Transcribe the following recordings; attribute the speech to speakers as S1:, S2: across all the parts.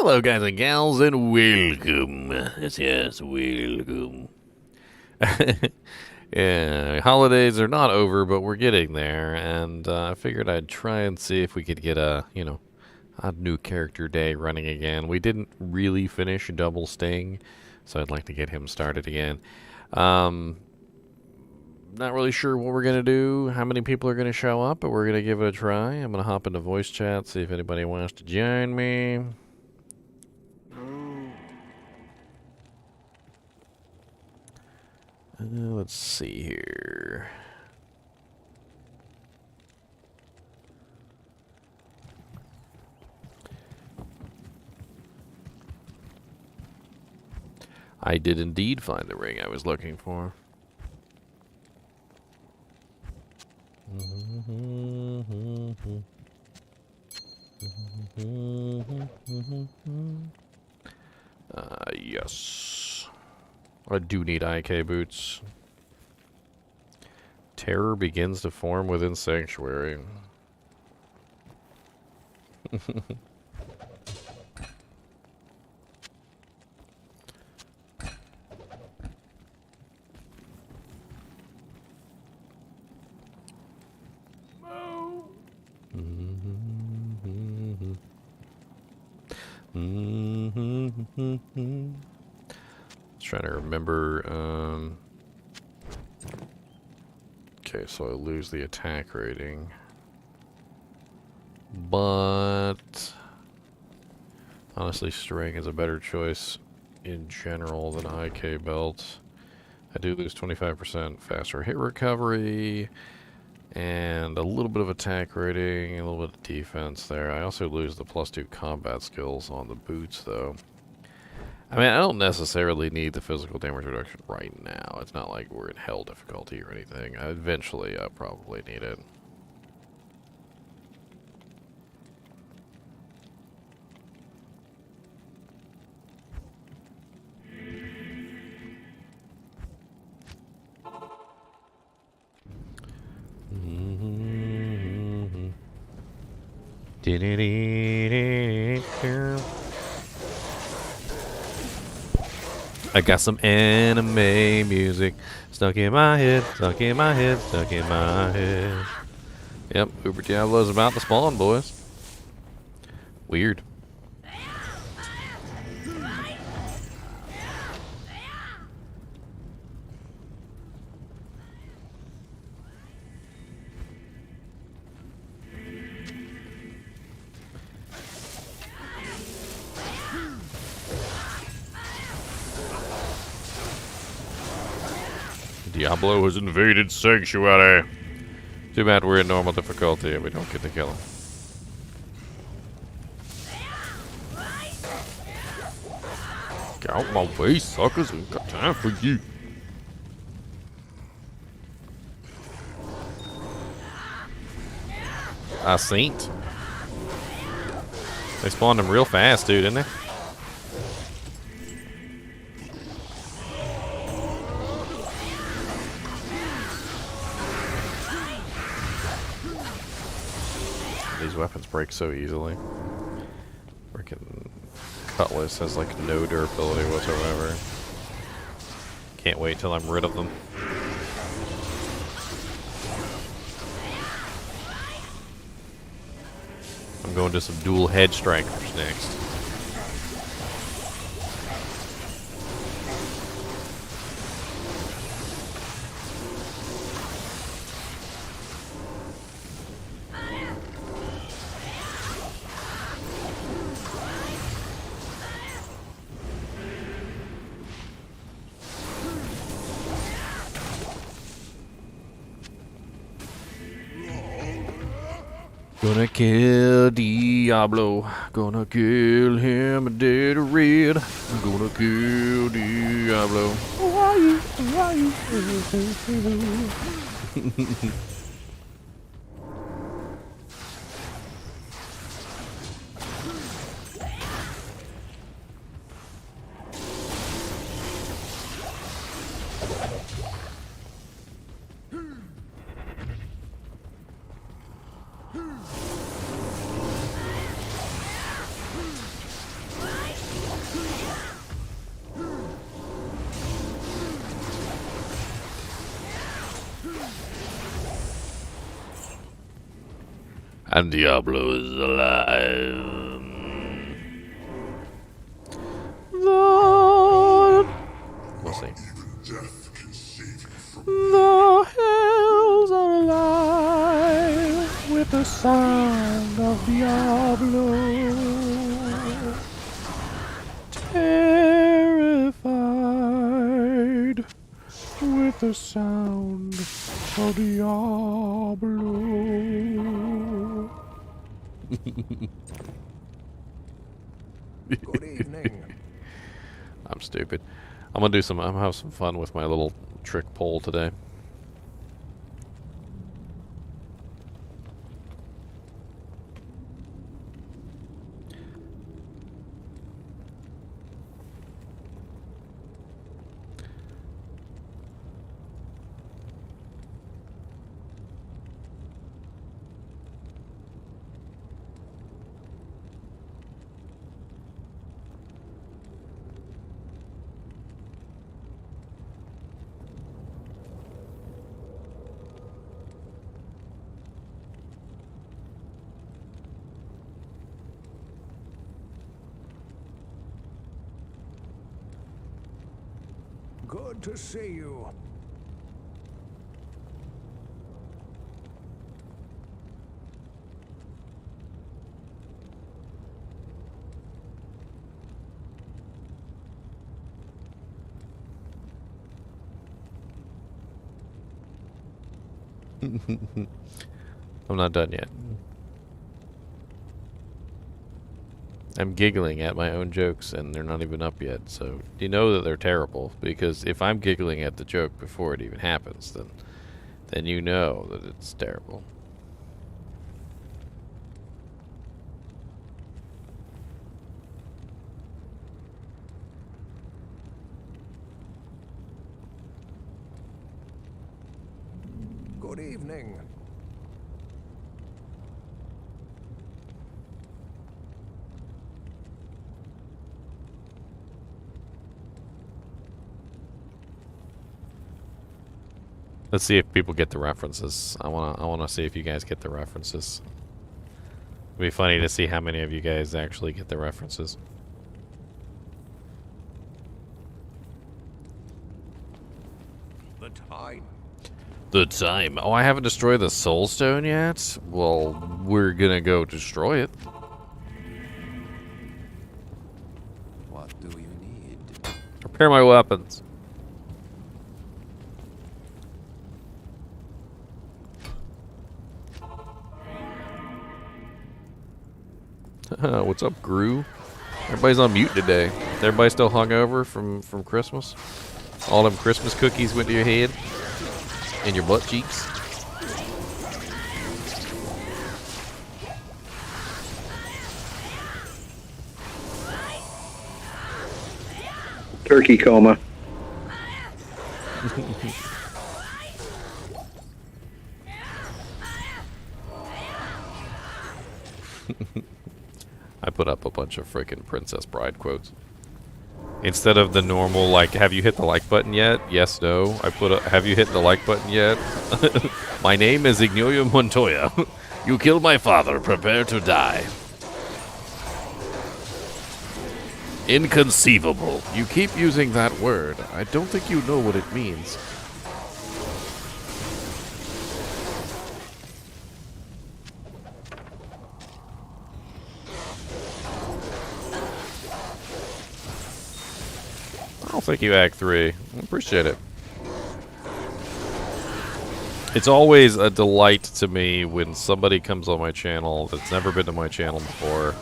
S1: Hello, guys and gals, and welcome. Yes, welcome. Yeah, holidays are not over, but we're getting there, and I figured I'd try and see if we could get a new character day running again. We didn't really finish Double Sting, so I'd like to get him started again. Not really sure what we're going to do, how many people are going to show up, but we're going to give it a try. I'm going to hop into voice chat, see if anybody wants to join me. Let's see here. I did indeed find the ring I was looking for. Yes. I do need IK boots. Terror begins to form within Sanctuary. Trying to remember. Okay, so I lose the attack rating, but honestly, string is a better choice in general than IK belt. I do lose 25% faster hit recovery and a little bit of attack rating, a little bit of defense there. I also lose the +2 combat skills on the boots, though. I mean, I don't necessarily need the physical damage reduction right now. It's not like we're in hell difficulty or anything. Eventually, I'll probably need it. I got some anime music stuck in my head, stuck in my head, stuck in my head. Yep, Uber Diablo's about to spawn, boys. Weird. Diablo has invaded Sanctuary. Too bad we're in normal difficulty and we don't get to kill him. Get out my way, suckers. Ain't got time for you. I seen. They spawned him real fast, dude, didn't they? These weapons break so easily. Freaking Cutlass has like no durability whatsoever. Can't wait till I'm rid of them. I'm going to some dual head strikers next. Gonna kill Diablo. Gonna kill him dead or red. Gonna kill Diablo. Who are you? Who are you? And Diablo is alive. We'll see. The hells are alive with the sound of Diablo. Terrified with the sound of Diablo.
S2: Good evening.
S1: I'm stupid. I'm gonna have some fun with my little trick pole today.
S2: Good to see you.
S1: I'm not done yet. I'm giggling at my own jokes, and they're not even up yet, so you know that they're terrible, because if I'm giggling at the joke before it even happens, then you know that it's terrible.
S2: Good evening.
S1: Let's see if people get the references. I wanna see if you guys get the references. It'd be funny to see how many of you guys actually get the references.
S2: The time.
S1: The time. Oh, I haven't destroyed the soul stone yet? Well, we're gonna go destroy it.
S2: What do you need?
S1: Prepare my weapons. What's up, Gru? Everybody's on mute today. Everybody still hungover from Christmas? All them Christmas cookies went to your head and your butt cheeks.
S3: Turkey coma.
S1: I put up a bunch of freaking Princess Bride quotes. Instead of the normal, like, have you hit the like button yet? Yes, no. I put a, have you hit the like button yet? My name is Ignorio Montoya. You killed my father. Prepare to die. Inconceivable. You keep using that word. I don't think you know what it means. Oh, thank you, Act 3. I appreciate it. It's always a delight to me when somebody comes on my channel that's never been to my channel before,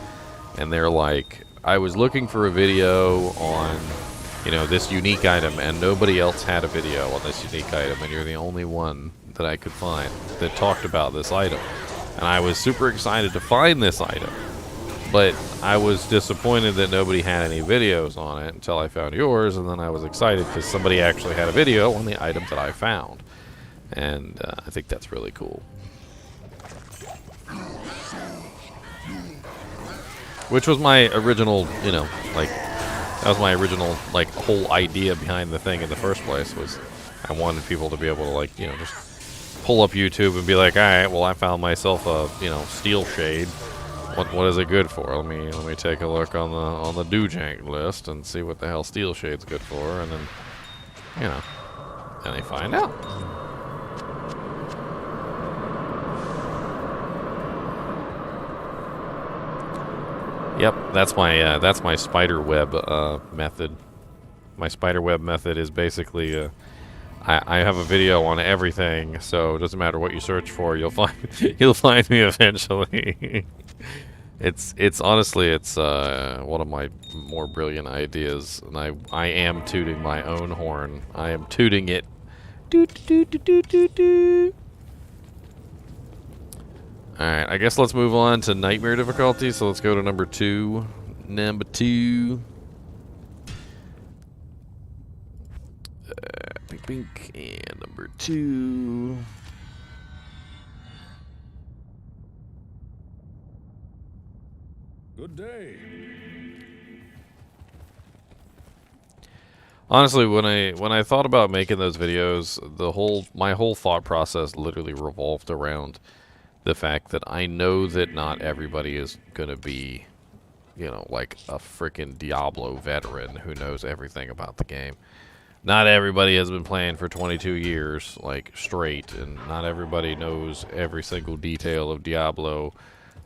S1: and they're like, I was looking for a video on, you know, this unique item, and nobody else had a video on this unique item, and you're the only one that I could find that talked about this item. And I was super excited to find this item, but I was disappointed that nobody had any videos on it until I found yours, and then I was excited because somebody actually had a video on the item that I found. And I think that's really cool. Which was my original, you know, like, that was my original, like, whole idea behind the thing in the first place, was I wanted people to be able to, like, you know, just pull up YouTube and be like, all right, well, I found myself a, you know, steel shade. What is it good for? Let me take a look on the do-jank list and see what the hell steel shade's good for, and then, you know, then they find out. Yep, that's my spider web method. My spider web method is basically I have a video on everything, so it doesn't matter what you search for, you'll find me eventually. It's honestly one of my more brilliant ideas, and I am tooting my own horn. I am tooting it. Doot doot doot doot doot doot. Alright, I guess let's move on to nightmare difficulty. So let's go to number 2. Number 2. Pink, pink, and number 2.
S2: Good day.
S1: Honestly, when I thought about making those videos, my whole thought process literally revolved around the fact that I know that not everybody is going to be, you know, like a freaking Diablo veteran who knows everything about the game. Not everybody has been playing for 22 years, like, straight, and not everybody knows every single detail of Diablo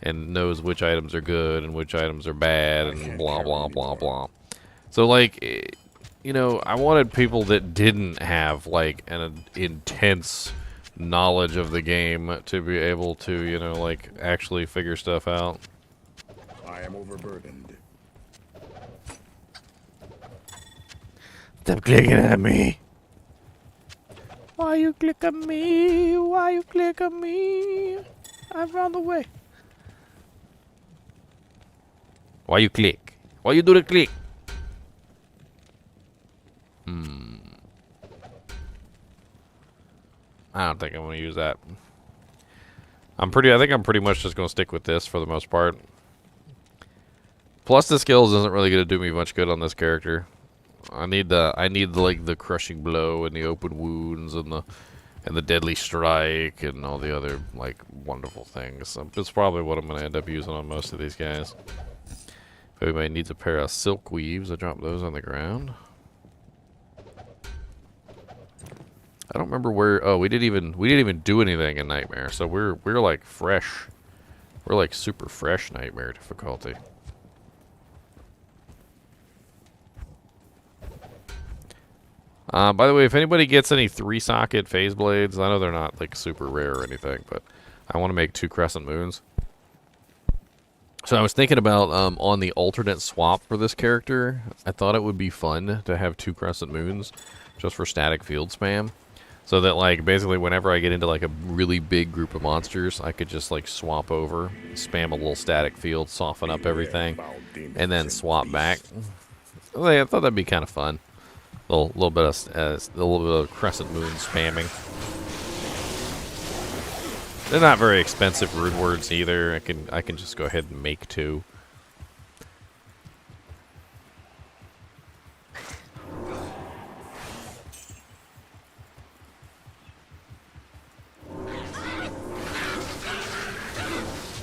S1: and knows which items are good and which items are bad and blah, blah, blah, blah. So, like, you know, I wanted people that didn't have, like, an intense knowledge of the game to be able to, you know, like, actually figure stuff out.
S3: I am overburdened.
S1: Stop clicking at me. Why you click on me? Why you click on me? I've run away. Why you click? Why you do the click? I don't think I'm going to use that. I think I'm pretty much just going to stick with this for the most part. Plus, the skills isn't really going to do me much good on this character. I need like the crushing blow and the open wounds and the deadly strike and all the other like wonderful things. So it's probably what I'm going to end up using on most of these guys. If anybody needs a pair of silk weaves, I drop those on the ground. I don't remember where. Oh, we didn't even do anything in Nightmare, so we're like fresh. We're like super fresh Nightmare difficulty. By the way, if anybody gets any 3-socket phase blades, I know they're not like super rare or anything, but I want to make 2 crescent moons. So I was thinking about on the alternate swap for this character, I thought it would be fun to have 2 crescent moons just for static field spam. So that, like, basically whenever I get into, like, a really big group of monsters, I could just, like, swap over, spam a little static field, soften up everything, and then swap back. I thought that'd be kind of fun. A little bit of crescent moon spamming. They're not very expensive rune words either. I can just go ahead and make 2.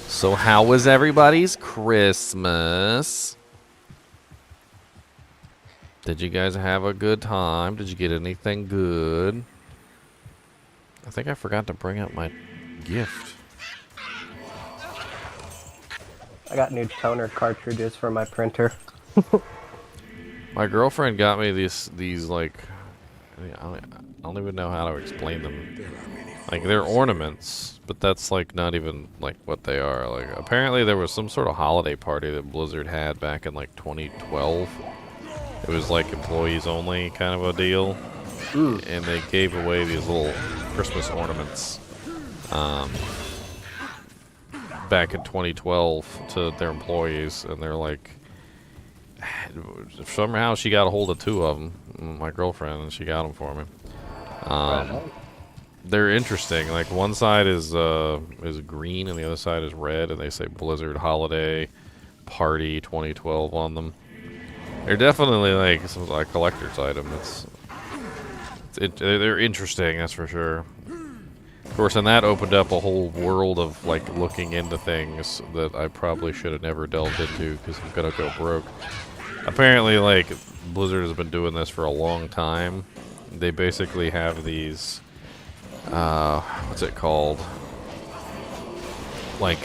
S1: So how was everybody's Christmas? Did you guys have a good time? Did you get anything good? I think I forgot to bring up my gift.
S4: I got new toner cartridges for my printer.
S1: My girlfriend got me these like, I don't even know how to explain them. Like, they're ornaments, but that's like not even like what they are. Like, apparently there was some sort of holiday party that Blizzard had back in like 2012. It was like employees only kind of a deal. And they gave away these little Christmas ornaments back in 2012 to their employees, and they're like, somehow she got a hold of 2 of them, my girlfriend, and she got them for me. They're interesting. Like, one side is green and the other side is red, and they say Blizzard Holiday Party 2012 on them. They're definitely like some like collector's item. They're interesting, that's for sure. course, and that opened up a whole world of like looking into things that I probably should have never delved into because I'm gonna go broke. Apparently, like, Blizzard has been doing this for a long time. They basically have these, what's it called? Like,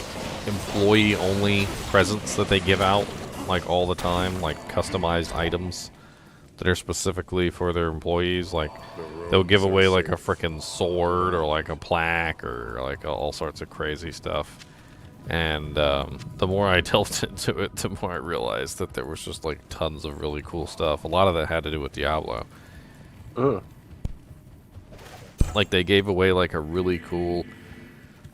S1: employee-only presents that they give out, like, all the time, like, customized items that are specifically for their employees. Like, they'll give away, like, a frickin' sword or, like, a plaque or, like, all sorts of crazy stuff. And the more I delved into it, the more I realized that there was just like tons of really cool stuff. A lot of that had to do with Diablo. Like they gave away like a really cool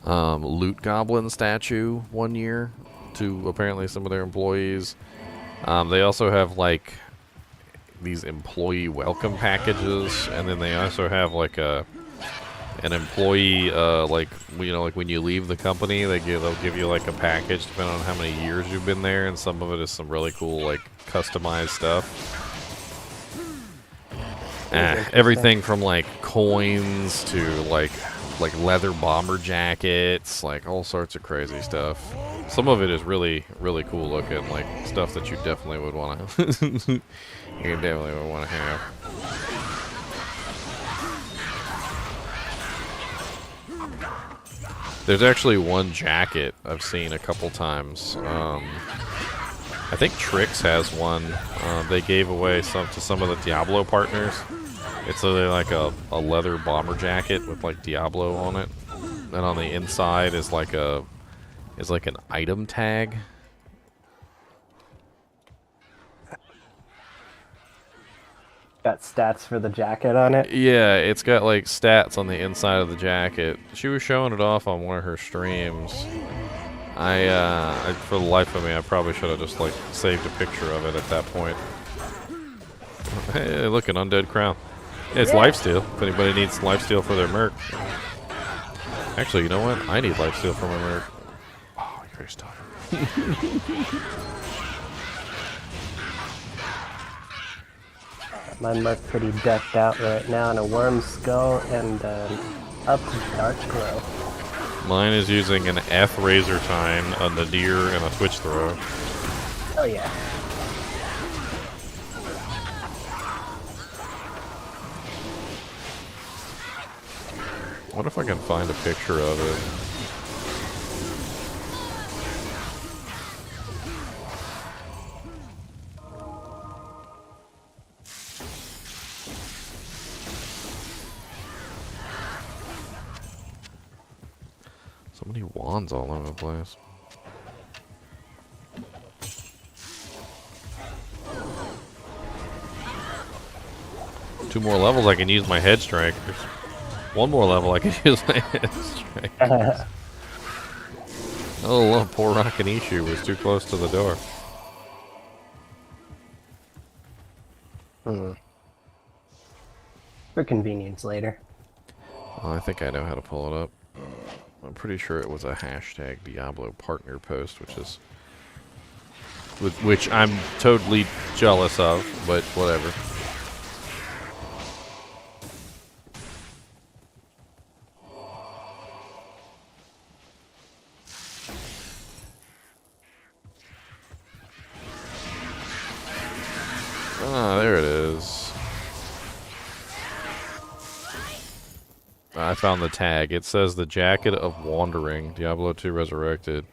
S1: loot goblin statue one year to apparently some of their employees. They also have like these employee welcome packages, and then they also have like an employee, like, you know, like when you leave the company, they'll give you like a package depending on how many years you've been there, and some of it is some really cool like customized stuff. Everything from like coins to like leather bomber jackets, like all sorts of crazy stuff. Some of it is really cool looking, like stuff that you definitely would want to you definitely would want to have. There's actually one jacket I've seen a couple times. I think Trix has one. They gave away some to some of the Diablo partners. It's like a leather bomber jacket with like Diablo on it, and on the inside is like an item tag.
S4: Got stats for the jacket on it.
S1: Yeah, it's got like stats on the inside of the jacket. She was showing it off on one of her streams. I for the life of me, I probably should have just like saved a picture of it at that point. Hey, look, an undead crown. It's lifesteal. If anybody needs lifesteal for their merc. Actually, you know what? I need lifesteal for my merc. Oh, you're stuck.
S4: My merc pretty decked out right now in a worm skull and up dark glow.
S1: Mine is using an F razor time, a nadir, and a twitch throw.
S4: Oh yeah.
S1: What if I can find a picture of it? So many wands all over the place. Two more levels, I can use my head strikers. One more level, I can use my head strikers. Oh, look, poor Rakanishu was too close to the door.
S4: For convenience later.
S1: Well, I think I know how to pull it up. I'm pretty sure it was a hashtag Diablo partner post, which I'm totally jealous of, but whatever. Ah, there it is. I found the tag. It says the Jacket of Wandering, Diablo 2 Resurrected.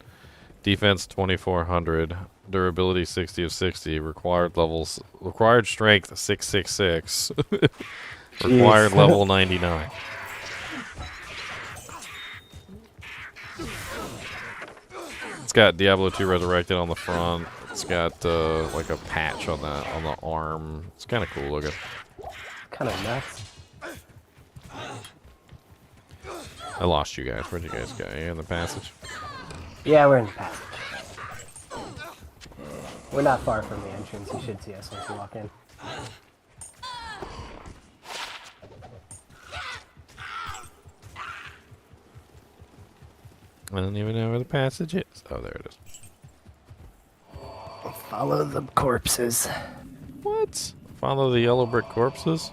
S1: Defense 2400, durability 60 of 60, required strength 666, required level 99. It's got Diablo 2 Resurrected on the front. It's got like a patch on the arm. It's kind of cool looking.
S4: Kind of nuts.
S1: I lost you guys. Where'd you guys go? Are you in the passage?
S4: Yeah, we're in the passage. We're not far from the entrance. You should see us once we walk in.
S1: I don't even know where the passage is. Oh, there it is.
S4: Follow the corpses.
S1: What? Follow the yellow brick corpses?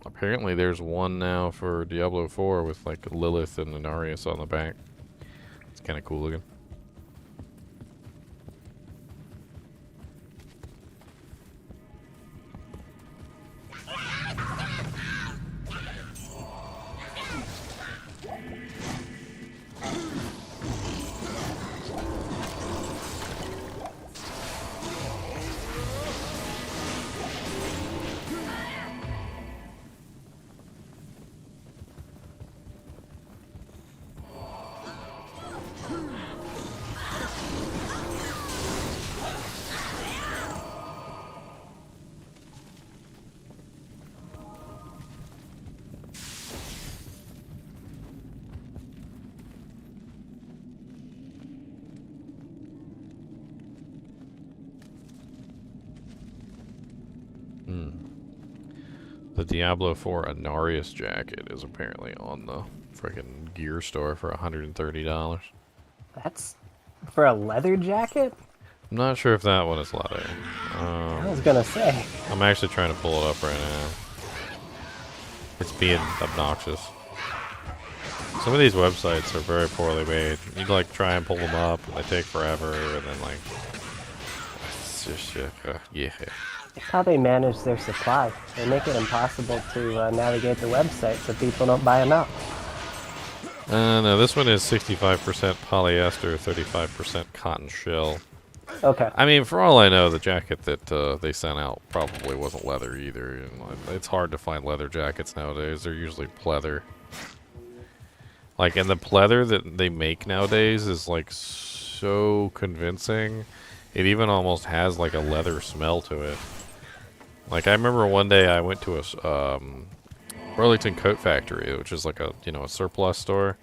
S1: Apparently there's one now for Diablo 4 with like Lilith and Inarius on the back. It's kind of cool looking. The Diablo 4 Inarius jacket is apparently on the freaking gear store for $130.
S4: That's for a leather jacket?
S1: I'm not sure if that one is leather.
S4: I was gonna say.
S1: I'm actually trying to pull it up right now. It's being obnoxious. Some of these websites are very poorly made. You like try and pull them up, and they take forever, and then like, it's just yeah.
S4: How they manage their supply. They make it impossible to navigate the website so people don't buy them out.
S1: No, this one is 65% polyester, 35% cotton shell.
S4: Okay.
S1: I mean, for all I know, the jacket that they sent out probably wasn't leather either. And it's hard to find leather jackets nowadays. They're usually pleather. Like, and the pleather that they make nowadays is like so convincing. It even almost has like a leather smell to it. Like, I remember one day I went to a Burlington Coat Factory, which is like a a surplus store,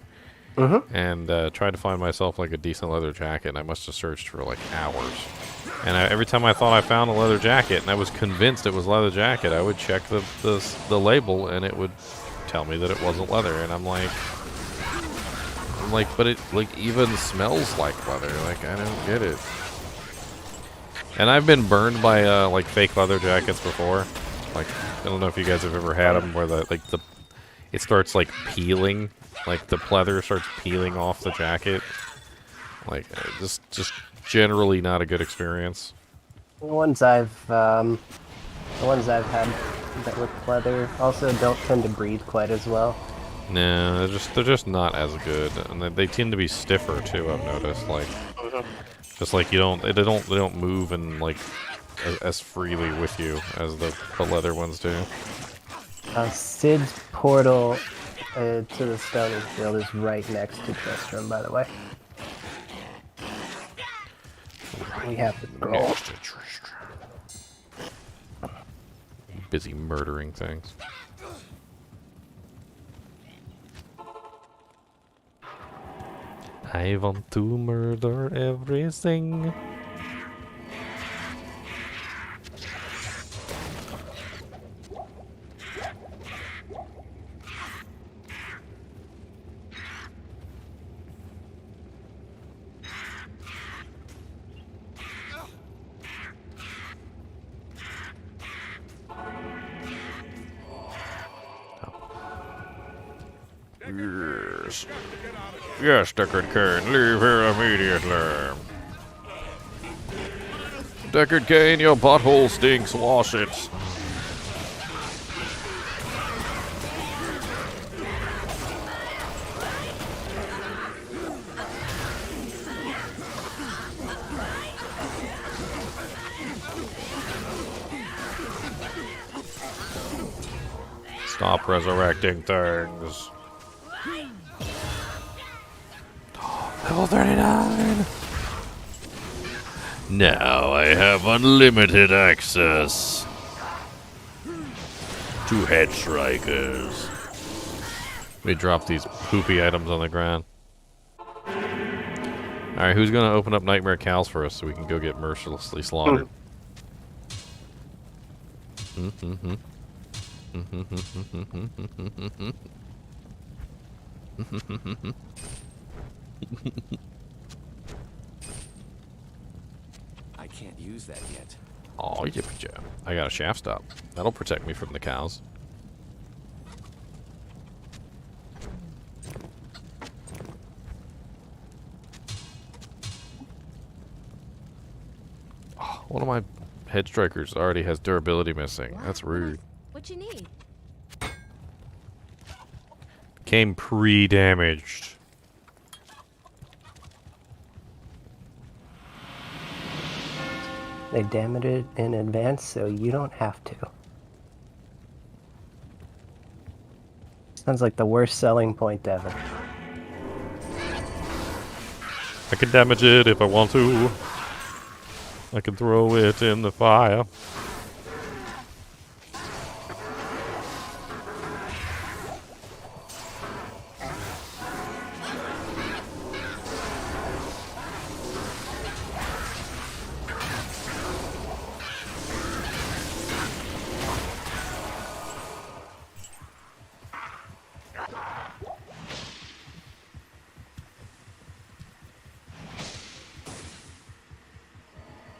S1: and tried to find myself like a decent leather jacket. And I must have searched for like hours. And every time I thought I found a leather jacket, and I was convinced it was a leather jacket, I would check the label, and it would tell me that it wasn't leather. And I'm like, but it like even smells like leather. Like, I don't get it. And I've been burned by like fake leather jackets before. Like, I don't know if you guys have ever had them where it starts like peeling, like the pleather starts peeling off the jacket. Like, just generally not a good experience.
S4: The ones I've had that with pleather also don't tend to breathe quite as well.
S1: No, they're just not as good, and they tend to be stiffer too. I've noticed, like, just like they don't move and like as freely with you as the leather ones do.
S4: Sid's portal to the Stony Field is right next to Tristram, by the way. We have to go.
S1: Next to Tristram. Busy murdering things. I want to murder everything. Yes. Yes, Deckard Cain, leave here immediately. Deckard Cain, your butthole stinks, wash it. Stop resurrecting things. Level 39! Now I have unlimited access to head strikers. We drop these poopy items on the ground. Alright, who's gonna open up Nightmare Cows for us so we can go get mercilessly slaughtered?
S2: I can't use that yet.
S1: Oh, yippee jab. I got a shaft stop. That'll protect me from the cows. Oh, one of my head strikers already has durability missing. That's rude.
S5: What you need?
S1: Came pre-damaged.
S4: They damaged it in advance, so you don't have to. Sounds like the worst selling point ever.
S1: I can damage it if I want to. I can throw it in the fire.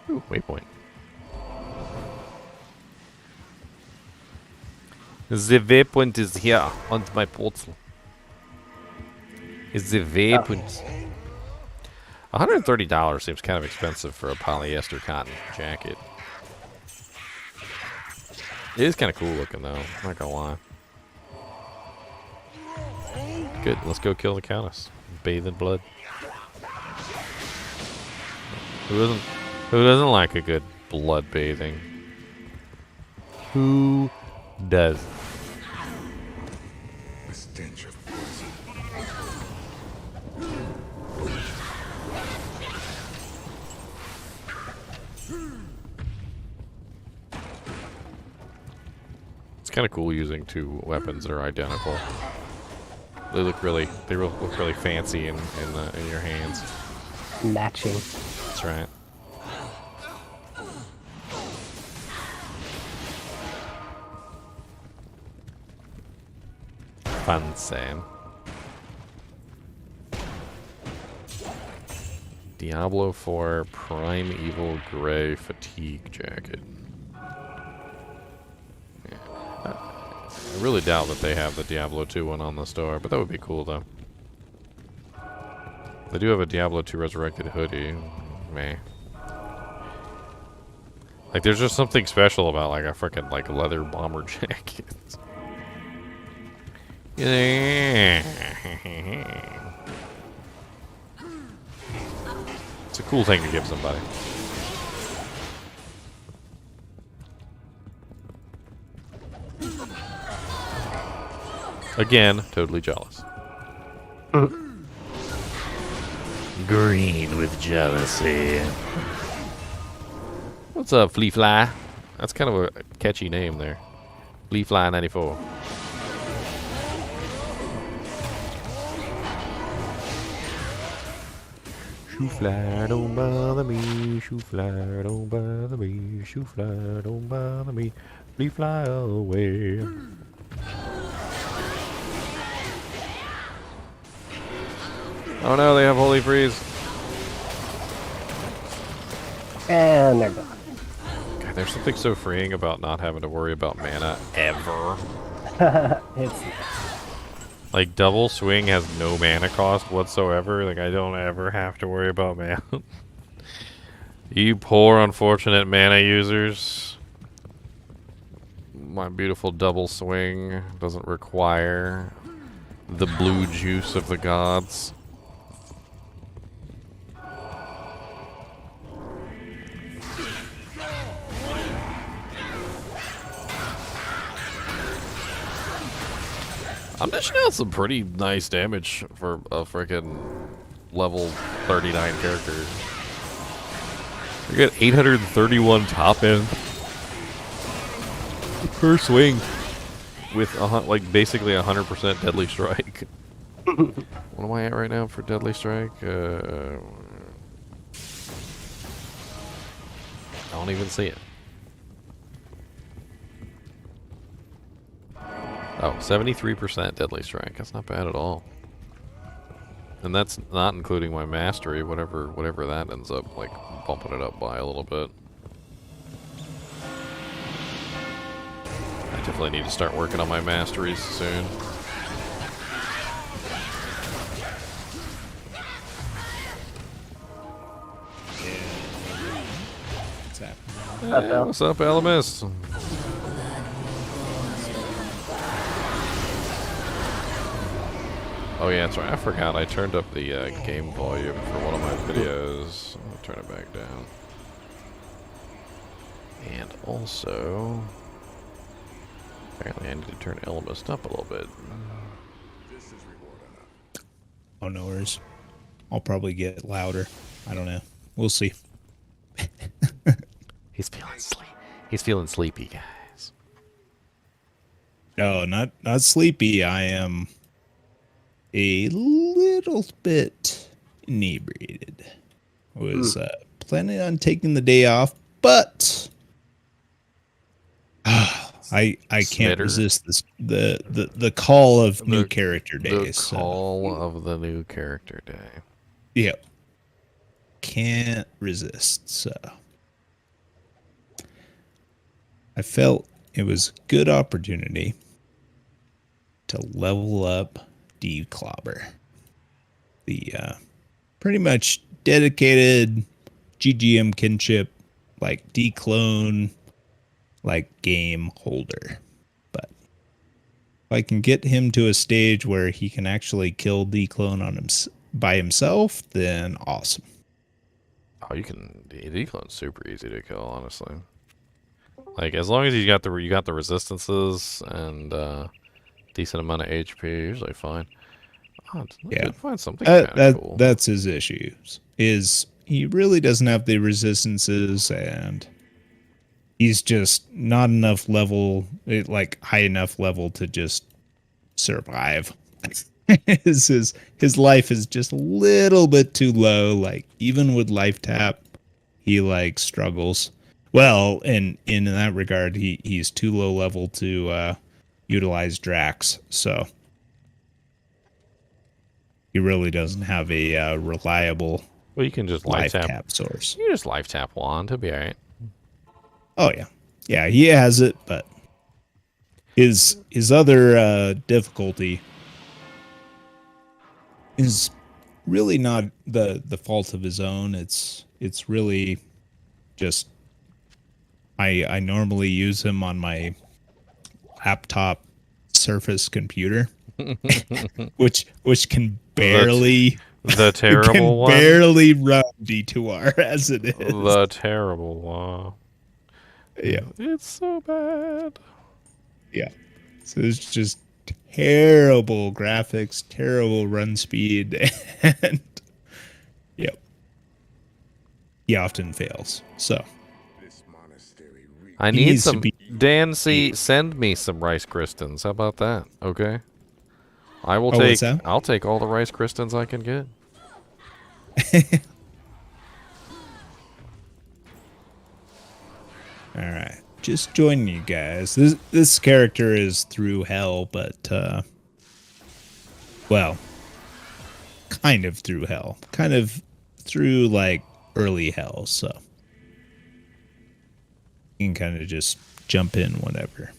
S1: Ooh, waypoint. The waypoint is here on my portal. Is the waypoint? $130 seems kind of expensive for a polyester cotton jacket. It is kind of cool looking though, I'm not gonna lie. Good, let's go kill the countess. Bathe in blood. Who doesn't like a good blood bathing? Who does?
S3: The stench of poison.
S1: It's kind of cool using two weapons that are identical. They look really fancy in your hands.
S4: Matching.
S1: That's right. Fancy. Diablo 4 Primeval Gray Fatigue Jacket. Yeah. I really doubt that they have the Diablo 2 one on the store, but that would be cool though. They do have a Diablo 2 Resurrected hoodie. Meh. Like, there's just something special about like a freaking like leather bomber jacket. Yeah. It's a cool thing to give somebody. Again, totally jealous. Green with jealousy. What's up, Flea Fly? That's kind of a catchy name there. Flea Fly 94. Shoo fly, don't bother me. Shoo fly, don't bother me. Shoo fly, don't bother me. Flea fly away. Oh no, they have Holy Freeze.
S4: And they're gone.
S1: God, there's something so freeing about not having to worry about mana ever.
S4: It's
S1: Like, Double Swing has no mana cost whatsoever. Like, I don't ever have to worry about mana. You poor, unfortunate mana users. My beautiful Double Swing doesn't require the blue juice of the gods. I'm dishing out some pretty nice damage for a freaking level 39 character. You get 831 top end per swing with like basically 100% deadly strike. What am I at right now for deadly strike? I don't even see it. Oh, 73% deadly strike. That's not bad at all. And that's not including my mastery, whatever that ends up like bumping it up by a little bit. Definitely need to start working on my masteries soon.
S5: What's happening?
S1: Hey,
S4: Al?
S1: what's up, Alamus? Oh yeah, that's right. I forgot. I turned up the game volume for one of my videos. I'll turn it back down. And also, apparently I need to turn Elemist up a little bit.
S5: Oh, no worries. I'll probably get louder. I don't know. We'll see.
S1: He's feeling He's feeling sleepy, guys.
S5: No, not sleepy. I am a little bit inebriated. I was planning on taking the day off, but I can't
S1: Smitter.
S5: resist this the call of new character days.
S1: The call of the new character day.
S5: Yep. Can't resist. So I felt it was a good opportunity to level up D2R, the pretty much dedicated GGM kinship, like D-clone, like game holder. But if I can get him to a stage where he can actually kill D-clone on him by himself, then awesome.
S1: Oh, you can. D-clone's super easy to kill, honestly. Like as long as you got the resistances and decent amount of HP, usually fine. Oh, I did find something kind of cool.
S5: That's his issues. Is he really doesn't have the resistances, and he's just not enough level, like high enough level to just survive. his life is just a little bit too low. Like even with life tap, he like struggles. Well, and in that regard, he's too low level to utilize Drax, so he really doesn't have a reliable.
S1: Well, you can just
S5: life
S1: life
S5: tap source.
S1: You can just life tap wand to be alright.
S5: Oh yeah, he has it, but his other difficulty is really not the fault of his own. It's really just I normally use him on my laptop Surface computer, which can barely
S1: the terrible one.
S5: Barely run D2R as it is.
S1: The terrible one.
S5: Yeah,
S1: it's so bad.
S5: Yeah, so it's just terrible graphics, terrible run speed, and yep, he often fails. So
S1: I need some. Dan, send me some rice crystals. How about that? Okay, I will take. I'll take all the rice crystals I can get.
S5: All right, just joining you guys. This character is through hell, but well, kind of through hell, kind of through like early hell. So you can kind of just jump in whenever.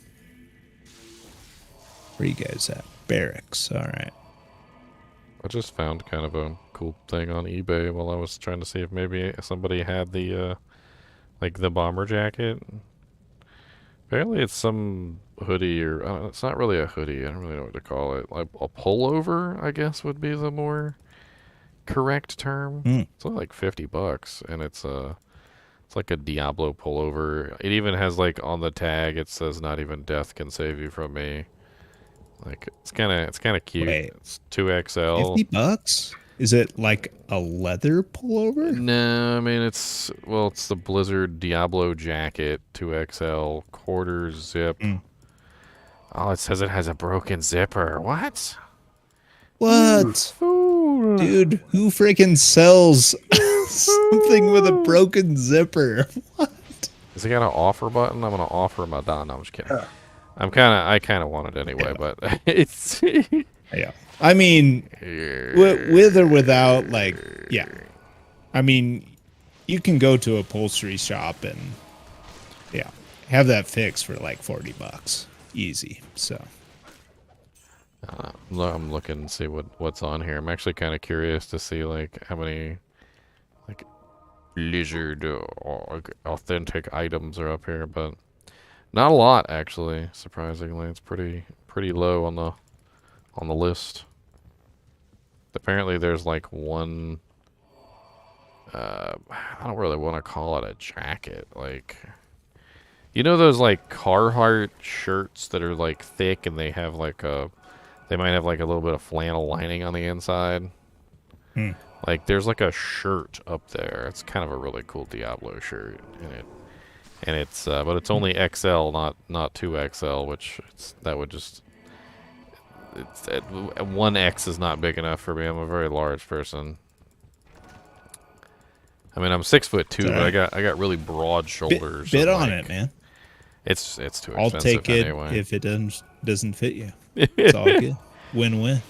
S5: Where you guys at? Barracks. All right.
S1: I just found kind of a cool thing on eBay while I was trying to see if maybe somebody had the like the bomber jacket. Apparently it's some hoodie or it's not really a hoodie. I don't really know what to call it. Like a pullover, I guess would be the more correct term. It's only like $50, and it's like a Diablo pullover. It even has like on the tag it says "Not even death can save you from me." Like it's kind of cute.
S5: Wait,
S1: it's 2XL.
S5: $50? Is it like a leather pullover?
S1: No, I mean it's the Blizzard Diablo jacket, 2XL, quarter zip. Oh, it says it has a broken zipper. What?
S5: What? Dude, who freaking sells something with a broken zipper? What?
S1: Has it got an offer button? I'm gonna offer him a don. No, I'm just kidding. I kind of want it anyway, but it's
S5: yeah. I mean, with or without, like, yeah. I mean, you can go to a upholstery shop and, yeah, have that fixed for like $40. easy. So
S1: I'm looking to see what's on here. I'm actually kind of curious to see like how many like lizard or like, authentic items are up here, but not a lot actually. Surprisingly, it's pretty low on the list. Apparently, there's like one. I don't really want to call it a jacket. Like, you know those like Carhartt shirts that are like thick and they have like they might have like a little bit of flannel lining on the inside.
S5: Hmm.
S1: Like, there's like a shirt up there. It's kind of a really cool Diablo shirt, and it's but it's only XL, not 2XL, which that would just. It's 1X is not big enough for me. I'm a very large person. I mean, I'm 6'2", but I got really broad shoulders.
S5: Bid on
S1: like,
S5: it, man.
S1: It's too expensive.
S5: I'll take it
S1: anyway.
S5: if it doesn't fit you. It's all good. Win-win.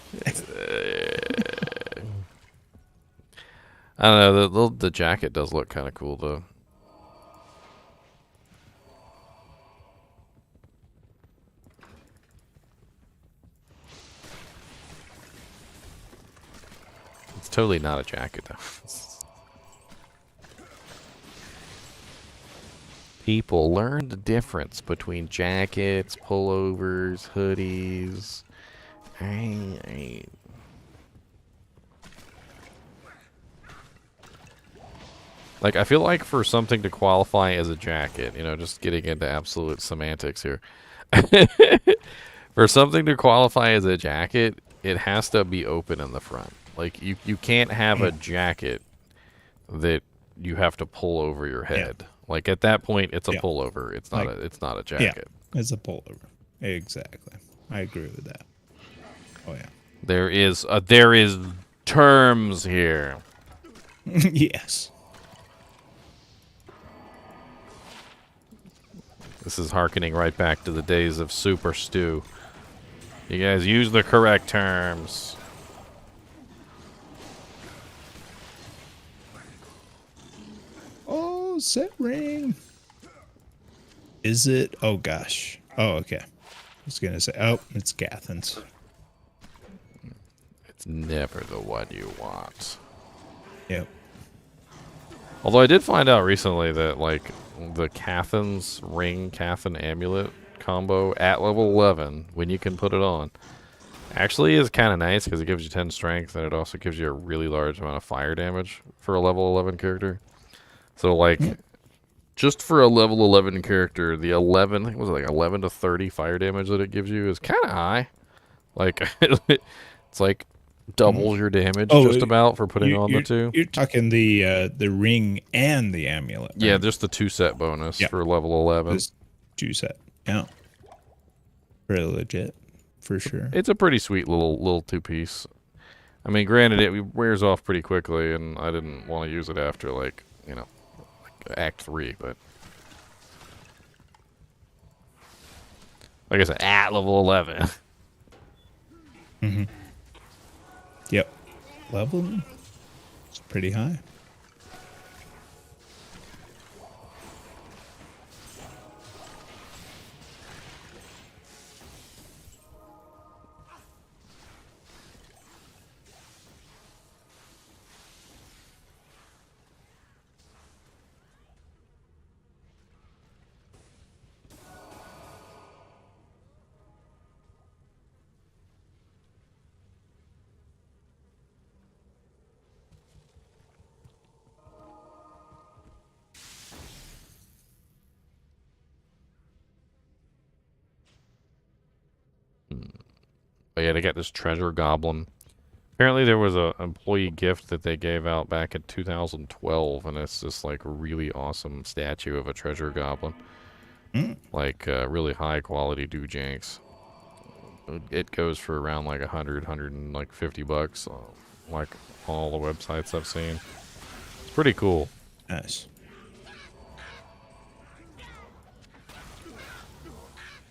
S1: I don't know. The jacket does look kind of cool though. It's totally not a jacket though. People learn the difference between jackets, pullovers, hoodies. Like, I feel like for something to qualify as a jacket, you know, just getting into absolute semantics here. For something to qualify as a jacket, it has to be open in the front. Like, you can't have a jacket that you have to pull over your head. Yeah. Like, at that point, it's a pullover. It's not a jacket.
S5: Yeah, it's a pullover. Exactly. I agree with that. Oh yeah.
S1: There is terms here.
S5: Yes.
S1: This is hearkening right back to the days of Super Stew. You guys use the correct terms.
S5: Oh, set ring. Is it? Oh gosh. Oh, okay. I was gonna say. Oh, it's Gathan's.
S1: It's never the one you want.
S5: Yep.
S1: Although I did find out recently that like the Cathan's ring, Cathan amulet combo at level 11, when you can put it on, actually is kind of nice because it gives you 10 strength and it also gives you a really large amount of fire damage for a level 11 character. So like, just for a level 11 character, the 11, I think it was like 11 to 30 fire damage that it gives you is kind of high. Like, it's like doubles your damage just about for putting on the two.
S5: You're talking the ring and the amulet. Right?
S1: Yeah, just the 2-set bonus for level 11.
S5: Just 2-set. Yeah. Pretty legit, for sure.
S1: It's a pretty sweet little 2-piece. I mean, granted, it wears off pretty quickly, and I didn't want to use it after, like, you know, like Act 3, but... Like I said, at level 11.
S5: Mm-hmm. Yep. Level? It's pretty high.
S1: But yeah, to get this treasure goblin. Apparently there was a employee gift that they gave out back in 2012, and it's this like really awesome statue of a treasure goblin. Like really high quality doojanks. It goes for around like $150, like all the websites I've seen. It's pretty cool.
S5: Nice.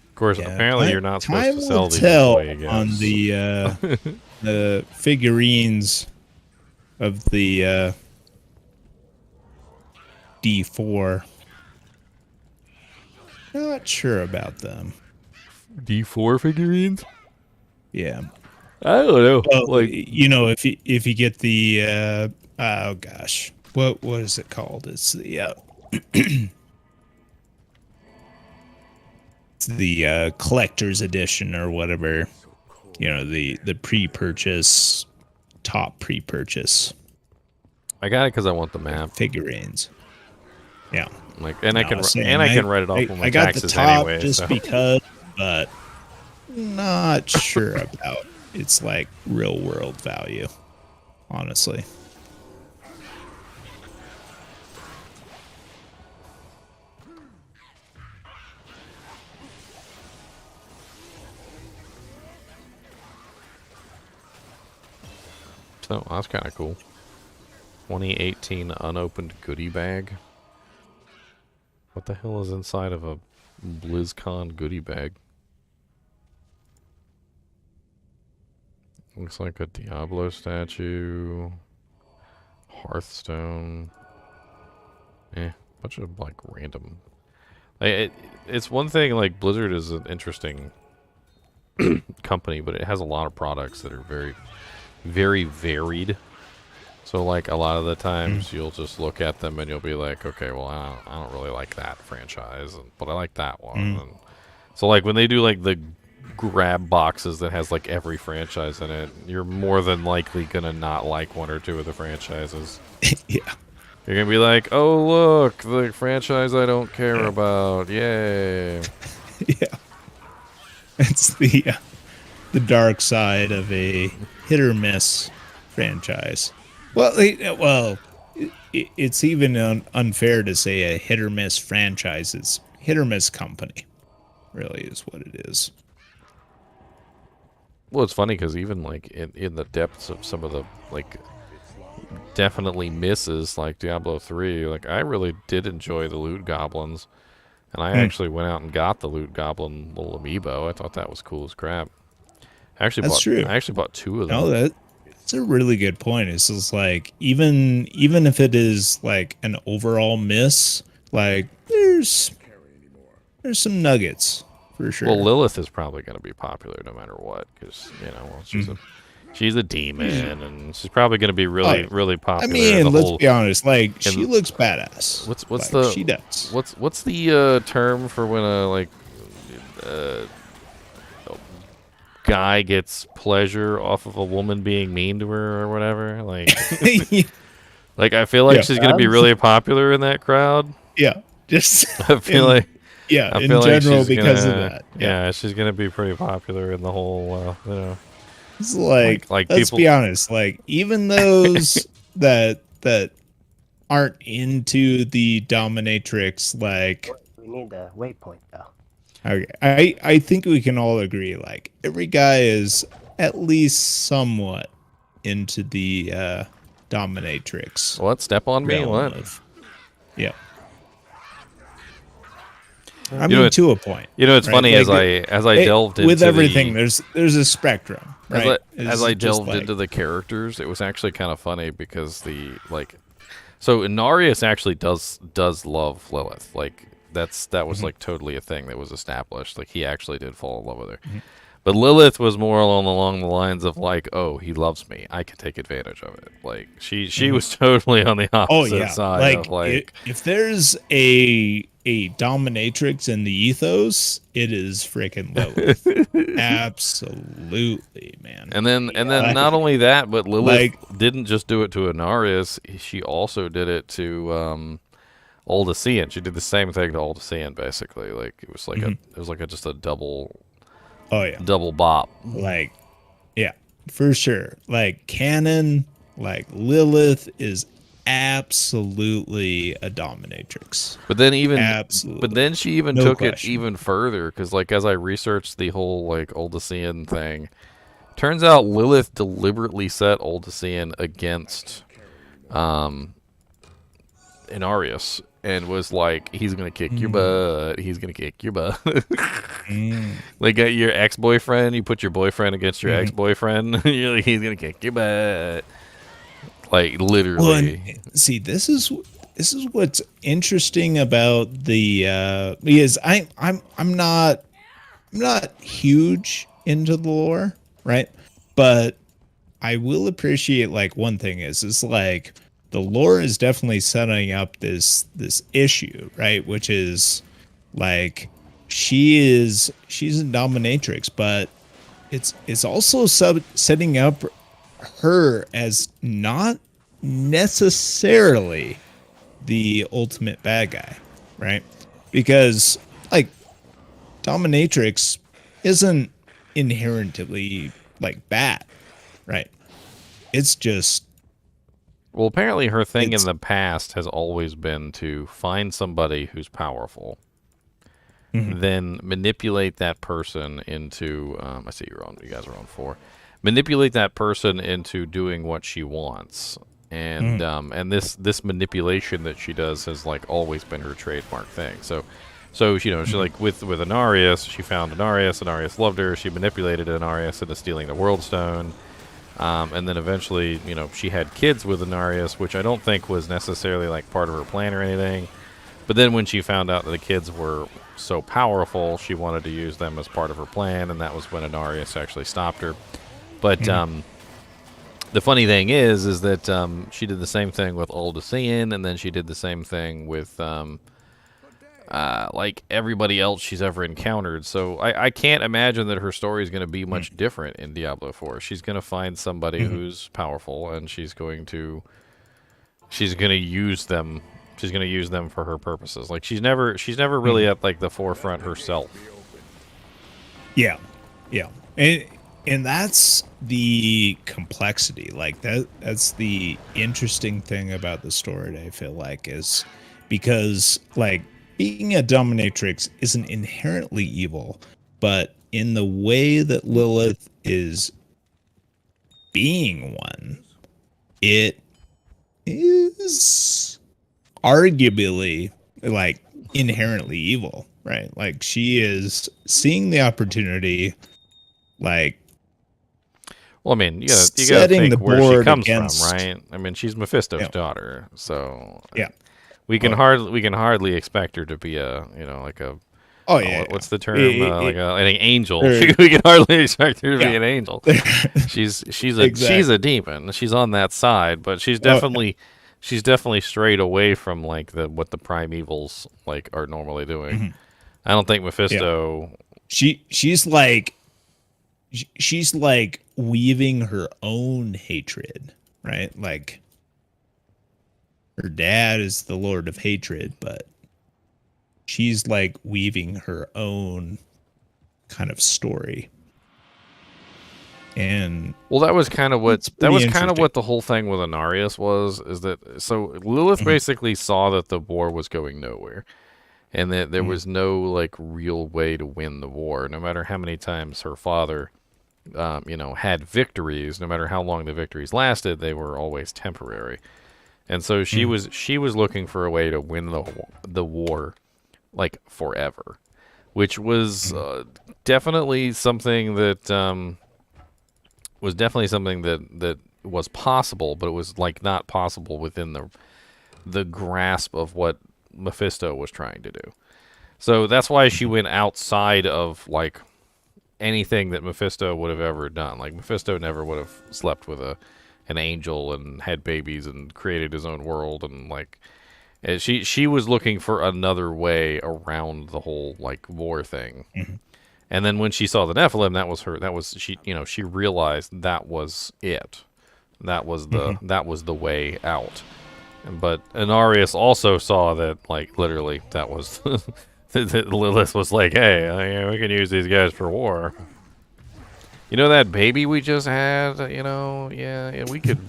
S1: Of course, apparently you're not supposed to sell these
S5: on the figurines of the D4. Not sure about them.
S1: D4 figurines?
S5: Yeah.
S1: I don't know.
S5: Well,
S1: Like,
S5: you know, if you get the oh gosh, what is it called? It's the it's the collector's edition or whatever. You know, the pre-purchase, top pre-purchase
S1: I got it because I want the map.
S5: figurines. Yeah.
S1: Like, and I
S5: No,
S1: can
S5: same.
S1: and I can write it off on my
S5: I got the
S1: taxes
S5: top
S1: anyway.
S5: just
S1: So.
S5: because, but not sure about its like real world value, honestly.
S1: So that's kind of cool. 2018 unopened goodie bag. What the hell is inside of a BlizzCon goodie bag? Looks like a Diablo statue. Hearthstone. Bunch of like random. It's one thing, like Blizzard is an interesting company, but it has a lot of products that are very, very varied. So like a lot of the times you'll just look at them and you'll be like, okay, well I don't really like that franchise, but I like that one. And so like when they do like the grab boxes that has like every franchise in it, you're more than likely gonna not like one or two of the franchises.
S5: Yeah.
S1: You're gonna be like, oh look, the franchise I don't care about, yay.
S5: Yeah. It's the dark side of a hit or miss franchise. Well, it's even unfair to say a hit or miss franchise. It's hit or miss company, really, is what it is.
S1: Well, it's funny because even like in the depths of some of the like definitely misses, like Diablo 3, like I really did enjoy the loot goblins, and I actually went out and got the loot goblin little amiibo. I thought that was cool as crap.
S5: That's
S1: I
S5: true.
S1: actually bought 2 of them.
S5: No, that's a really good point. It's just like even if it is like an overall miss, like there's some nuggets for sure.
S1: Well, Lilith is probably going to be popular no matter what, because she's a demon, and she's probably going to be really popular.
S5: I mean, let's
S1: whole,
S5: be honest. Like she looks badass.
S1: What's
S5: like,
S1: the
S5: she does?
S1: What's the term for when a guy gets pleasure off of a woman being mean to her or whatever? Like, like I feel like she's going to be really popular in that crowd.
S5: Yeah, just
S1: I feel like.
S5: Yeah,
S1: I
S5: in
S1: feel
S5: general
S1: like
S5: because of that.
S1: Yeah, she's gonna be pretty popular in the whole,
S5: It's like let's
S1: people,
S5: be honest. Like even those that aren't into the dominatrix, like
S4: We need the waypoint though.
S5: okay, I think we can all agree. Like every guy is at least somewhat into the dominatrix.
S1: What? Step on me? What?
S5: Yeah. I mean, to a point.
S1: You know, it's
S5: right?
S1: funny
S5: like
S1: as I delved into
S5: with everything. There's a spectrum, right?
S1: As I delved into the characters, it was actually kind of funny because so Inarius actually does love Lilith. Like that was like totally a thing that was established. Like he actually did fall in love with her. But Lilith was more along the lines of like, oh, he loves me. I can take advantage of it. Like she was totally on the opposite side of like
S5: if there's a dominatrix in the ethos, it is freaking Lilith. Absolutely, man.
S1: And then not only that, but Lilith didn't just do it to Inarius, she also did it to Oldacian. She did the same thing to Oldacian basically. Like it was like just a double double bop.
S5: Like yeah, for sure. Like canon, like Lilith is absolutely a dominatrix.
S1: But then she even took it even further because like as I researched the whole like Oldacian thing, turns out Lilith deliberately set Oldacian against Inarius and was like, he's gonna kick your butt, he's gonna kick your butt. Like your ex-boyfriend, you put your boyfriend against your ex-boyfriend, you're like, he's gonna kick your butt. Like literally.
S5: Well, and see, this is what's interesting about the because I'm not not huge into the lore, right? But I will appreciate like one thing is like the lore is definitely setting up this issue, right? Which is like she's a dominatrix, but it's also setting up her as not necessarily the ultimate bad guy, right? Because like dominatrix isn't inherently like bad, right? It's just
S1: Well, apparently her thing in the past has always been to find somebody who's powerful, then manipulate that person into. I see you're on. You guys are on 4. Manipulate that person into doing what she wants, and this manipulation that she does has like always been her trademark thing. So you know, she like with Inarius, she found Inarius. Inarius loved her. She manipulated Inarius into stealing the World Stone. And then eventually, you know, she had kids with Inarius, which I don't think was necessarily like part of her plan or anything. But then when she found out that the kids were so powerful, she wanted to use them as part of her plan, and that was when Inarius actually stopped her. But the funny thing is that she did the same thing with Aldesean, and then she did the same thing with like everybody else she's ever encountered. So I can't imagine that her story is going to be much different in Diablo 4. She's going to find somebody who's powerful, and she's going to use them. She's going to use them for her purposes. Like she's never really at like the forefront herself.
S5: yeah, and that's the complexity. Like that's the interesting thing about the story. I feel like is because like being a dominatrix isn't inherently evil, but in the way that Lilith is being one, it is arguably like inherently evil, right? Like she is seeing the opportunity, like
S1: well, I mean, you gotta
S5: setting
S1: think
S5: the
S1: where she
S5: board
S1: comes
S5: against-
S1: from, right? I mean, she's Mephisto's
S5: Yeah.
S1: daughter, so
S5: yeah.
S1: we can hardly expect her to be a like a
S5: Oh yeah.
S1: what's the term
S5: It-
S1: an angel.
S5: or-
S1: We can hardly expect her to be
S5: Yeah.
S1: an angel. She's
S5: Exactly.
S1: a demon. She's on that side, but she's definitely strayed away from like what the primevals like are normally doing. I don't think Mephisto.
S5: she's like weaving her own hatred, right? Like her dad is the Lord of Hatred, but she's like weaving her own kind of story. And
S1: Well, that was kind of what
S5: It's pretty interesting.
S1: the whole thing with Inarius was. Is that so? Lilith basically saw that the war was going nowhere, and that there was no like real way to win the war. No matter how many times her father, had victories, no matter how long the victories lasted, they were always temporary. And so she was looking for a way to win the war, like forever, which was definitely something that. Was definitely something that was possible, but it was like not possible within the grasp of what Mephisto was trying to do. So that's why she went outside of like anything that Mephisto would have ever done. Like Mephisto never would have slept with an angel and had babies and created his own world, and like she was looking for another way around the whole like war thing. And then when she saw the Nephilim, she realized that was it. That was the way out. But Inarius also saw that, like, literally, that was that Lilith was like, hey, we can use these guys for war. You know that baby we just had,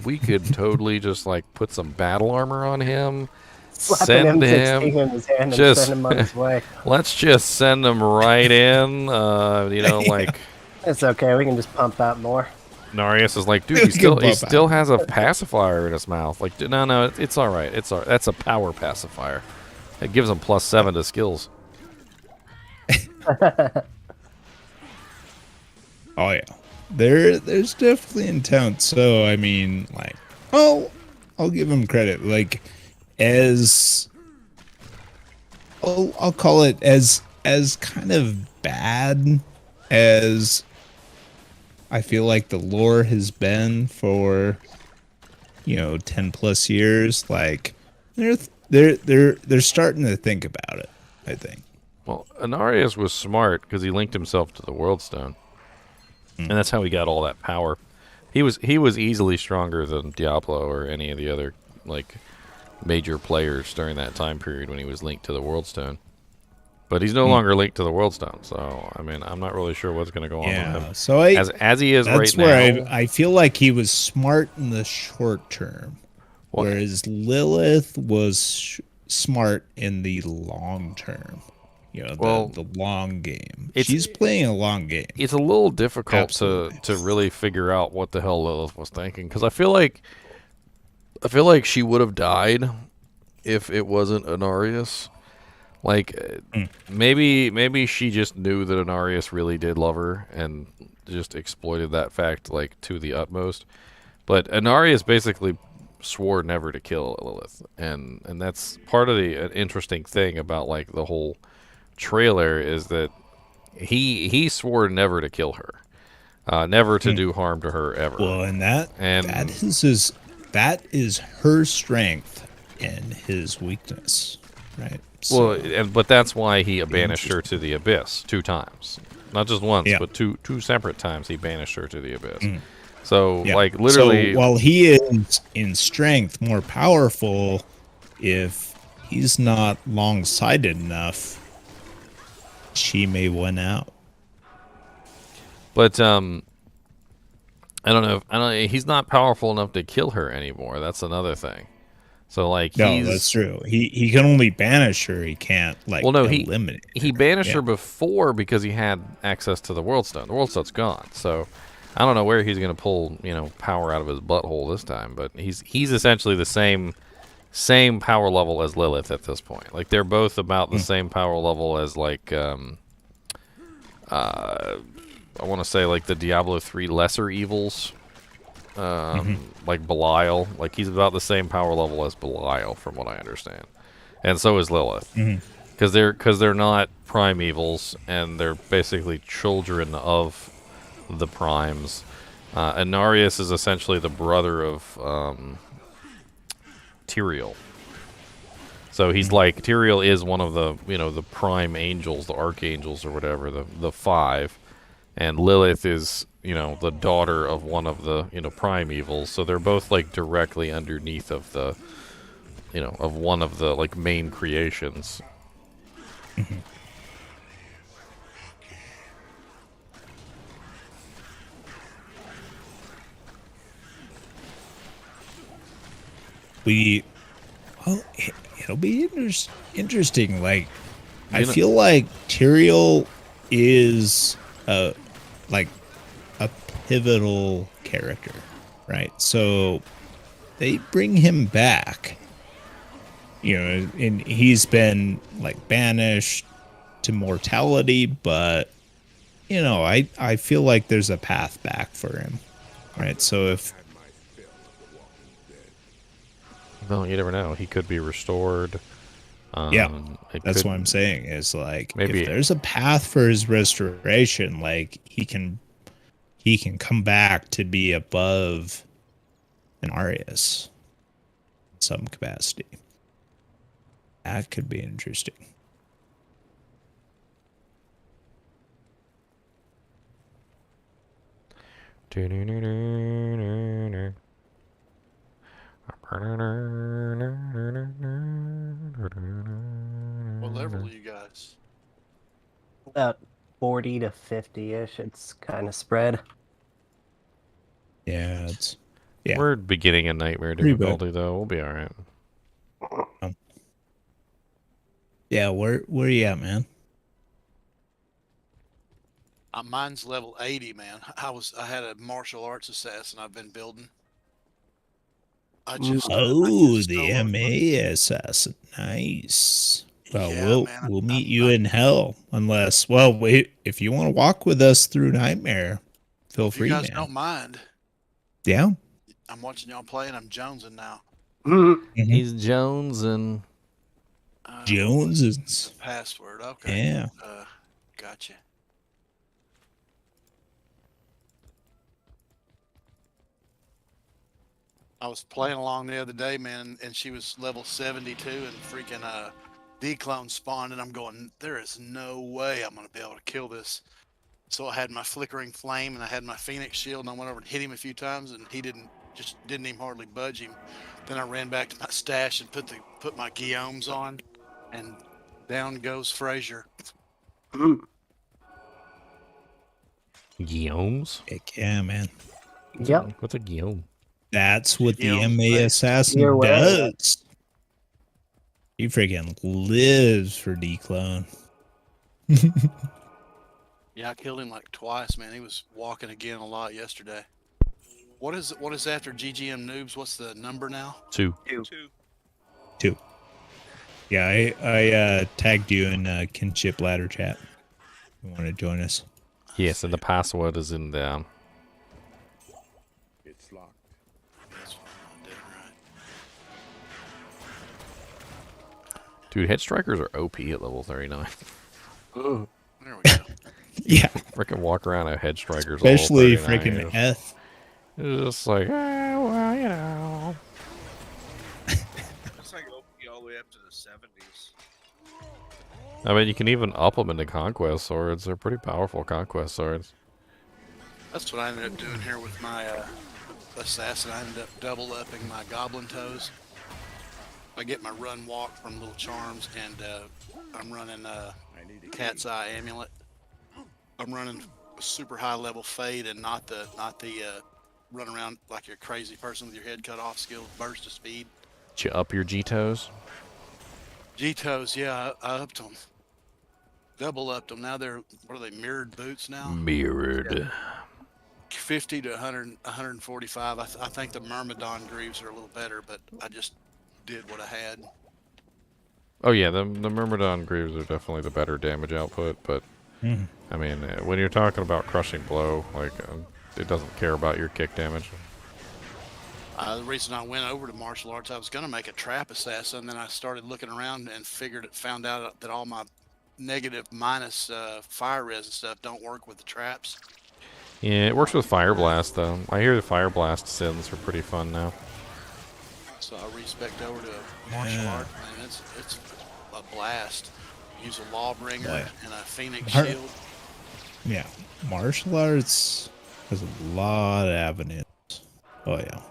S1: we could totally just like put some battle armor on him.
S4: Slapping M16 in his hand and send him on his way.
S1: Let's just send him right in. Like
S4: It's okay. We can just pump out more.
S1: Narius is like, dude, he still has a pacifier in his mouth. Like, no, it's all right. That's a power pacifier. It gives him +7 to skills.
S5: oh yeah, there's definitely intent. So I mean, like, I'll give him credit. Like, as I'll call it as kind of bad as I feel like the lore has been for 10 plus years, like they're starting to think about it, I think.
S1: Well, Anarius was smart because he linked himself to the World Stone, and that's how he got all that power. He was easily stronger than Diablo or any of the other like major players during that time period when he was linked to the World Stone. But he's no longer linked to the World Stone, so I mean, I'm not really sure what's going to go on with him.
S5: So
S1: as he is
S5: that's
S1: right
S5: where
S1: now.
S5: I feel like he was smart in the short term, whereas Lilith was smart in the long term. The long game. She's playing a long game.
S1: It's a little difficult to really figure out what the hell Lilith was thinking, because I feel like she would have died if it wasn't Anarius. Like maybe she just knew that Anarius really did love her and just exploited that fact like to the utmost. But Anarius basically swore never to kill Lilith, and that's part of the interesting thing about like the whole trailer is that he swore never to kill her, never to do harm to her ever.
S5: Well, that is her strength and his weakness, right? So,
S1: but that's why he banished her to the abyss 2 times, not just once, but two separate times. He banished her to the abyss. So like literally,
S5: so while he is in strength more powerful, if he's not long-sighted enough, she may win out.
S1: But I don't know. He's not powerful enough to kill her anymore. That's another thing. So like,
S5: that's true. He can only banish her. He can't eliminate.
S1: He banished her before because he had access to the World Stone. The World Stone's gone. So I don't know where he's going to pull power out of his butthole this time. But he's essentially the same power level as Lilith at this point. Like they're both about the same power level as like I want to say like the Diablo 3 lesser evils, like Belial. Like he's about the same power level as Belial from what I understand, and so is Lilith, because they're not primevals and they're basically children of the primes. Anarius is essentially the brother of Tyrael. So he's like, Tyrael is one of the, the prime angels, the archangels or whatever, the 5. And Lilith is, the daughter of one of the, prime evils. So they're both like directly underneath of the, of one of the like main creations.
S5: It'll be interesting. Like, I feel like Tyrael is like a pivotal character, right? So they bring him back, and he's been like banished to mortality, but I feel like there's a path back for him, right? So if
S1: well, you never know. He could be restored.
S5: That's what I'm saying. Is like
S1: maybe
S5: if there's a path for his restoration, like he can come back to be above an Arius in some capacity. That could be interesting.
S6: What level are you guys?
S4: About 40 to 50-ish. It's kind of spread.
S5: Yeah,
S1: we're beginning a nightmare difficulty though. We'll be all right.
S5: Yeah, where are you at, man?
S6: Mine's level 80, man. I had a martial arts assassin I've been building.
S5: The MA assassin. Nice. Well,
S6: yeah,
S5: we'll meet you in hell, unless wait, if you want to walk with us through Nightmare, feel free.
S6: You guys
S5: man.
S6: don't mind?
S5: Yeah.
S6: I'm watching y'all play, and I'm jonesing now.
S1: He's jonesing.
S5: Jones is
S6: password. Okay.
S5: Yeah.
S6: Gotcha. I was playing along the other day, man, and she was level 72 and freaking declone spawned, and I'm going, there is no way I'm gonna be able to kill this. So I had my flickering flame and I had my phoenix shield, and I went over and hit him a few times, and he didn't even hardly budge him. Then I ran back to my stash and put my Guillaumes on, and down goes Frazier.
S1: Guillaumes?
S5: Heck yeah, man.
S4: Yep.
S1: What's a Guillaume?
S5: That's what the
S6: Guillaume's
S5: MA
S6: face.
S5: assassin
S4: You're wearing it.
S5: does. He freaking lives for declone.
S6: Yeah, I killed him like twice, man. He was walking again a lot yesterday. What is after GGM noobs? What's the number now?
S1: 2.
S5: 2. Yeah, I tagged you in kinship ladder chat. You want to join us?
S1: Yes, and the password is in there.
S3: It's locked.
S6: That's what I'm doing right.
S1: Dude, head strikers are OP at level 39.
S6: There we go.
S5: Yeah,
S1: Freaking walk around at head strikers.
S5: especially
S1: level 39.
S5: freaking F.
S1: It's just like, well, you know.
S7: It's like OP all the way up to the 70s.
S1: I mean, you can even up them into conquest swords. They're pretty powerful conquest swords.
S6: That's what I ended up doing here with my assassin. I ended up double upping my goblin toes. I get my run walk from Little Charms, and I'm running Cat's Eye Amulet. I'm running a super high level fade, and not the run around like you're a crazy person with your head cut off skill, burst of speed.
S1: Did you up your G-toes?
S6: G-toes, yeah, I upped them. Double upped them. Now they're, what are they, mirrored boots now?
S1: Mirrored.
S6: 50 to 100, 145. I think the Myrmidon greaves are a little better, but I just did what I had.
S1: Oh yeah, the Myrmidon greaves are definitely the better damage output, but I mean, when you're talking about crushing blow, like it doesn't care about your kick damage.
S6: The reason I went over to martial arts, I was going to make a trap assassin, then I started looking around and found out that all my negative minus fire res and stuff don't work with the traps.
S1: Yeah, it works with Fire Blast though. I hear the Fire Blast sins are pretty fun now.
S6: So I respec over to a martial art, and it's a blast. Use a Lawbringer and a Phoenix shield.
S5: Yeah, martial arts has a lot of avenues. Oh yeah.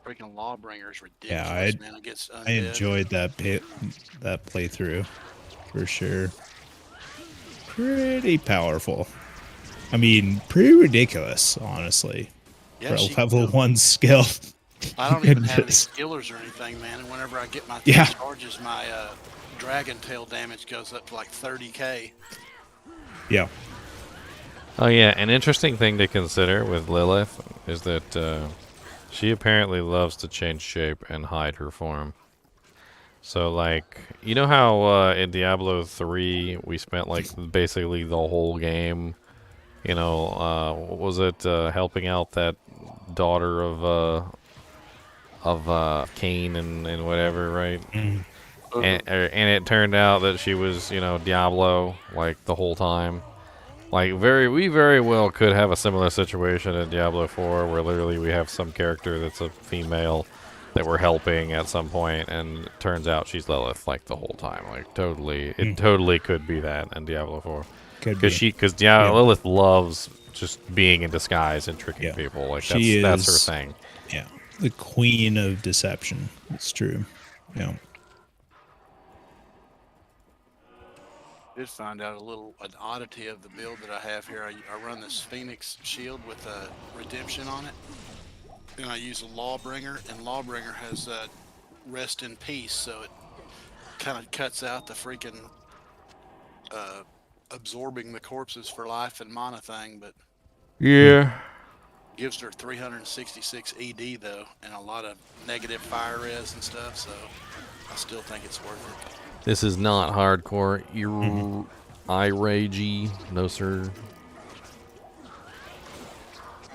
S6: Freaking Lawbringer is ridiculous,
S5: Yeah,
S6: man. It gets undead.
S5: I enjoyed that playthrough for sure. Pretty powerful. I mean, pretty ridiculous, honestly,
S6: Yeah,
S5: for a level 1 skill.
S6: I don't even have any
S5: Goodness.
S6: skillers or anything, man. And whenever I get my
S5: Yeah.
S6: charges, my dragon tail damage goes up to like 30k.
S5: Yeah.
S1: Oh yeah, an interesting thing to consider with Lilith is that she apparently loves to change shape and hide her form. So like, you know how in Diablo 3 we spent like basically the whole game, you know, what was it, helping out that daughter of Cain and whatever, right? And it turned out that she was, you know, Diablo like the whole time. Like we very well could have a similar situation in Diablo 4 where literally we have some character that's a female that we're helping at some point, and it turns out she's Lilith like the whole time. Like totally, it totally could be that in Diablo 4. Because Lilith loves just being in disguise and tricking people. Like that's her thing.
S5: Yeah, the queen of deception. It's true. Yeah.
S6: Did find out an oddity of the build that I have here. I run this Phoenix shield with a redemption on it, and I use a Lawbringer, and Lawbringer has rest in peace, so it kind of cuts out the freaking absorbing the corpses for life and mana thing, but
S1: Yeah.
S6: gives her 366 ED though, and a lot of negative fire res and stuff, so I still think it's worth it.
S1: This is not hardcore. You're iragey. No, sir.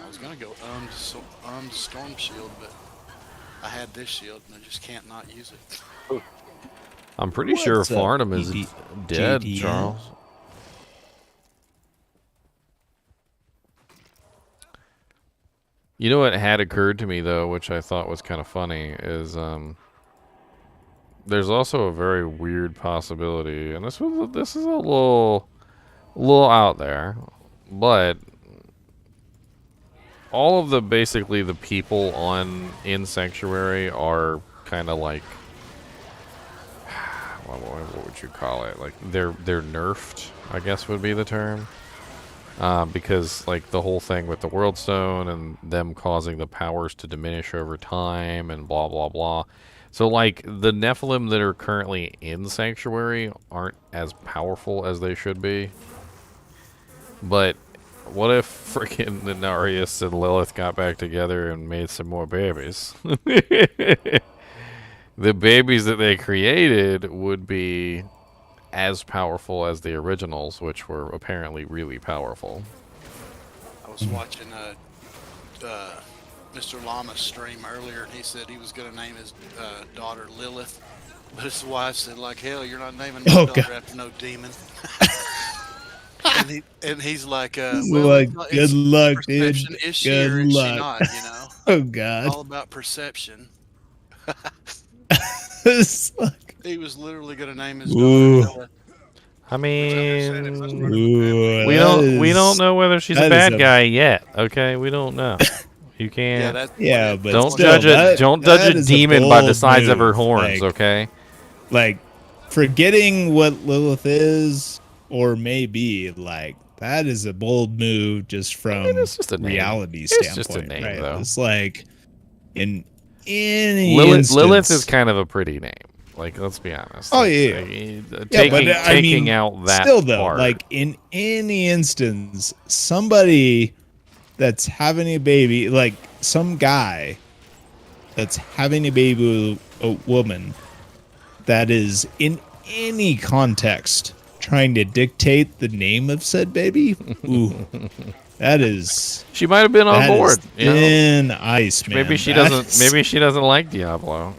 S6: I was gonna go Storm Shield, but I had this shield and I just can't not use it.
S1: I'm pretty sure
S5: What's up,
S1: Farnham is dead,
S5: JDM?
S1: Charles. You know what had occurred to me though, which I thought was kind of funny, is there's also a very weird possibility, and this is a little out there, but all of the basically the people in Sanctuary are kind of like what would you call it? Like they're nerfed, I guess would be the term. Because like the whole thing with the World Stone and them causing the powers to diminish over time and blah blah blah. So like the Nephilim that are currently in Sanctuary aren't as powerful as they should be. But what if freaking Denarius and Lilith got back together and made some more babies? The babies that they created would be as powerful as the originals, which were apparently really powerful.
S6: I was watching Mr. Llama's stream earlier, and he said he was going to name his daughter Lilith, but his wife said, like, hell, you're not naming my daughter after no demon. and he's like, well,
S5: like,
S6: it's
S5: good luck, dude.
S6: perception. Is she
S5: Good
S6: or is
S5: luck.
S6: she not, you know?
S5: Oh, God.
S6: All about perception.
S5: It's like,
S6: He was literally going to name his
S5: Ooh.
S6: daughter Lilith.
S1: I mean,
S5: ooh,
S1: we don't know whether she's a
S5: that
S1: bad
S5: is
S1: guy yet. Okay, we don't know. You can't.
S5: yeah, but
S1: Don't
S5: still,
S1: judge a
S5: is
S1: demon by the
S5: bold
S1: size of her
S5: move.
S1: horns.
S5: Like,
S1: Okay.
S5: like forgetting what Lilith is or may be, like that is a bold move just from
S1: it's just a name.
S5: reality
S1: It's
S5: standpoint.
S1: just a name,
S5: right?
S1: though.
S5: It's like in any
S1: Lilith is
S5: instance-
S1: kind of a pretty name. Like, let's be honest.
S5: Oh,
S1: Like,
S5: yeah.
S1: taking out that
S5: still though,
S1: part.
S5: like in any instance, somebody that's having a baby, like some guy that's having a baby with a woman that is in any context trying to dictate the name of said baby, ooh, that is
S1: she might have been on board. You know?
S5: thin ice, man.
S1: Maybe she
S5: That
S1: doesn't.
S5: is-
S1: Maybe she doesn't like Diablo.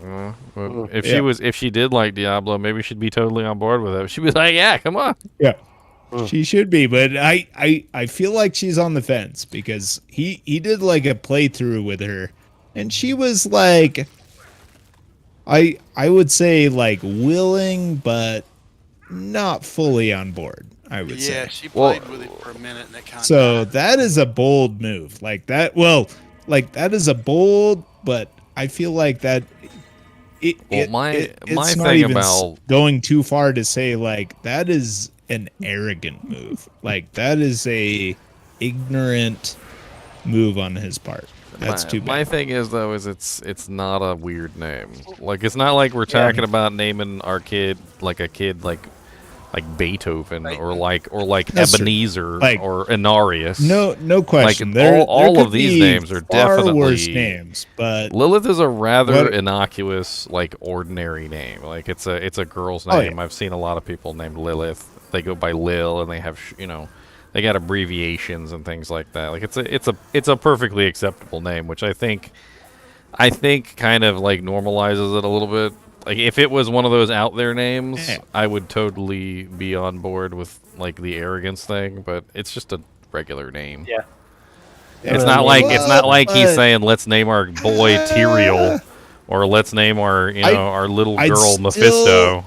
S1: But if she did like Diablo, maybe she'd be totally on board with it. She'd be like, "Yeah, come on."
S5: Yeah, she should be, but I feel like she's on the fence because he did like a playthrough with her, and she was like, I would say like willing, but not fully on board. I would say.
S6: Yeah, she played with it for a minute, and it kind of.
S5: So that is a bold move, like that. Well, like that is a bold, but I feel like that.
S1: My
S5: it's not
S1: thing
S5: even
S1: about
S5: going too far to say like that is an arrogant move. Like that is a ignorant move on his part. That's too bad.
S1: My thing is though is it's not a weird name. Like it's not like we're talking about naming our kid like a kid like Beethoven or like
S5: That's true.
S1: Ebenezer
S5: Like,
S1: or Inarius.
S5: No question.
S1: Like all
S5: there
S1: of these
S5: could be
S1: names are
S5: far
S1: definitely
S5: worse names, but
S1: Lilith is a rather
S5: What-
S1: innocuous, like ordinary name. Like it's a girl's
S5: Oh,
S1: name.
S5: yeah.
S1: I've seen a lot of people named Lilith. They go by Lil, and they have they got abbreviations and things like that. Like it's a perfectly acceptable name, which I think kind of like normalizes it a little bit. Like if it was one of those out there names,
S5: Yeah.
S1: I would totally be on board with like the arrogance thing. But it's just a regular name.
S4: Yeah.
S1: It's
S4: Yeah,
S1: not
S4: I
S1: like
S4: mean-
S1: it's not like he's
S5: But-
S1: saying let's name our boy Tyrael or let's name our our little
S5: I'd
S1: girl
S5: still-
S1: Mephisto.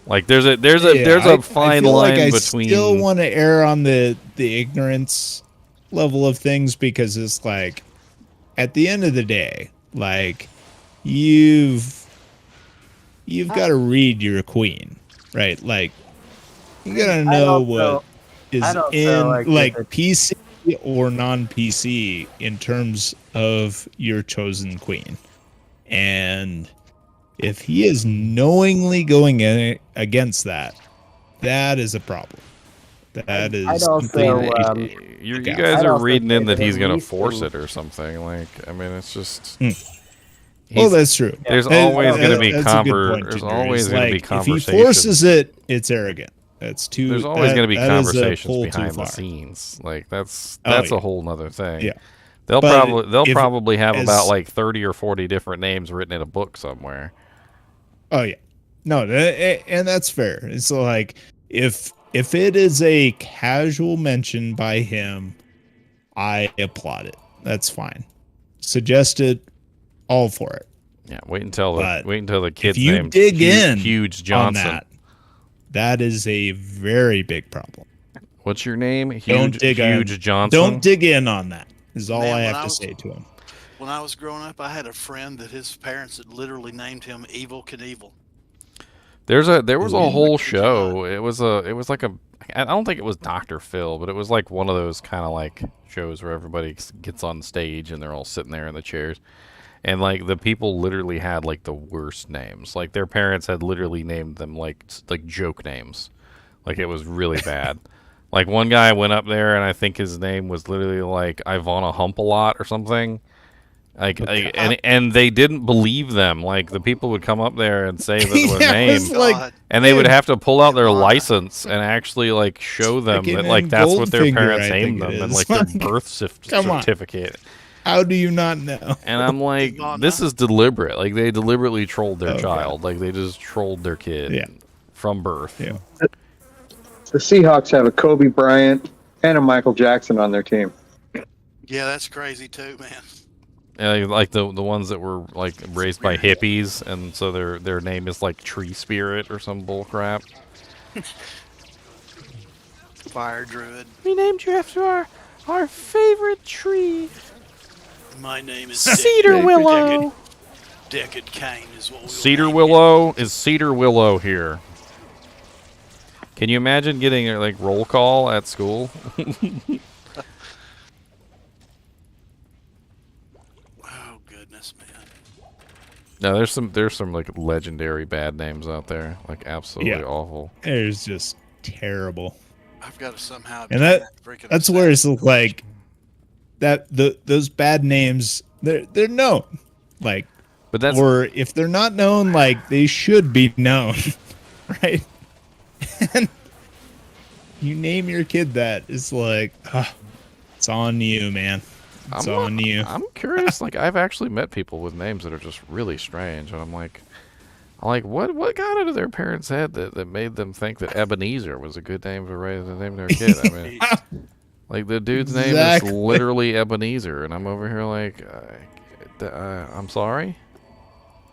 S1: Like there's a
S5: I
S1: fine
S5: feel
S1: line
S5: like
S1: between.
S5: I still want to err on the ignorance level of things because it's like at the end of the day, like you've got to read your queen, right? Like you got to know what is
S4: I don't
S5: in
S4: feel
S5: like
S4: it's-
S5: PC or non-PC in terms of your chosen queen. And if he is knowingly going against that, that is a problem. That is
S4: I'd also,
S5: completely-
S1: you
S5: Okay.
S1: guys
S4: I'd
S1: are
S4: also
S1: reading
S4: say
S1: in that
S4: that
S1: he's
S4: at
S1: gonna
S4: least
S1: force
S4: in-
S1: it or something. Like I mean, it's just.
S5: well,
S1: he's-
S5: that's true.
S1: There's
S5: That-
S1: always going to be
S5: that's a good point,
S1: there's
S5: Ginger.
S1: always
S5: It's
S1: going to be
S5: like,
S1: conversation.
S5: If he forces it, it's arrogant. That's too.
S1: There's always going to be
S5: that is a
S1: conversations
S5: pull too
S1: behind the
S5: far.
S1: scenes. Like that's
S5: Oh,
S1: a
S5: yeah.
S1: whole nother thing.
S5: Yeah.
S1: They'll
S5: But
S1: probably
S5: if-
S1: have
S5: as-
S1: about like 30 or 40 different names written in a book somewhere.
S5: Oh yeah, no, and that's fair. It's like if it is a casual mention by him, I applaud it. That's fine. suggested, all for it.
S1: Yeah, wait until
S5: But
S1: the kid's
S5: if you
S1: named
S5: dig in
S1: Huge
S5: on
S1: Johnson.
S5: that is a very big problem.
S1: What's your name?
S5: Don't dig
S1: Huge
S5: in.
S1: Johnson.
S5: Don't dig in on that. Is all
S6: Man,
S5: I
S6: when
S5: have
S6: I
S5: to
S6: was-
S5: say to him.
S6: When I was growing up, I had a friend that his parents had literally named him Evil Knievel.
S1: There was a
S5: Ooh.
S1: whole show. It was like a, I don't think it was Dr. Phil, but it was like one of those kind of like shows where everybody gets on stage and they're all sitting there in the chairs. And like the people literally had like the worst names. Like their parents had literally named them like joke names. Like it was really bad. Like one guy went up there and I think his name was literally like Ivana Hump a lot or something. And they didn't believe them. Like the people would come up there and say that their
S5: Yeah,
S1: name,
S5: it's like,
S6: God.
S1: and they would have to pull out their
S6: Ivana.
S1: license and actually like show them
S5: Fucking
S1: that like that's what their
S5: Goldfinger,
S1: parents
S5: I
S1: named
S5: think it
S1: them and
S5: is.
S1: like their
S5: Like,
S1: birth
S5: come on.
S1: certificate.
S5: how do you not know?
S1: And I'm like,
S6: Ivana.
S1: this is deliberate. Like they deliberately trolled their
S5: Okay.
S1: child. Like they just trolled their kid
S5: Yeah.
S1: from birth.
S5: Yeah.
S8: The Seahawks have a Kobe Bryant and a Michael Jackson on their team.
S6: Yeah, that's crazy too, man.
S1: And like the ones that were like raised by hippies, and so their name is like Tree Spirit or some bull crap.
S6: Fire Druid.
S1: We named you after our favorite tree,
S6: My name is
S1: Cedar Willow.
S6: Deckard Cain is what we
S1: Cedar Willow is Cedar Willow here. Can you imagine getting like roll call at school?
S6: Oh goodness, man.
S1: No, there's some like legendary bad names out there, like absolutely
S5: Yeah.
S1: awful.
S5: It's just terrible.
S6: I've got to somehow.
S5: And
S6: get freaking
S5: that's
S6: upset.
S5: where it's like that those bad names they're known. Like,
S1: But that's
S5: or if they're not known, like they should be known. Right? And you name your kid that, it's like, it's on you, man. It's on you.
S1: I'm curious. Like I've actually met people with names that are just really strange, and I'm like, what got into their parents' head that made them think that Ebenezer was a good name to name their kid? I mean, like the dude's name
S5: Exactly.
S1: is literally Ebenezer, and I'm over here like, I'm sorry.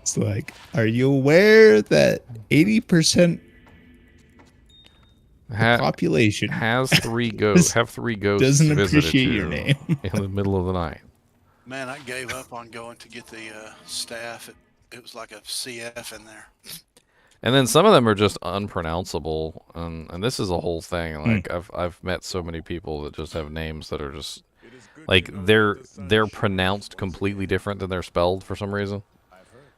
S5: It's like, are you aware that 80% population
S1: Has three ghosts. Have three ghosts
S5: doesn't
S1: visited
S5: appreciate
S1: you
S5: your name?
S1: in the middle of the night.
S6: Man, I gave up on going to get the staff. It was like a CF in there.
S1: And then some of them are just unpronounceable, and this is a whole thing. Like I've met so many people that just have names that are just like they're pronounced completely different than they're spelled for some reason.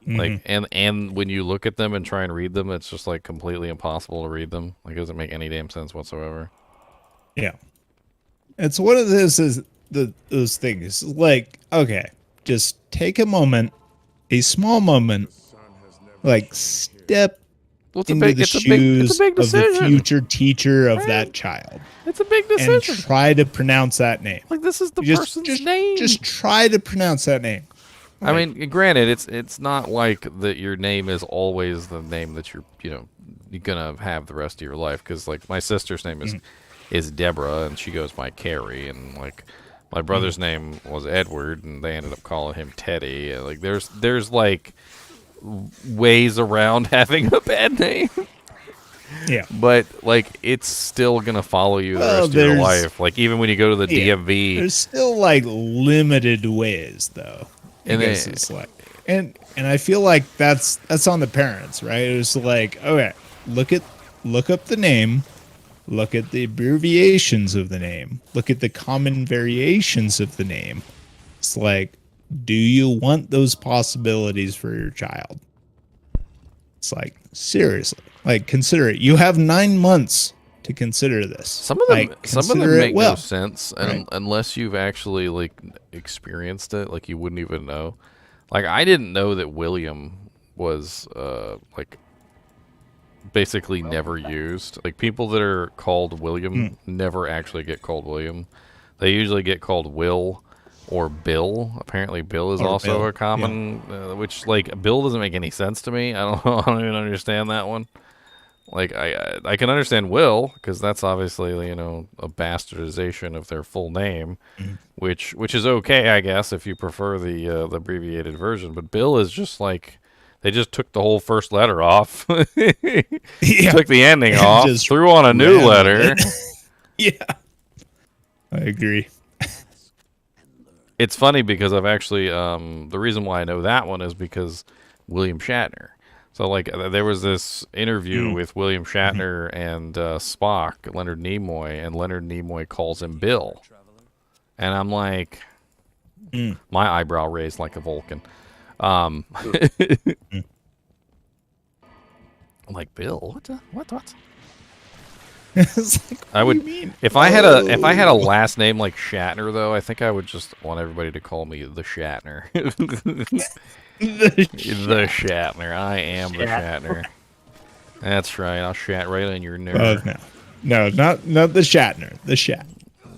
S1: Like and when you look at them and try and read them, it's just like completely impossible to read them. Like it doesn't make any damn sense whatsoever.
S5: Yeah. It's one of those things. Like, okay, just take a moment, a small moment, like step
S1: Well,
S5: into the shoes of the future teacher of that child
S1: It's a big
S5: and
S1: decision.
S5: try to pronounce that name.
S1: Like this is the
S5: Just,
S1: person's name.
S5: just try to pronounce that name.
S1: I mean, granted, it's not like that your name is always the name that you're gonna have the rest of your life. Because like my sister's name is Deborah, and she goes by Carrie, and like my brother's name was Edward, and they ended up calling him Teddy. And, like there's like ways around having a bad name.
S5: Yeah.
S1: But like it's still gonna follow you the
S5: Well,
S1: rest of your
S5: there's-
S1: life. Like even when you go to the DMV,
S5: There's still like limited ways though. I
S1: And
S5: guess
S1: they-
S5: it's like, and I feel like that's on the parents, right? It's like, okay, look up the name, look at the abbreviations of the name, look at the common variations of the name. It's like, do you want those possibilities for your child? It's like, seriously, like consider it. You have 9 months to consider this.
S1: some of them
S5: Like,
S1: some of them
S5: consider it
S1: make no
S5: well.
S1: sense, and
S5: right?
S1: unless you've actually like experienced it, like you wouldn't even know. Like I didn't know that William was like basically never used. Like people that are called William never actually get called William. They usually get called Will or Bill. Apparently Bill is
S5: Or
S1: also
S5: Bill,
S1: a common which like Bill doesn't make any sense to me. I don't I don't even understand that one. Like I can understand Will because that's obviously a bastardization of their full name, which is okay, I guess, if you prefer the abbreviated version. But Bill is just like they just took the whole first letter off, took the ending off,
S5: Just
S1: threw on a new
S5: ran with
S1: letter.
S5: it. Yeah, I agree.
S1: It's funny because I've actually the reason why I know that one is because William Shatner. So like there was this interview with William Shatner and Spock, Leonard Nimoy, and Leonard Nimoy calls him Bill, and I'm like, my eyebrow raised like a Vulcan. I'm like, Bill, what?
S5: It's like,
S1: I would if I had a last name like Shatner though, I think I would just want everybody to call me the Shatner. The Shatner. I am the Shatner. That's right. I'll shat right on your nerve.
S5: No, not the Shatner. The Shat.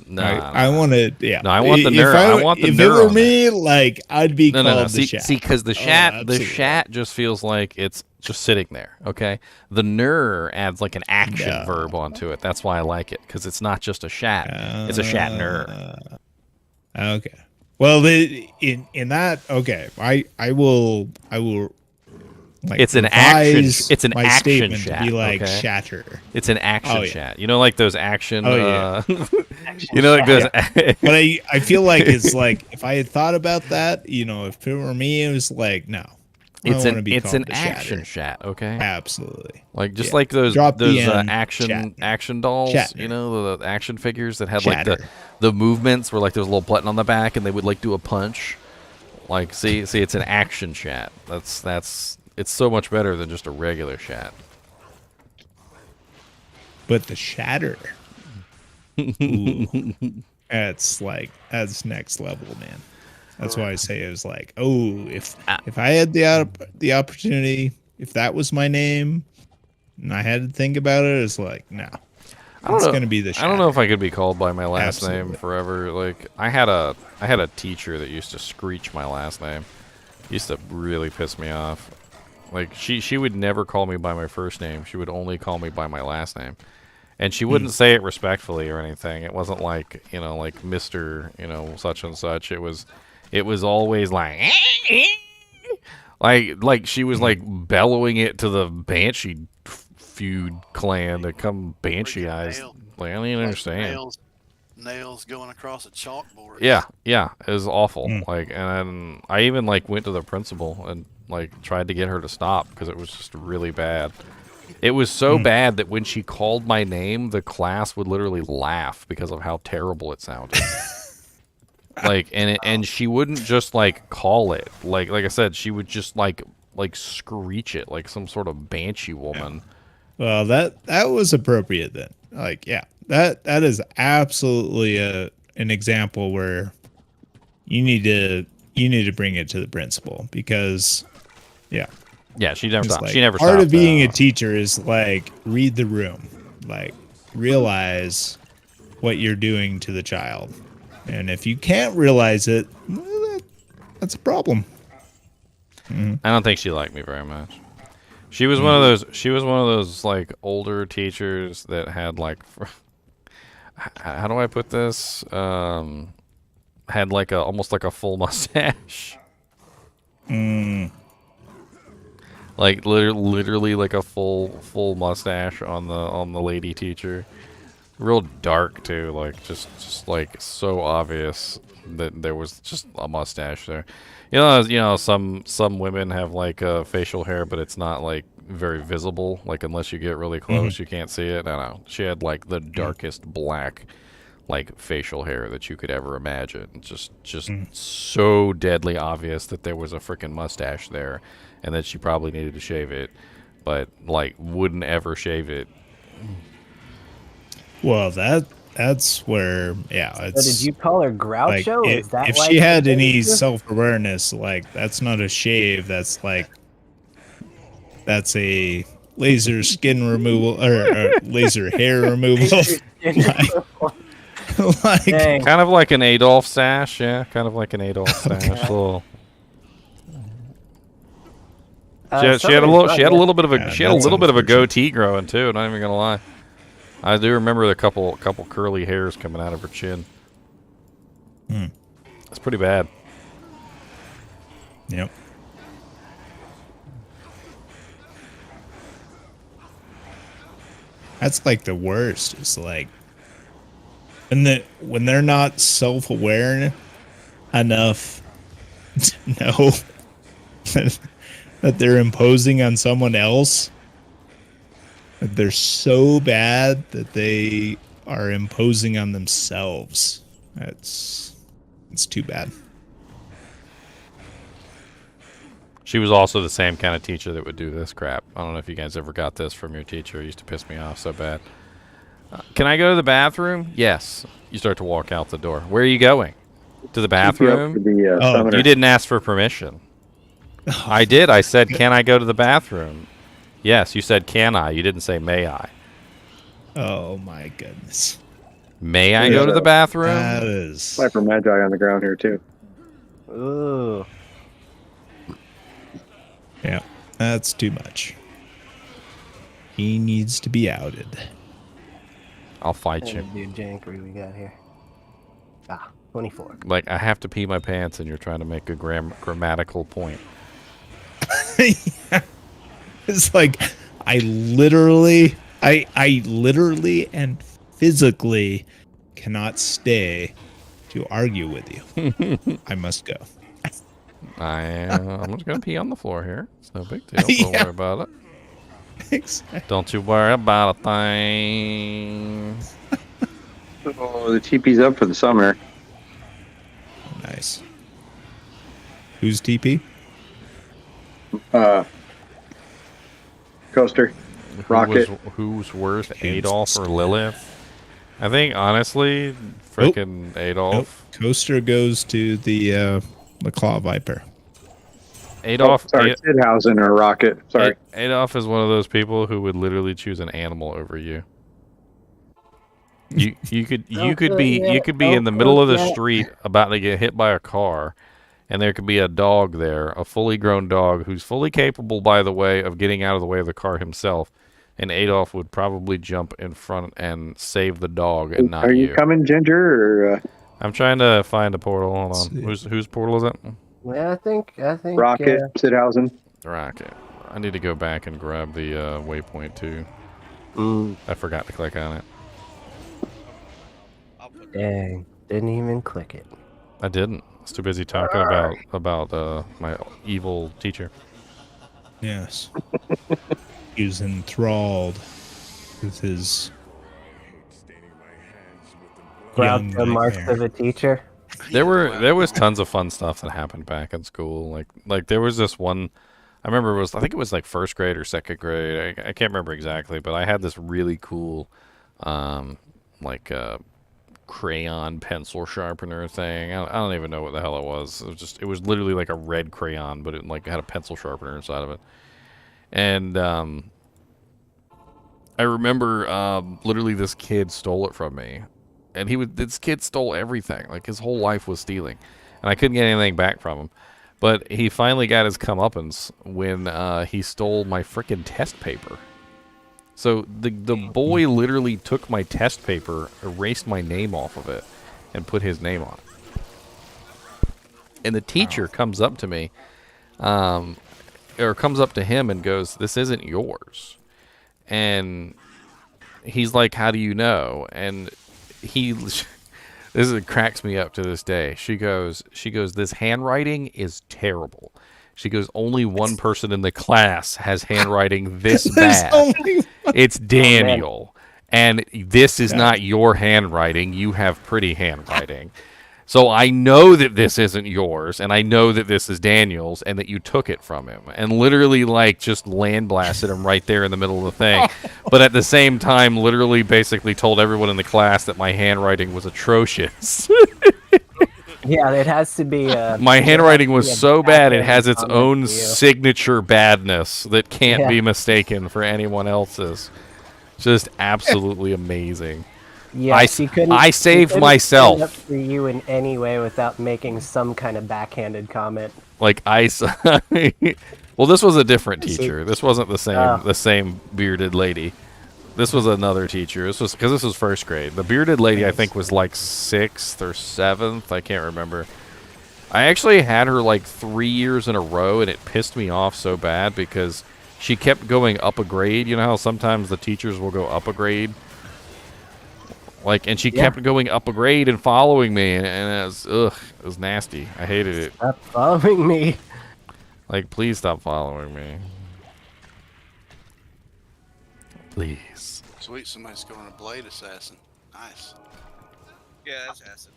S1: No,
S5: I want to. Yeah.
S1: No, I want the nerve. I want the
S5: if
S1: nerve.
S5: If it were me, like I'd be called the
S1: See,
S5: Shat.
S1: see, because the Shat just feels like it's just sitting there. Okay, the ner adds like an action verb onto it. That's why I like it because it's not just a shat. It's a Shatner.
S5: Okay. Well, in that, okay, I will. Like,
S1: it's an action. It's an
S5: my
S1: action
S5: statement
S1: shat.
S5: To be like
S1: okay?
S5: shatter.
S1: It's an action shat. You know, like those action.
S5: Action
S1: you know, like those.
S5: But I feel like it's like if I had thought about that, if it were me, it was like no.
S1: It's an action shat. Okay.
S5: Absolutely.
S1: Like just like those action dolls.
S5: Shatner.
S1: You know, the action figures that had like the movements where like there's a little button on the back and they would like do a punch. Like see, it's an action shat. It's so much better than just a regular shat.
S5: But the shatter, ooh, that's next level, man. That's why I say it was like, oh, if I had the opportunity, if that was my name, and I had to think about it, it's like, no, it's gonna be the shatter.
S1: I don't know if I could be called by my last name forever. Like I had a teacher that used to screech my last name. Used to really piss me off. Like she would never call me by my first name. She would only call me by my last name. And she wouldn't say it respectfully or anything. It wasn't like, like Mr., such and such. It was always like like she was like bellowing it to the Banshee feud clan to come Banshee-eyes. Like I don't even understand.
S6: Nails going across a chalkboard.
S1: Yeah, it was awful. Like, and I even like went to the principal and like tried to get her to stop because it was just really bad. It was so bad that when she called my name, the class would literally laugh because of how terrible it sounded. Like, and she wouldn't just like call it. Like I said, she would just like screech it like some sort of banshee woman.
S5: Well, that was appropriate then. Like, yeah, that is absolutely an example where you need to bring it to the principal because, yeah,
S1: she never stopped.
S5: Like,
S1: she never
S5: part
S1: stopped.
S5: Of being a teacher is like read the room, like realize what you're doing to the child, and if you can't realize it, well, that's a problem.
S1: I don't think she liked me very much. She was one of those. She was one of those like older teachers that had like, how do I put this? Had like almost like a full mustache. Like literally like a full mustache on the lady teacher. Real dark too, like just like so obvious that there was just a mustache there. You know, some women have like facial hair, but it's not like very visible. Like unless you get really close, you can't see it. No, she had like the darkest black, like facial hair that you could ever imagine. Just so deadly obvious that there was a freaking mustache there, and that she probably needed to shave it, but like wouldn't ever shave it.
S5: Well, that's where, it's.
S4: So did you call her Groucho?
S5: Like,
S4: Is that
S5: if
S4: why
S5: she had any
S4: you?
S5: self-awareness, like that's not a shave. That's like that's a laser skin removal or laser hair removal. like
S1: kind of like an Adolf sash, yeah. Kind of like an Adolf sash. Little. She had a little bit of a
S5: Yeah,
S1: she had a
S5: that's
S1: little bit of a
S5: unfortunate.
S1: goatee growing too. Not even gonna lie. I do remember the couple curly hairs coming out of her chin. It's pretty bad.
S5: Yep. That's like the worst. It's like when they're not self-aware enough to know that they're imposing on someone else, that they're so bad that they are imposing on themselves. It's too bad.
S1: She was also the same kind of teacher that would do this crap. I don't know if you guys ever got this from your teacher. It used to piss me off so bad. Can I go to the bathroom? Yes. You start to walk out the door. Where are you going? To the bathroom?
S8: The,
S1: You didn't ask for permission. I did. I said, can I go to the bathroom? Yes. You said, can I? You didn't say, may I.
S5: Oh my goodness.
S1: May I go to the bathroom?
S5: That is
S8: Sniper Magi on the ground here too.
S4: Ooh.
S5: yeah, that's too much. He needs to be outed.
S1: I'll fight you.
S4: Dude, jankery we got here. 24.
S1: Like, I have to pee my pants and you're trying to make a grammatical point.
S5: It's like I literally and physically cannot stay to argue with you. I must go.
S1: I'm just going to pee on the floor here. It's no big deal. Don't
S5: Yeah.
S1: worry about it.
S5: Exactly.
S1: Don't you worry about a thing.
S8: Oh, the TP's up for the summer.
S5: Nice. Who's TP?
S8: Coaster. Rocket.
S1: Who's worse,
S5: Who's
S1: Adolf or Lilith? I think, honestly, freaking Adolf.
S5: Nope. Coaster goes to the Claw Viper.
S1: Adolf,
S8: Sorry, Sidhausen or Rocket. Sorry.
S1: Adolf is one of those people who would literally choose an animal over you. You could be in the middle of the street about to get hit by a car, and there could be a dog there, a fully grown dog who's fully capable, by the way, of getting out of the way of the car himself. And Adolf would probably jump in front and save the dog and not
S8: Are
S1: you.
S8: you coming, Ginger? Or
S1: I'm trying to find a portal. Hold on. Whose portal is it?
S4: Yeah, I think.
S8: Rocket, Sidhausen?
S1: Rocket. I need to go back and grab the waypoint too. I forgot to click on it.
S4: Dang, didn't even click it.
S1: I didn't. I was too busy talking about my evil teacher.
S5: Yes. He was enthralled with his
S4: Proud
S5: young
S4: the marks
S5: nightmare.
S4: of a teacher.
S1: There was tons of fun stuff that happened back in school. Like there was this one. I remember I think it was like first grade or second grade. I can't remember exactly, but I had this really cool, crayon pencil sharpener thing. I don't even know what the hell it was. It was literally like a red crayon, but it like had a pencil sharpener inside of it. And I remember literally this kid stole it from me. And this kid stole everything. Like his whole life was stealing. And I couldn't get anything back from him. But he finally got his comeuppance when he stole my frickin' test paper. So the boy literally took my test paper, erased my name off of it, and put his name on it. And the teacher comes up to me, or comes up to him and goes, "This isn't yours." And he's like, "How do you know?" And this cracks me up to this day. She goes, "This handwriting is terrible." She goes, "Only one person in the class has handwriting this bad. It's Daniel. And this is not your handwriting. You have pretty handwriting. So I know that this isn't yours, and I know that this is Daniel's, and that you took it from him." And literally, like, just land blasted him right there in the middle of the thing. But at the same time, literally basically told everyone in the class that my handwriting was atrocious.
S4: Yeah, it has to be.
S1: My handwriting was so bad, it has its
S4: comment
S1: own
S4: to you.
S1: signature badness that can't be mistaken for anyone else's. Just absolutely amazing.
S4: Yeah,
S1: I saved
S4: couldn't
S1: myself.
S4: stand up for you in any way without making some kind of backhanded comment.
S1: Like Well, this was a different
S4: See-
S1: teacher. This wasn't the same bearded lady. This was another teacher. This was because this was first grade. The bearded lady, I think, was like 6th or 7th. I can't remember. I actually had her like 3 years in a row, and it pissed me off so bad because she kept going up a grade. You know how sometimes the teachers will go up a grade? Like, and she kept going up a grade and following me, and it was nasty. I hated it.
S4: Stop following me.
S1: Like, please stop following me. Please.
S6: Sweet, somebody's going to blade assassin. Nice.
S7: Yeah, that's acid.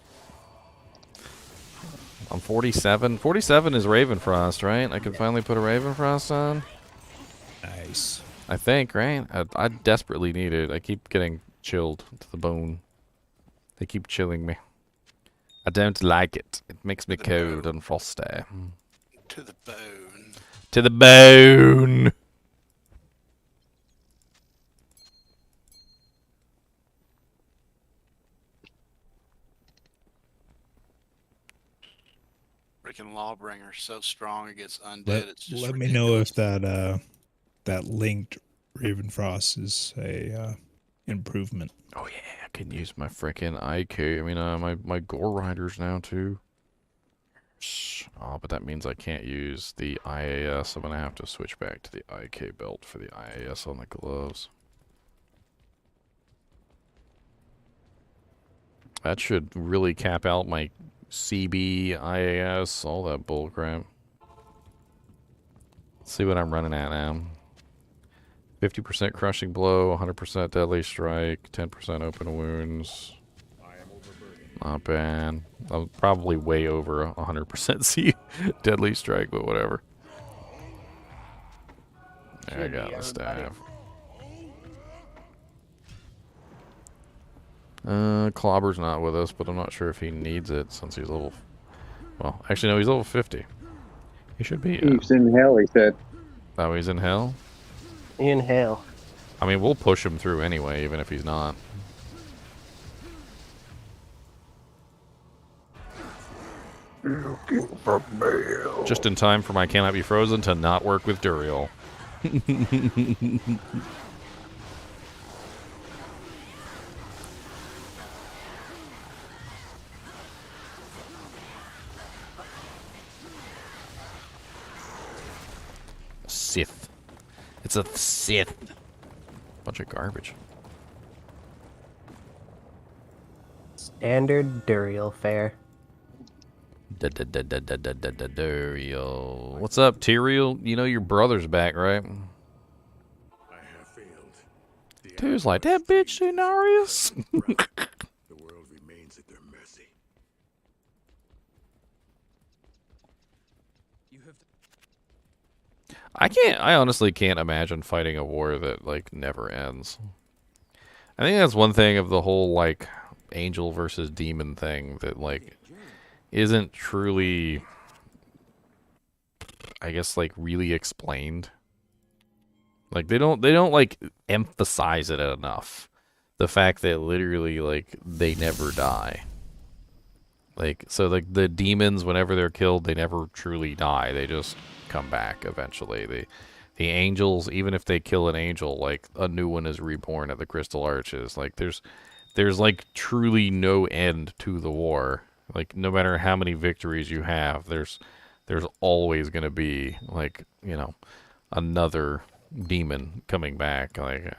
S1: I'm 47. 47 is Ravenfrost, right? I can finally put a Ravenfrost on.
S5: Nice.
S1: I think, right? I desperately need it. I keep getting chilled to the bone. They keep chilling me. I don't like it. It makes me cold and frosty.
S6: To the bone.
S1: To the bone.
S6: Freaking Lawbringer, so strong against undead. It's just
S5: Let me know if that linked Ravenfrost is a improvement.
S1: Oh yeah, I can use my frickin' IK. I mean, my Gore Riders now too. Oh, but that means I can't use the IAS. I'm gonna have to switch back to the IK belt for the IAS on the gloves. That should really cap out my CB, IAS, all that bullcrap. Let's see what I'm running at now. 50% crushing blow, 100% deadly strike, 10% open wounds. Not bad. I'm probably way over 100% C deadly strike, but whatever. I got the staff. Clobber's not with us, but I'm not sure if he needs it since he's level. Well, actually, no, he's level 50. He should be.
S8: He's in hell, he said.
S1: Oh, he's in hell?
S4: Inhale.
S1: I mean, we'll push him through anyway, even if he's not.
S8: Looking for mail.
S1: Just in time for my Cannot Be Frozen to not work with Duriel. Sith. It's a Sith. Bunch of garbage.
S4: Standard Duriel fare.
S1: Duriel. What's up, Tyrael? You know your brother's back, right?
S3: I have failed.
S1: Dude's like, that bitch Cenarius.
S3: The world remains at their mercy.
S1: I honestly can't imagine fighting a war that, like, never ends. I think that's one thing of the whole, like, angel versus demon thing that, like, isn't truly, I guess, like, really explained. Like, they don't like, emphasize it enough. The fact that literally, like, they never die. Like, so, like, the demons, whenever they're killed, they never truly die. They just come back eventually. The angels, even if they kill an angel, like, a new one is reborn at the Crystal Arches. Like, there's like, truly no end to the war. Like, no matter how many victories you have, there's always going to be, like, you know, another demon coming back. Like,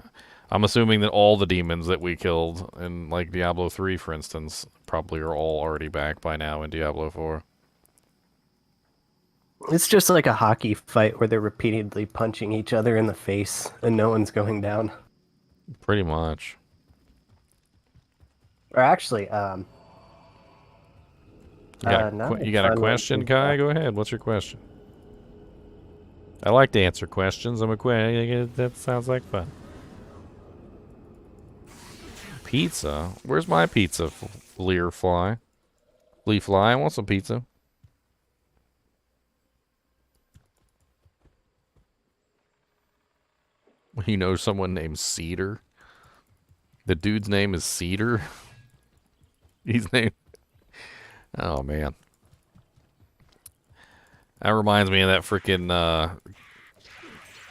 S1: I'm assuming that all the demons that we killed in, like, Diablo 3, for instance, probably are all already back by now in Diablo 4.
S4: It's just like a hockey fight where they're repeatedly punching each other in the face and no one's going down.
S1: Pretty much.
S4: Or actually,
S1: You got a question, Kai? Go ahead. What's your question? I like to answer questions. That sounds like fun. Pizza? Where's my pizza, Lear Fly? Lee Fly, I want some pizza. You know someone named Cedar? The dude's name is Cedar? He's named... Oh, man. That reminds me of that freaking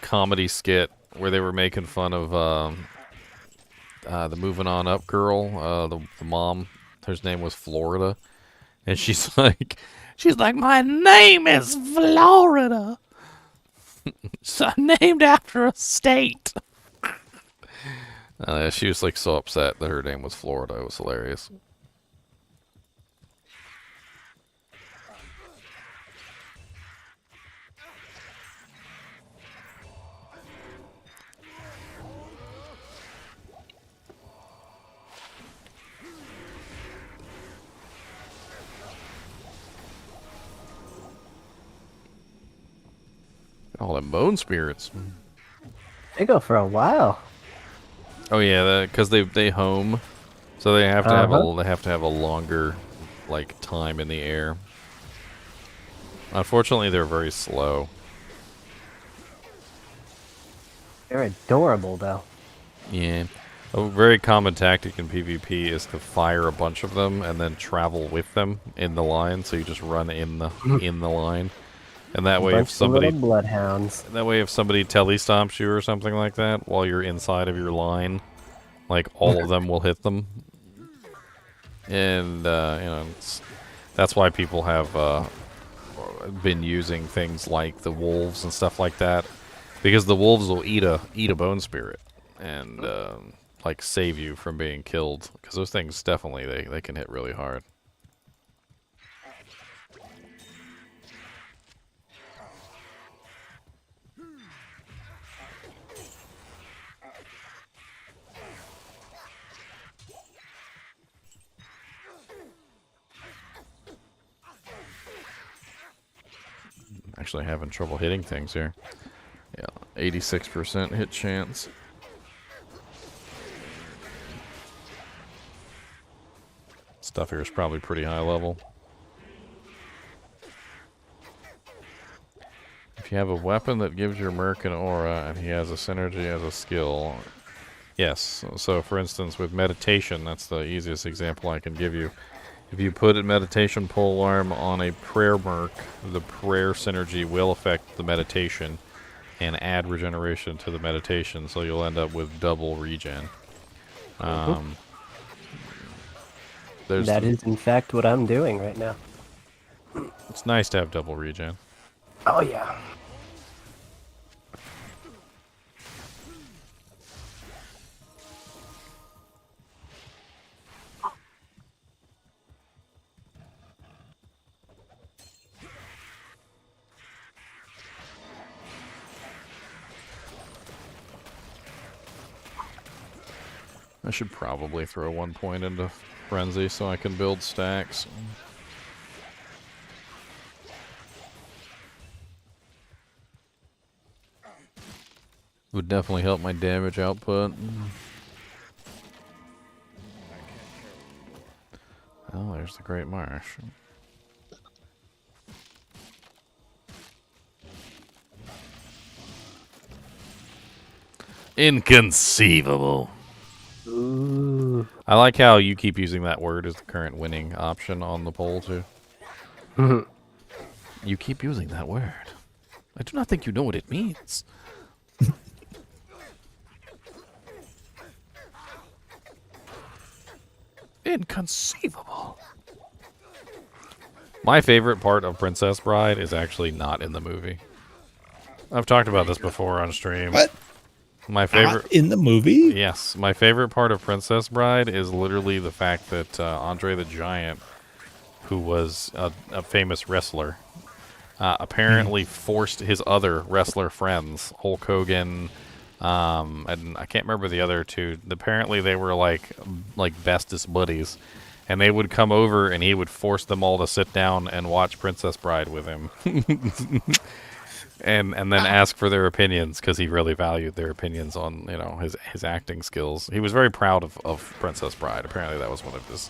S1: comedy skit where they were making fun of the Moving On Up girl, the mom. Her name was Florida, and she's like, my name is Florida, so named after a state. She was like so upset that her name was Florida. It was hilarious. All them bone spirits.
S4: They go for a while.
S1: Oh yeah, because they home, so they have to have a longer like time in the air. Unfortunately, they're very slow.
S4: They're adorable, though.
S1: Yeah. A very common tactic in PvP is to fire a bunch of them and then travel with them in the line. So you just run in the line, and that way if somebody
S4: bloodhounds.
S1: That way if somebody telestomps you or something like that while you're inside of your line, like all of them will hit them. And that's why people have been using things like the wolves and stuff like that, because the wolves will eat a bone spirit and like save you from being killed, because those things definitely they can hit really hard. Actually having trouble hitting things here. Yeah, 86% hit chance. Stuff here is probably pretty high level. If you have a weapon that gives your merc an aura and he has a synergy as a skill. Yes, so for instance with meditation, that's the easiest example I can give you. If you put a meditation polearm on a prayer merc, the prayer synergy will affect the meditation and add regeneration to the meditation, so you'll end up with double regen.
S4: That is, in fact, what I'm doing right now.
S1: It's nice to have double regen.
S4: Oh, yeah.
S1: I should probably throw 1 point into Frenzy so I can build stacks. Would definitely help my damage output. Oh, there's the Great Marsh. Inconceivable.
S4: Ooh.
S1: I like how you keep using that word as the current winning option on the poll, too. You keep using that word. I do not think you know what it means. Inconceivable. My favorite part of Princess Bride is actually not in the movie. I've talked about this before on stream.
S5: What?
S1: My favorite
S5: Not in the movie?
S1: Yes, my favorite part of Princess Bride is literally the fact that Andre the Giant, who was a famous wrestler, apparently forced his other wrestler friends, Hulk Hogan, and I can't remember the other two. Apparently they were like bestest buddies, and they would come over and he would force them all to sit down and watch Princess Bride with him. And then ask for their opinions, because he really valued their opinions on his acting skills. He was very proud of Princess Bride. Apparently that was one of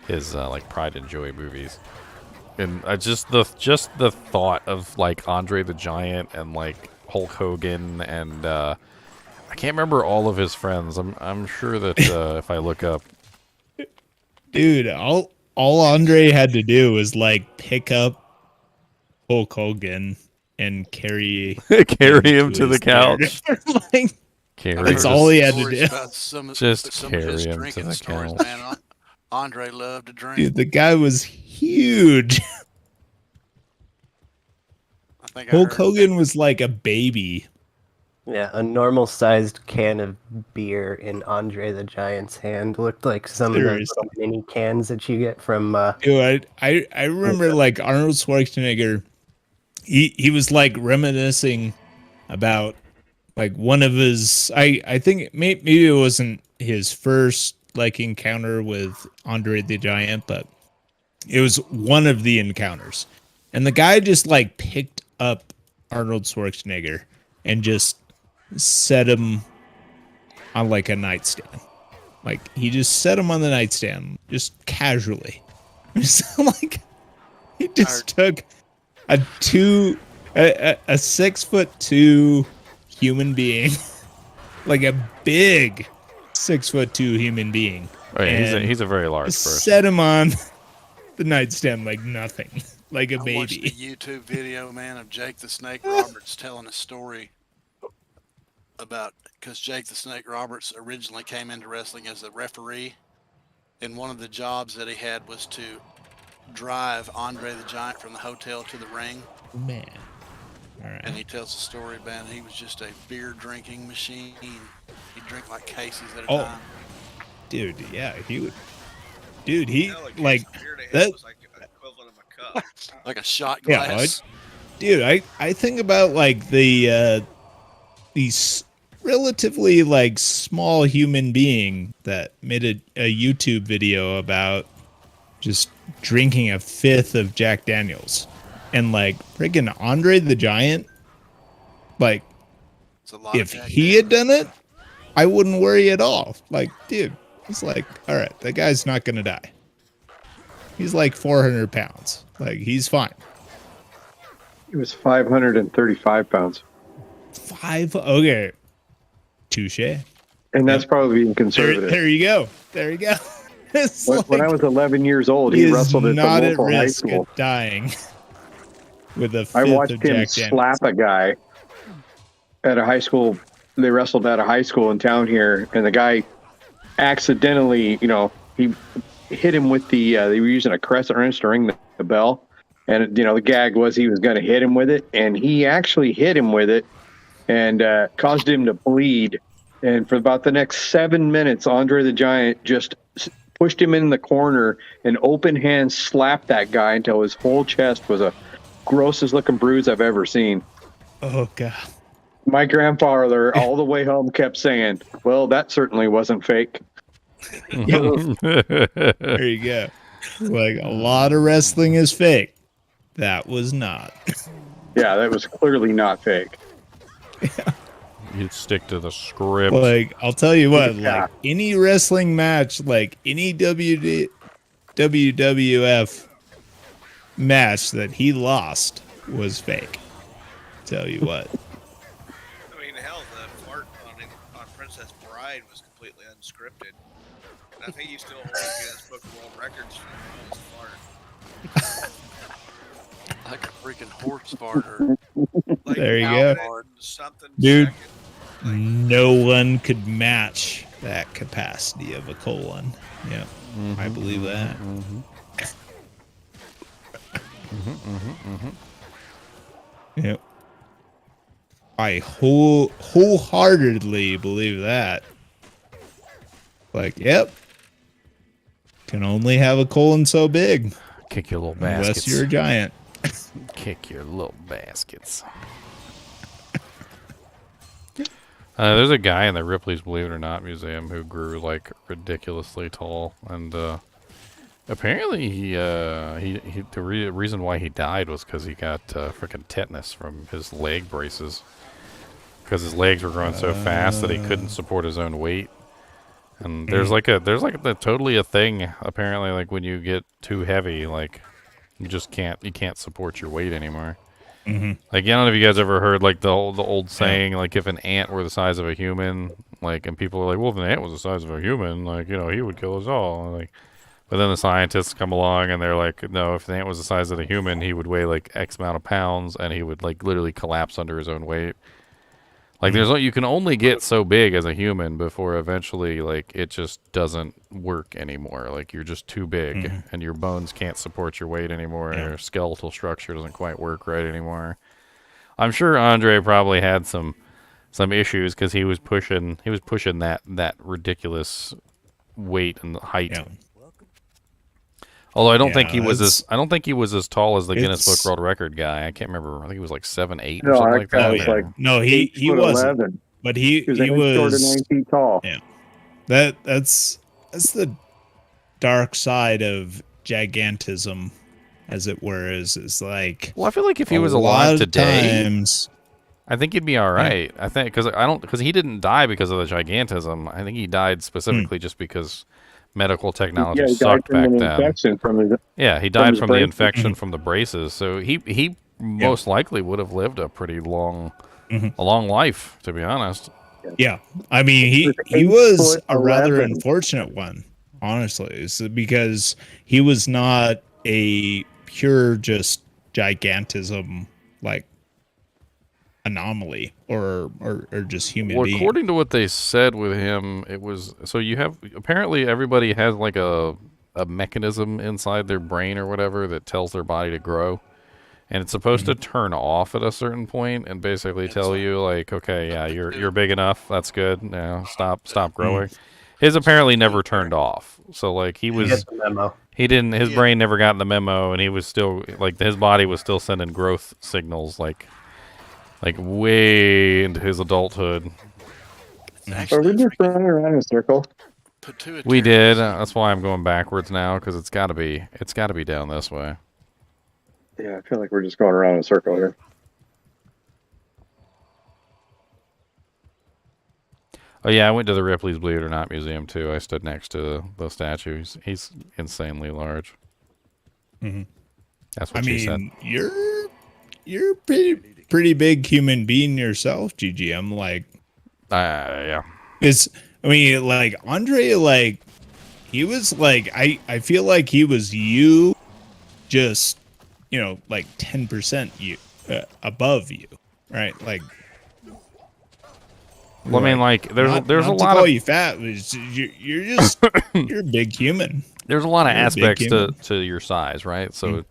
S1: his like pride and joy movies. And just the thought of like Andre the Giant and like Hulk Hogan and I can't remember all of his friends. I'm sure that if I look up,
S5: dude, all Andre had to do was like pick up Hulk Hogan and carry
S1: Carry him to the
S5: his bed.
S1: couch.
S5: Like,
S1: Carry
S5: That's
S1: him.
S5: all he had to
S6: Stories
S5: do.
S6: about some,
S1: Just
S6: some of his
S1: carry him to
S6: drinking
S1: the
S6: stories,
S1: couch.
S6: man. Andre loved to drink.
S5: Dude, the guy was huge.
S6: I think I
S5: Hulk
S6: heard
S5: Hogan was like a baby.
S4: Yeah, a normal-sized can of beer in Andre the Giant's hand looked like some of those
S5: Seriously.
S4: little mini cans that you get from.
S5: Dude, I remember like Arnold Schwarzenegger. He was like reminiscing about like one of his. I think maybe it wasn't his first like encounter with Andre the Giant, but it was one of the encounters, and the guy just like picked up Arnold Schwarzenegger and just set him on like a nightstand. Like he just set him on the nightstand, just casually. Just like he just took a 6'2" human being, like a big 6'2" human being.
S1: Oh, yeah,
S5: and
S1: he's a very large person.
S5: set him on the nightstand like nothing, like a
S6: I watched a
S5: baby.
S6: YouTube video, man, of Jake the Snake Roberts telling a story about because Jake the Snake Roberts originally came into wrestling as a referee, and one of the jobs that he had was to drive Andre the Giant from the hotel to the ring.
S5: Man, all right.
S6: And he tells the story, man, he was just a beer drinking machine. He'd drink like cases at a
S5: Oh.
S6: time.
S5: Dude, yeah, he would. Dude, he
S7: Yeah,
S5: like
S7: the beer they had
S5: that.
S7: was like equivalent of a cup.
S6: Like a shot
S5: Yeah,
S6: glass.
S5: dude, I think about like these relatively like small human being that made a YouTube video about just drinking a fifth of Jack Daniels, and like freaking Andre the Giant, like
S6: It's a lot
S5: if
S6: of Jack
S5: he had done it, I wouldn't worry at all. Like, dude, it's like, all right, that guy's not gonna die. He's like 400 pounds. Like, he's fine.
S8: He was 535 pounds.
S5: Okay. Touche.
S8: And that's probably being
S5: There,
S8: conservative.
S5: there you go. There you go. It's
S8: When I
S5: like,
S8: was 11 years old,
S5: he
S8: he
S5: is
S8: wrestled at the
S5: not at
S8: local high
S5: risk
S8: school.
S5: of dying with a fifth
S8: I watched
S5: of
S8: him
S5: Jack Daniels.
S8: slap a guy at a high school. They wrestled at a high school in town here, and the guy accidentally, he hit him with the. They were using a crescent wrench to ring the bell, and the gag was he was going to hit him with it, and he actually hit him with it, and caused him to bleed. And for about the next 7 minutes, Andre the Giant just pushed him in the corner and open hand slapped that guy until his whole chest was a grossest looking bruise I've ever seen.
S5: Oh god.
S8: My grandfather, all the way home, kept saying, "Well, that certainly wasn't fake."
S5: There you go. Like, a lot of wrestling is fake. That was not.
S8: Yeah, that was clearly not fake.
S1: You'd stick to the script.
S5: Like, I'll tell you what,
S8: Yeah.
S5: like any wrestling match, like any WWF match that he lost was fake. Tell you what.
S7: I mean, hell, the fart on Princess Bride was completely unscripted. And I think he still holds the Guinness Book of World Records for the most fart.
S6: Like a freaking horse farter.
S7: Like
S5: There you
S7: cow
S5: go.
S7: fart, something
S5: Dude.
S7: second.
S5: No one could match that capacity of a colon. Yep, I believe that. Yep. I wholeheartedly believe that. Like, yep. Can only have a colon so big
S1: Kick your little
S5: unless
S1: baskets.
S5: you're a giant.
S1: Kick your little baskets. There's a guy in the Ripley's Believe It or Not Museum who grew like ridiculously tall, and apparently the reason why he died was because he got freaking tetanus from his leg braces, because his legs were growing so fast that he couldn't support his own weight. And there's like totally a thing apparently, like when you get too heavy, like you can't support your weight anymore.
S5: Mm-hmm.
S1: Like, I don't know if you guys ever heard like the old saying, like if an ant were the size of a human, like, and people are like, well, if an ant was the size of a human, like, he would kill us all. Like, But then the scientists come along and they're like, no, if the ant was the size of a human, he would weigh like X amount of pounds and he would like literally collapse under his own weight. Like you can only get so big as a human before eventually like it just doesn't work anymore. Like you're just too big and your bones can't support your weight anymore and your skeletal structure doesn't quite work right anymore. I'm sure Andre probably had some issues because he was pushing that ridiculous weight and height.
S5: Yeah.
S1: Although I don't think he was as tall as the Guinness Book World Record guy. I can't remember. I think he was like 7'8" or something like that.
S8: was like
S5: No, he
S8: 8'11".
S5: wasn't. But he
S8: was short of 9 feet tall.
S5: Yeah. That's the dark side of gigantism, as it were. Is like.
S1: Well, I feel like if he was alive today, I think he'd be all right. Yeah. I think because he didn't die because of the gigantism. I think he died specifically just because medical technology sucked back then. He died from the infection from the braces. So he most likely would have lived a pretty long life, to be honest.
S5: Yeah, I mean he was a rather unfortunate one, honestly, because he was not a pure just gigantism like anomaly or just human being.
S1: According to what they said with him, it was so you have apparently everybody has like a mechanism inside their brain or whatever that tells their body to grow, and it's supposed to turn off at a certain point and basically tell you like, okay, yeah, you're big enough, that's good, now stop growing. His apparently never turned off, so like he was his brain never got the memo, and he was still like his body was still sending growth signals like way into his adulthood.
S8: Are we just running around in a circle?
S1: We did. That's why I'm going backwards now, because it's got to be down this way.
S8: Yeah, I feel like we're just going around in a circle here.
S1: Oh yeah, I went to the Ripley's Believe It or Not Museum too. I stood next to the statue. He's insanely large. That's what she said.
S5: You're pretty big human being yourself, GG. I'm like,
S1: yeah.
S5: Like Andre, like he was like, I feel like he was you, just like 10% you above you, right? Like,
S1: well, I mean, like there's a lot
S5: to
S1: of
S5: call you fat. You're just you're a big human.
S1: There's a lot of aspects to your size, right? So.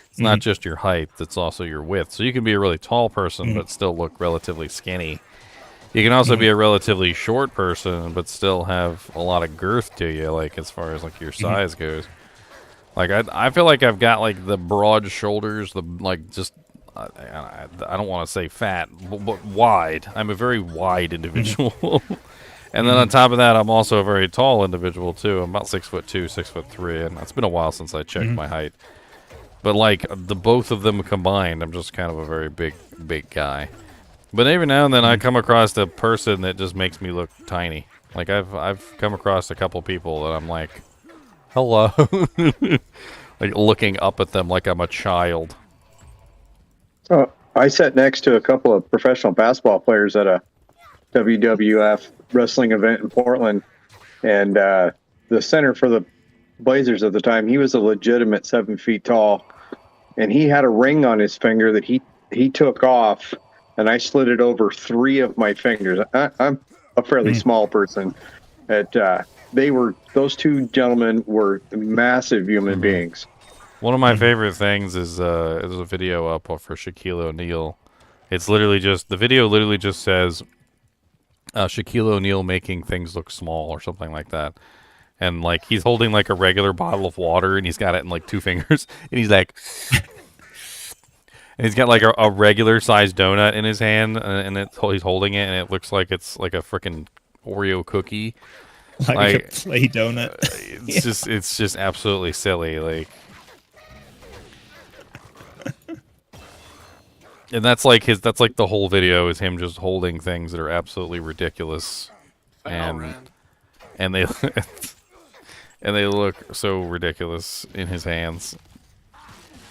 S1: It's not just your height, it's also your width. So you can be a really tall person but still look relatively skinny. You can also be a relatively short person but still have a lot of girth to you, like as far as like your size goes. Like I feel like I've got like the broad shoulders, the like just I don't want to say fat, but wide. I'm a very wide individual. And then on top of that, I'm also a very tall individual too. I'm about 6'2", 6'3", and it's been a while since I checked my height. But like the both of them combined, I'm just kind of a very big guy. But every now and then I come across a person that just makes me look tiny. Like I've come across a couple people that I'm like, hello, like looking up at them like I'm a child.
S8: So I sat next to a couple of professional basketball players at a WWF wrestling event in Portland, and the center for the Blazers at the time, he was a legitimate 7 feet tall. And he had a ring on his finger that he took off, and I slid it over 3 of my fingers. I'm a fairly small person. Those 2 gentlemen were massive human beings.
S1: One of my favorite things is there's a video up for Shaquille O'Neal. It's literally just the video literally just says Shaquille O'Neal making things look small or something like that. And, like, he's holding, like, a regular bottle of water, and he's got it in, like, 2 fingers. And he's like... and he's got, like, a regular-sized donut in his hand, and he's holding it, and it looks like it's, like, a freaking Oreo cookie.
S5: Like a play donut.
S1: It's just absolutely silly, like... And that's like the whole video is him just holding things that are absolutely ridiculous. And they... And they look so ridiculous in his hands.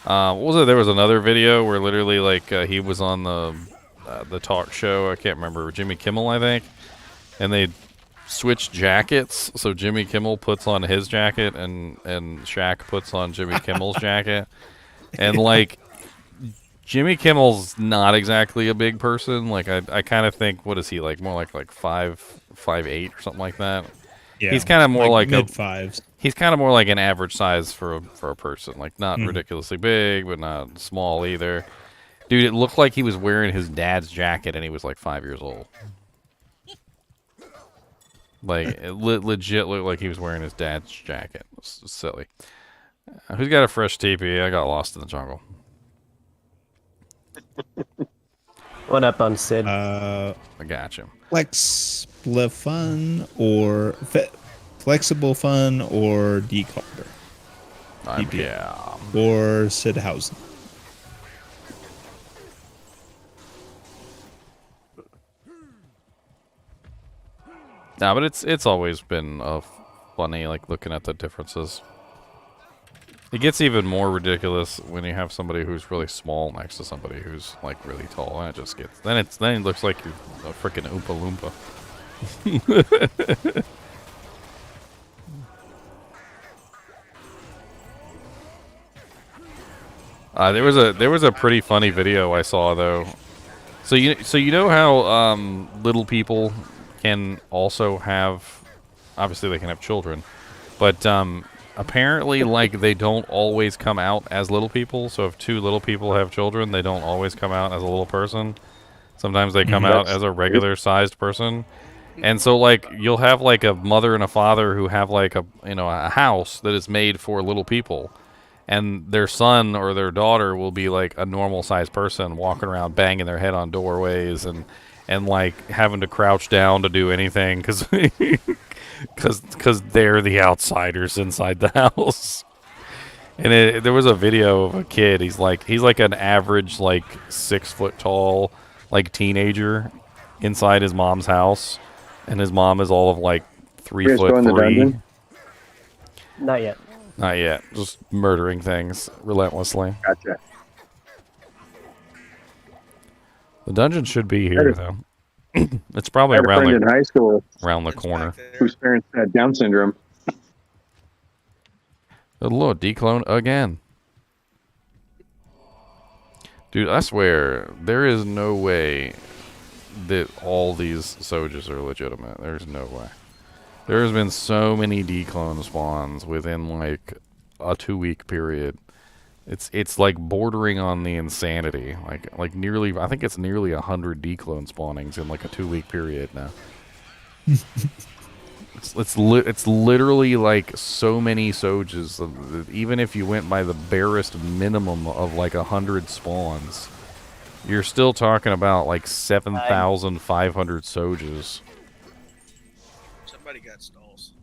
S1: What was it? There was another video where literally, like, he was on the talk show. I can't remember. Jimmy Kimmel, I think. And they switch jackets. So Jimmy Kimmel puts on his jacket, and Shaq puts on Jimmy Kimmel's jacket, and like Jimmy Kimmel's not exactly a big person. Like I kind of think, what is he like? More like 5'8" or something like that.
S5: Yeah,
S1: he's kind of more like
S5: mid fives.
S1: He's kind of more like an average size for a person. Like not ridiculously big, but not small either. Dude, it looked like he was wearing his dad's jacket, and he was like 5 years old. Like it legit looked like he was wearing his dad's jacket. It's silly. Who's got a fresh TP? I got lost in the jungle.
S4: One up on Sid.
S1: I got you.
S5: Flexible fun or declubber.
S1: Yeah.
S5: Or Sidhausen.
S1: Nah, but it's always been funny, like looking at the differences. It gets even more ridiculous when you have somebody who's really small next to somebody who's like really tall. And it just gets then it looks like you're a freaking Oompa Loompa. There was a pretty funny video I saw though. So you know how little people can also have, obviously they can have children, but apparently like they don't always come out as little people. So if two little people have children, they don't always come out as a little person. Sometimes they come out as a regular sized person. And so like you'll have like a mother and a father who have like a house that is made for little people. And their son or their daughter will be like a normal sized person walking around banging their head on doorways and like having to crouch down to do anything because they're the outsiders inside the house. And there was a video of a kid. He's like an average like 6 foot tall like teenager inside his mom's house, and his mom is all of like 3'3".
S4: Not yet.
S1: Not yet. Just murdering things relentlessly.
S8: Gotcha.
S1: The dungeon should be here, though. It's probably
S8: I had a friend in
S1: around
S8: high school
S1: the corner.
S8: whose parents had Down syndrome.
S1: Oh, Lord, declone again. Dude, I swear, there is no way that all these Sojas are legitimate. There's no way. There's been so many declone spawns within like a 2-week period. It's like bordering on the insanity. Like nearly, I think it's nearly 100 declone spawnings in like a 2-week period now. It's literally like so many Sojas. Even if you went by the barest minimum of like 100 spawns, you're still talking about like 7,500 Sojas.
S7: Somebody got stalls.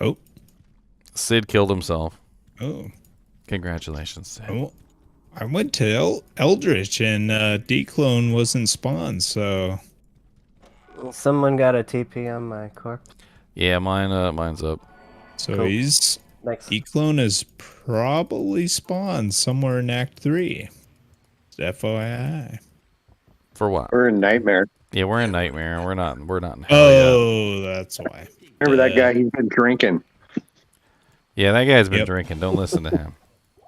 S5: Oh.
S1: Sid killed himself.
S5: Oh.
S1: Congratulations, Sid.
S5: Oh. I went to Eldritch and declone wasn't spawned, so
S4: Someone got a TP on my corpse.
S1: Yeah, mine's up.
S5: So
S4: Cool.
S5: he's
S4: Next.
S5: declone is probably spawned somewhere in Act 3. FYI.
S1: For what?
S8: We're in Nightmare.
S1: Yeah, we're in Nightmare. We're not in hell yet.
S5: Oh, that's why.
S8: Remember that guy? He's been drinking.
S1: Yeah, that guy's been drinking. Don't listen to him.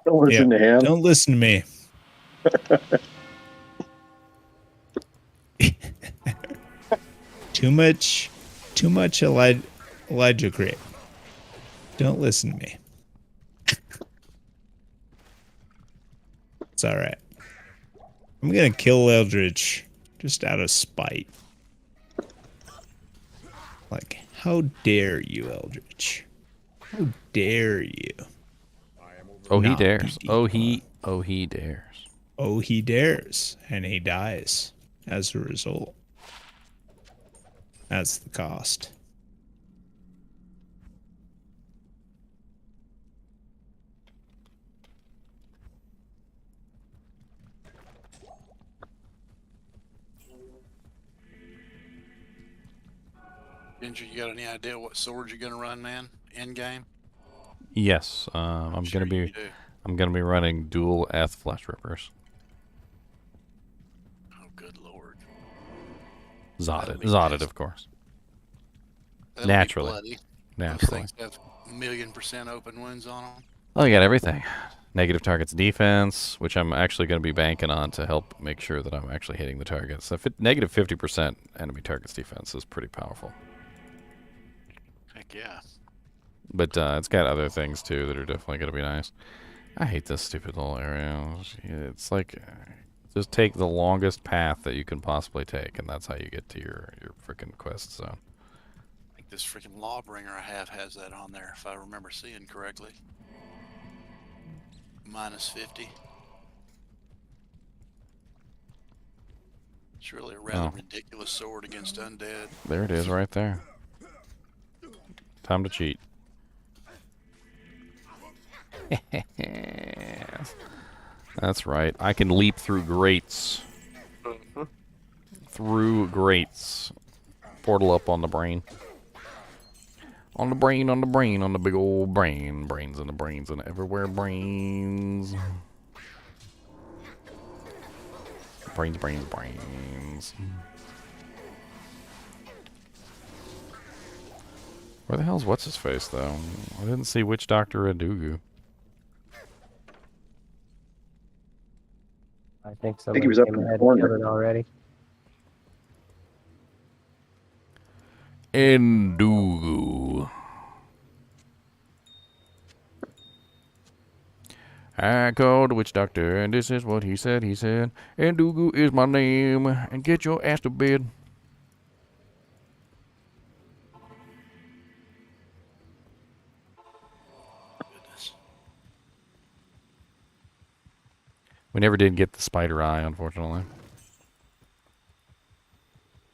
S8: Don't listen to him.
S5: Don't listen to me. Too much Elijah Craig. Don't listen to me. It's all right. I'm gonna kill Eldritch just out of spite. Like, how dare you, Eldritch? How dare you?
S1: Oh, he
S5: Not
S1: dares.
S5: be
S1: Oh, he dares.
S5: Oh, he dares, and he dies as a result. That's the cost.
S6: Ginger, you got any idea what sword you're gonna run, man? In game?
S1: Yes, I'm
S6: Sure
S1: gonna
S6: you
S1: be
S6: do.
S1: running dual Eth flesh rippers.
S6: Oh, good lord.
S1: Zotted, of course.
S6: They'll
S1: Naturally.
S6: Be bloody. Those
S1: Naturally.
S6: things have 1,000,000% open wounds on them.
S1: Well, you got everything. Negative targets defense, which I'm actually going to be banking on to help make sure that I'm actually hitting the targets. So negative 50% enemy targets defense is pretty powerful.
S6: Heck yeah.
S1: But it's got other things too that are definitely going to be nice. I hate this stupid little area. It's like just take the longest path that you can possibly take, and that's how you get to your freaking quest zone.
S6: I think this freaking Lawbringer I have has that on there, if I remember seeing correctly. Minus 50. It's really a rather ridiculous sword against undead.
S1: There it is, right there. Time to cheat. That's right. I can leap through grates. Through grates. Portal up on the brain. On the brain, on the brain, on the big old brain. Brains and the brains and everywhere brains. Brains, brains, brains. Where the hell's what's his face though? I didn't see Witch Doctor Adugu.
S4: I think
S8: think he was up in the corner.
S4: it already.
S1: Endugu. I called the witch doctor, and this is what he said. He said, Endugu is my name, and get your ass to bed.
S6: Goodness.
S1: We never did get the spider eye, unfortunately.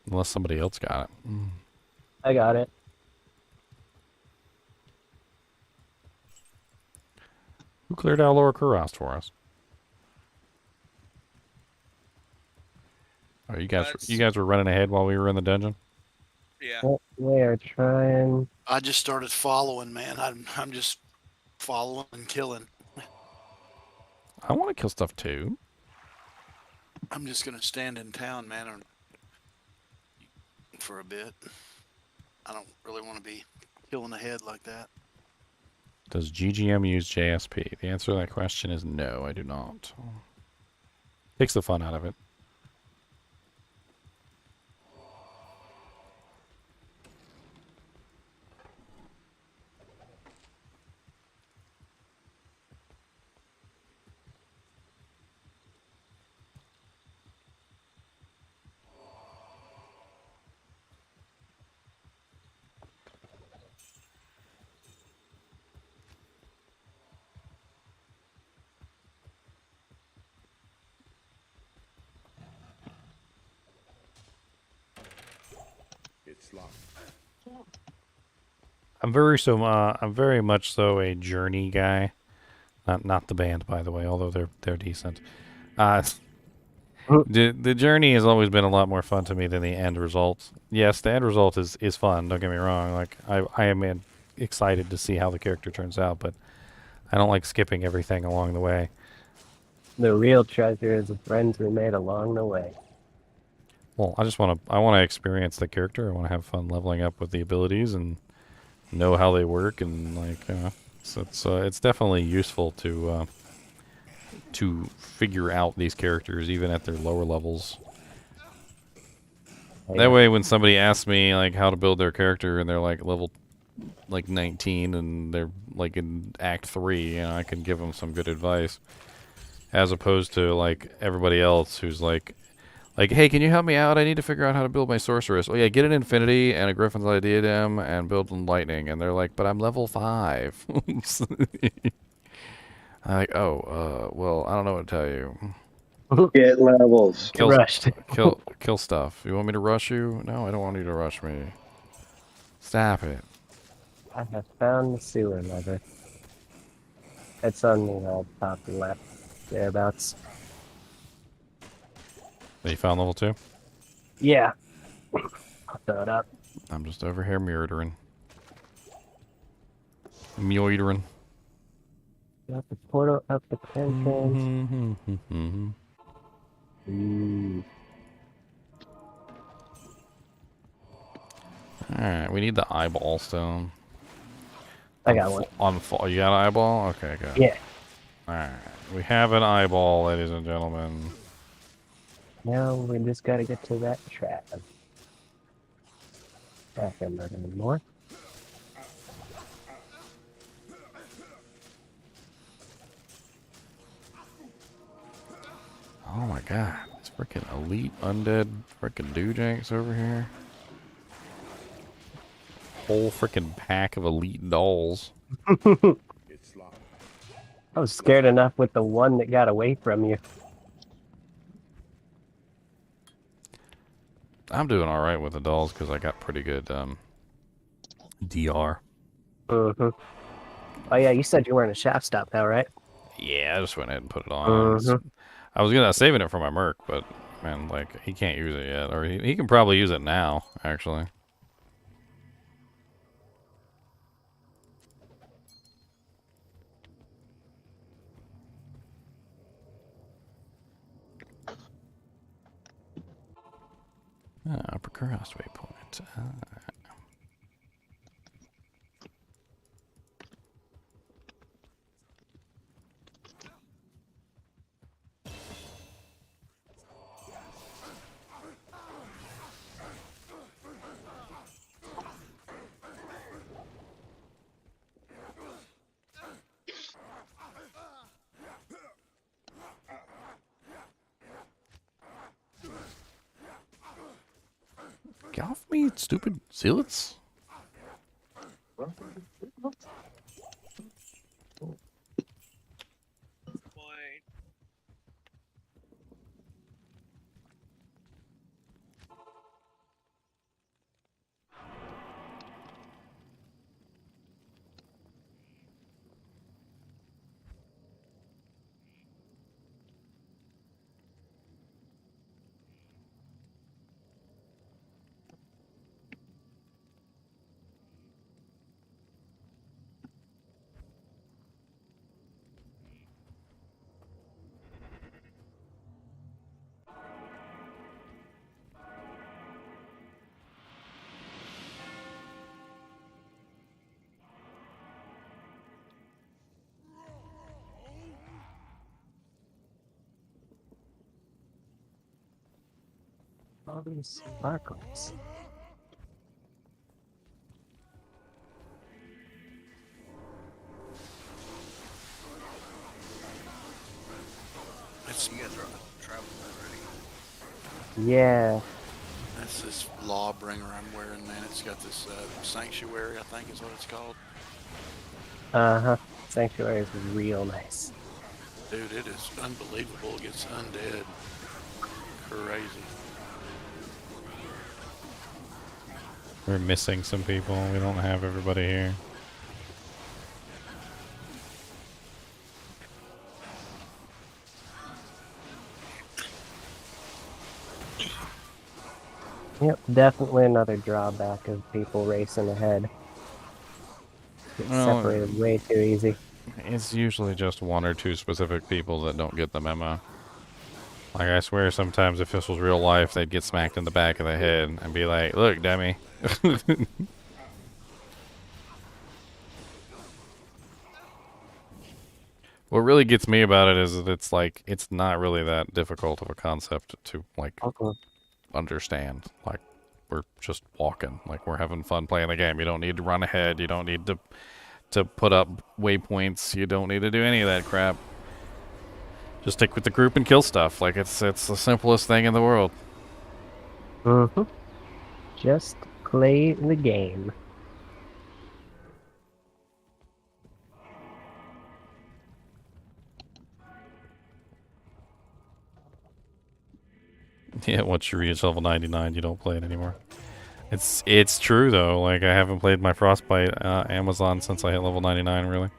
S1: Unless somebody else got it.
S4: I got it.
S1: Who cleared out Laura Kurast for us? Oh, you guys were running ahead while we were in the dungeon?
S7: Yeah.
S4: We are trying.
S6: I just started following, man. I'm just following and killing.
S1: I want to kill stuff too.
S6: I'm just gonna stand in town, man, for a bit. I don't really want to be killing ahead like that.
S1: Does GGM use JSP? The answer to that question is no, I do not. Takes the fun out of it.
S3: It's locked.
S1: I'm very much so a Journey guy. Not the band, by the way, although they're decent. The journey has always been a lot more fun to me than the end result. Yes, the end result is fun. Don't get me wrong. Like I am excited to see how the character turns out, but I don't like skipping everything along the way.
S4: The real treasure is the friends we made along the way.
S1: Well, I want to experience the character. I want to have fun leveling up with the abilities and know how they work, and like so it's definitely useful to figure out these characters even at their lower levels.
S4: Oh,
S1: That way, when somebody asks me like how to build their character and they're like level 19 and they're like in Act 3, I can give them some good advice, as opposed to like everybody else who's like, hey, can you help me out? I need to figure out how to build my sorceress. Oh yeah, get an Infinity and a Griffin's Diadem and build in Lightning. And they're like, but I'm level 5. I'm like, well, I don't know what to tell you.
S8: Get levels.
S4: Rushed.
S1: Kill stuff. You want me to rush you? No, I don't want you to rush me. Stop it.
S4: I have found the sewer lever. It's on the top left, thereabouts.
S1: You found level 2?
S4: Yeah. I'll throw it up.
S1: I'm just over here murdering. Murdering.
S4: Got the portal up the entrance.
S1: Alright, we need the eyeball stone.
S4: I got one.
S1: You got an eyeball? Okay, good.
S4: Yeah.
S1: Alright. We have an eyeball, ladies and gentlemen.
S4: Now we just gotta get to that trap. Trap him not anymore.
S1: Oh my god. It's freaking elite undead freaking doojanks over here. Whole freaking pack of elite dolls.
S3: It's locked.
S4: I was scared enough with the one that got away from you.
S1: I'm doing alright with the dolls because I got pretty good DR.
S4: Mm-hmm. Oh yeah, you said you're wearing a shaft stop now, right?
S1: Yeah, I just went ahead and put it on. I was gonna saving it for my Merc, but man, like he can't use it yet, or he can probably use it now, actually. Upper crust waypoint. Get off me, stupid zealots!
S7: Why?
S4: All these sparkles.
S6: It's,
S7: You guys are traveling already.
S4: Yeah.
S6: that's this Lawbringer I'm wearing, man. It's got this Sanctuary, I think is what it's called.
S4: Uh-huh. Sanctuary is real nice.
S6: Dude, it is unbelievable. It gets undead. Crazy.
S1: We're missing some people. We don't have everybody here.
S4: Yep, definitely another drawback of people racing ahead. Get
S1: Well,
S4: separated way too easy.
S1: It's usually just one or two specific people that don't get the memo. Like, I swear sometimes if this was real life, they'd get smacked in the back of the head and be like, look, dummy. What really gets me about it is that it's like, it's not really that difficult of a concept to, like, understand. Like, we're just walking. Like, we're having fun playing the game. You don't need to run ahead. You don't need to put up waypoints. You don't need to do any of that crap. Just stick with the group and kill stuff. Like, it's the simplest thing in the world.
S4: Mm-hmm. Just play the game.
S1: Yeah, once you reach level 99, you don't play it anymore. It's true, though. Like, I haven't played my Frostbite Amazon since I hit level 99, really.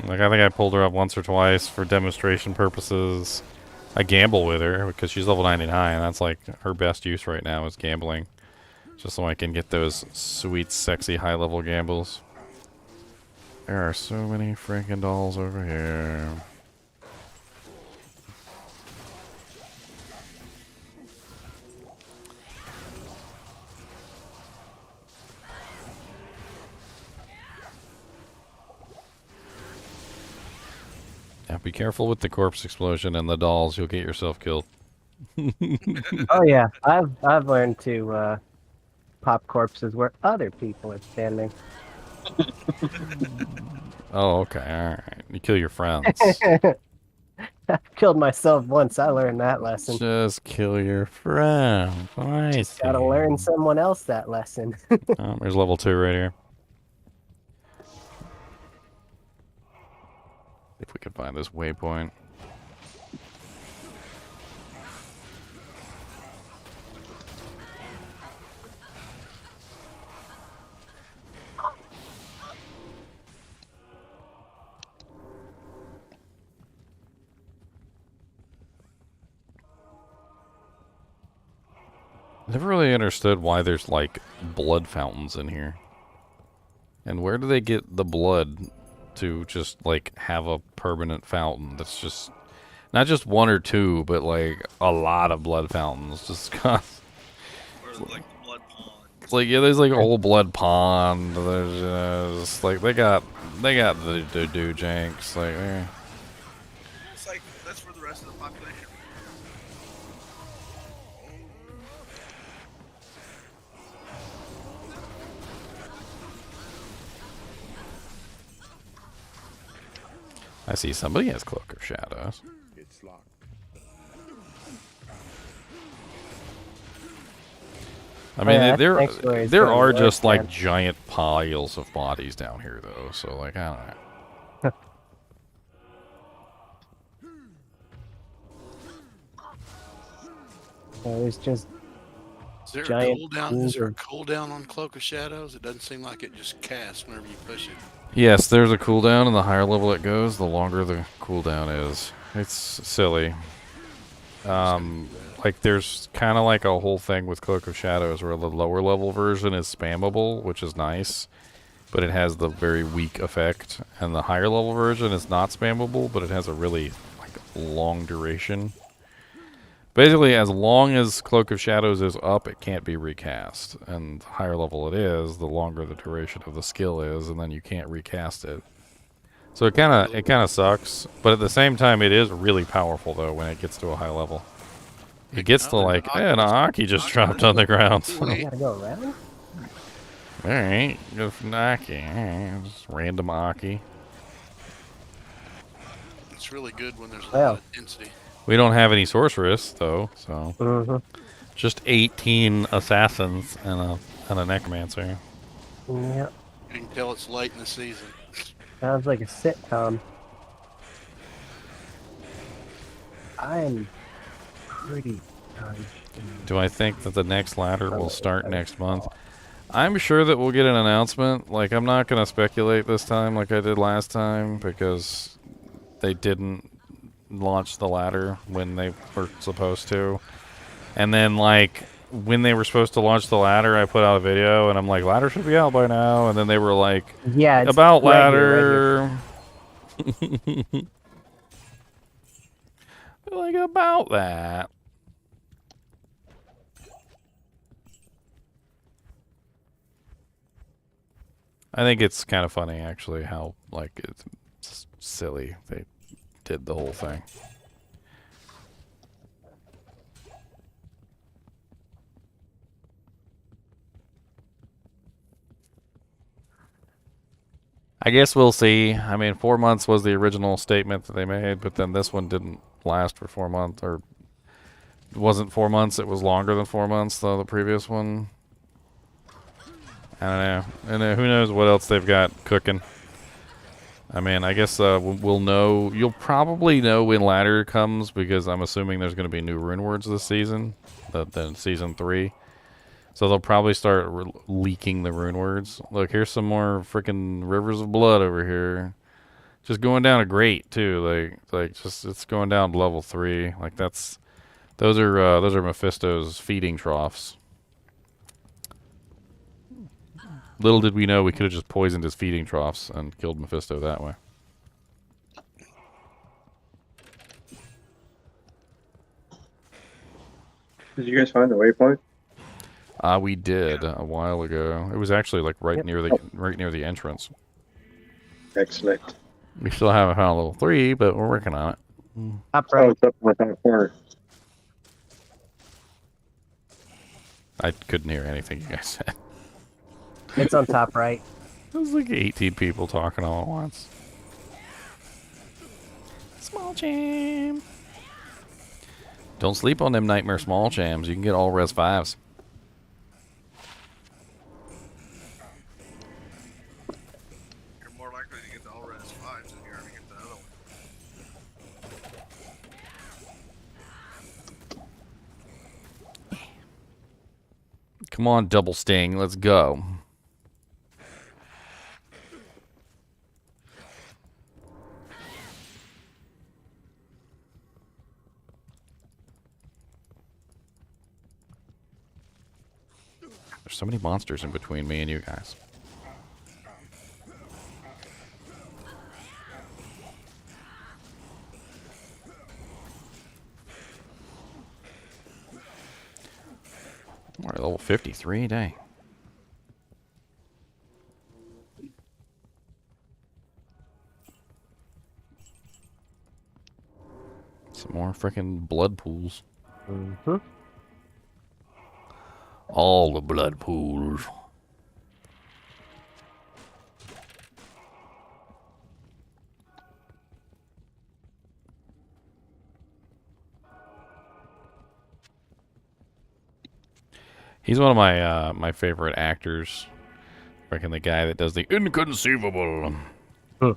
S1: Like, I think I pulled her up once or twice for demonstration purposes. I gamble with her because she's level 99. That's like her best use right now is gambling. Just so I can get those sweet, sexy, high-level gambles. There are so many freaking dolls over here. be careful with the corpse explosion and the dolls. You'll get yourself killed.
S4: Oh yeah, I've learned to pop corpses where other people are standing.
S1: Oh, okay, alright. You kill your friends.
S4: I've killed myself once. I learned that lesson.
S1: Just kill your friends. I see.
S4: Gotta learn someone else that lesson.
S1: Oh, there's level 2 right here. If we can find this waypoint. Never really understood why there's like blood fountains in here. And where do they get the blood to just like have a permanent fountain that's just not just one or two, but like a lot of blood fountains just cause
S7: Or like the blood pond.
S1: it's like, yeah, there's like a whole blood pond. There's just like they got the do janks like
S7: It's like that's for the rest of the population.
S1: I see somebody has Cloak of Shadows.
S3: It's locked.
S1: I mean,
S4: yeah,
S1: there
S4: that's where it's
S1: there
S4: gonna
S1: are
S4: work,
S1: just like
S4: man.
S1: giant piles of bodies down here, though. So like, I don't know.
S4: There's just
S6: Is there
S4: Giant
S6: a cooldown? Is there a
S4: ooze
S6: cooldown on Cloak of Shadows? It doesn't seem like it just casts whenever you push it.
S1: Yes, there's a cooldown, and the higher level it goes, the longer the cooldown is. It's silly. Like there's kind of like a whole thing with Cloak of Shadows where the lower level version is spammable, which is nice, but it has the very weak effect, and the higher level version is not spammable, but it has a really like long duration. Basically, as long as Cloak of Shadows is up, it can't be recast, and the higher level it is, the longer the duration of the skill is, and then you can't recast it. So it kind of sucks, but at the same time, it is really powerful though when it gets to a high level. It gets to like, an Aki just dropped on the ground.
S4: you gotta go around.
S1: Alright, go for an Aki. Alright, just random Aki.
S6: It's really good when there's a
S4: Well.
S6: lot of density.
S1: We don't have any sorceress though, so
S4: Mm-hmm.
S1: just 18 assassins and a necromancer.
S4: Yep.
S6: You can tell it's late in the season.
S4: Sounds like a sitcom. I am pretty done.
S1: Do I think that the next ladder will start next month? I'm sure that we'll get an announcement. Like, I'm not going to speculate this time like I did last time because they didn't launch the ladder when they were supposed to. And then, like, when they were supposed to launch the ladder, I put out a video and I'm like, ladder should be out by now. And then they were like,
S4: Yeah, it's
S1: about
S4: right here,
S1: ladder. Like, about that. I think it's kind of funny, actually, how, like, it's silly they did the whole thing. I guess we'll see. I mean, 4 months was the original statement that they made, but then this one didn't last for 4 months, or it wasn't 4 months, it was longer than 4 months, though, the previous one. I don't know. And who knows what else they've got cooking. I mean, I guess we'll know. You'll probably know when ladder comes, because I'm assuming there's going to be new rune words this season, then season 3. So they'll probably start leaking the rune words. Look, here's some more freaking rivers of blood over here. Just going down a grate too. Like just it's going down to level 3. Like those are Mephisto's feeding troughs. Little did we know we could have just poisoned his feeding troughs and killed Mephisto that way.
S8: Did you guys find the waypoint?
S1: We did a while ago. It was actually like right near the entrance.
S8: Excellent.
S1: We still haven't found level 3, but we're working on it.
S4: Top
S8: Oh,
S4: right.
S8: it's up in the top corner.
S1: I couldn't hear anything you guys said.
S4: It's on top right.
S1: There's like 18 people talking all at once. Small jam. Don't sleep on them nightmare small jams. You can get all res 5s.
S7: You're more likely to get the all res 5s than you are to get the other one.
S1: Come on, double sting. Let's go. There's so many monsters in between me and you guys. We're at level 53, dang. Some more freaking blood pools.
S4: Mm-hmm.
S1: All the blood pools. He's one of my my favorite actors. Freaking the guy that does the inconceivable.
S4: Huh.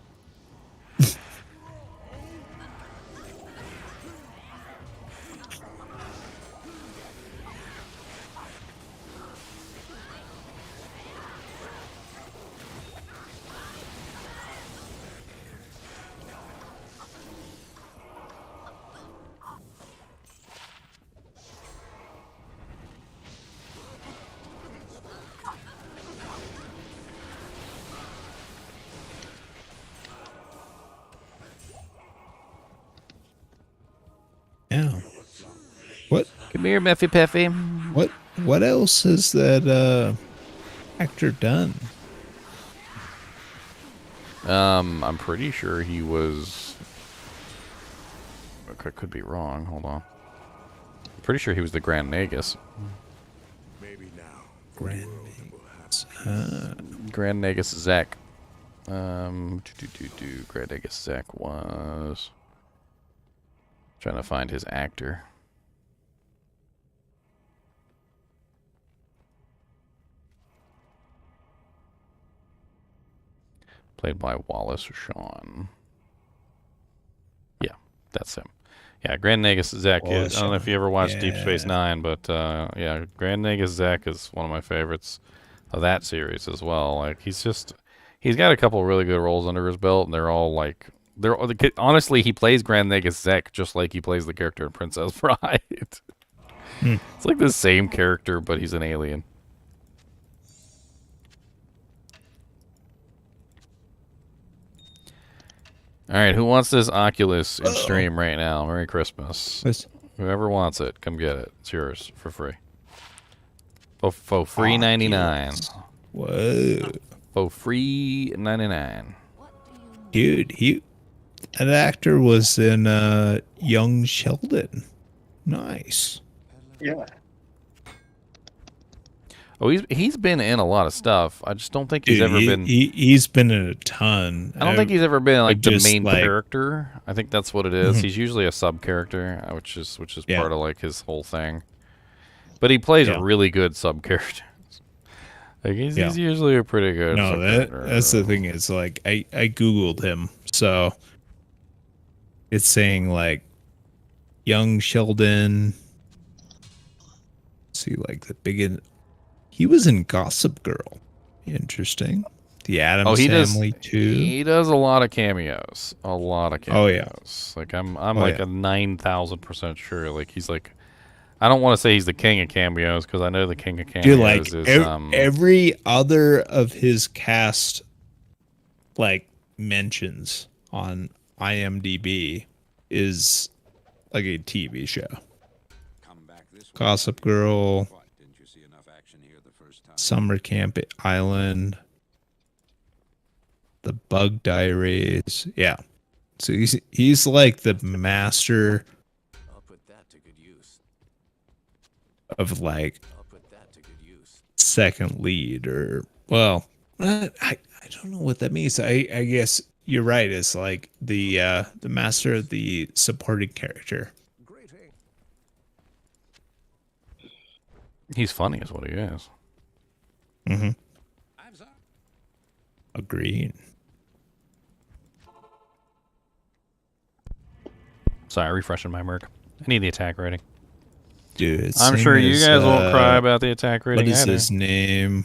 S5: Yeah. What?
S1: Come here, Meffy Peffy.
S5: What else has that actor done?
S1: I'm pretty sure he was. I could be wrong. Hold on. I'm pretty sure he was the Grand Nagus.
S3: Maybe now.
S5: Grand
S1: Grand Nagus Zek. Grand Nagus Zek was. Trying to find his actor. Played by Wallace Shawn. Yeah, that's him. Yeah, Grand Nagus Zek. I don't know if you ever watched Deep Space Nine, but yeah, Grand Nagus Zek is one of my favorites of that series as well. Like he's got a couple of really good roles under his belt, and they're all like honestly, he plays Grand Nagus Zek just like he plays the character in Princess Bride. It's like the same character, but he's an alien. All right, who wants this Oculus in stream right now? Merry Christmas. Whoever wants it, come get it. It's yours for free. For free 99.
S5: Whoa.
S1: For free 99.
S5: Dude, that actor was in Young Sheldon. Nice.
S8: Yeah.
S1: Oh, he's been in a lot of stuff. I just don't think he's
S5: Dude,
S1: ever been.
S5: He's been in a ton.
S1: I don't think he's ever been like the
S5: just,
S1: main
S5: like-
S1: character. I think that's what it is. He's usually a sub character, which is
S5: Yeah.
S1: part of like his whole thing. But he plays
S5: Yeah.
S1: really good sub characters. Like he's
S5: Yeah.
S1: usually a pretty good.
S5: No,
S1: sub-character.
S5: that's the thing is like I googled him, so it's saying like Young Sheldon. See, like the big. He was in Gossip Girl. Interesting. The Addams Family too.
S1: He does a lot of cameos. A lot of
S5: Oh, yeah.
S1: cameos. Like I'm
S5: Oh,
S1: like
S5: yeah.
S1: a 9,000% sure. Like he's like, I don't want to say he's the king of cameos because I know the king of cameos
S5: Dude, like
S1: is
S5: every other of his cast, like mentions on IMDb is like a TV show. Gossip Girl, Summer Camp Island, the Bug Diaries. Yeah. So he's like the master
S2: I'll put that to good use.
S5: of like
S2: I'll put that to good use.
S5: second lead, or well, I don't know what that means. I guess you're right. It's like the master of the supporting character.
S2: Greeting.
S1: He's funny, is what he is.
S5: Mm-hmm.
S2: I'm sorry.
S5: Agreed.
S1: Sorry, refreshing my merc. I need the attack rating.
S5: Dude,
S1: I'm sure you guys won't cry about the attack rating.
S5: What is
S1: either.
S5: his name?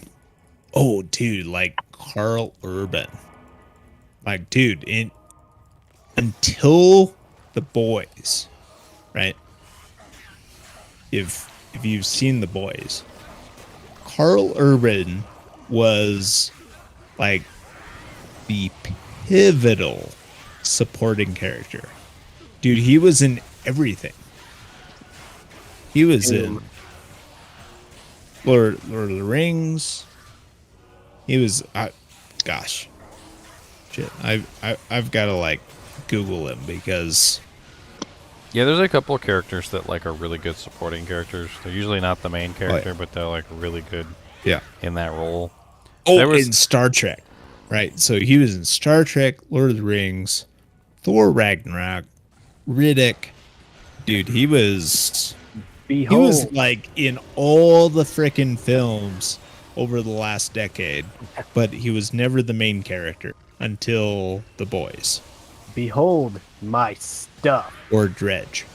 S5: Oh, dude, like Carl Urban. Like, dude, until The Boys, right? If you've seen The Boys, Carl Urban was like the pivotal supporting character. Dude, he was in everything. He was in Lord of the Rings. He was, gosh, shit. I've got to like Google him because
S1: Yeah, there's a couple of characters that like are really good supporting characters. They're usually not the main character, but they're like really good.
S5: Yeah.
S1: In that role.
S5: Oh, in Star Trek, right? So he was in Star Trek, Lord of the Rings, Thor Ragnarok, Riddick. Dude, he was like in all the frickin' films over the last decade, but he was never the main character until The Boys.
S4: Behold my stuff.
S5: Or Dredge.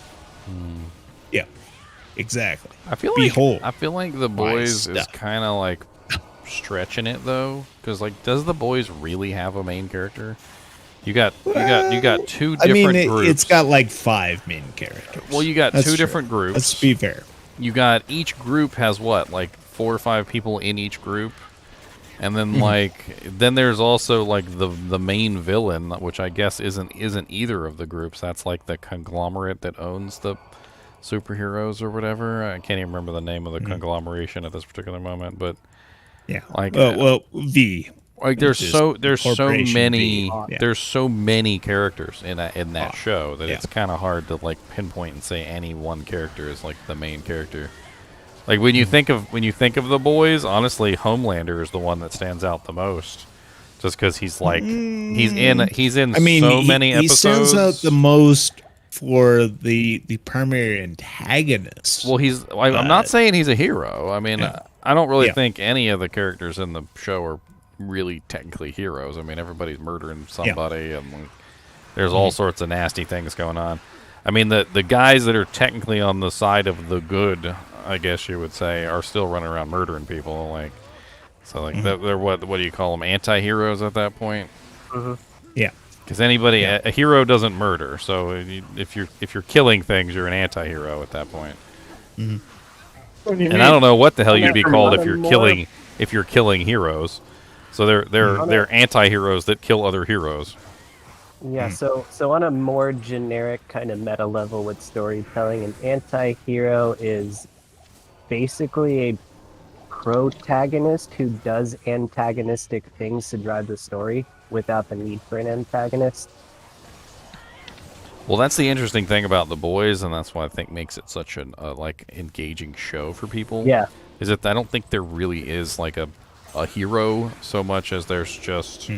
S5: Yeah, exactly.
S1: I feel like The Boys is kind of like stretching it though, because like, does The Boys really have a main character? You got two different groups.
S5: It's got like 5 main characters.
S1: Well, you got two different groups.
S5: Let's be fair.
S1: You got each group has what, like 4 or 5 people in each group, and then then there's also like the main villain, which I guess isn't either of the groups. That's like the conglomerate that owns the superheroes or whatever. I can't even remember the name of the conglomeration at this particular moment, but
S5: yeah,
S1: like
S5: V.
S1: Like there's so many
S5: Yeah.
S1: there's so many characters in that show that it's kind of hard to like pinpoint and say any one character is like the main character. Like when you think of The Boys, honestly, Homelander is the one that stands out the most, just because he's like he's in so many episodes. He
S5: stands out the most for the primary antagonist.
S1: Well, I'm not saying he's a hero. I mean, I don't really think any of the characters in the show are really technically heroes. I mean, everybody's murdering somebody, and like, there's all sorts of nasty things going on. I mean, the guys that are technically on the side of the good, I guess you would say, are still running around murdering people. Like, so like they're what do you call them? Anti-heroes at that point.
S5: Yeah.
S1: Because a hero doesn't murder. So if you're killing things, you're an anti-hero at that point.
S4: What do you
S1: And
S4: mean?
S1: I don't know what the hell you'd be
S4: From
S1: called
S4: Modern
S1: if you're killing heroes. So they're anti-heroes that kill other heroes.
S4: Yeah, so on a more generic kind of meta level with storytelling, an anti-hero is basically a protagonist who does antagonistic things to drive the story without the need for an antagonist.
S1: Well, that's the interesting thing about The Boys, and that's what I think makes it such an like engaging show for people.
S4: Yeah.
S1: Is that I don't think there really is like a hero so much as there's just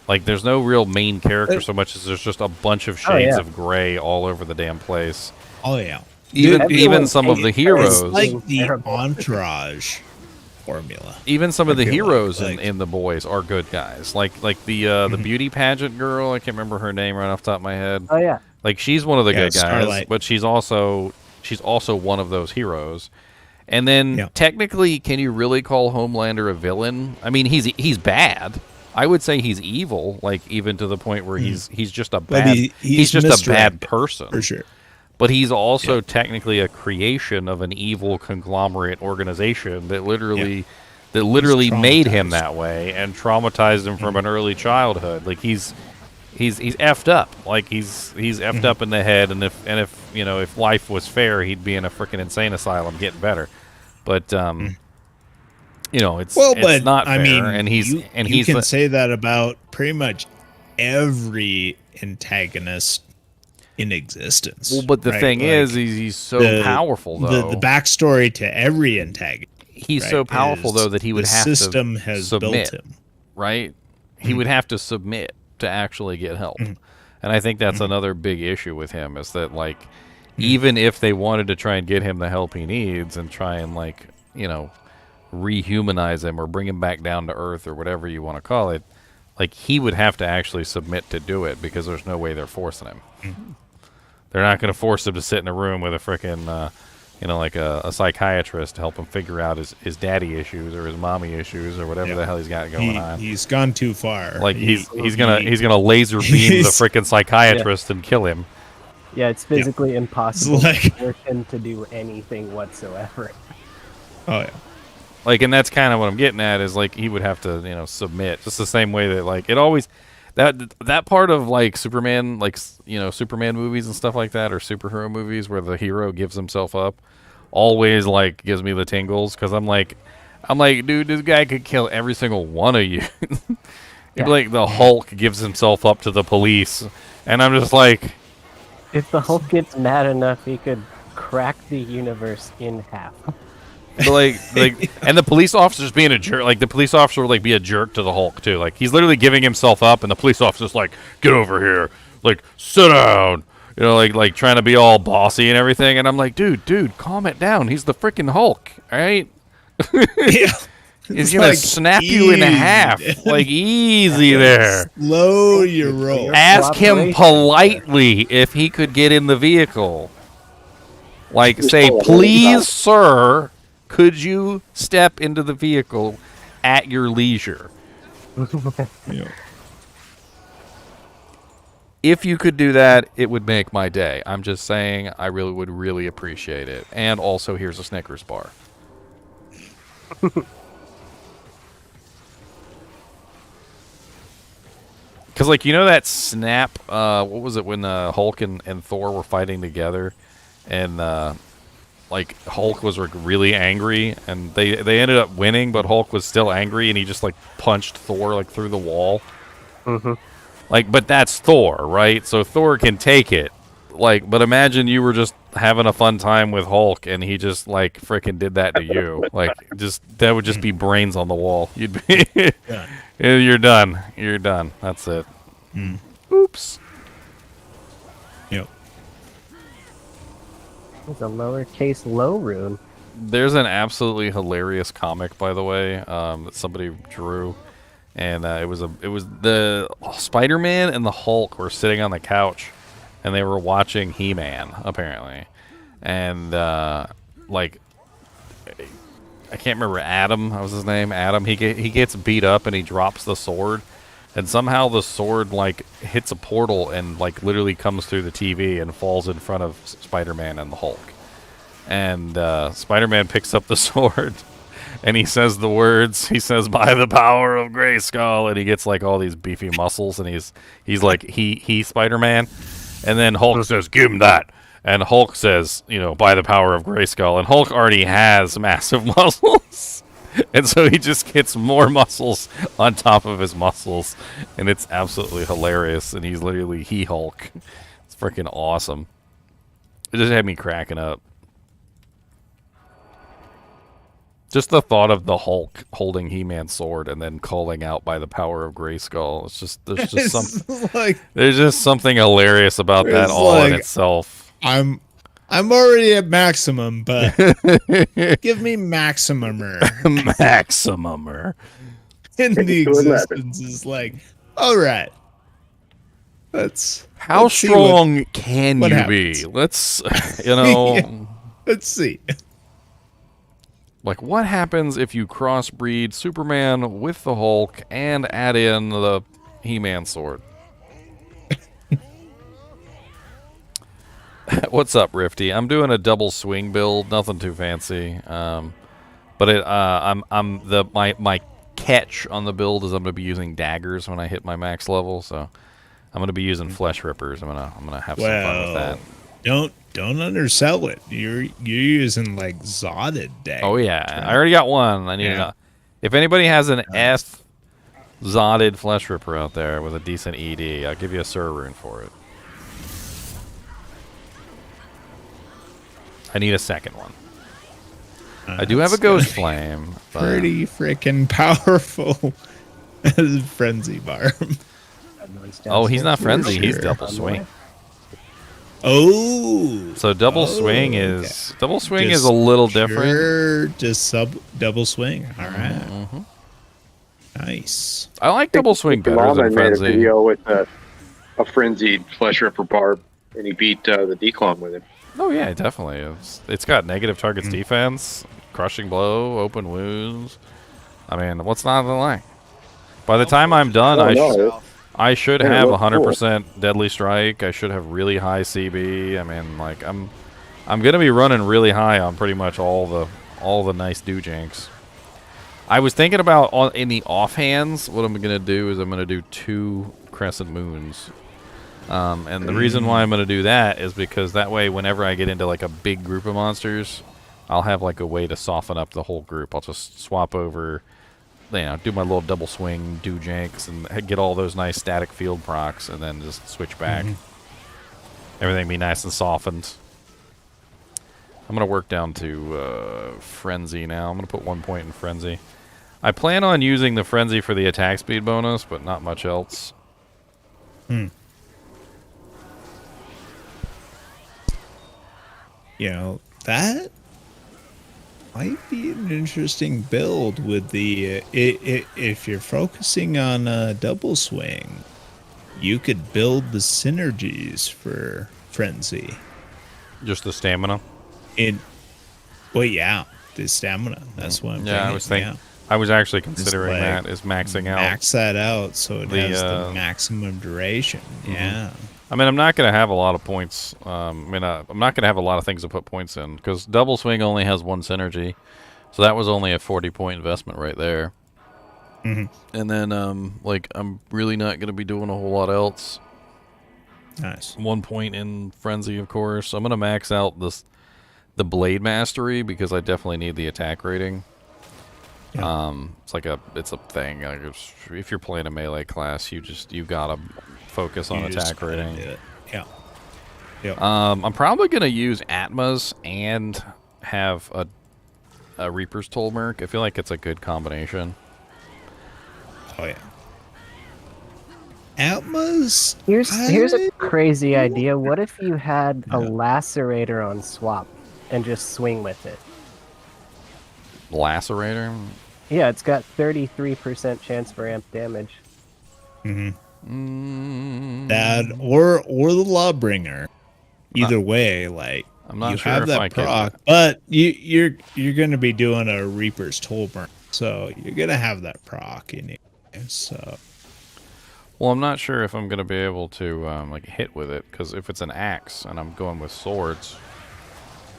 S1: like there's no real main character so much as there's just a bunch of shades of gray all over the damn place.
S5: Oh yeah.
S1: Even some of the heroes,
S5: it's like the Entourage formula.
S1: Even some of the heroes in The Boys are good guys. Like the beauty pageant girl, I can't remember her name right off the top of my head.
S4: Oh yeah.
S1: Like she's one of the good guys,
S5: Starlight.
S1: but she's also one of those heroes. And then technically, can you really call Homelander a villain? I mean, he's bad. I would say he's evil, like even to the point where he's just a bad he's just a bad person
S5: for sure.
S1: But he's also technically a creation of an evil conglomerate organization that literally made him that way and traumatized him from an early childhood. Like he's effed up. Like he's effed up in the head, and if you know, if life was fair, he'd be in a freaking insane asylum getting better. But you know, it's not fair.
S5: I mean,
S1: and you
S5: can say that about pretty much every antagonist in existence.
S1: Well, but the
S5: right?
S1: thing
S5: Like,
S1: is, he's so powerful, though.
S5: The backstory to every antagonist.
S1: He's
S5: right,
S1: so powerful, though, that he would
S5: the
S1: have
S5: system
S1: to
S5: has
S1: submit,
S5: built him.
S1: right? He would have to submit to actually get help. And I think that's another big issue with him is that, like, even if they wanted to try and get him the help he needs and try and, like, you know, rehumanize him or bring him back down to earth or whatever you want to call it, like, he would have to actually submit to do it because there's no way they're forcing him. They're not going to force him to sit in a room with a frickin', you know, like a psychiatrist to help him figure out his daddy issues or his mommy issues or whatever the hell he's got going on.
S5: He's gone too far.
S1: Like he's gonna laser beam the frickin' psychiatrist and kill him.
S4: Yeah, it's physically impossible for him to do anything whatsoever.
S5: Oh yeah.
S1: Like, and that's kind of what I'm getting at is like he would have to, you know, submit just the same way that like it always that part of like Superman, like, you know, Superman movies and stuff like that, or superhero movies where the hero gives himself up, always like gives me the tingles because I'm like, dude, this guy could kill every single one of you. It'd be like the Hulk gives himself up to the police, and I'm just like,
S4: if the Hulk gets mad enough, he could crack the universe in half.
S1: like, and the police officer's being a jerk. Like the police officer would like be a jerk to the Hulk too. Like he's literally giving himself up, and the police officer's like, "Get over here, like sit down," you know, like trying to be all bossy and everything. And I'm like, dude, calm it down. He's the freaking Hulk, all right?
S5: Yeah.
S1: He's gonna like, snap you in half, like easy there.
S5: Slow your roll.
S1: Ask him politely if he could get in the vehicle. Like say, please, sir. Could you step into the vehicle at your leisure?
S5: Yeah.
S1: If you could do that, it would make my day. I'm just saying I would really appreciate it. And also, here's a Snickers bar. Because, like, you know that snap, what was it, when Hulk and Thor were fighting together? And, like, Hulk was like, really angry, and they ended up winning, but Hulk was still angry, and he just, like, punched Thor, like, through the wall. Like, but that's Thor, right? So Thor can take it. Like, but imagine you were just having a fun time with Hulk, and he just, like, frickin' did that to you. Like, just, that would just be brains on the wall. You'd be, you're done. You're done. That's it. Oops.
S5: Yep.
S4: It's a lowercase low rune.
S1: There's an absolutely hilarious comic, by the way, that somebody drew, and it was the Spider-Man and the Hulk were sitting on the couch, and they were watching He-Man apparently, and like I can't remember Adam. That was his name. Adam. He gets beat up and he drops the sword, and somehow the sword like hits a portal and like literally comes through the TV and falls in front of Spider-Man and the Hulk. And Spider-Man picks up the sword, and he says the words. He says, "By the power of Grayskull," and he gets like all these beefy muscles, and he's like he Spider-Man, and then Hulk says, "Give him that," and Hulk says, you know, "By the power of Grayskull," and Hulk already has massive muscles, and so he just gets more muscles on top of his muscles, and it's absolutely hilarious. And he's literally Hulk. It's freaking awesome. It just had me cracking up. Just the thought of the Hulk holding He-Man's sword and then calling out by the power of Grayskull. It's just there's just something hilarious about that all in itself.
S5: I'm already at maximum, but give me maximumer.
S1: Maximumer.
S5: In the existence is like, all right.
S1: How strong can you be? Let's, you know.
S5: Yeah. Let's see.
S1: Like, what happens if you crossbreed Superman with the Hulk and add in the He-Man sword? What's up, Rifty? I'm doing a double swing build, nothing too fancy. But my catch on the build is I'm gonna be using daggers when I hit my max level, so I'm gonna be using flesh rippers. I'm gonna have some fun with that.
S5: Don't undersell it. You're using like Zodded daggers.
S1: Oh yeah, I already got one. I need if anybody has an Zotted Flesh Ripper out there with a decent ED. I'll give you a Sir rune for it. I need a second one. I do have a
S5: That's gonna
S1: Ghost
S5: be
S1: Flame. But
S5: Pretty freaking powerful as Frenzy Barb.
S1: oh, he's not
S5: For
S1: Frenzy. He's
S5: sure.
S1: Double Swing.
S5: Oh,
S1: So Double Swing
S5: okay.
S1: is Double Swing is
S5: Just
S1: a little different.
S5: Sure, just double swing. All right,
S1: Mhm.
S5: nice.
S1: I like Double Swing better
S8: Llama
S1: than
S8: made a
S1: Frenzy.
S8: video with a frenzied Flesh Ripper Barb, and he beat the Declone with it.
S1: Oh yeah, definitely. It's got negative targets defense, crushing blow, open wounds. I mean, what's not to like? By the time I'm done, I should
S8: Yeah, it
S1: have
S8: looks
S1: 100% deadly strike. I should have really high CB. I mean, like I'm gonna be running really high on pretty much all the nice do-janks. I was thinking about in the offhands, what I'm gonna do is I'm gonna do 2 crescent moons. And the reason why I'm going to do that is because that way whenever I get into like a big group of monsters, I'll have like a way to soften up the whole group. I'll just swap over, you know, do my little double swing, do janks, and get all those nice static field procs, and then just switch back. Everything be nice and softened. I'm going to work down to Frenzy now. I'm going to put 1 point in Frenzy. I plan on using the Frenzy for the attack speed bonus, but not much else.
S5: You know, that might be an interesting build with the if you're focusing on double swing, you could build the synergies for Frenzy.
S1: Just the stamina.
S5: Well, yeah, the stamina. That's what I'm
S1: Yeah, I
S5: thinking,
S1: was thinking.
S5: yeah.
S1: I was actually
S5: Just
S1: considering
S5: like
S1: that is maxing out.
S5: Max that out so it
S1: the,
S5: has the maximum duration. Yeah.
S1: I mean, I'm not going to have a lot of points. I'm not going to have a lot of things to put points in because Double Swing only has 1 synergy, so that was only a 40-point investment right there. And then, like, I'm really not going to be doing a whole lot else.
S5: Nice.
S1: 1 point in Frenzy, of course. I'm going to max out the Blade Mastery because I definitely need the attack rating.
S5: Yeah.
S1: It's a thing. Like if you're playing a melee class, you gotta focus on
S5: You just
S1: attack
S5: gotta
S1: rating.
S5: do it. Yeah. Yep.
S1: I'm probably gonna use Atmas and have a Reaper's Toll Merc. I feel like it's a good combination.
S5: Oh yeah. Atmas.
S4: Here's a crazy idea. What if you had a lacerator on swap and just swing with it?
S1: Lacerator.
S4: Yeah, it's got 33% chance for amp damage.
S5: That or the Lawbringer. Either way, like
S1: I'm not
S5: you
S1: sure
S5: have
S1: if
S5: that
S1: I can.
S5: proc, but you're going to be doing a Reaper's Toll Burn, so you're going to have that proc in it. So,
S1: Well, I'm not sure if I'm gonna be able to like hit with it because if it's an axe and I'm going with swords,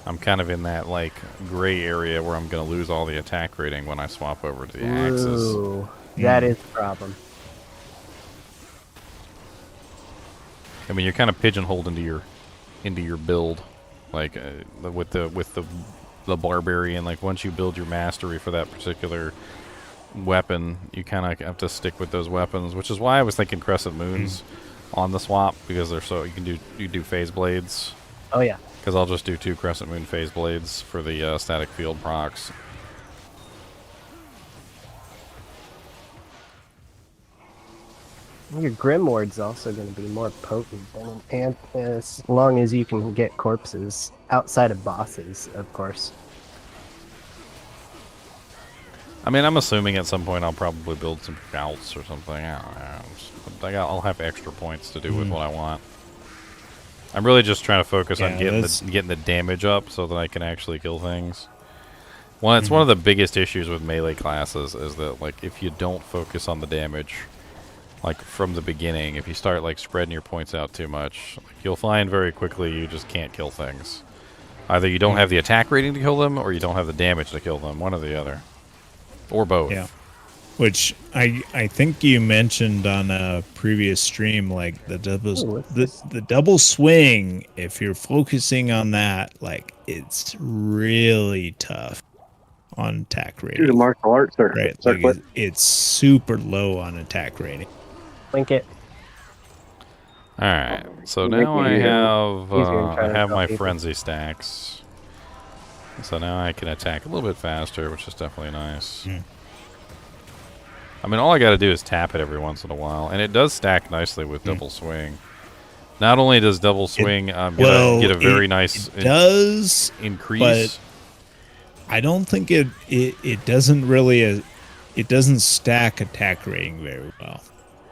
S1: I'm kind of in that like gray area where I'm gonna lose all the attack rating when I swap over to the axes.
S4: Ooh, that is the problem.
S1: I mean, you're kind of pigeonholed into your build, like with the barbarian. Like once you build your mastery for that particular weapon, you kind of have to stick with those weapons, which is why I was thinking Crescent Moons on the swap because they're so you do phase blades.
S4: Oh yeah.
S1: Because I'll just do 2 Crescent Moon phase blades for the static field procs.
S4: Your Grimward's also going to be more potent than an amp as long as you can get corpses outside of bosses, of course.
S1: I mean, I'm assuming at some point I'll probably build some scouts or something. I don't know. I'll have extra points to do with what I want. I'm really just trying to focus on getting the damage up so that I can actually kill things. Well, it's one of the biggest issues with melee classes is that like if you don't focus on the damage, like from the beginning, if you start like spreading your points out too much, like, you'll find very quickly you just can't kill things. Either you don't have the attack rating to kill them, or you don't have the damage to kill them. One or the other, or both.
S5: yeah. Which I think you mentioned on a previous stream, like the double swing. If you're focusing on that, like it's really tough on attack
S8: Do the
S5: rating.
S8: martial arts or
S5: Right, like
S8: circlet.
S5: it's super low on attack rating.
S4: Link it.
S1: All right, so
S8: Make
S1: now
S8: it
S1: I
S8: easier.
S1: have
S4: Easier than trying to
S1: my
S4: draw people.
S1: frenzy stacks. So now I can attack a little bit faster, which is definitely nice.
S5: Mm.
S1: I mean, all I got to do is tap it every once in a while, and it does stack nicely with double swing. Not only does double swing get a very nice
S5: it does
S1: increase,
S5: but I don't think it doesn't really it doesn't stack attack rating very well.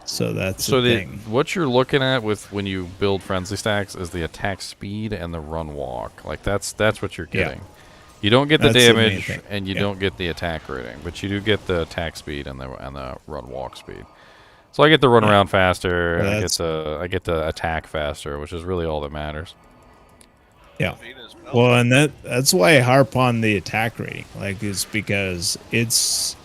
S5: So that's the thing.
S1: What you're looking at with when you build frenzy stacks is the attack speed and the run walk. Like that's what you're getting. You don't get the
S5: That's the main
S1: damage
S5: thing.
S1: and you don't get the attack rating, but you do get the attack speed and the run walk speed. So I get to run around faster, and I get to attack faster, which is really all that matters.
S5: Yeah. Well, and that's why I harp on the attack rating. Like, it's because it's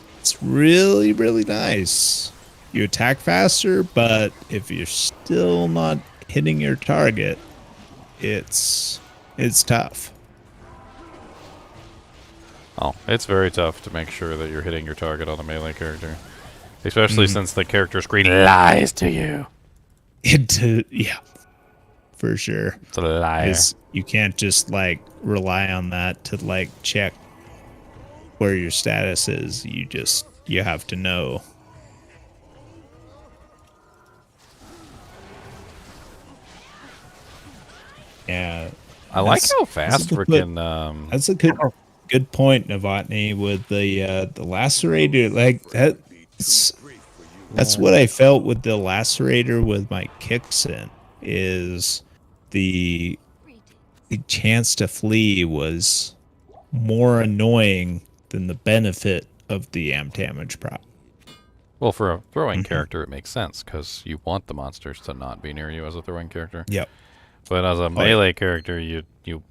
S5: really, really nice. You attack faster, but if you're still not hitting your target, it's tough.
S1: Oh, it's very tough to make sure that you're hitting your target on a melee character. Especially since the character screen lies to you.
S5: Yeah, for sure.
S1: It's a liar.
S5: 'Cause you can't just like rely on that to like check where your status is. You have to know. Yeah,
S1: I like how fast
S5: that's a good
S1: freaking
S5: that's a good point, Novotny, with the lacerator. Like that's what I felt with the lacerator with my kicks in, is the chance to flee was more annoying than the benefit of the amp damage prop.
S1: Well, for a throwing character, it makes sense because you want the monsters to not be near you as a throwing character.
S5: Yep.
S1: But as a melee character, you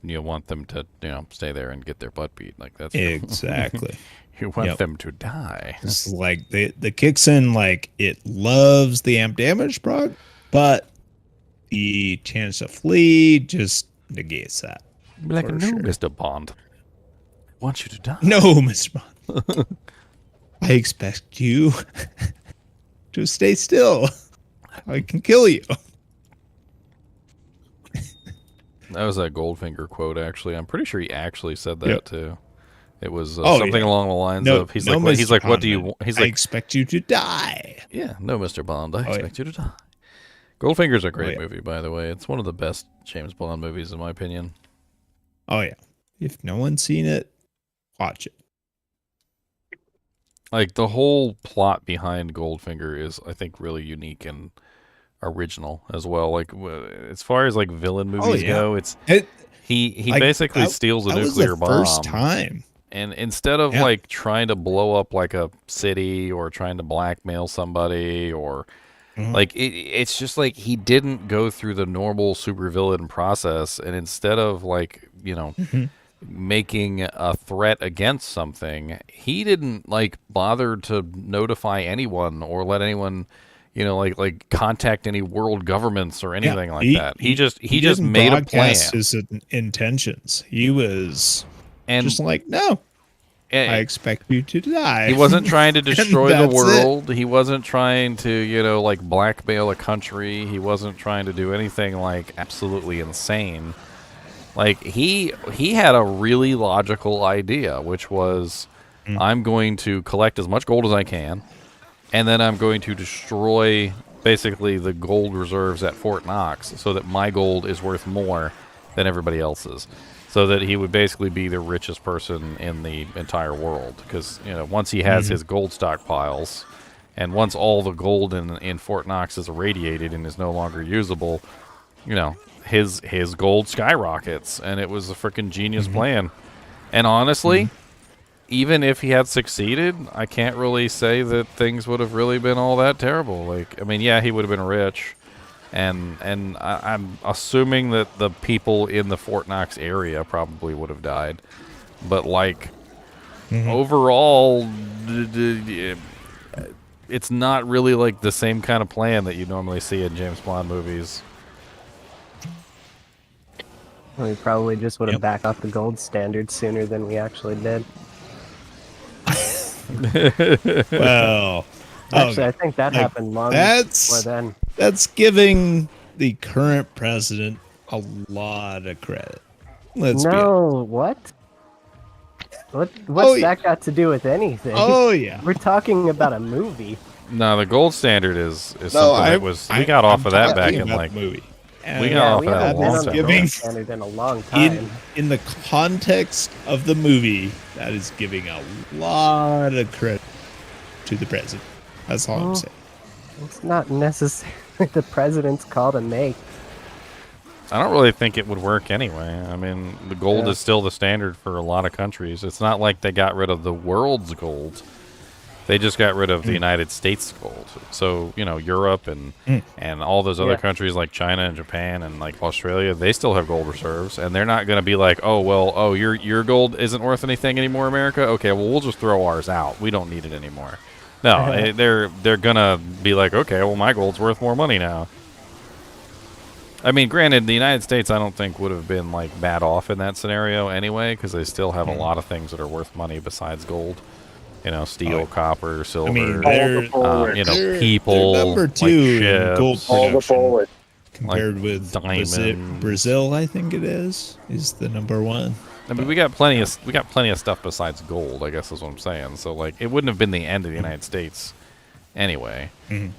S1: want them to stay there and get their butt beat. Like that's
S5: Exactly.
S1: You want them to die.
S5: It's like the kicks in, like, it loves the amp damage proc, but the chance to flee just negates that.
S1: Be like,
S5: for
S1: no,
S5: sure.
S1: Mr. Bond. I want you to die.
S5: No, Mr. Bond. I expect you to stay still. I can kill you.
S1: That was a Goldfinger quote, actually. I'm pretty sure he actually said that, too. It was something along the lines of, he's like, what do you want? He's
S5: I
S1: like,
S5: expect you to die.
S1: yeah, no, Mr. Bond, I expect you to die. Goldfinger's a great movie, by the way. It's one of the best James Bond movies, in my opinion.
S5: Oh, yeah. If no one's seen it, watch it.
S1: Like, the whole plot behind Goldfinger is, I think, really unique and original as well. Like, as far as, like, villain movies go, he basically steals a nuclear bomb.
S5: First time.
S1: And instead of like trying to blow up like a city or trying to blackmail somebody or like it's just like he didn't go through the normal supervillain process, and instead of like making a threat against something, he didn't like bother to notify anyone or let anyone like contact any world governments or anything like that. He just made a plan.
S5: His intentions. He was
S1: and
S5: just like, no, I expect you to die.
S1: He wasn't trying to destroy the
S5: that's
S1: world. He wasn't trying to, like blackmail a country. He wasn't trying to do anything like absolutely insane. Like he had a really logical idea, which was I'm going to collect as much gold as I can, and then I'm going to destroy basically the gold reserves at Fort Knox so that my gold is worth more than everybody else's. So that he would basically be the richest person in the entire world. Because, once he has his gold stockpiles, and once all the gold in Fort Knox is irradiated and is no longer usable, his gold skyrockets. And it was a freaking genius plan. And honestly, even if he had succeeded, I can't really say that things would have really been all that terrible. Like, I mean, yeah, he would have been rich. And I'm assuming that the people in the Fort Knox area probably would have died. But, like, overall, it's not really, like, the same kind of plan that you normally see in James Bond movies.
S4: We probably just would have backed off the gold standard sooner than we actually did.
S5: Well,
S4: Actually,
S5: okay.
S4: I think that
S5: Like,
S4: happened long
S5: that's-
S4: before then.
S5: That's giving the current president a lot of credit. Let's be honest.
S4: No, what? What's
S5: Oh, yeah.
S4: that got to do with anything?
S5: Oh yeah.
S4: We're talking about a movie.
S1: No, the gold standard is something
S5: I-
S1: that was. We got off
S5: I'm
S1: of that back
S5: talking
S1: in
S5: about
S1: like.
S5: the movie.
S1: We got
S4: Yeah,
S1: off
S4: we
S1: of that a
S4: haven't been
S1: long
S4: on the
S1: time
S5: giving-
S1: ago.
S4: gold standard in a long time.
S5: In the context of the movie, that is giving a lot of credit to the president. That's all I'm
S4: Well,
S5: saying.
S4: It's not necessarily the president's call to make.
S1: I don't really think it would work anyway. I mean, the gold
S4: Yeah.
S1: is still the standard for a lot of countries. It's not like they got rid of the world's gold. They just got rid of the United States gold. So, you know, Europe and all those other
S4: Yeah.
S1: countries like China and Japan and like Australia, they still have gold reserves, and they're not going to be like, "Oh, well, your gold isn't worth anything anymore, America. Okay, well, we'll just throw ours out. We don't need it anymore." No, they're going to be like, "Okay, well, my gold's worth more money now." I mean, granted, the United States I don't think would have been like bad off in that scenario anyway, because they still have a lot of things that are worth money besides gold. You know, steel, copper, silver.
S5: I mean, they're,
S1: you know,
S5: they're
S1: people,
S5: number
S1: like
S5: 2 in
S1: ships,
S5: gold
S8: All the
S5: production
S8: bullets.
S5: compared with
S1: diamonds.
S5: Brazil. I think it is the number 1.
S1: I mean, we got plenty of stuff besides gold, I guess is what I'm saying. So like, it wouldn't have been the end of the United States anyway.
S5: Mhm.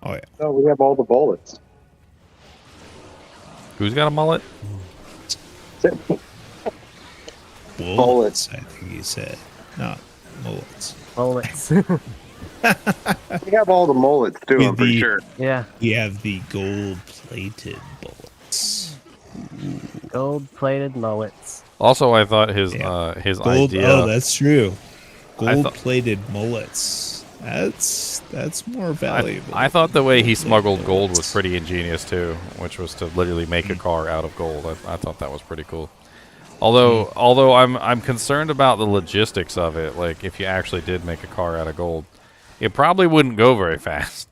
S5: Oh yeah.
S8: No, we have all the bullets.
S1: Who's got a mullet?
S5: Bullets, I think he said, not mullets.
S4: Bullets.
S8: We have all the mullets too,
S5: With
S8: I'm pretty
S5: the-
S8: sure.
S4: Yeah,
S5: We have the gold-plated bullets.
S4: gold-plated mullets.
S1: Also, I thought his
S5: Yeah.
S1: his
S5: Gold.
S1: idea.
S5: Oh, that's true.
S1: I thought-
S5: Gold-plated mullets. That's more valuable.
S1: I thought the way he smuggled gold was pretty ingenious too, which was to literally make a car out of gold. I thought that was pretty cool. Although I'm concerned about the logistics of it. Like if you actually did make a car out of gold, it probably wouldn't go very fast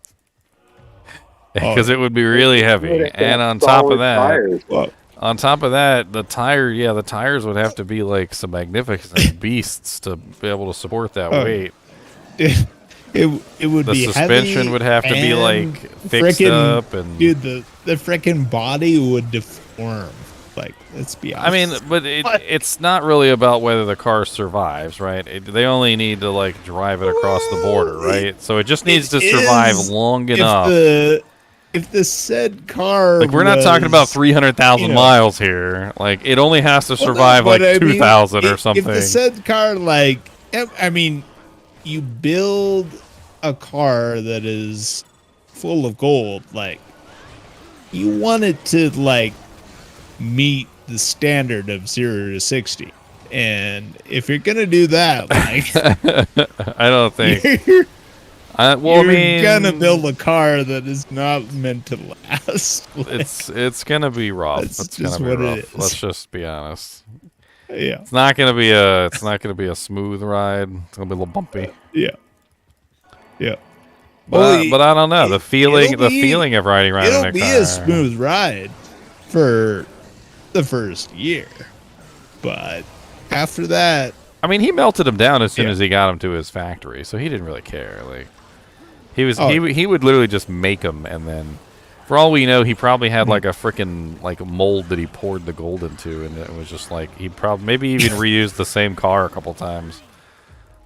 S1: because it would be really heavy. And on top of that,
S5: Well,
S1: the tires would have to be like some magnificent beasts to be able to support that
S5: Oh,
S1: weight.
S5: it would
S1: The
S5: be
S1: suspension
S5: heavy
S1: would have to be
S5: and
S1: like fixed
S5: frickin'-
S1: up and.
S5: dude, the frickin' body would deform. Like, let's be honest.
S1: I mean, but it's not really about whether the car survives, right? They only need to like drive it across the border, right? So it just needs to survive
S5: is
S1: long
S5: if
S1: enough.
S5: if the said car,
S1: Like we're not talking about
S5: was,
S1: 300,000
S5: you know-
S1: miles here. Like it only has to
S5: Well, no,
S1: survive
S5: but
S1: like
S5: I mean,
S1: 2,000 or
S5: if
S1: something.
S5: the said car, like, I mean, you build a car that is full of gold, like, you want it to like meet the standard of 0 to 60. And if you're gonna do that, like,
S1: I don't think.
S5: you're,
S1: Well, I
S5: you're
S1: mean,
S5: gonna build a car that is not meant to last. Like,
S1: it's gonna be rough.
S5: That's
S1: It's gonna
S5: just
S1: be
S5: what
S1: rough.
S5: it is.
S1: Let's just be honest.
S5: yeah,
S1: It's not gonna be a smooth ride. It's gonna be a little bumpy.
S5: yeah, yeah.
S1: But I don't know. The feeling
S5: it'll be-
S1: feeling of riding around in
S5: It'll
S1: a
S5: be
S1: car.
S5: a smooth ride for the first year, but after that,
S1: I mean, he melted him down as soon
S5: Yeah.
S1: as he got him to his factory, so he didn't really care. Like he was
S5: Oh.
S1: he would literally just make them, and then for all we know, he probably had like a freaking like mold that he poured the gold into, and it was just like he probably maybe even reused the same car a couple times.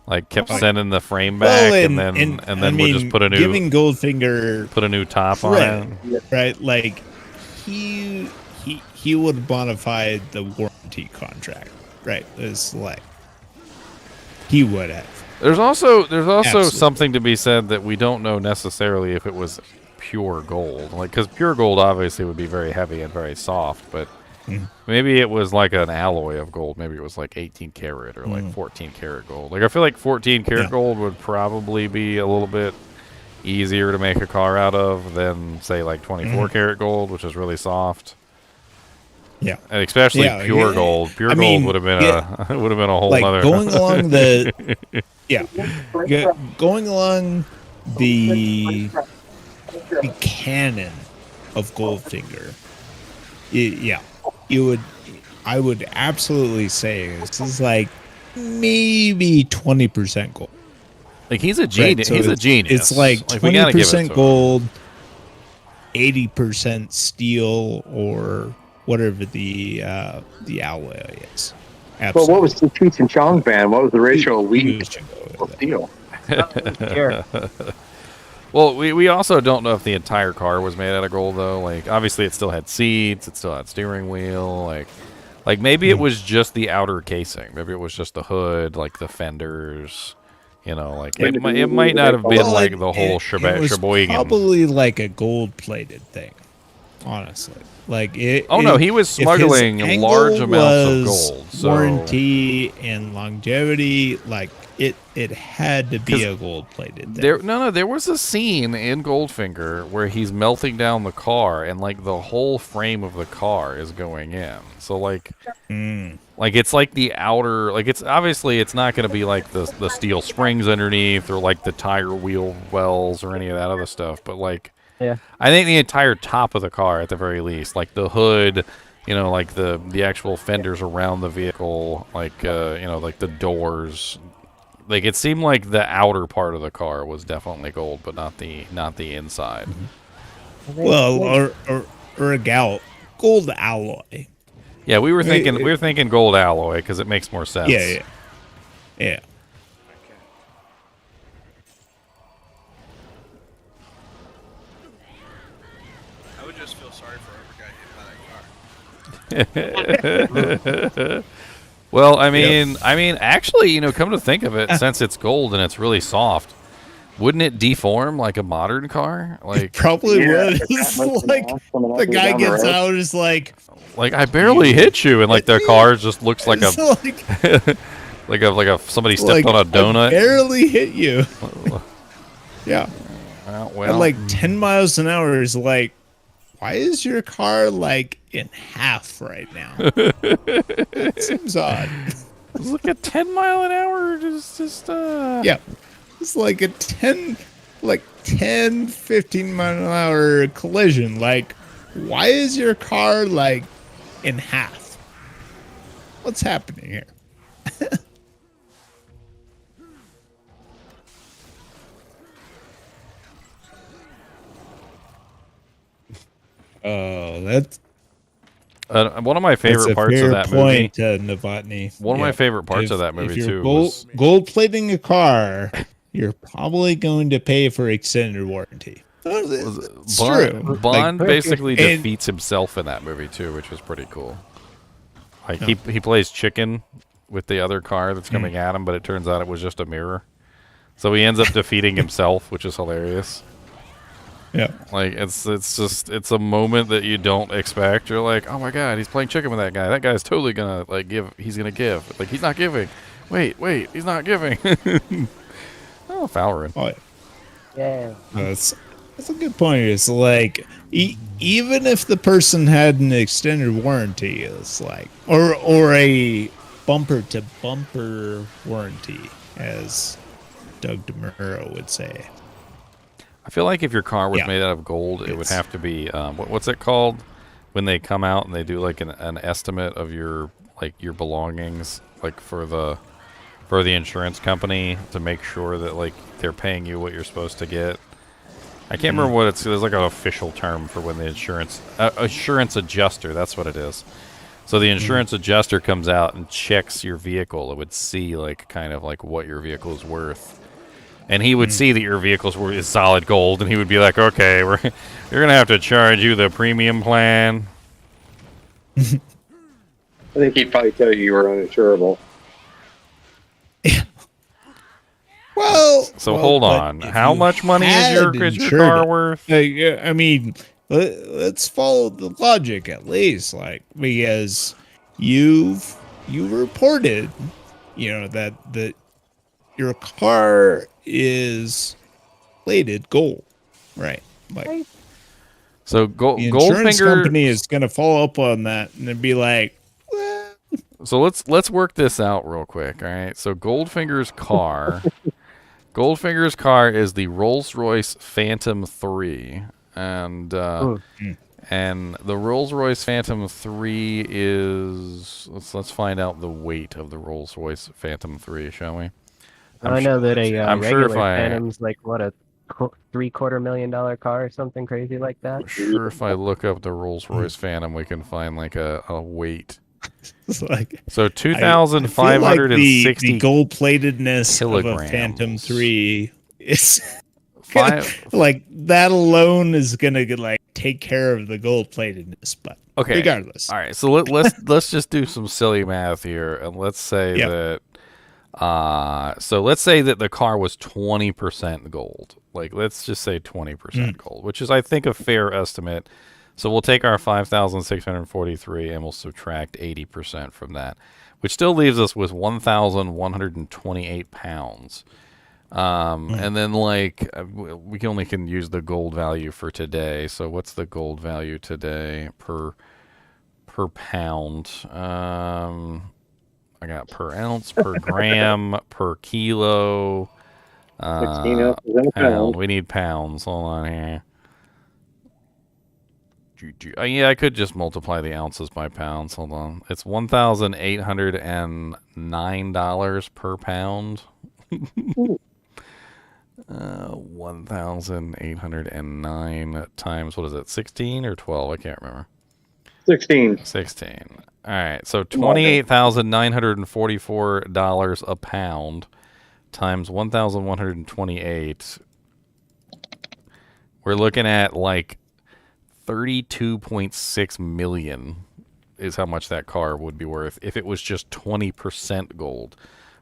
S1: Like kept sending the frame back, and then
S5: I
S1: would just
S5: mean,
S1: put a new top on it.
S5: right? Like he would modify the warranty contract, right? It's like he would have.
S1: There's also
S5: Absolutely.
S1: something to be said that we don't know necessarily if it was pure gold, like because pure gold obviously would be very heavy and very soft, but maybe it was like an alloy of gold. Maybe it was like 18 karat or like 14 karat gold. Like I feel like 14 karat gold would probably be a little bit easier to make a car out of than say like 24 karat gold, which is really soft.
S5: Yeah,
S1: And especially
S5: Yeah,
S1: pure
S5: yeah.
S1: gold. Pure
S5: I
S1: gold
S5: mean,
S1: would have been a would have been a whole
S5: like
S1: other
S5: going along the going along the canon of Goldfinger. You would I would absolutely say this is like maybe 20% gold.
S1: Like he's a genius.
S5: So
S1: He's a genius.
S5: It's like
S1: we gotta give it
S5: 20%
S1: to him.
S5: gold, 80% steel, or whatever the alloy is.
S8: Well, what was the Cheech and Chong band? What was the ratio of wheat
S5: Who's to go
S8: to
S5: with it?
S8: steel?
S4: Sure.
S1: Well, we also don't know if the entire car was made out of gold though. Like obviously it still had seats, it still had steering wheel, like maybe it was just the outer casing. Maybe it was just the hood, like the fenders. You know, like it might not have been
S5: Well,
S1: like the whole
S5: it was
S1: sheboygan.
S5: probably like a gold-plated thing, honestly. Like it.
S1: Oh no, he was
S5: if his
S1: smuggling
S5: angle
S1: large amounts of
S5: was
S1: gold. So
S5: warranty and longevity, like it had to be a gold-plated thing.
S1: there was a scene in Goldfinger where he's melting down the car and like the whole frame of the car is going in. So like like it's like the outer, like it's obviously it's not going to be like the steel springs underneath or like the tire wheel wells or any of that other stuff, but like
S4: Yeah.
S1: I think the entire top of the car at the very least, like the hood, you know, like the actual fenders around the vehicle, like you know, like the doors. Like it seemed like the outer part of the car was definitely gold, but not the inside.
S5: Well, or a gold alloy.
S1: Yeah, we were thinking gold alloy because it makes more sense.
S5: Yeah.
S7: I would just feel sorry for whoever got hit by that car.
S1: Well, I mean, actually, you know, come to think of it, since it's gold and it's really soft, wouldn't it deform like a modern car? Like
S5: Probably
S8: Yeah,
S5: would.
S8: but
S5: It's
S8: that must be
S5: like
S8: awesome coming
S5: the
S8: up
S5: guy
S8: down the
S5: gets
S8: road.
S5: out, is like,
S1: I barely hit you, and like their car just looks like
S5: it's
S1: a like a somebody stepped
S5: like,
S1: on a
S5: I
S1: donut.
S5: barely hit you. Yeah.
S1: Well,
S5: At like 10 miles an hour is like, why is your car like in half right now? That seems odd.
S1: look at 10 mile an hour. Just
S5: Yeah. It's like a 15 mile an hour collision. Like, why is your car like in half? What's happening here? Oh, that's
S1: one of my favorite
S5: a
S1: parts
S5: fair
S1: of that movie.
S5: point, Novotny.
S1: One of my
S5: Yeah.
S1: favorite parts
S5: If-
S1: of that movie
S5: if you're
S1: too
S5: gold,
S1: was
S5: gold plating a car, you're probably going to pay for extended warranty. It's true.
S1: Bond
S5: Like,
S1: basically
S5: and-
S1: defeats himself in that movie too, which was pretty cool. Like he plays chicken with the other car that's coming at him, but it turns out it was just a mirror. So he ends up defeating himself, which is hilarious.
S5: Yeah.
S1: Like it's a moment that you don't expect. You're like, oh my god, he's playing chicken with that guy. That guy's totally gonna like give. He's gonna give. Like he's not giving. Wait, he's not giving. Oh, Fowlerin.
S5: Oh,
S4: Yeah.
S5: that's a good point. It's like even if the person had an extended warranty, it's like or a bumper to bumper warranty, as Doug DeMuro would say.
S1: I feel like if your car was
S5: Yeah.
S1: made out of gold, it would have to be what's it called when they come out and they do like an estimate of your belongings, like for the insurance company to make sure that like they're paying you what you're supposed to get. I can't remember what there's like an official term for when the insurance adjuster, that's what it is. So the insurance adjuster comes out and checks your vehicle. It would see like kind of like what your vehicle is worth. And he would see that your vehicle's worth is solid gold, and he would be like, "Okay, you're gonna have to charge you the premium plan."
S8: I think he'd probably tell you were uninsurable.
S5: Well,
S1: So hold
S5: but
S1: on,
S5: if
S1: how
S5: you
S1: much money is
S5: had
S1: your
S5: insured
S1: car
S5: it-
S1: worth?
S5: I mean, let's follow the logic at least, like, because you reported, that your car is plated gold, right? Like
S1: So
S5: the insurance
S1: Goldfinger.
S5: company is going to follow up on that and then be like, well,
S1: So let's work this out real quick, all right? So Goldfinger's car is the Rolls-Royce Phantom 3, and And the Rolls-Royce Phantom 3 is... Let's find out the weight of the Rolls-Royce Phantom 3, shall we?
S4: I know that a
S1: I'm sure
S4: regular
S1: if I-
S4: Phantom's like what, a $750,000 car or something crazy like that.
S1: I'm sure if I look up the Rolls-Royce Phantom, we can find like a weight.
S5: It's like
S1: So
S5: I feel like
S1: 2,560
S5: the gold-platedness of a
S1: kilograms.
S5: Phantom 3 is
S1: Five,
S5: like that alone is gonna like take care of the gold-platedness. But
S1: okay.
S5: regardless,
S1: All right. So let's just do some silly math here, and let's say
S5: Yep.
S1: that. So let's say that the car was 20% gold. Like let's just say 20% gold, which is I think a fair estimate. So we'll take our 5,643 and we'll subtract 80% from that, which still leaves us with 1,128 pounds. And then like we can use the gold value for today. So what's the gold value today per pound? I got per ounce, per gram, per kilo.
S8: 16 ounces in a pound.
S1: We need pounds. Hold on here. Yeah, I could just multiply the ounces by pounds. Hold on. It's $1,809 per pound. 1,809 times, what is it, 16 or 12? I can't remember.
S8: 16.
S1: 16. All right, so $28,944 a pound times 1,128. We're looking at like 32.6 million is how much that car would be worth if it was just 20% gold.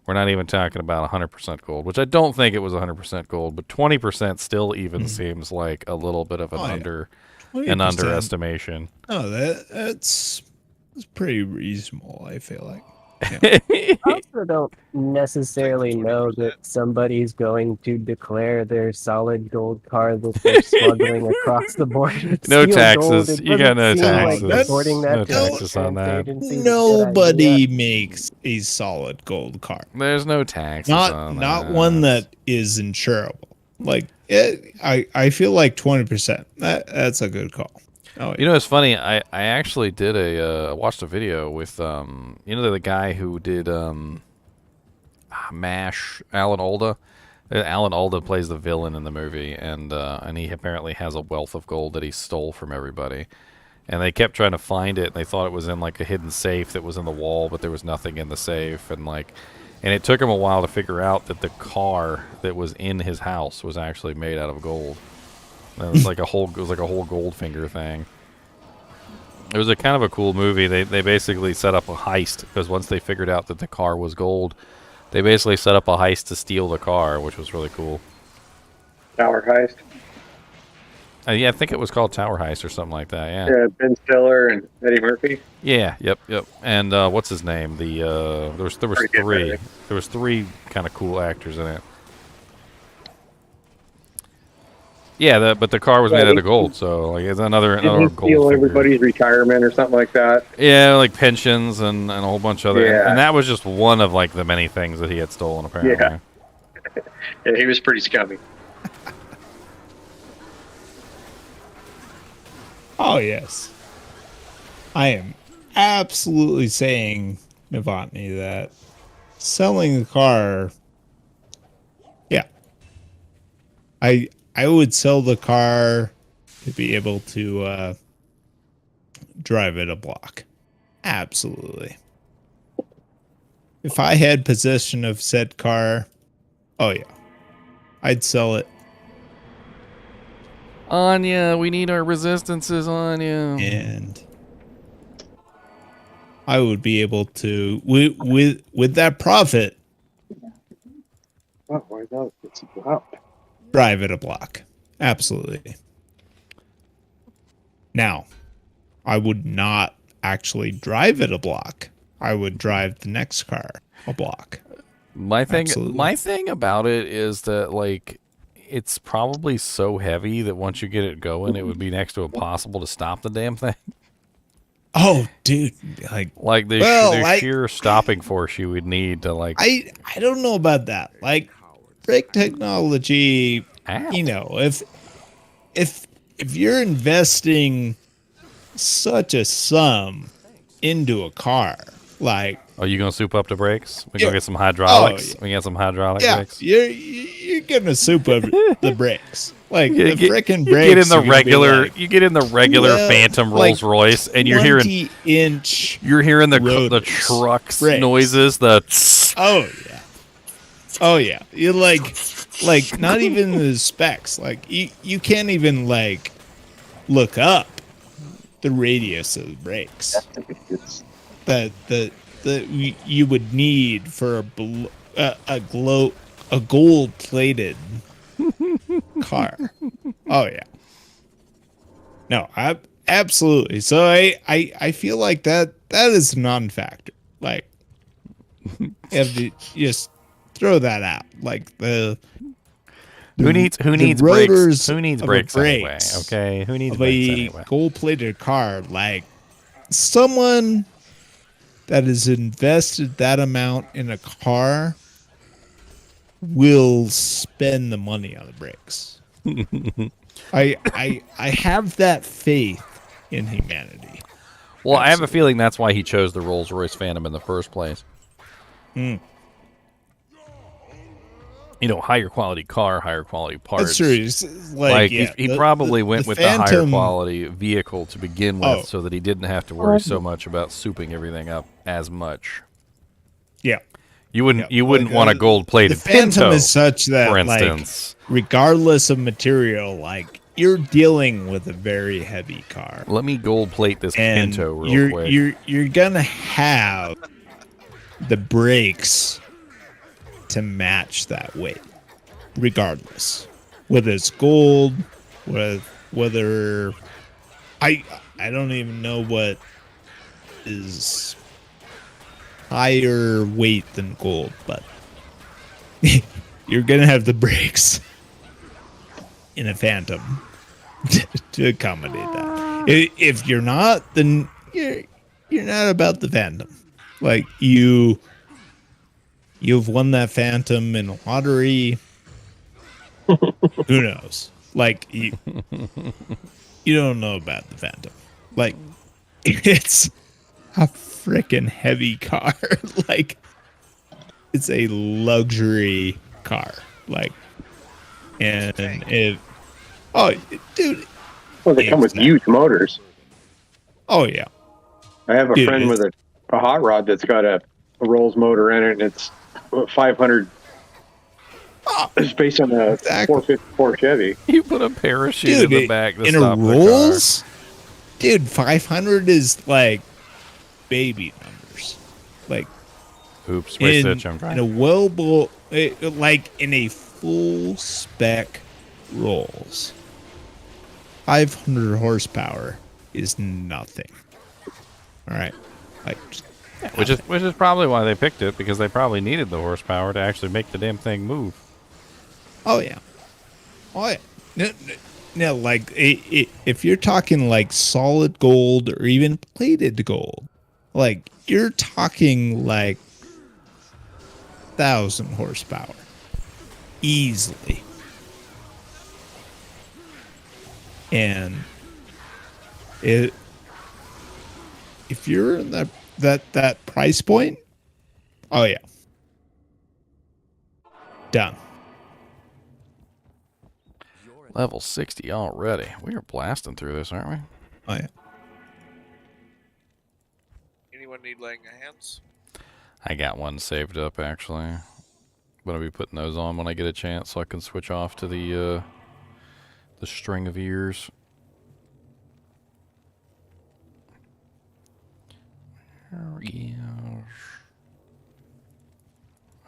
S1: We're not even talking about 100% gold, which I don't think it was 100% gold, but 20% still even seems like a little bit of an
S5: 20%.
S1: underestimation.
S5: Oh, that's pretty reasonable, I feel like.
S4: I also don't necessarily know that somebody's going to declare their solid gold car that they're smuggling across the border.
S1: No
S4: Steel
S1: taxes.
S4: Gold. It
S1: You got no
S4: doesn't seem like
S1: taxes.
S4: reporting that
S1: No
S4: to a
S1: taxes on
S4: insurance
S1: that.
S4: agency is a good
S5: Nobody
S4: idea.
S5: makes a solid gold car.
S1: There's no taxes
S5: Not
S1: on
S5: one that is insurable. Like I feel like 20%. That's a good call. Oh,
S1: You know, it's funny. I actually did watched a video with the guy who did MASH, Alan Alda. Alan Alda plays the villain in the movie, and he apparently has a wealth of gold that he stole from everybody. And they kept trying to find it, and they thought it was in like a hidden safe that was in the wall, but there was nothing in the safe, and it took him a while to figure out that the car that was in his house was actually made out of gold. It was like a whole Goldfinger thing. It was a kind of a cool movie. They basically set up a heist because once they figured out that the car was gold, they basically set up a heist to steal the car, which was really cool.
S8: Tower heist.
S1: Yeah, I think it was called Tower Heist or something like that. Yeah.
S8: Yeah, Ben Stiller and Eddie Murphy.
S1: Yeah. Yep. And there was
S8: Pretty good
S1: three.
S8: movie.
S1: There was three kind of cool actors in it. Yeah, but the car was made out of gold, so like it's another
S8: Didn't
S1: gold.
S8: steal
S1: Finger.
S8: everybody's retirement or something like that.
S1: Yeah, like pensions and a whole bunch of other.
S8: Yeah.
S1: And that was just one of like the many things that he had stolen, apparently.
S8: Yeah. Yeah, he was pretty scummy.
S5: Oh, yes. I am absolutely saying, Novotny, that selling the car, yeah. I would sell the car to be able to drive it a block. Absolutely. If I had possession of said car, oh yeah, I'd sell it.
S1: Anya, we need our resistances, Anya.
S5: And I would be able to with that profit
S8: Oh, why not? It's wow.
S5: drive it a block. Absolutely. Now, I would not actually drive it a block. I would drive the next car a block.
S1: My thing
S5: Absolutely.
S1: about it is that like it's probably so heavy that once you get it going, it would be next to impossible to stop the damn thing.
S5: Oh, dude,
S1: Like the sheer stopping force you would need to like.
S5: I don't know about that. Like brake technology,
S1: Ow.
S5: you know, if you're investing such a sum into a car. Like,
S1: Are you gonna soup up the brakes? We
S5: Yeah.
S1: gonna get some hydraulics.
S5: Oh,
S1: We get some hydraulic
S5: yeah,
S1: brakes.
S5: you're gonna soup up the brakes. Like
S1: You
S5: the freaking
S1: you
S5: brakes.
S1: get in the
S5: are gonna be
S1: regular.
S5: like
S1: You get in the regular
S5: well,
S1: Phantom
S5: like
S1: Rolls Royce, and you're hearing
S5: 20-inch.
S1: the
S5: rotors,
S1: trucks
S5: brakes.
S1: noises. The
S5: Oh yeah. Oh yeah. You like not even the specs. Like you can't even like look up the radius of the brakes that you would need for a gold plated car. Oh yeah. No, absolutely. So I feel like that is a non-factor. Like, you have to just throw that out. Like
S1: who needs brakes?
S5: rotors
S1: Who needs
S5: of a
S1: brakes anyway?
S5: brakes
S1: Okay, who needs
S5: of
S1: brakes
S5: a
S1: anyway?
S5: gold-plated car, like someone that has invested that amount in a car will spend the money on the brakes. I have that faith in humanity.
S1: Well, I have a feeling that's why he chose the Rolls-Royce Phantom in the first place.
S5: Hmm.
S1: You know, higher quality car, higher quality parts.
S5: That's true. It's like, yeah,
S1: he probably went with the higher
S5: Phantom-
S1: quality vehicle to begin with,
S5: Oh.
S1: so that he didn't have to worry so much about souping everything up as much.
S5: Yeah.
S1: You wouldn't
S5: Yeah,
S1: want a
S5: the
S1: gold-plated
S5: Phantom
S1: Pinto,
S5: is such that,
S1: for
S5: like,
S1: instance.
S5: regardless of material, like you're dealing with a very heavy car,
S1: Let me gold plate this
S5: and
S1: Pinto real quick.
S5: you're gonna have the brakes to match that weight, regardless whether it's gold, whether I don't even know what is higher weight than gold, but you're gonna have the brakes in a Phantom to accommodate that. If you're not, then you're not about the Phantom. Like you've won that Phantom in a lottery. Who knows? Like you don't know about the Phantom. Like it's a freaking heavy car. Like it's a luxury car. Like, and it, oh, dude.
S8: Well, they come with huge motors.
S5: Oh yeah.
S8: I have a
S5: Dude,
S8: friend with a hot rod that's got a Rolls motor in it, and it's 500. It's based on a
S5: Exactly.
S8: 454 Chevy.
S1: You put a parachute in the back to
S5: in a
S1: stop the car.
S5: Rolls, dude, 500 is like baby numbers. Like
S1: Oops, wait,
S5: in,
S1: Stitch, I'm trying.
S5: in a like in a full spec Rolls, 500 horsepower is nothing. All right, like
S1: Which is probably why they picked it, because they probably needed the horsepower to actually make the damn thing move.
S5: oh yeah, no, like if you're talking like solid gold or even plated gold, like you're talking like 1,000 horsepower easily. And if you're in that price point, oh yeah, done.
S1: Level 60 already. We are blasting through this, aren't we?
S5: Oh yeah.
S7: Anyone need laying of hands?
S1: I got one saved up, actually. I'm going to be putting those on when I get a chance, so I can switch off to the string of ears. Yeah.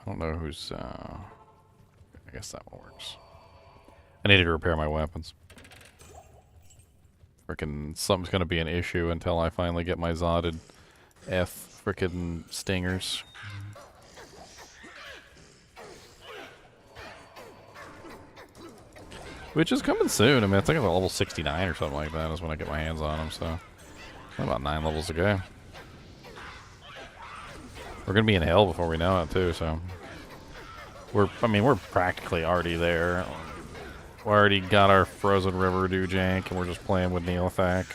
S1: I don't know who's... I guess that one works. I needed to repair my weapons. Frickin' something's going to be an issue until I finally get my Zotted F frickin' stingers. Which is coming soon. I mean, I think it's level 69 or something like that is when I get my hands on them, so... About 9 levels to go. We're gonna be in hell before we know it, too, so... we're practically already there. We already got our Frozen River do jank, and we're just playing with Neothak.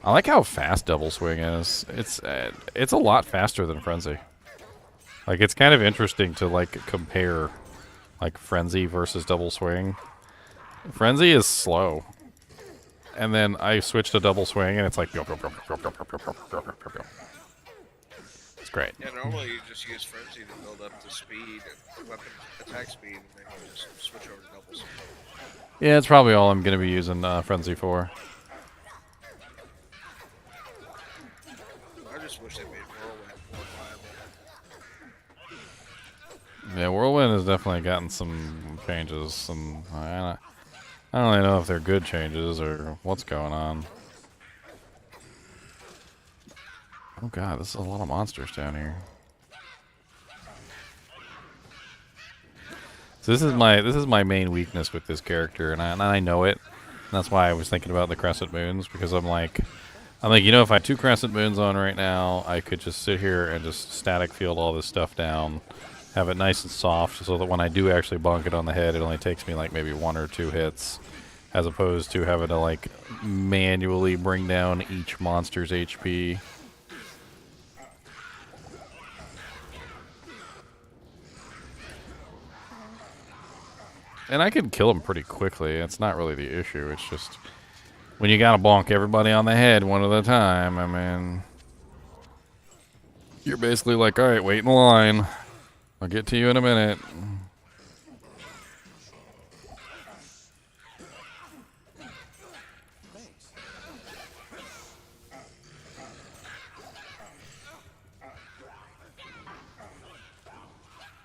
S1: I like how fast Double Swing is. It's a lot faster than Frenzy. Like, it's kind of interesting to, like, compare, like, Frenzy versus Double Swing. Frenzy is slow. And then I switch to Double Swing, and it's like... It's great.
S7: Yeah, normally you just use Frenzy to build up the speed, and weapon attack speed, and then you just switch over to Double Swing.
S1: Yeah, it's probably all I'm going to be using Frenzy for.
S7: I just wish they made Whirlwind more viable.
S1: Yeah, Whirlwind has definitely gotten some changes, and I don't really know if they're good changes or what's going on. Oh god, this is a lot of monsters down here. So this is my main weakness with this character, and I know it. And that's why I was thinking about the Crescent Moons, because I'm like, you know, if I had 2 Crescent Moons on right now, I could just sit here and just static field all this stuff down, have it nice and soft, so that when I do actually bonk it on the head, it only takes me like maybe 1 or 2 hits, as opposed to having to like manually bring down each monster's HP. And I can kill him pretty quickly. It's not really the issue. It's just when you gotta bonk everybody on the head one at a time, I mean, you're basically like, alright, wait in line. I'll get to you in a minute.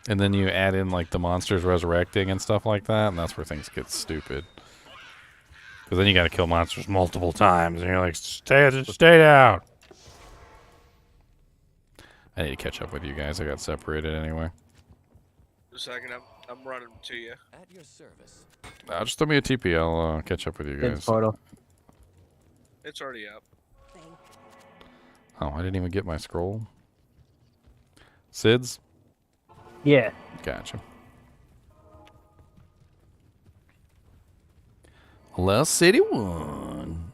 S1: And then you add in like the monsters resurrecting and stuff like that, and that's where things get stupid. Because then you gotta kill monsters multiple times, and you're like, stay down! I need to catch up with you guys. I got separated anyway.
S7: Just a second, I'm running to you.
S2: At your service.
S1: Just throw me a TP. I'll catch up with you
S4: Good
S1: guys.
S4: portal.
S7: It's already up.
S1: Oh, I didn't even get my scroll. Sids?
S4: Yeah.
S1: Gotcha. Lost City 1.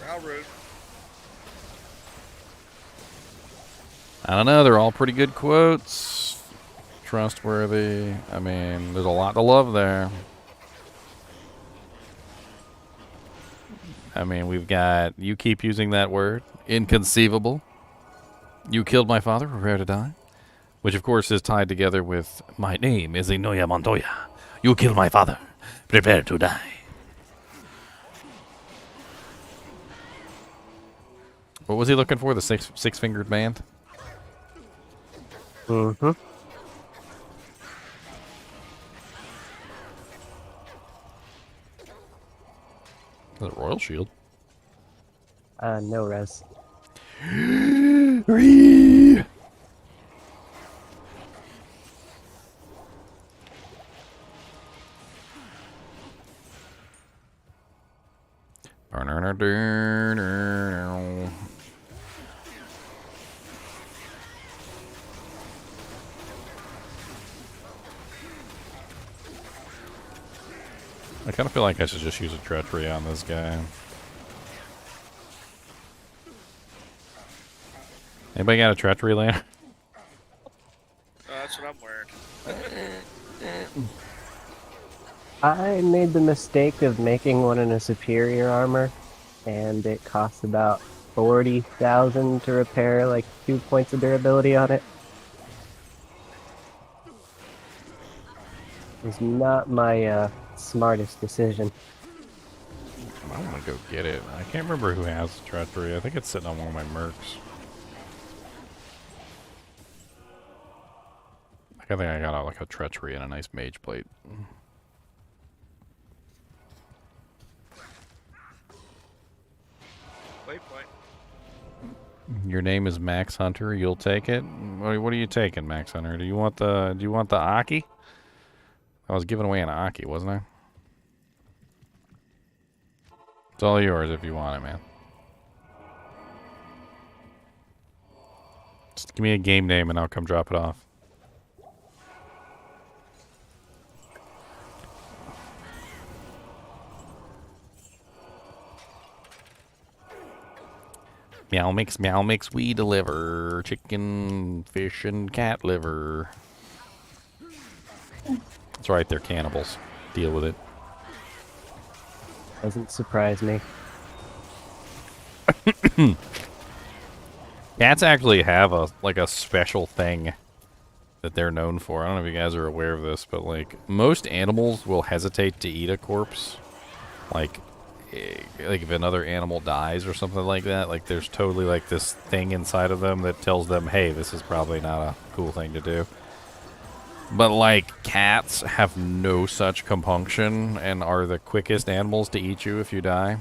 S7: Railroad.
S1: I don't know. They're all pretty good quotes. Trustworthy. I mean, there's a lot to love there. I mean, we've got, you keep using that word, inconceivable. You killed my father, prepare to die. Which, of course, is tied together with, my name is Inoya Montoya. You killed my father, prepare to die. What was he looking for? The six-fingered band?
S4: Mm-hmm.
S1: Is it Royal Shield?
S4: No res.
S1: I kind of feel like I should just use a treachery on this guy. Anybody got a treachery lantern?
S7: That's what I'm wearing.
S4: I made the mistake of making one in a superior armor, and it costs about 40,000 to repair like 2 points of durability on it. It was not my smartest decision.
S1: I want to go get it. I can't remember who has the treachery. I think it's sitting on one of my mercs. I think I got like a treachery and a nice mage plate.
S7: Waypoint.
S1: Your name is Max Hunter. You'll take it. What are you taking, Max Hunter? Do you want the Aki? I was giving away an Aki, wasn't I? It's all yours if you want it, man. Just give me a game name and I'll come drop it off. Meow mix, we deliver chicken, fish, and cat liver. That's right, they're cannibals. Deal with it.
S4: Doesn't surprise me.
S1: Cats actually have a special thing that they're known for. I don't know if you guys are aware of this, but like most animals will hesitate to eat a corpse. Like if another animal dies or something like that, like there's totally like this thing inside of them that tells them, hey, this is probably not a cool thing to do. But like cats have no such compunction and are the quickest animals to eat you if you die.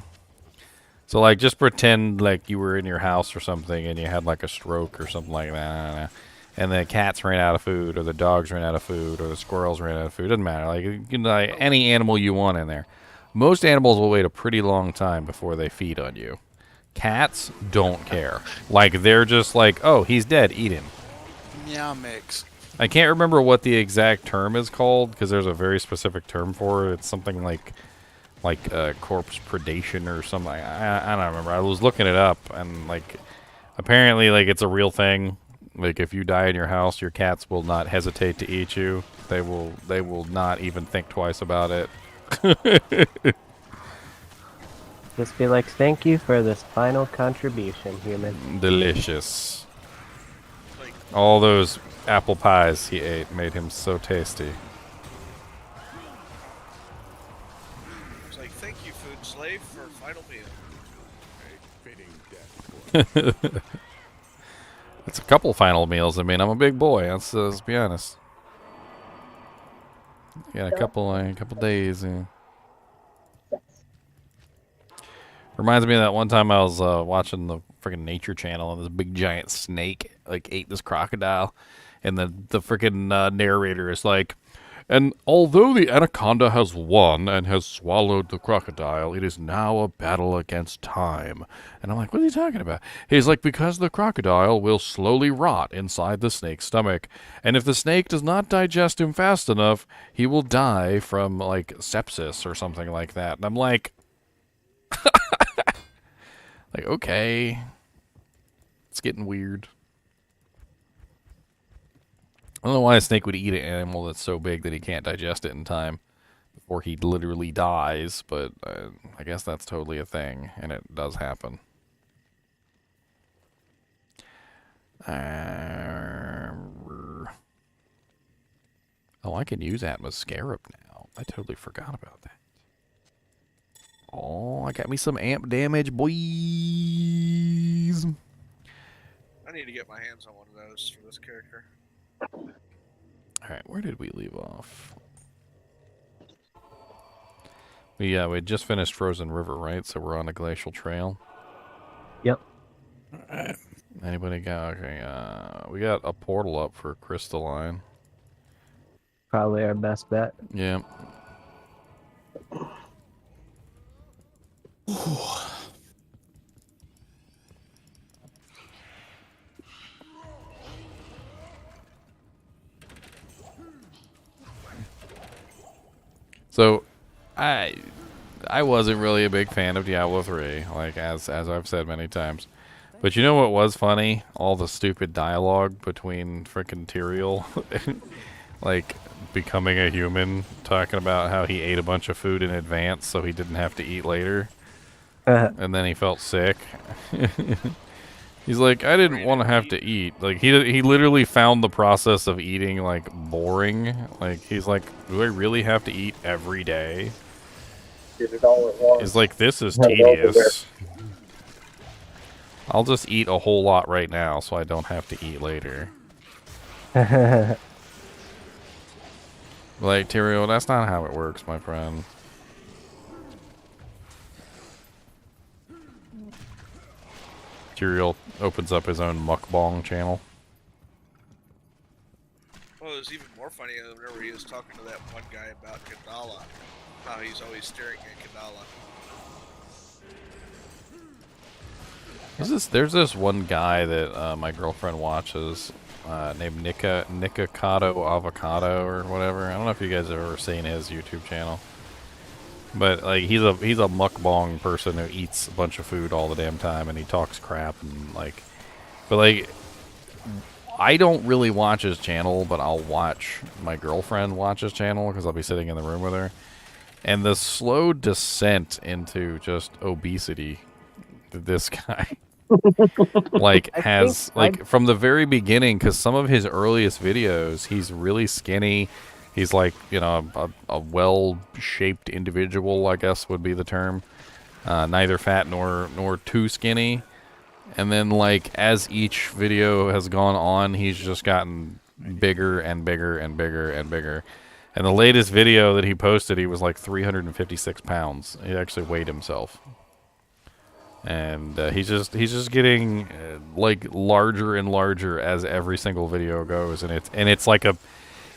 S1: So like just pretend like you were in your house or something and you had like a stroke or something like that, and the cats ran out of food, or the dogs ran out of food, or the squirrels ran out of food. Doesn't matter. Like you can like any animal you want in there. Most animals will wait a pretty long time before they feed on you. Cats don't care. Like they're just like, oh, he's dead, eat him.
S6: Meow mix.
S1: I can't remember what the exact term is called because there's a very specific term for it. It's something like corpse predation or something. I don't remember. I was looking it up and like apparently like it's a real thing. Like if you die in your house, your cats will not hesitate to eat you. They will not even think twice about it.
S4: Just be like, thank you for this final contribution, human.
S1: Delicious. All those apple pies he ate made him so tasty.
S7: It's like, thank you, food slave, for final meal.
S3: A fitting death.
S1: It's a couple final meals. I mean, I'm a big boy. Let's be honest. Yeah, a couple days. Yeah. Reminds me of that one time I was watching the freaking Nature Channel and this big giant snake like ate this crocodile, and the freaking narrator is like, and although the anaconda has won and has swallowed the crocodile, it is now a battle against time. And I'm like, what are you talking about? He's like, because the crocodile will slowly rot inside the snake's stomach. And if the snake does not digest him fast enough, he will die from, like, sepsis or something like that. And I'm like, like, okay. It's getting weird. I don't know why a snake would eat an animal that's so big that he can't digest it in time before he literally dies, but I guess that's totally a thing, and it does happen. Oh, I can use Atmoscarab now. I totally forgot about that. Oh, I got me some amp damage, boys.
S7: I need to get my hands on one of those for this character.
S1: Alright, where did we leave off? We just finished Frozen River, right? So we're on a glacial trail.
S4: Yep.
S1: Anybody got... Okay, we got a portal up for Crystalline.
S4: Probably our best bet.
S1: Yeah. So, I wasn't really a big fan of Diablo 3, like as I've said many times. But you know what was funny? All the stupid dialogue between frickin' Tyrael, like becoming a human, talking about how he ate a bunch of food in advance so he didn't have to eat later, and then he felt sick. He's like, I didn't want to have to eat. Like he literally found the process of eating like boring. Like he's like, do I really have to eat every day?
S8: Did it all at once.
S1: He's like, this is tedious. I'll just eat a whole lot right now so I don't have to eat later. Like, Tyrael, that's not how it works, my friend. Tyrael opens up his own mukbang channel.
S7: Well, was even more funny whenever he was talking to that one guy about Kadala. How he's always staring at Kadala.
S1: There's this one guy that my girlfriend watches named Nikocado Avocado or whatever. I don't know if you guys have ever seen his YouTube channel. But like he's a mukbang person who eats a bunch of food all the damn time and he talks crap and like, but like I don't really watch his channel, but I'll watch my girlfriend watch his channel because I'll be sitting in the room with her, and the slow descent into just obesity that this guy like has like from the very beginning, because some of his earliest videos he's really skinny. He's like, you know, a well-shaped individual, I guess would be the term. Neither fat nor too skinny. And then, like, as each video has gone on, he's just gotten bigger and bigger and bigger and bigger. And the latest video that he posted, he was like 356 pounds. He actually weighed himself. And he's just getting like larger and larger as every single video goes. And it's like a...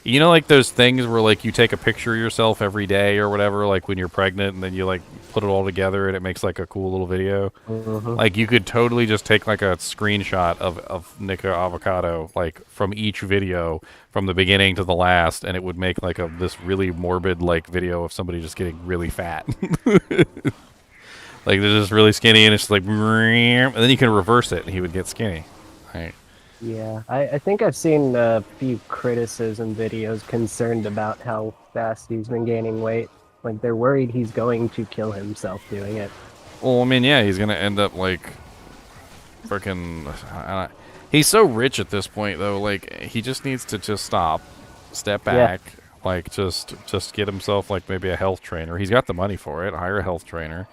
S1: You know, like those things where like you take a picture of yourself every day or whatever, like when you're pregnant, and then you like put it all together and it makes like a cool little video. Like you could totally just take like a screenshot of Nico Avocado, like from each video from the beginning to the last, and it would make like this really morbid like video of somebody just getting really fat. Like they're just really skinny and it's like, and then you can reverse it and he would get skinny. Right.
S4: Yeah, I think I've seen a few criticism videos concerned about how fast he's been gaining weight. Like, they're worried he's going to kill himself doing it.
S1: Well, I mean, yeah, he's going to end up, like, freaking... He's so rich at this point, though, like, he just needs to just step back, like, just get himself, like, maybe a health trainer. He's got the money for it, hire a health trainer.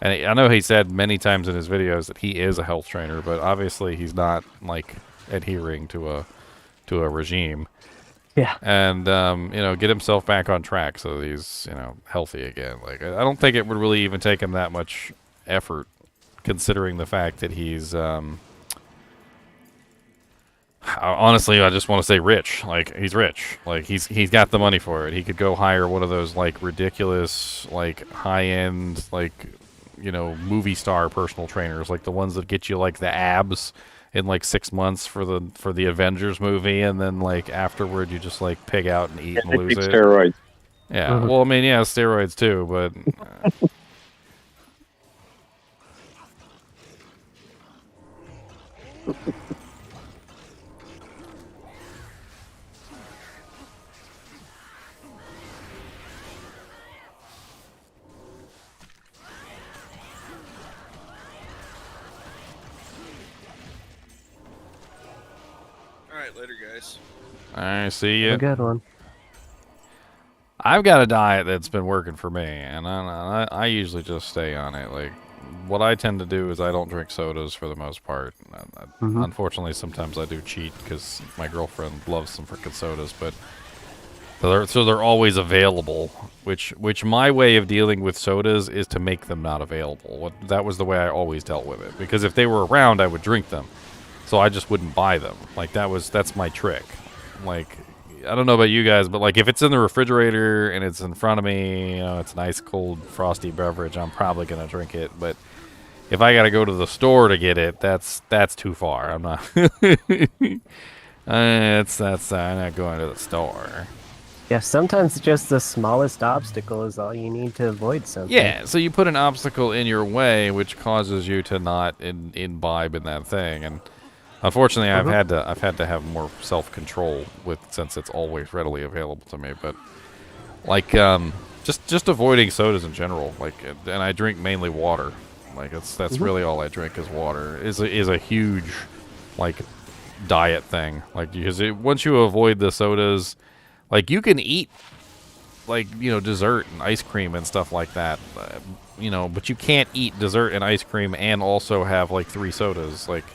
S1: And I know he said many times in his videos that he is a health trainer, but obviously he's not, like... adhering to a regime, and you know, get himself back on track so he's, you know, healthy again. Like I don't think it would really even take him that much effort, considering the fact that he's honestly, I just want to say rich. Like he's rich. Like he's got the money for it. He could go hire one of those like ridiculous like high end like, you know, movie star personal trainers, like the ones that get you like the abs in like 6 months for the Avengers movie, and then like afterward you just like pig out and eat and lose it.
S8: Steroids.
S1: Yeah, well, I mean, yeah, steroids too, but
S7: Alright, later, guys.
S1: I see you.
S4: A good one.
S1: I've got a diet that's been working for me, and I usually just stay on it. Like, what I tend to do is I don't drink sodas for the most part. Unfortunately, sometimes I do cheat because my girlfriend loves some frickin' sodas, but so they're always available. Which my way of dealing with sodas is to make them not available. That was the way I always dealt with it, because if they were around, I would drink them. So I just wouldn't buy them. Like that's my trick. Like, I don't know about you guys, but like if it's in the refrigerator and it's in front of me, you know, it's a nice cold frosty beverage, I'm probably gonna drink it. But if I gotta go to the store to get it, that's too far. I'm not. I'm not going to the store.
S4: Yeah, sometimes just the smallest obstacle is all you need to avoid something.
S1: Yeah, so you put an obstacle in your way, which causes you to not imbibe in that thing, and unfortunately, I've had to have more self-control since it's always readily available to me. But like, just avoiding sodas in general. Like, and I drink mainly water. Like, that's really all I drink is water. Is a huge like diet thing. Like, because once you avoid the sodas, like you can eat like, you know, dessert and ice cream and stuff like that. You know, but you can't eat dessert and ice cream and also have like 3 sodas. Like,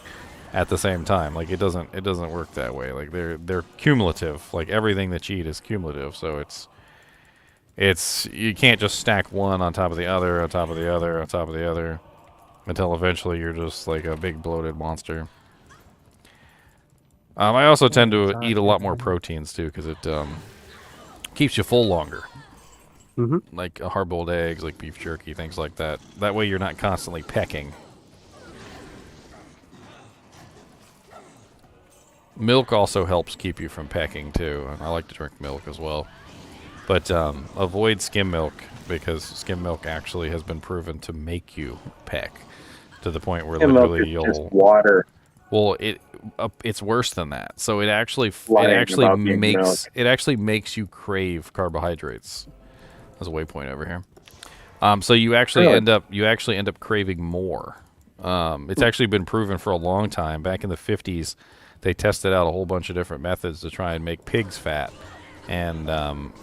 S1: at the same time. Like it doesn't work that way. Like they're cumulative. Like everything that you eat is cumulative. So it's you can't just stack one on top of the other, on top of the other, on top of the other, until eventually you're just like a big bloated monster. I also tend to
S4: it's
S1: eat a lot more proteins too, because it keeps you full longer.
S4: Mm-hmm.
S1: Like hard-boiled eggs, like beef jerky, things like that. That way you're not constantly pecking. Milk also helps keep you from pecking too, and I like to drink milk as well. But avoid skim milk, because skim milk actually has been proven to make you peck to the point where literally
S8: Milk is just
S1: you'll.
S8: water.
S1: Well, it's worse than that. So it actually
S8: Lying about being milk.
S1: makes you crave carbohydrates. There's a waypoint over here. So you actually
S8: Really?
S1: end up craving more. It's actually been proven for a long time. Back in the 50s, they tested out a whole bunch of different methods to try and make pigs fat, and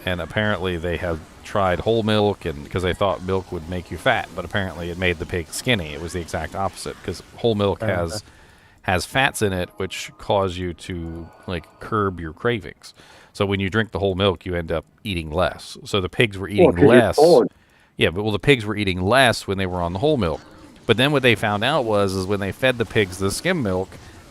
S1: apparently they have tried whole milk, and because they thought milk would make you fat, but apparently it made the pig skinny. It was the exact opposite, because whole milk has fats in it which cause you to like curb your cravings. So when you drink the whole milk, you end up eating less. So the pigs were eating
S8: 'cause you're
S1: less.
S8: full.
S1: Yeah, but the pigs were eating less when they were on the whole milk. But then what they found out is when they fed the pigs the skim milk,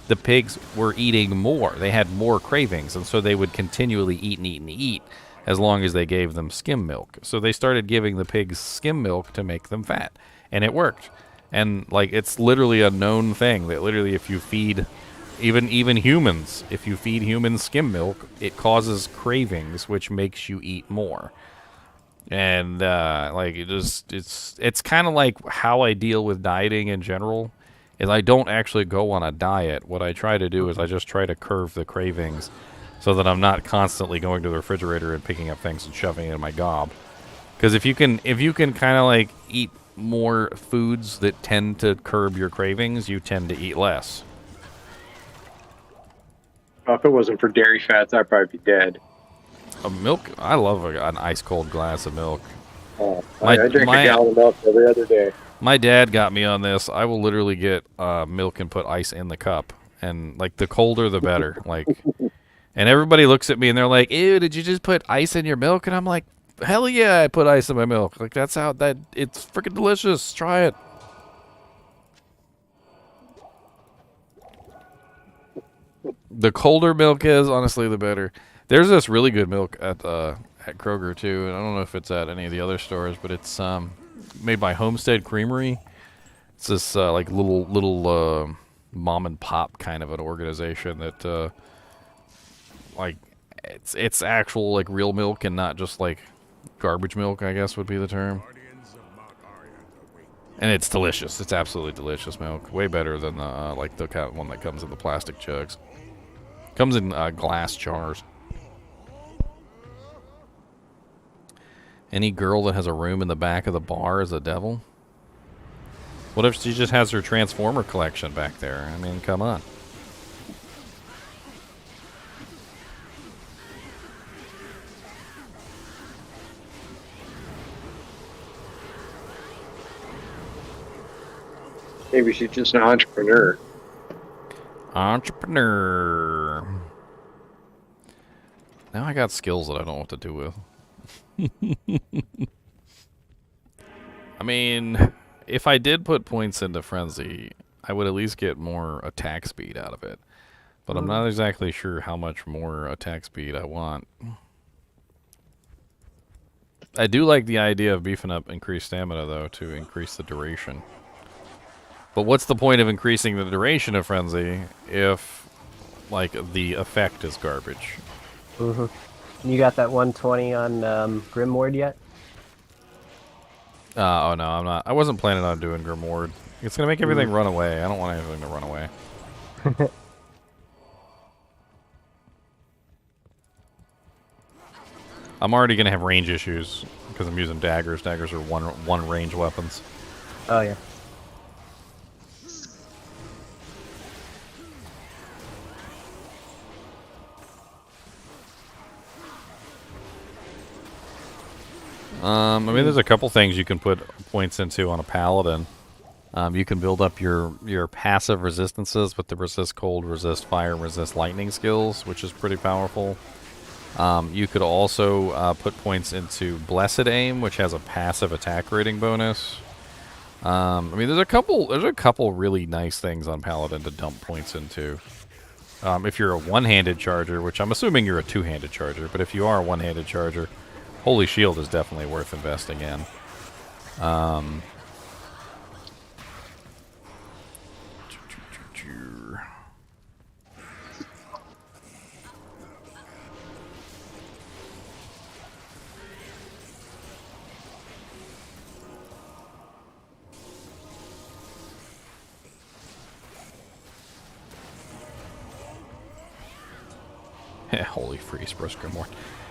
S1: the pigs were eating more. They had more cravings, and so they would continually eat and eat and eat as long as they gave them skim milk. So they started giving the pigs skim milk to make them fat, and it worked. And like it's literally a known thing that literally if you feed even humans, if you feed humans skim milk, it causes cravings, which makes you eat more. And like it's kind of like how I deal with dieting in general. Is I don't actually go on a diet. What I try to do is I just try to curve the cravings, so that I'm not constantly going to the refrigerator and picking up things and shoving it in my gob. Because if you can kind of like eat more foods that tend to curb your cravings, you tend to eat less.
S8: Well, if it wasn't for dairy fats, I'd probably be dead.
S1: Milk, I love an ice cold glass of milk.
S8: Oh,
S1: My-
S8: I drink
S1: my-
S8: a gallon of milk every other day.
S1: My dad got me on this. I will literally get milk and put ice in the cup, and like the colder the better. Like, and everybody looks at me and they're like, "Ew, did you just put ice in your milk?" And I'm like, "Hell yeah, I put ice in my milk. Like that's how it's freaking delicious. Try it." The colder milk is, honestly, the better. There's this really good milk at Kroger too, and I don't know if it's at any of the other stores, but it's made by Homestead Creamery. It's this like little mom and pop kind of an organization that like it's actual like real milk and not just like garbage milk, I guess would be the term. And it's delicious. It's absolutely delicious milk. Way better than the like the one that comes in the plastic jugs. Comes in glass jars. Any girl that has a room in the back of the bar is a devil? What if she just has her Transformer collection back there? I mean, come on.
S8: Maybe she's just an entrepreneur.
S1: Entrepreneur. Now I got skills that I don't know what to do with. I mean, if I did put points into Frenzy, I would at least get more attack speed out of it. But I'm not exactly sure how much more attack speed I want. I do like the idea of beefing up increased stamina, though, to increase the duration. But what's the point of increasing the duration of Frenzy if, like, the effect is garbage?
S4: You got that 120 on Grimward yet?
S1: Oh, no, I'm not. I wasn't planning on doing Grimward. It's going to make everything run away. I don't want anything to run away. I'm already going to have range issues because I'm using daggers. Daggers are one range weapons.
S4: Oh, yeah.
S1: I mean, there's a couple things you can put points into on a paladin. You can build up your passive resistances with the resist cold, resist fire, resist lightning skills, which is pretty powerful. You could also put points into blessed aim, which has a passive attack rating bonus. I mean, there's a couple really nice things on paladin to dump points into. If you're a one-handed charger, which I'm assuming you're a two-handed charger, but if you are a one-handed charger, Holy Shield is definitely worth investing in. Holy freeze, Bruce Grimward.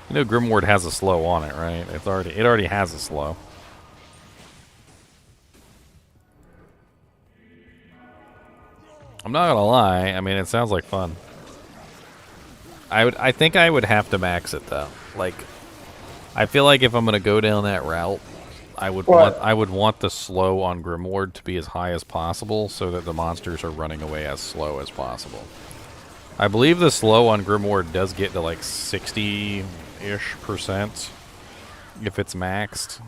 S1: You know Grimward has a slow on it, right? It already has a slow. I'm not gonna lie. I mean, it sounds like fun. I think I would have to max it though. Like, I feel like if I'm gonna go down that route, I would want the slow on Grimward to be as high as possible, so that the monsters are running away as slow as possible. I believe the slow on Grimward does get to like 60-ish% if it's maxed.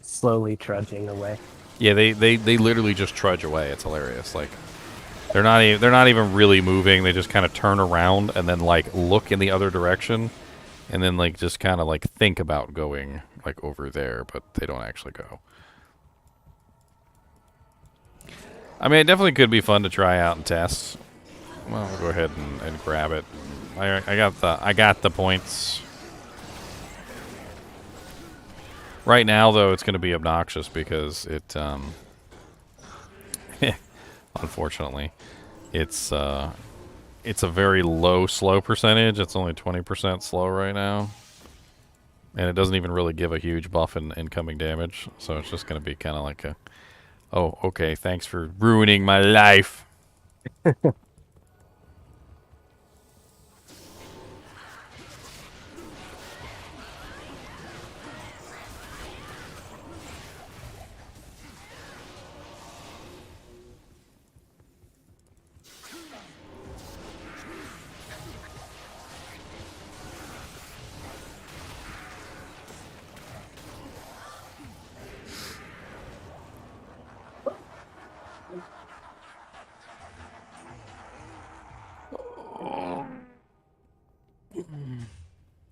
S4: Slowly trudging away.
S1: Yeah, they literally just trudge away. It's hilarious. Like, they're not even really moving. They just kind of turn around and then like look in the other direction, and then like just kind of like think about going like over there, but they don't actually go. I mean, it definitely could be fun to try out and test. Well, we'll go ahead and grab it. I got the points. Right now, though, it's going to be obnoxious because it, unfortunately, it's a very low slow percentage. It's only 20% slow right now, and it doesn't even really give a huge buff in incoming damage. So it's just going to be kind of like a, oh, okay, thanks for ruining my life.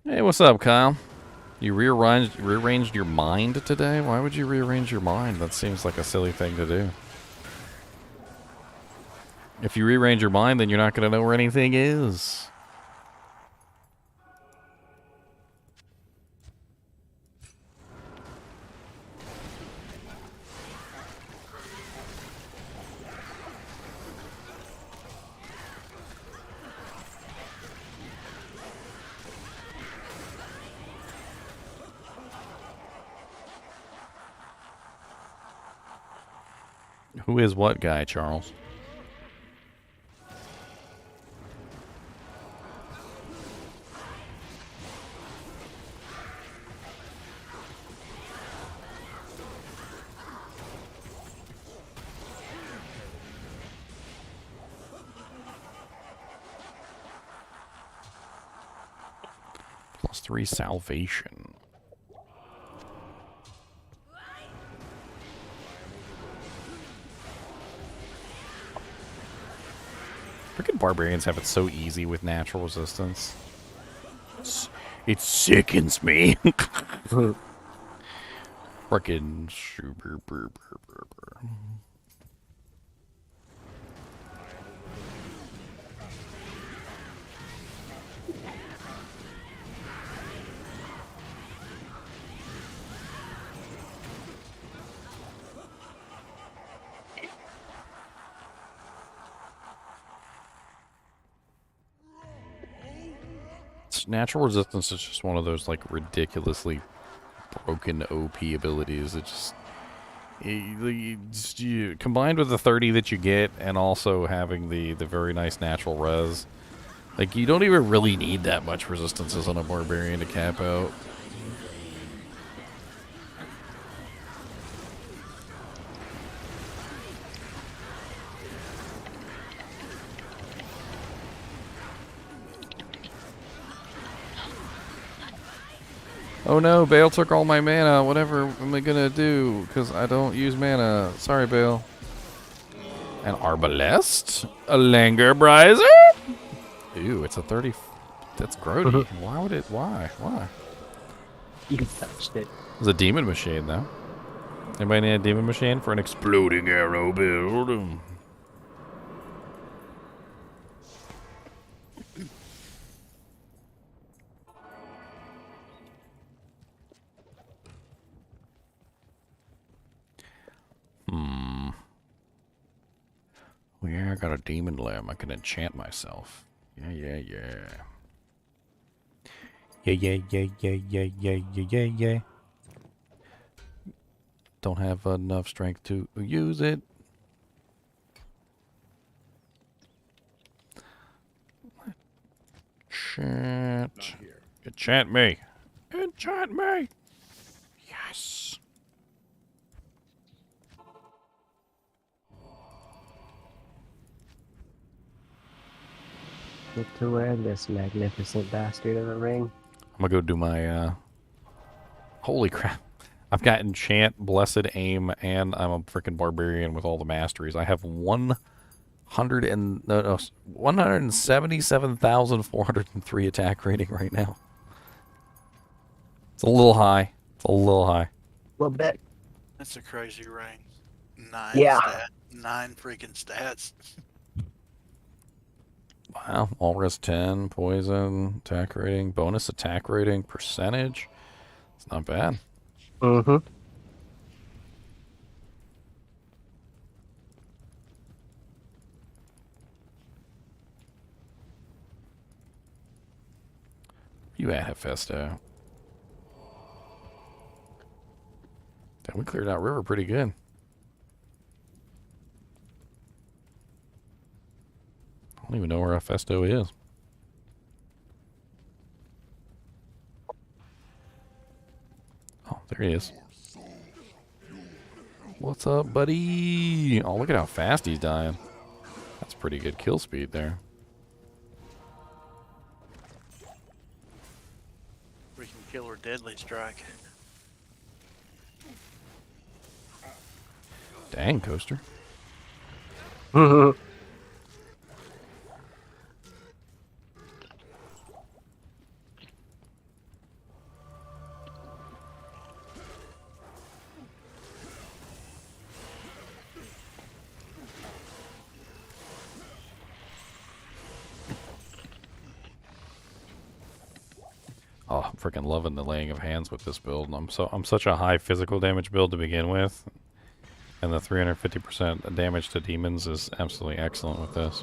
S1: Hey, what's up, Kyle? You rearranged your mind today? Why would you rearrange your mind? That seems like a silly thing to do. If you rearrange your mind, then you're not going to know where anything is. Who is what guy, Charles? +3 salvation. Freaking barbarians have it so easy with natural resistance. It sickens me. Freaking super. Natural resistance is just one of those like ridiculously broken OP abilities. It just combined with the 30 that you get, and also having the very nice natural res, like you don't even really need that much resistances on a barbarian to cap out. Oh no, Bale took all my mana. Whatever am I gonna do? Because I don't use mana. Sorry, Bale. An arbalest? A Langerbriser? Ooh, it's a 30. That's grody. Why would it? Why? Why?
S4: You touched it.
S1: It's a demon machine, though. Anybody need a demon machine for an exploding arrow build? Well, yeah, I got a demon limb. I can enchant myself. Yeah. Yeah. Don't have enough strength to use it. Enchant. Enchant me. Enchant me. Yes.
S4: Get to wear this magnificent bastard of a ring.
S1: I'm gonna go do my, holy crap. I've got enchant, blessed aim, and I'm a freaking barbarian with all the masteries. I have 177,403 attack rating right now. It's a little high. It's a little high.
S4: Well, bet.
S6: That's a crazy ring. 9 freaking stats.
S1: Wow. All res 10, poison, attack rating, bonus attack rating, percentage. It's not bad.
S4: Mm-hmm.
S1: You at Hephaestus. Damn, we cleared out river pretty good. I don't even know where Hephaestus is. Oh, there he is. What's up, buddy? Oh, look at how fast he's dying. That's pretty good kill speed there.
S6: Freaking killer deadly strike.
S1: Dang, Coaster. Oh, I'm freaking loving the laying of hands with this build. I'm such a high physical damage build to begin with, and the 350% damage to demons is absolutely excellent with this.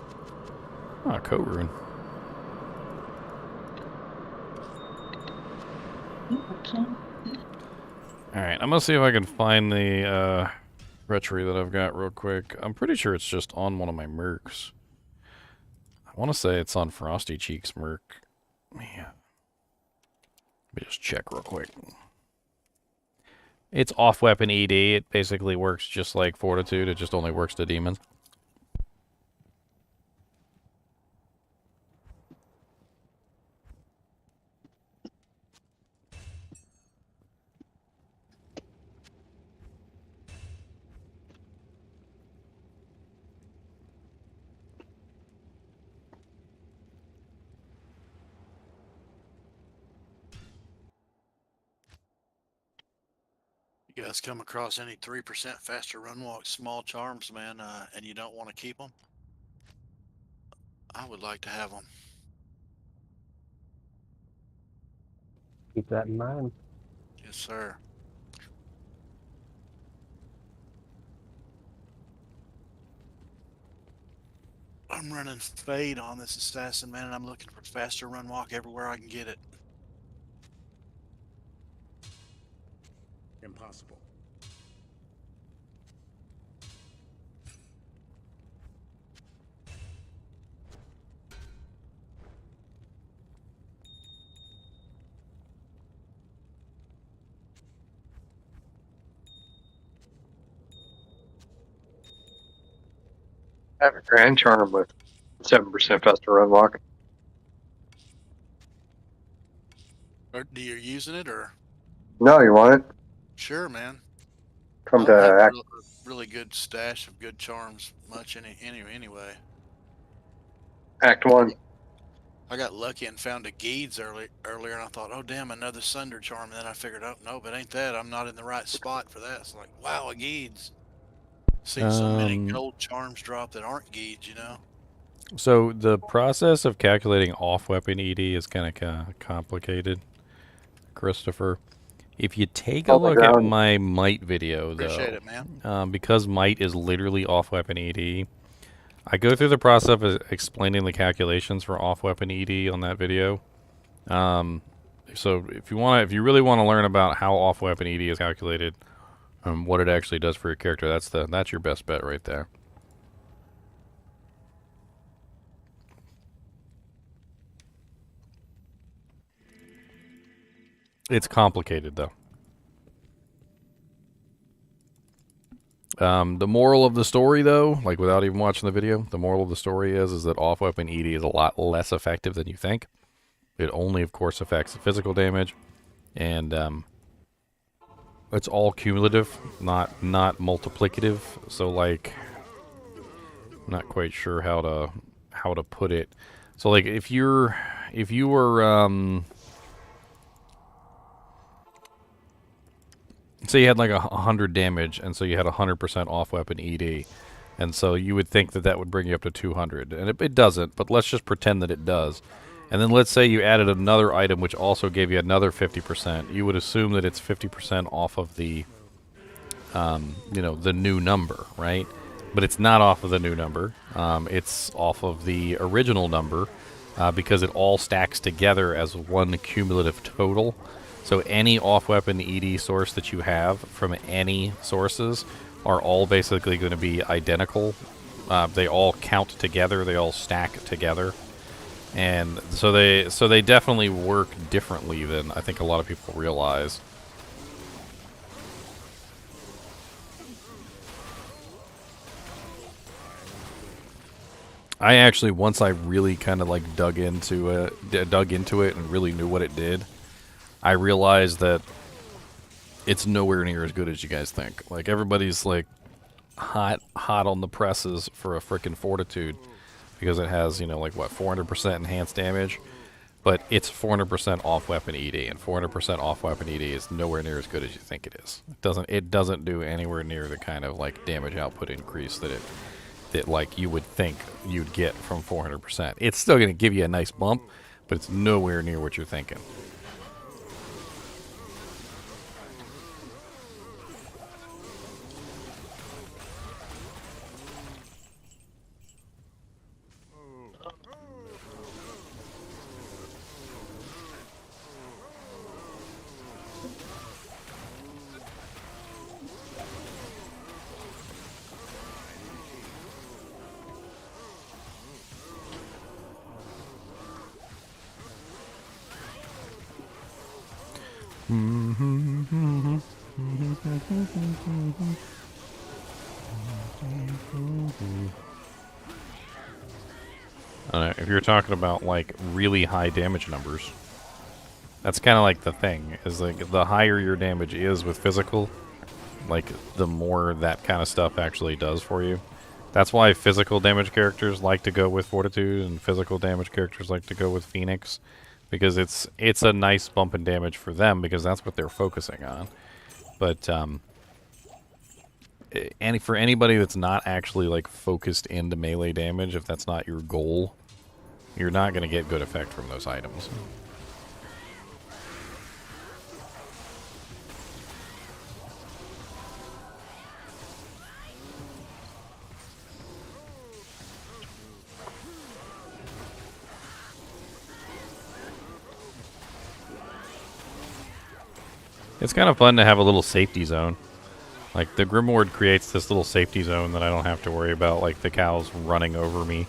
S1: Ah, code rune. Alright, I'm gonna see if I can find the retchery that I've got real quick. I'm pretty sure it's just on one of my mercs. I want to say it's on Frosty Cheeks merc. Man. Let me just check real quick. It's off weapon ED. It basically works just like Fortitude. It just only works to demons.
S6: You guys come across any 3% faster run walk small charms, man, and you don't want to keep them? I would like to have them.
S4: Keep that in mind.
S6: Yes, sir. I'm running fade on this assassin, man, and I'm looking for faster run walk everywhere I can get it.
S3: Impossible.
S8: I have a grand charm with 7% faster run walk.
S6: Or do you using it, or?
S8: No, you want it?
S6: Sure, man.
S8: Come
S6: I'll
S8: to
S6: have
S8: act.
S6: really good stash of good charms much anyway.
S8: Act 1.
S6: I got lucky and found a Geeds earlier, and I thought, oh damn, another Sunder charm. And then I figured, oh no, but ain't that? I'm not in the right spot for that. It's like, wow, a Geeds. Seen so many gold charms drop that aren't Geeds, you know.
S1: So the process of calculating off-weapon ED is kind of complicated, Christopher. If you take a
S8: On the
S1: look at
S8: ground.
S1: my might video,
S6: Appreciate
S1: though,
S6: it, man.
S1: because might is literally off-weapon ED, I go through the process of explaining the calculations for off-weapon ED on that video. So if you really want to learn about how off-weapon ED is calculated, what it actually does for your character, that's your best bet right there. It's complicated, though. The moral of the story, though, like without even watching the video, the moral of the story is that off-weapon ED is a lot less effective than you think. It only, of course, affects physical damage, and it's all cumulative, not multiplicative. So, like, I'm not quite sure how to put it. So, like, if you were say you had like 100 damage, and so you had 100% off weapon ED, and so you would think that would bring you up to 200, and it doesn't, but let's just pretend that it does. And then let's say you added another item which also gave you another 50%. You would assume that it's 50% off of the, the new number, right? But it's not off of the new number. It's off of the original number because it all stacks together as one cumulative total. So any off-weapon ED source that you have from any sources are all basically going to be identical. They all count together. They all stack together. And so they definitely work differently than I think a lot of people realize. I actually, once I really kind of like dug into it and really knew what it did, I realized that it's nowhere near as good as you guys think. Like, everybody's like hot on the presses for a frickin' fortitude because it has, like what, 400% enhanced damage, but it's 400% off weapon ED, and 400% off weapon ED is nowhere near as good as you think it is. It doesn't do anywhere near the kind of like damage output increase that like you would think you'd get from 400%. It's still going to give you a nice bump, but it's nowhere near what you're thinking. If you're talking about like really high damage numbers, that's kind of like the thing, is like the higher your damage is with physical, like the more that kind of stuff actually does for you. That's why physical damage characters like to go with Fortitude, and physical damage characters like to go with Phoenix, because it's a nice bump in damage for them because that's what they're focusing on. But and for anybody that's not actually like focused into melee damage, if that's not your goal, you're not going to get good effect from those items. It's kind of fun to have a little safety zone. Like, the Grimoire creates this little safety zone that I don't have to worry about, like, the cows running over me.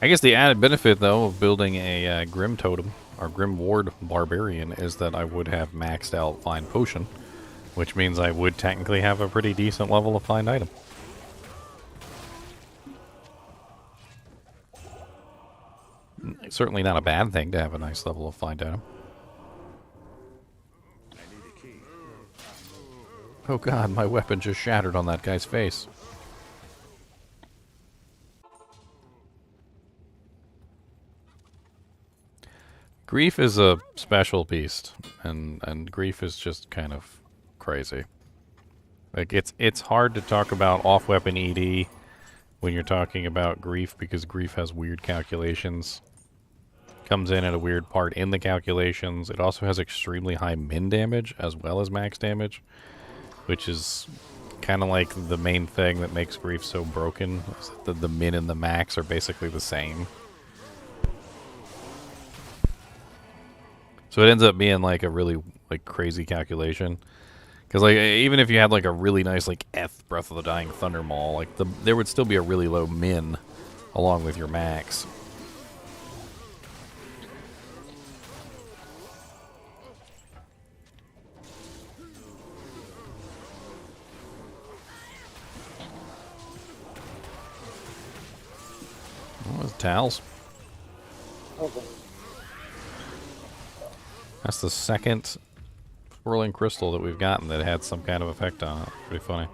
S1: I guess the added benefit, though, of building a Grim Totem, or Grim Ward Barbarian, is that I would have maxed out Find Potion, which means I would technically have a pretty decent level of Find Item. Certainly not a bad thing to have a nice level of Find Item. Oh god, my weapon just shattered on that guy's face. Grief is a special beast, and grief is just kind of crazy. Like, it's hard to talk about off-weapon ED when you're talking about grief, because grief has weird calculations. Comes in at a weird part in the calculations. It also has extremely high min damage as well as max damage, which is kind of like the main thing that makes grief so broken. Is that the min and the max are basically the same. So it ends up being like a really like crazy calculation. Because like even if you had like a really nice like Breath of the Dying Thunder Maul, like there would still be a really low min along with your max. Oh, towels. That's the second swirling crystal that we've gotten that had some kind of effect on it. Pretty funny.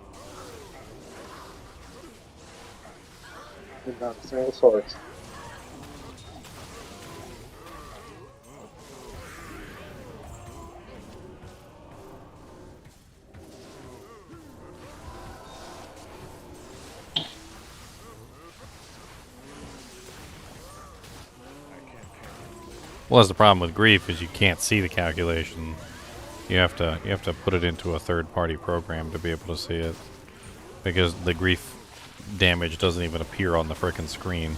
S1: Well, that's the problem with grief, is you can't see the calculation. You have to put it into a third-party program to be able to see it, because the grief damage doesn't even appear on the frickin' screen.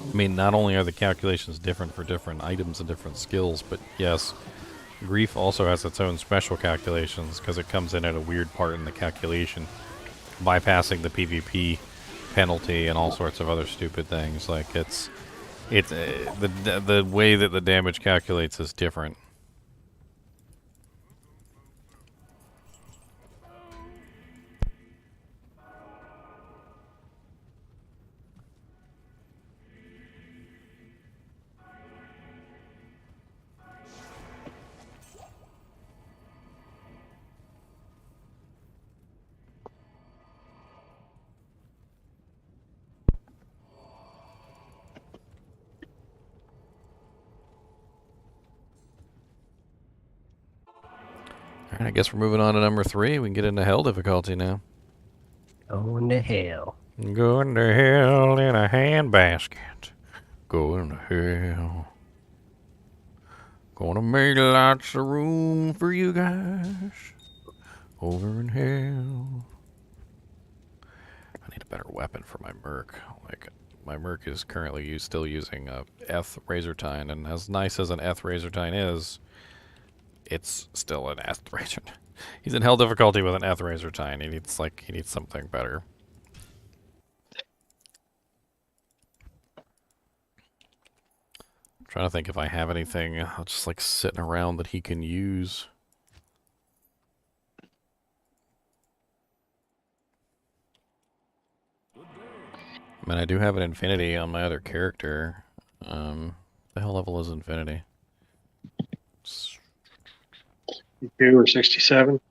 S1: I mean, not only are the calculations different for different items and different skills, but yes, grief also has its own special calculations because it comes in at a weird part in the calculation, bypassing the PvP penalty and all sorts of other stupid things. Like the way that the damage calculates is different. Alright, I guess we're moving on to number 3. We can get into hell difficulty now.
S4: Going to hell.
S1: Going to hell in a handbasket. Going to hell. Gonna make lots of room for you guys. Over in hell. I need a better weapon for my Merc. Like, my Merc is currently still using a Eth Razortine, and as nice as an Eth Razortine is, it's still an Eth Razortine. He's in hell difficulty with an Eth Razortine. He needs something better. I'm trying to think if I have anything just like sitting around that he can use. I mean, I do have an Infinity on my other character. The hell level is Infinity?
S9: 62 or 67.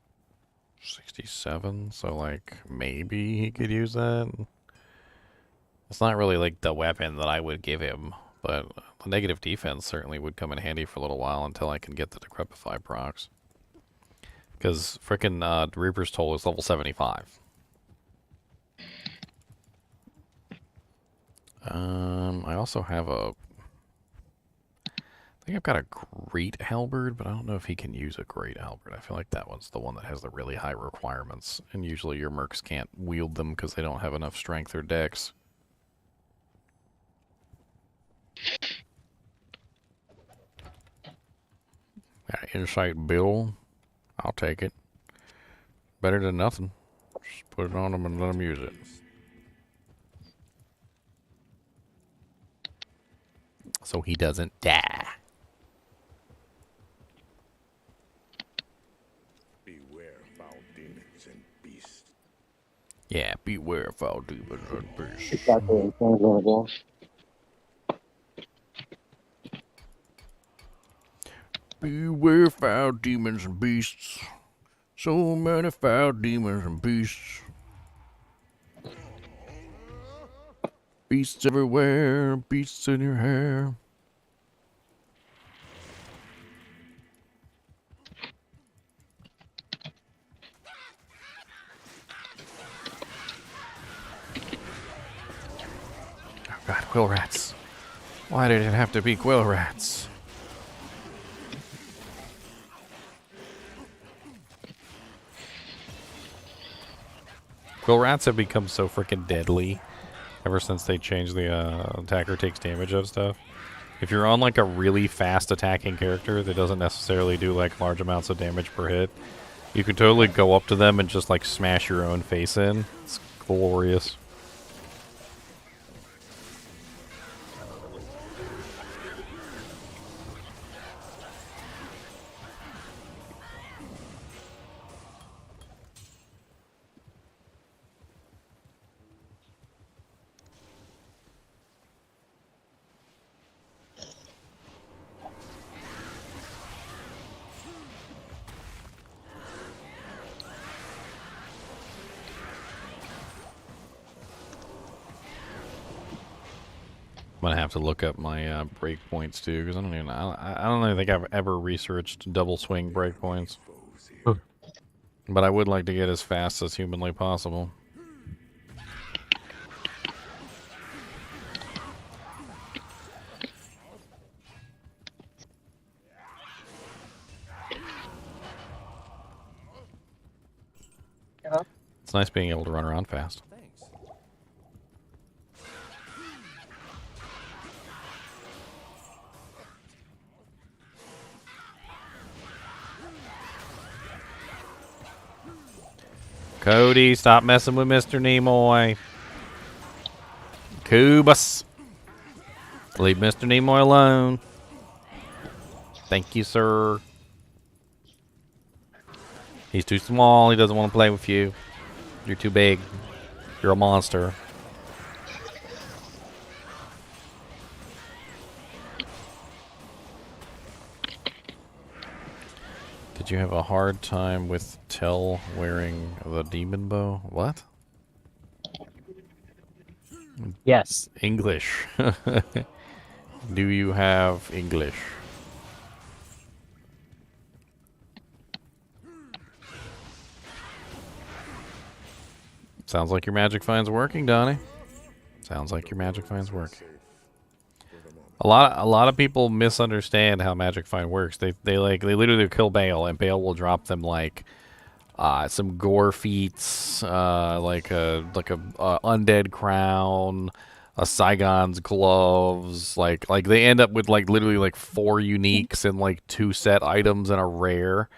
S1: 67, so like maybe he could use that. It's not really like the weapon that I would give him, but the negative defense certainly would come in handy for a little while until I can get the Decrepify procs. Because frickin' Reaper's Toll is level 75. I also have a... I think I've got a Great Halberd, but I don't know if he can use a Great Halberd. I feel like that one's the one that has the really high requirements, and usually your mercs can't wield them because they don't have enough strength or dex. Got Insight Bill. I'll take it. Better than nothing. Just put it on him and let him use it. So he doesn't die.
S3: Beware foul demons and beasts.
S1: Yeah, beware foul demons and beasts.
S8: Exactly.
S1: Beware foul demons and beasts. So many foul demons and beasts. Beasts everywhere, beasts in your hair. Oh god, quill rats. Why did it have to be quill rats? Quill rats have become so freaking deadly ever since they changed the attacker takes damage of stuff. If you're on like a really fast attacking character that doesn't necessarily do like large amounts of damage per hit, you can totally go up to them and just like smash your own face in. It's glorious. I'm gonna have to look up my breakpoints too, because I don't even think I've ever researched double swing breakpoints. But I would like to get as fast as humanly possible. It's nice being able to run around fast.
S2: Thanks.
S1: Cody, stop messing with Mr. Nimoy. Kubus. Leave Mr. Nimoy alone. Thank you, sir. He's too small. He doesn't want to play with you. You're too big. You're a monster. Did you have a hard time with Tell wearing the demon bow? What?
S4: Yes.
S1: English. Do you have English? Sounds like your magic find's working, Donnie. Sounds like your magic find's working. A lot of people misunderstand how magic find works. They literally kill Bale, and Bale will drop them like some gore feats, like a undead crown, a Saigon's gloves. Like they end up with like literally like 4 uniques and like 2 set items and a rare.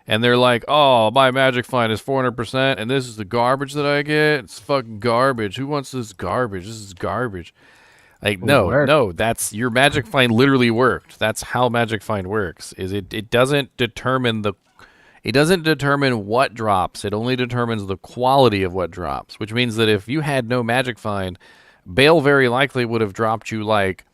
S1: And they're like, oh, my magic find is 400%, and this is the garbage that I get? It's fucking garbage. Who wants this garbage? This is garbage. Like, no, that's, your magic find literally worked. That's how magic find works, is it doesn't determine what drops. It only determines the quality of what drops, which means that if you had no magic find, Bale very likely would have dropped you, like,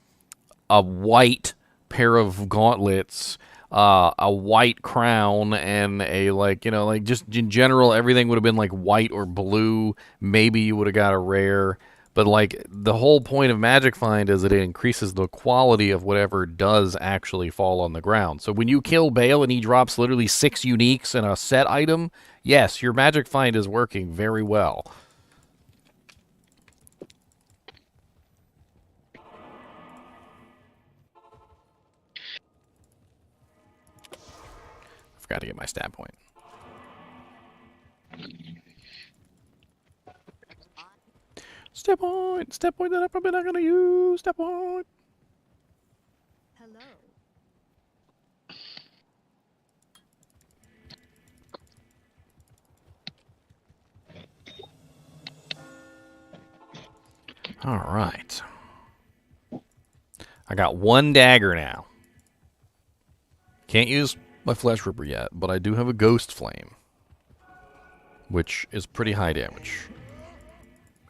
S1: a white pair of gauntlets, a white crown and a like, you know, like just in general everything would have been like white or blue. Maybe you would have got a rare. But like the whole point of Magic Find is that it increases the quality of whatever does actually fall on the ground. So when you kill Bale and he drops literally 6 uniques and a set item, yes, your Magic Find is working very well. Forgot to get my stat point. Step point that I'm probably not gonna use. Step point.
S9: Hello.
S1: All right. I got 1 dagger now. Can't use my Flesh Ripper yet, but I do have a Ghost Flame, which is pretty high damage.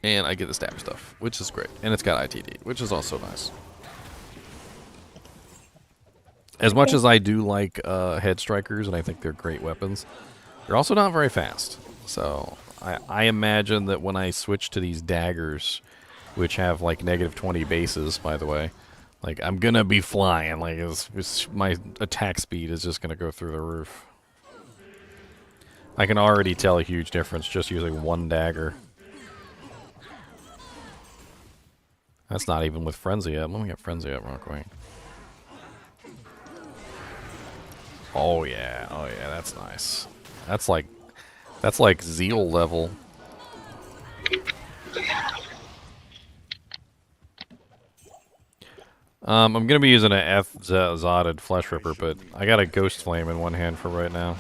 S1: And I get the stab stuff, which is great. And it's got ITD, which is also nice. As much as I do like head strikers, and I think they're great weapons, they're also not very fast. So I imagine that when I switch to these daggers, which have like -20 bases, by the way, like I'm gonna be flying. Like my attack speed is just gonna go through the roof. I can already tell a huge difference just using 1 dagger. That's not even with Frenzy up. Let me get Frenzy up real quick. Oh yeah, that's nice. That's like Zeal level. I'm gonna be using a F-Zotted Flesh Ripper, but I got a Ghost Flame in one hand for right now.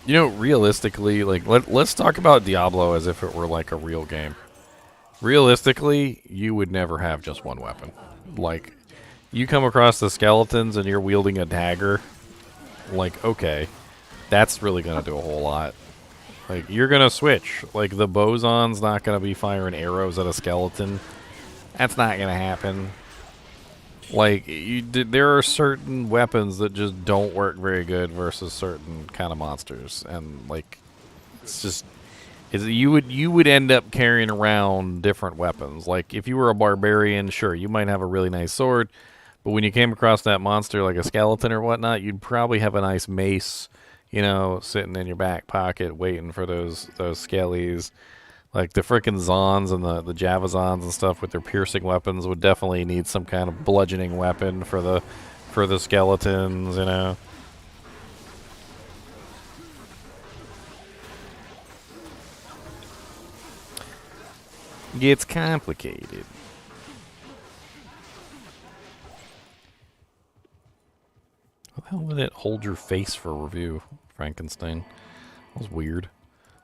S1: You know, realistically, like, let's talk about Diablo as if it were like a real game. Realistically, you would never have just 1 weapon. Like, you come across the skeletons and you're wielding a dagger, like, okay, that's really gonna do a whole lot. Like, you're gonna switch. Like, the Boson's not gonna be firing arrows at a skeleton. That's not gonna happen. Like, there are certain weapons that just don't work very good versus certain kind of monsters, and like, it's just you would end up carrying around different weapons. Like, if you were a barbarian, sure, you might have a really nice sword, but when you came across that monster like a skeleton or whatnot, you'd probably have a nice mace, you know, sitting in your back pocket waiting for those skellies. Like, the frickin' Zons and the Javazons and stuff with their piercing weapons would definitely need some kind of bludgeoning weapon for the skeletons, you know. Gets complicated. How the hell did it hold your face for review, Frankenstein? That was weird.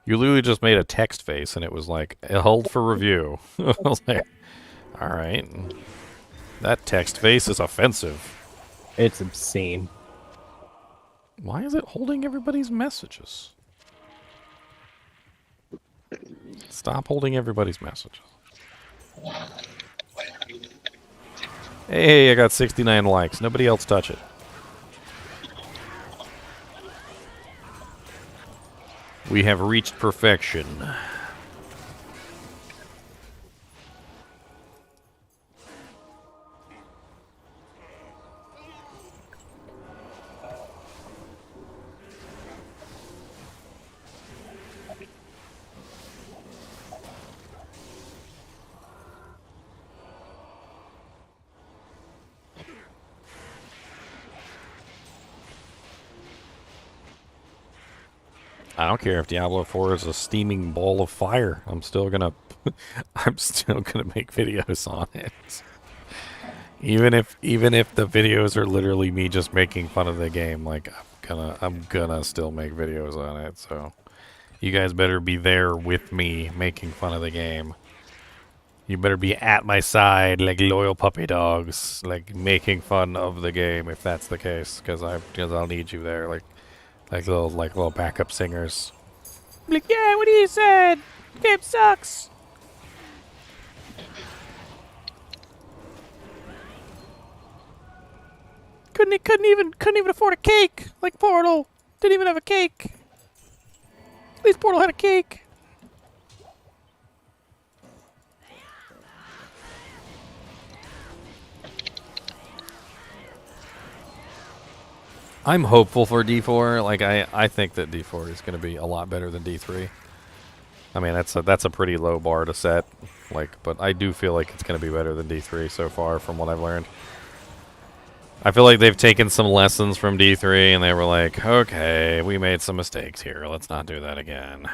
S1: You literally just made a text face, and it was like, hold for review. I was like, alright. That text face is offensive.
S4: It's obscene.
S1: Why is it holding everybody's messages? Stop holding everybody's messages. Hey, I got 69 likes. Nobody else touch it. We have reached perfection. I don't care if Diablo 4 is a steaming ball of fire. I'm still gonna make videos on it. Even if the videos are literally me just making fun of the game, like I'm gonna still make videos on it. So you guys better be there with me making fun of the game. You better be at my side like loyal puppy dogs, like making fun of the game if that's the case, because I'll need you there, like little backup singers. Like, yeah, what he said. Game sucks. Couldn't even afford a cake. Like Portal didn't even have a cake. At least Portal had a cake. I'm hopeful for D4. Like I think that D4 is going to be a lot better than D3. I mean, that's a pretty low bar to set. Like, but I do feel like it's going to be better than D3 so far from what I've learned. I feel like they've taken some lessons from D3 and they were like, okay, we made some mistakes here. Let's not do that again.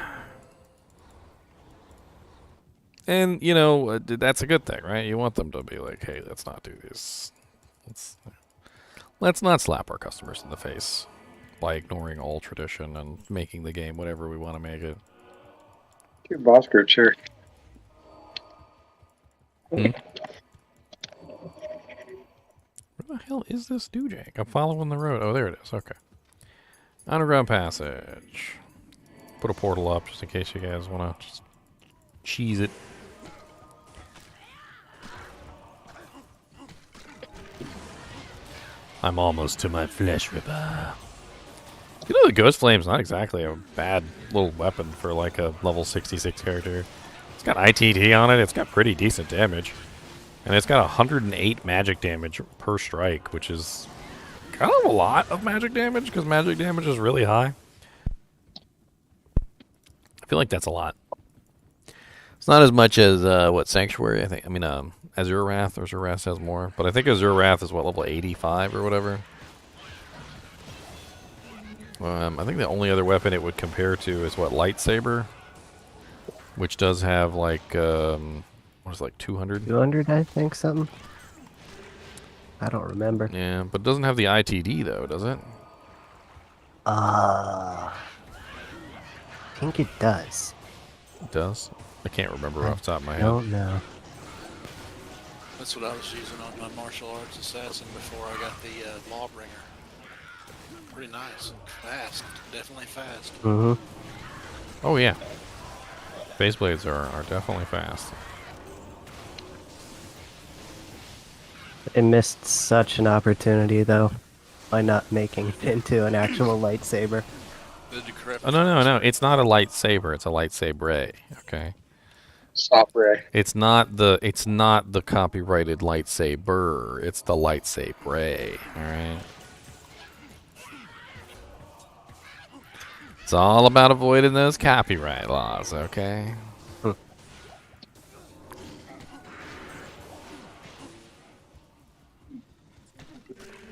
S1: And, you know, that's a good thing, right? You want them to be like, hey, let's not do this. Let's not slap our customers in the face by ignoring all tradition and making the game whatever we want to make it.
S8: Your boss group, sure.
S1: Where the hell is this dewjack? I'm following the road. Oh, there it is. Okay. Underground passage. Put a portal up just in case you guys want to just cheese it. I'm almost to my flesh ripper. You know, the Ghost Flame's not exactly a bad little weapon for like a level 66 character. It's got ITT on it. It's got pretty decent damage. And it's got 108 magic damage per strike, which is kind of a lot of magic damage because magic damage is really high. I feel like that's a lot. It's not as much as what Sanctuary. I mean, Azure Wrath has more, but I think Azure Wrath is what, level 85 or whatever. I think the only other weapon it would compare to is what, Lightsaber, which does have like what is it, like 200?
S4: 200, I think, something. I don't remember.
S1: Yeah, but it doesn't have the ITD though, does it?
S4: I think it does.
S1: It does. I can't remember off the top of my
S4: I
S1: head.
S4: don't know.
S6: That's what I was using on my martial arts assassin before I got the Lawbringer. Pretty nice. Fast. Definitely fast.
S4: Mm-hmm.
S1: Oh yeah. Phase blades are definitely fast.
S4: It missed such an opportunity, though, by not making it into an actual lightsaber.
S6: The decrepit.
S1: Oh no, it's not a lightsaber, it's a lightsaber, okay?
S8: Soft ray.
S1: It's not the copyrighted lightsaber, it's the lightsaber, alright? It's all about avoiding those copyright laws, okay?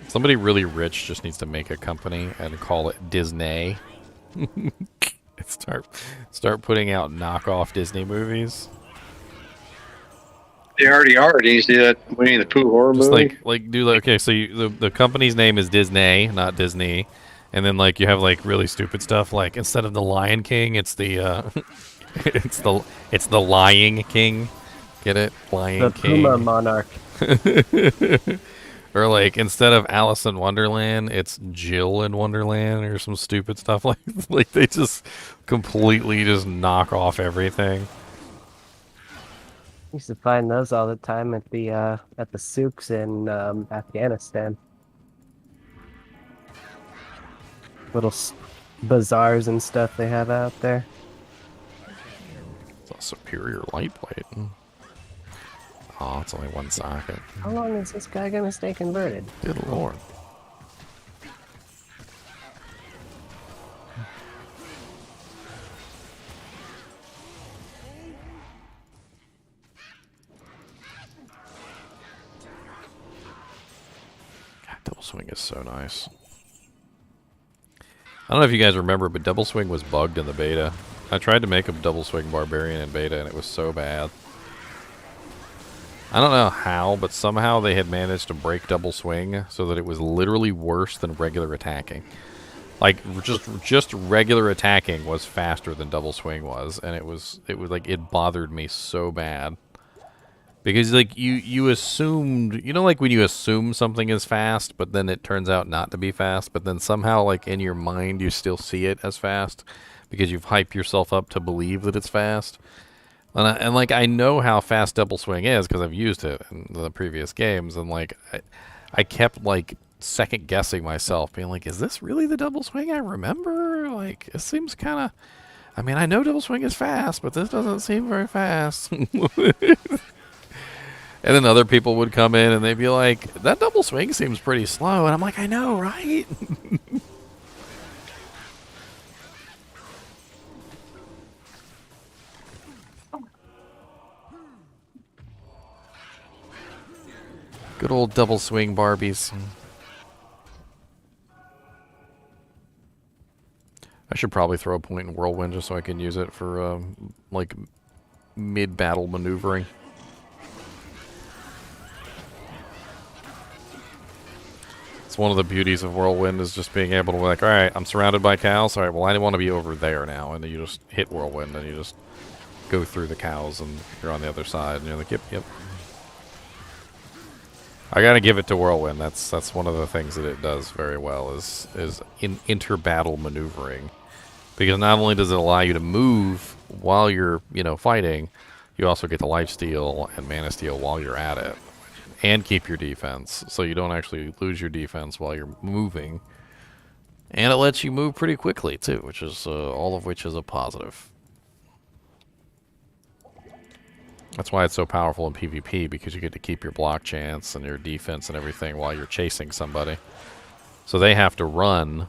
S1: Somebody really rich just needs to make a company and call it Disney. Start putting out knockoff Disney movies.
S8: They already are. Did you see that Winnie the Pooh horror
S1: Just
S8: movie?
S1: okay, so the company's name is Disney, not Disney. And then like you have like really stupid stuff like instead of the Lion King, it's the it's the Lying King. Get it? Lion
S4: The
S1: King.
S4: Puma Monarch.
S1: Or like instead of Alice in Wonderland, it's Jill in Wonderland or some stupid stuff like they just completely just knock off everything.
S4: Used to find those all the time at the souks in Afghanistan. Little bazaars and stuff they have out there.
S1: It's a superior light plate. Oh, it's only one socket.
S4: How long is this guy gonna stay converted?
S1: Good lord. God, Double Swing is so nice. I don't know if you guys remember, but Double Swing was bugged in the beta. I tried to make a Double Swing Barbarian in beta, and it was so bad. I don't know how, but somehow they had managed to break Double Swing so that it was literally worse than regular attacking. Like just regular attacking was faster than Double Swing was, and it was like it bothered me so bad. Because like you assumed, you know, like when you assume something is fast, but then it turns out not to be fast, but then somehow like in your mind you still see it as fast because you've hyped yourself up to believe that it's fast. And like I know how fast double swing is because I've used it in the previous games, and like I kept like second guessing myself, being like, is this really the double swing I remember? Like it seems kind of. I mean, I know double swing is fast, but this doesn't seem very fast. And then other people would come in and they'd be like, that double swing seems pretty slow. And I'm like, I know, right? Good old double swing Barbies. I should probably throw a point in Whirlwind just so I can use it for, like, mid-battle maneuvering. One of the beauties of Whirlwind is just being able to be like, all right, I'm surrounded by cows. All right, well, I want to be over there now. And then you just hit Whirlwind and you just go through the cows and you're on the other side. And you're like, yep, yep. I got to give it to Whirlwind. That's one of the things that it does very well is in inter-battle maneuvering. Because not only does it allow you to move while you're, fighting, you also get the lifesteal and mana steal while you're at it. And keep your defense, so you don't actually lose your defense while you're moving. And it lets you move pretty quickly, too, which is all of which is a positive. That's why it's so powerful in PvP, because you get to keep your block chance and your defense and everything while you're chasing somebody. So they have to run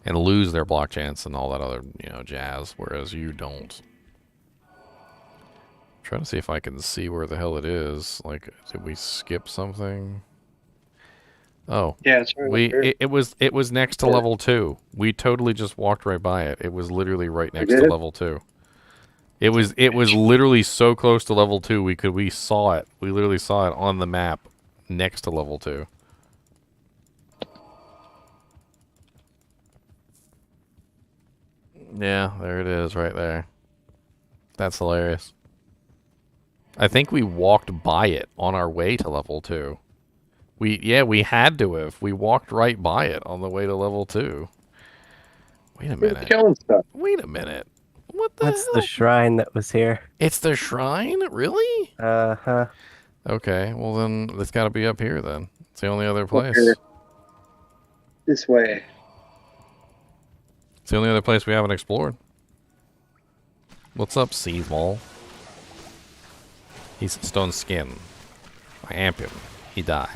S1: and lose their block chance and all that other, jazz, whereas you don't. Trying to see if I can see where the hell it is. Like, did we skip something? Oh,
S8: Yeah, it's right
S1: it was next to level 2. We totally just walked right by it. It was literally right next to level 2. It was literally so close to level 2 we saw it. We literally saw it on the map next to level 2. Yeah, there it is right there. That's hilarious. I think we walked by it on our way to level 2. We had to have. We walked right by it on the way to level 2. Wait a minute.
S8: Killing stuff.
S1: Wait a minute. What the
S4: That's
S1: hell?
S4: the shrine that was here.
S1: It's the shrine? Really?
S4: Uh-huh.
S1: Okay, well then it's got to be up here then. It's the only other place.
S8: Here. This way.
S1: It's the only other place we haven't explored. What's up, Seasmall? He's stone skin. I amp him. He die.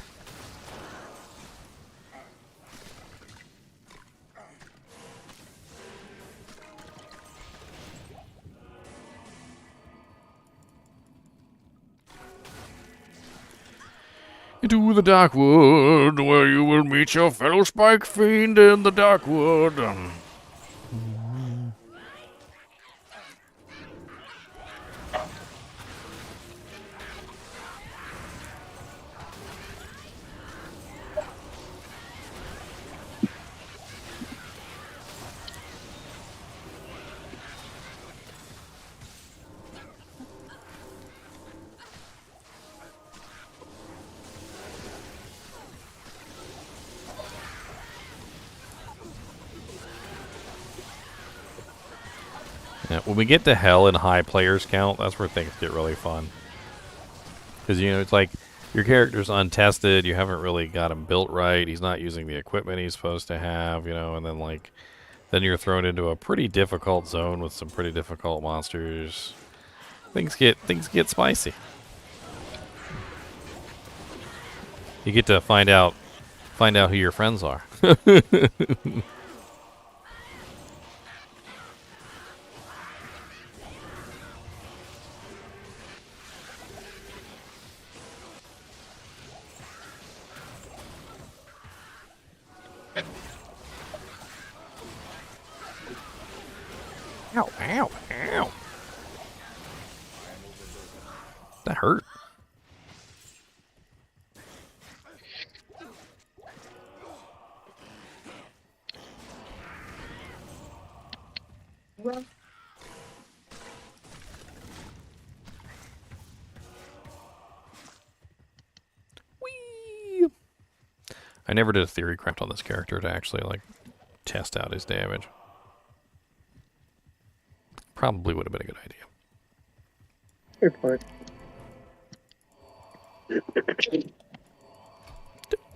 S1: Into the dark wood, where you will meet your fellow spike fiend in the dark wood. Yeah, when we get to hell and high players count, that's where things get really fun. Because, it's like your character's untested, you haven't really got him built right, he's not using the equipment he's supposed to have, and then, then you're thrown into a pretty difficult zone with some pretty difficult monsters. Things get spicy. You get to find out who your friends are. Ow, ow, ow. That hurt. Whee! I never did a theory craft on this character to actually, test out his damage. probably would have been a good idea.
S8: Good point.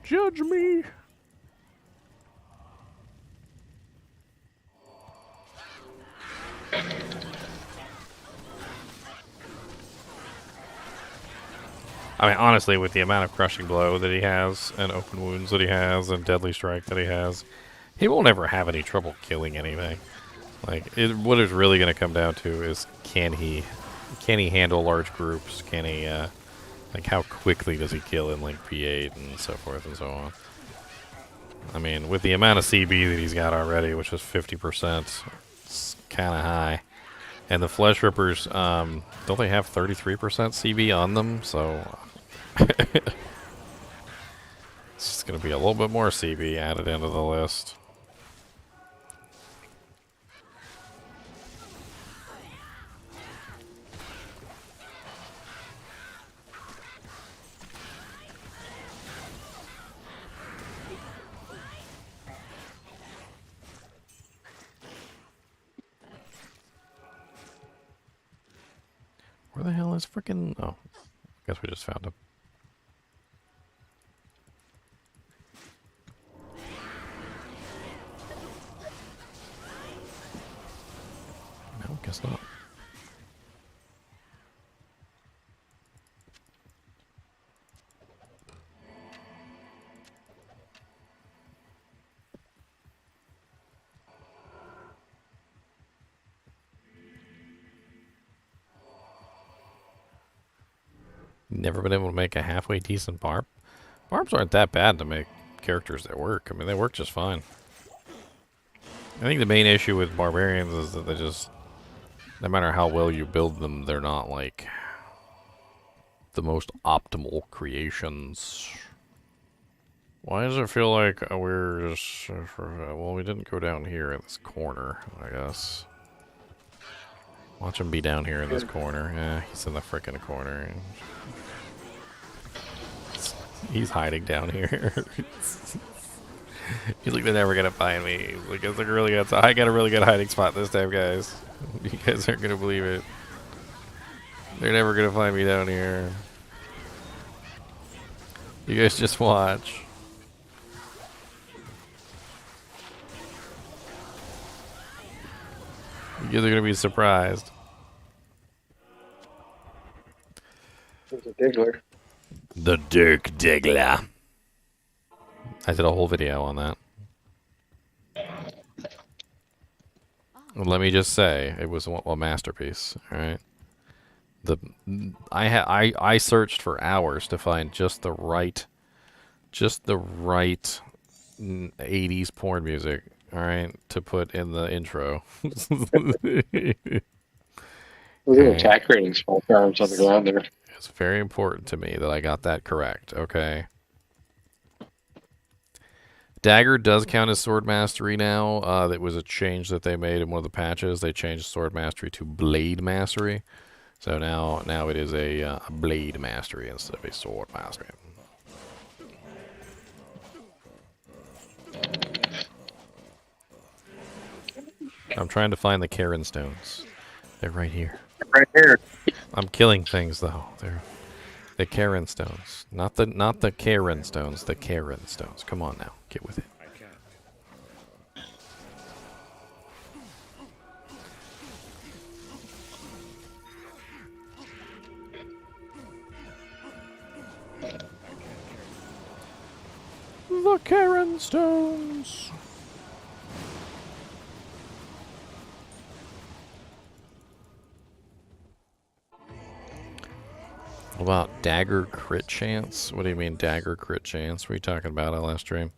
S1: Judge me. I mean, honestly, with the amount of crushing blow that he has, and open wounds that he has, and deadly strike that he has, he won't ever have any trouble killing anything. Like, what it's really going to come down to is can he handle large groups? Can he, like, how quickly does he kill in like P8 and so forth and so on? I mean, with the amount of CB that he's got already, which is 50%, it's kind of high. And the Flesh Rippers, don't they have 33% CB on them? So it's just going to be a little bit more CB added into the list. Where the hell is frickin'... Oh, I guess we just found him. No, guess not. Never been able to make a halfway decent barb? Barbs aren't that bad to make characters that work. I mean, they work just fine. I think the main issue with barbarians is that they just, no matter how well you build them, they're not like the most optimal creations. Why does it feel like we're just, well, we didn't go down here in this corner, I guess. Watch him be down here in this corner. Yeah, he's in the frickin' corner. He's hiding down here. He's like, they're never gonna find me. He's like, I got a really good hiding spot this time, guys. You guys aren't gonna believe it. They're never gonna find me down here. You guys just watch. You guys are gonna be surprised.
S8: There's a diggler.
S1: The Dirk Diggler. I did a whole video on that. And let me just say, it was a masterpiece. All right. I searched for hours to find just the right 80s porn music. All right, to put in the intro.
S8: Look at attack ratings, small arms on the ground there.
S1: It's very important to me that I got that correct, okay? Dagger does count as sword mastery now. That was a change that they made in one of the patches. They changed sword mastery to blade mastery. So now it is a blade mastery instead of a sword mastery. I'm trying to find the Karen stones. They're right here.
S8: Right here.
S1: I'm killing things though. They're the Karen stones, not the Karen stones. The Karen stones. Come on now, get with it. The Karen stones. What about dagger crit chance? What do you mean dagger crit chance? What are you talking about on last stream?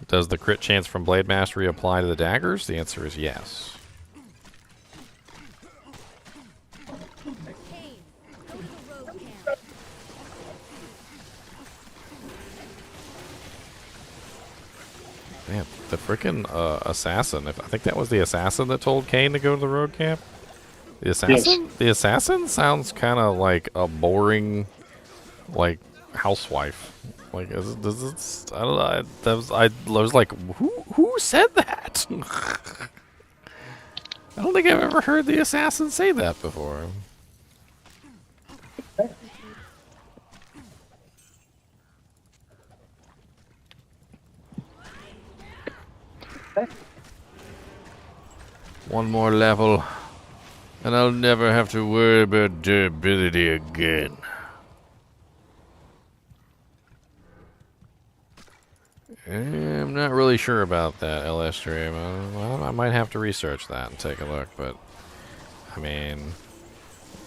S1: Does the crit chance from Blade Mastery apply to the daggers? The answer is yes. Man, the freaking assassin. I think that was the assassin that told Kane to go to the road camp. The assassin? Yes. The assassin sounds kind of like a boring, like, housewife. Like, I don't know. I was like, who said that? I don't think I've ever heard the assassin say that before. One more level, and I'll never have to worry about durability again. I'm not really sure about that, LS Stream. Well, I might have to research that and take a look, but I mean,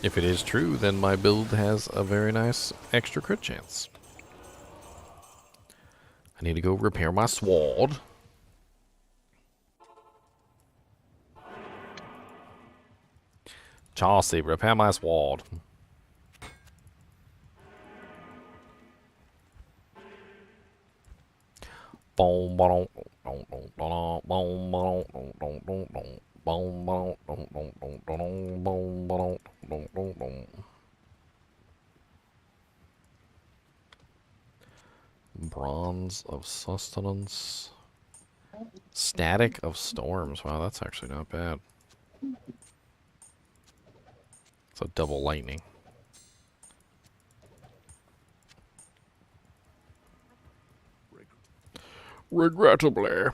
S1: if it is true, then my build has a very nice extra crit chance. I need to go repair my sword. Chauncey, repair my sword. Bronze of sustenance. Static of storms. Wow, that's actually not bad. It's a double lightning. Regrettably,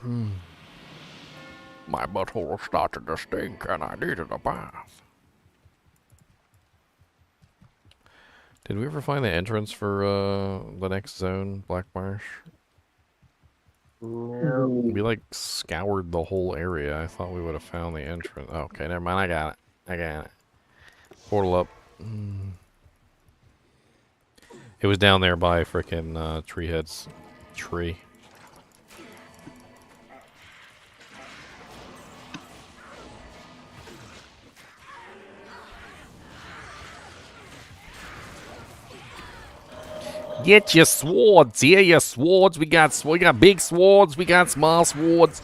S1: my butthole started to stink and I needed a bath. Did we ever find the entrance for the next zone, Black Marsh?
S4: No.
S1: We like scoured the whole area. I thought we would have found the entrance. Oh, okay, never mind. I got it. I got it. Portal up. It was down there by frickin' Treehead's tree. Get your swords here, your swords. We got big swords. We got small swords.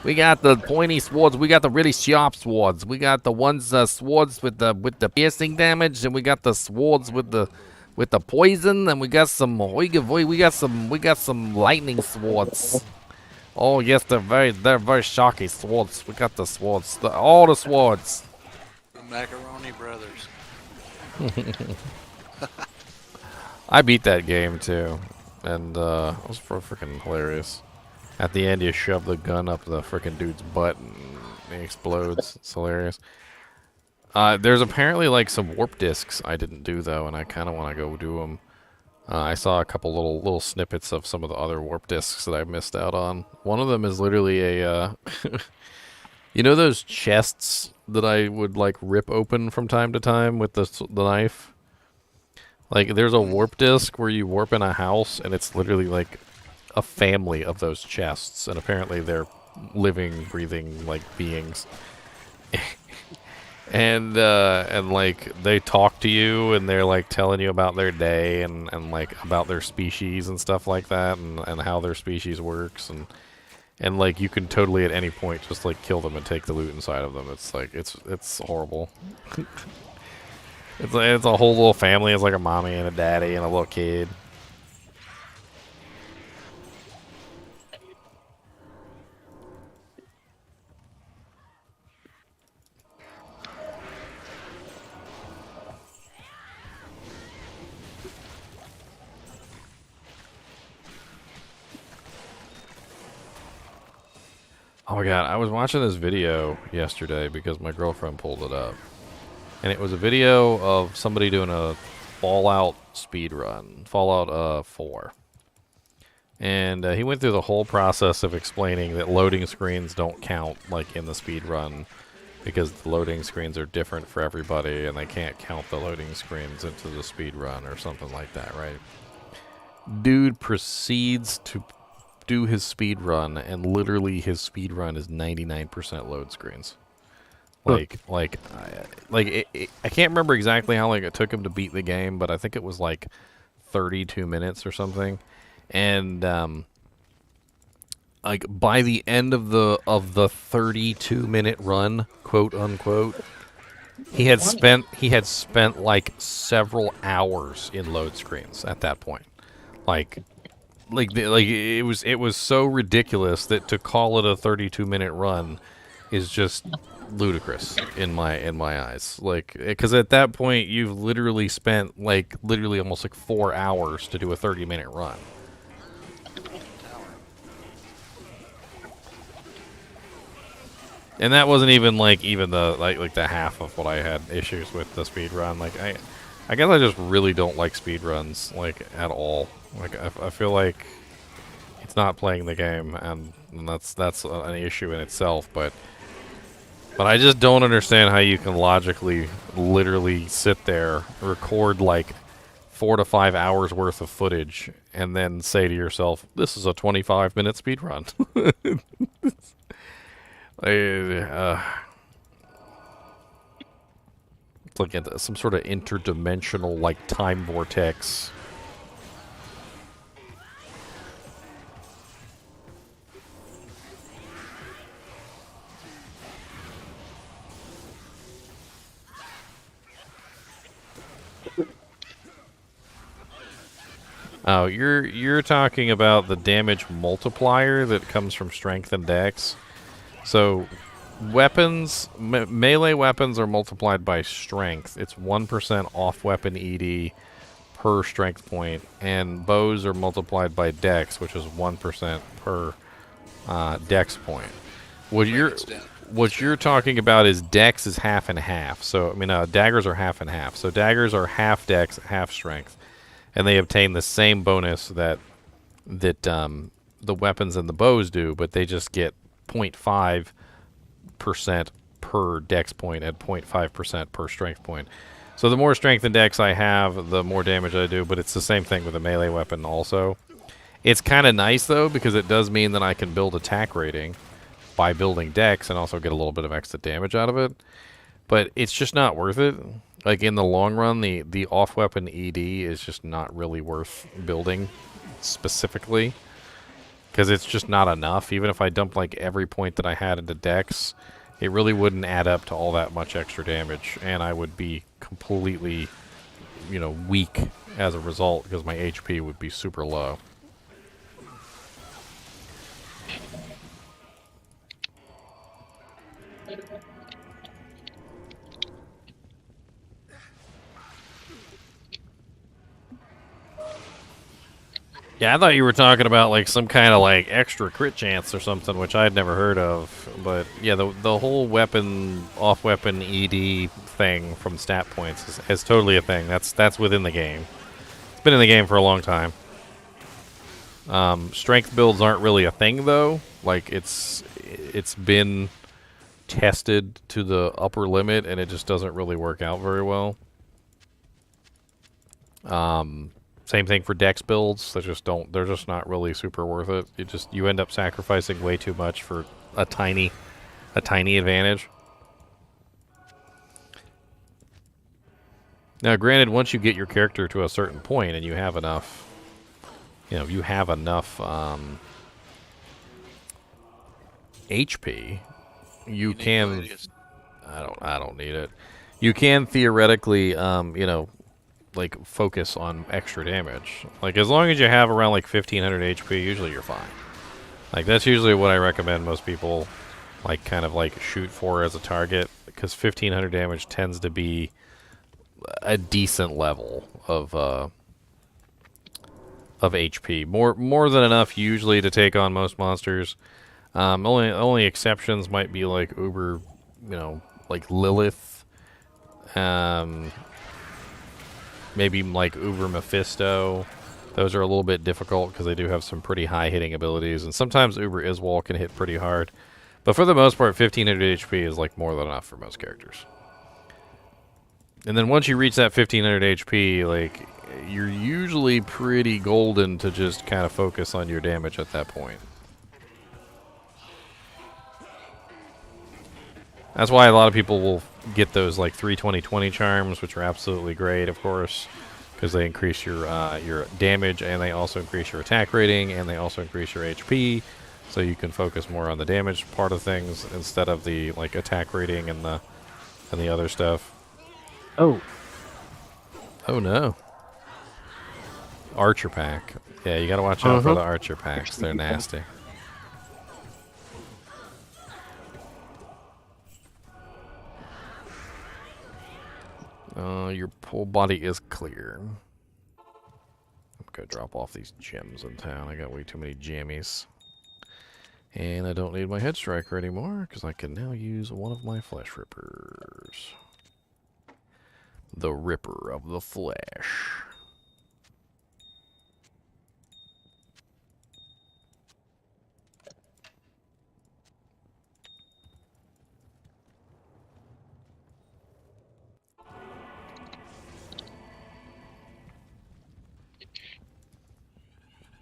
S1: We got the pointy swords. We got the really sharp swords. We got the ones swords with the piercing damage, and we got the swords with the poison, and we got some we got some lightning swords. Oh yes, they're very shocky swords. We got the swords, all the swords.
S6: The Macaroni Brothers.
S1: I beat that game too, and it was freaking hilarious. At the end, you shove the gun up the freaking dude's butt, and he explodes. It's hilarious. There's apparently like some warp discs I didn't do though, and I kind of want to go do them. I saw a couple little snippets of some of the other warp discs that I missed out on. One of them is literally a, you know those chests that I would like rip open from time to time with the knife? Like, there's a warp disc where you warp in a house, and it's literally like a family of those chests, and apparently they're living, breathing, like, beings. and like, they talk to you, and they're, like, telling you about their day, and like, about their species and stuff like that, and how their species works, and like, you can totally at any point just, like, kill them and take the loot inside of them. It's, like, it's horrible. It's a whole little family. It's like a mommy and a daddy and a little kid. Oh my god, I was watching this video yesterday because my girlfriend pulled it up. And it was a video of somebody doing a Fallout speedrun, Fallout 4. And he went through the whole process of explaining that loading screens don't count, like, in the speedrun, because the loading screens are different for everybody, and they can't count the loading screens into the speedrun or something like that, right? Dude proceeds to do his speedrun, and literally his speedrun is 99% load screens. I can't remember exactly how long it took him to beat the game, but I think it was like 32 minutes or something. And like by the end of the 32-minute run, quote unquote, he had spent like several hours in load screens at that point. It was so ridiculous that to call it a 32-minute run is just ludicrous in my eyes. Like, because at that point you've literally spent like almost like 4 hours to do a 30-minute run. And that wasn't even like the the half of what I had issues with the speed run. Like I guess I just really don't like speed runs like at all. Like I feel like it's not playing the game, and that's an issue in itself. But I just don't understand how you can logically, literally sit there, record like 4 to 5 hours worth of footage, and then say to yourself, "This is a 25-minute speed run." It's like some sort of interdimensional, like, time vortex. Oh, you're talking about the damage multiplier that comes from strength and dex. So, weapons, melee weapons are multiplied by strength. It's 1% off weapon ED per strength point, and bows are multiplied by dex, which is 1% per dex point. What you're talking about is dex is half and half. So I mean, daggers are half and half. So daggers are half dex, half strength, and they obtain the same bonus that the weapons and the bows do, but they just get 0.5% per dex point and 0.5% per strength point. So the more strength and dex I have, the more damage I do, but it's the same thing with a melee weapon also. It's kind of nice, though, because it does mean that I can build attack rating by building dex and also get a little bit of extra damage out of it. But it's just not worth it. Like, in the long run, the off-weapon ED is just not really worth building specifically, because it's just not enough. Even if I dumped like every point that I had into dex, it really wouldn't add up to all that much extra damage, and I would be completely, weak as a result, because my HP would be super low. Yeah, I thought you were talking about like some kind of like extra crit chance or something, which I'd never heard of. But yeah, the whole weapon off weapon ED thing from stat points is totally a thing. That's within the game. It's been in the game for a long time. Strength builds aren't really a thing though. Like it's been tested to the upper limit, and it just doesn't really work out very well. Same thing for dex builds. They're just not really super worth it. You end up sacrificing way too much for a tiny advantage. Now, granted, once you get your character to a certain point and you have enough, HP, you can. I don't need it. You can theoretically, like focus on extra damage. Like as long as you have around like 1500 HP, usually you're fine. Like that's usually what I recommend most people like kind of like shoot for as a target, because 1500 damage tends to be a decent level of HP. More than enough usually to take on most monsters. Only exceptions might be like Uber, like Lilith. Maybe like Uber Mephisto. Those are a little bit difficult because they do have some pretty high hitting abilities, and sometimes Uber Iswal can hit pretty hard. But for the most part, 1500 HP is like more than enough for most characters. And then once you reach that 1500 HP, like you're usually pretty golden to just kind of focus on your damage at that point. That's why a lot of people will get those like 320-20 charms, which are absolutely great, of course, because they increase your damage, and they also increase your attack rating, and they also increase your HP, so you can focus more on the damage part of things instead of the like attack rating and the other stuff.
S4: Oh no.
S1: Archer pack. Yeah, you gotta watch out for the archer packs. They're nasty. Your whole body is clear. I'm gonna drop off these gems in town. I got way too many jammies. And I don't need my head striker anymore, because I can now use one of my flesh rippers. The Ripper of the Flesh.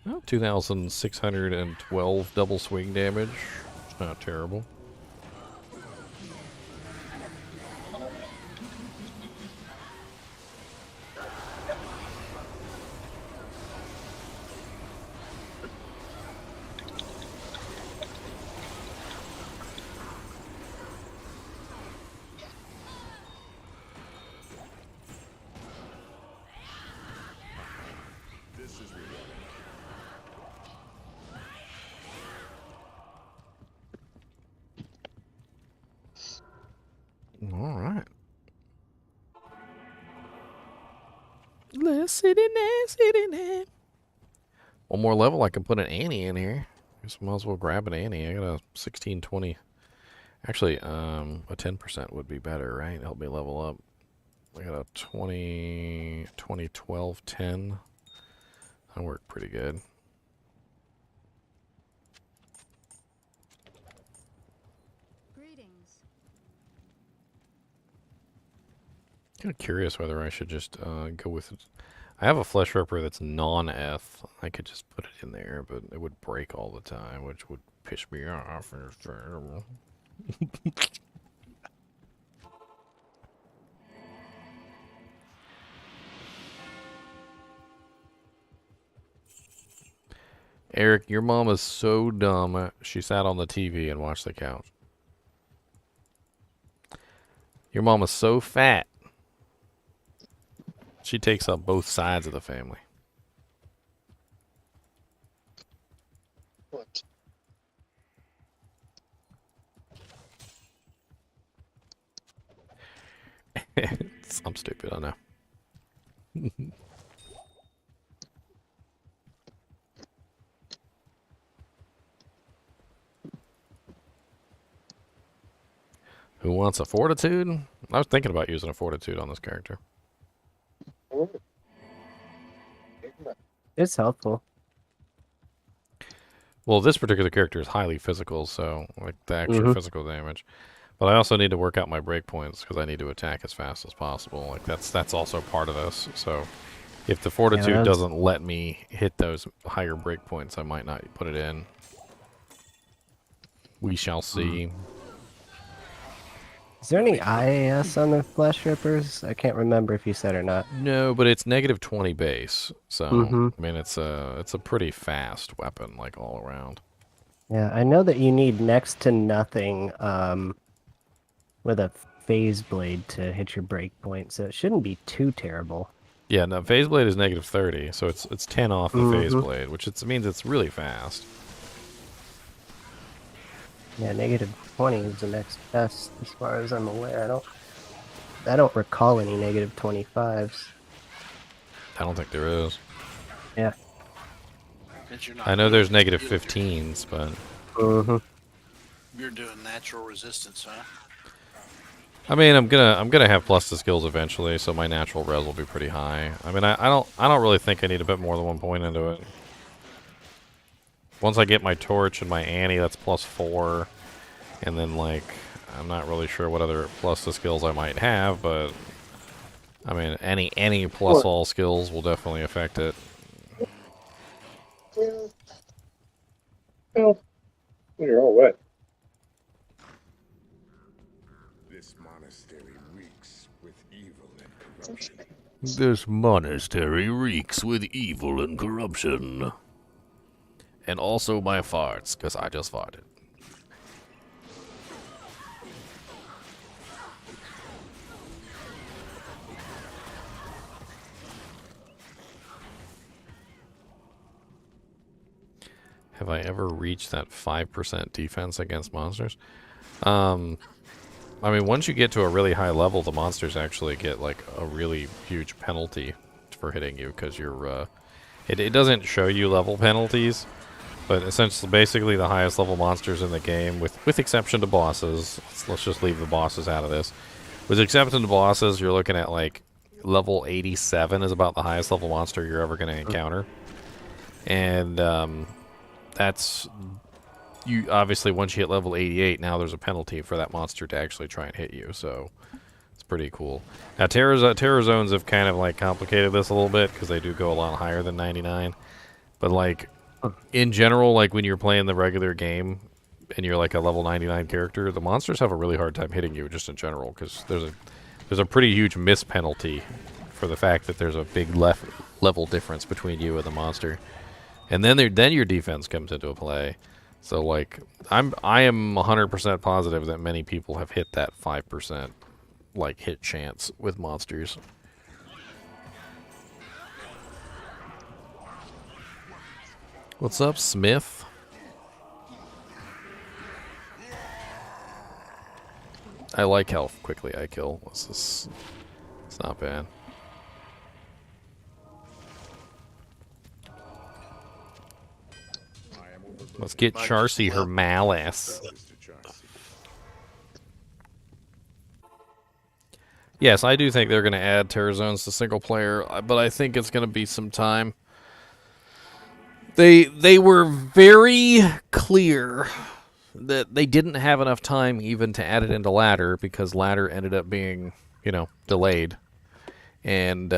S1: Well, 2,612 double swing damage. It's not terrible. All right. Let's sit in there, sit in there. One more level, I can put an Annie in here. Guess I might as well grab an Annie. I got a 1620. Actually, a 10% would be better, right? Help me level up. I got a 20, 12, 10. That worked pretty good.
S9: Greetings.
S1: Kind of curious whether I should just go with it. I have a flesh ripper that's non-F. I could just put it in there, but it would break all the time, which would piss me off. Eric, your mom is so dumb. She sat on the TV and watched the couch. Your mom is so fat. She takes up both sides of the family.
S10: What?
S1: I'm stupid, I know. Who wants a fortitude? I was thinking about using a fortitude on this character.
S4: It's helpful.
S1: Well, this particular character is highly physical, so like the extra physical damage. But I also need to work out my breakpoints because I need to attack as fast as possible. Like that's also part of this. So if the fortitude doesn't let me hit those higher breakpoints, I might not put it in. We shall see.
S4: Is there any IAS on the flesh rippers? I can't remember if you said or not.
S1: No, but it's negative 20 base. So I mean, it's a pretty fast weapon, like all around.
S4: Yeah, I know that you need next to nothing with a phase blade to hit your breakpoint, so it shouldn't be too terrible.
S1: Yeah, no, phase blade is negative 30, so it's 10 off the phase blade, which means it's really fast.
S4: Yeah, negative 20 is the next best, as far as I'm aware. I don't recall any negative 25s.
S1: I don't think there is.
S4: Yeah.
S1: I know there's negative 15s, but
S6: You're doing natural resistance, huh?
S1: I mean, I'm gonna have plus to skills eventually, so my natural res will be pretty high. I mean, I don't really think I need a bit more than 1 point into it. Once I get my torch and my Annie, that's plus 4, and then like I'm not really sure what other plus to skills I might have, but I mean, any plus all skills will definitely affect it.
S10: Well, you're all wet.
S3: This monastery reeks with evil and corruption.
S1: This monastery reeks with evil and corruption. And also my farts, because I just farted. Have I ever reached that 5% defense against monsters? I mean, once you get to a really high level, the monsters actually get like a really huge penalty for hitting you because you're. It doesn't show you level penalties, but essentially, basically, the highest level monsters in the game, with exception to bosses. Let's just leave the bosses out of this. With exception to bosses, you're looking at like level 87 is about the highest level monster you're ever going to encounter, and that's. You obviously, once you hit level 88, now there's a penalty for that monster to actually try and hit you, so it's pretty cool. Now, Terror Zones have kind of like complicated this a little bit because they do go a lot higher than 99. But like, in general, like when you're playing the regular game and you're like a level 99 character, the monsters have a really hard time hitting you just in general because there's a pretty huge miss penalty for the fact that there's a big level difference between you and the monster, and then your defense comes into play. So like I am 100% positive that many people have hit that 5% like hit chance with monsters. What's up, Smith? I like how quickly I kill. It's not bad. Let's get Charcy her malice. Yes, I do think they're going to add Terror Zones to single player, but I think it's going to be some time. They were very clear that they didn't have enough time even to add it into ladder because ladder ended up being, delayed, and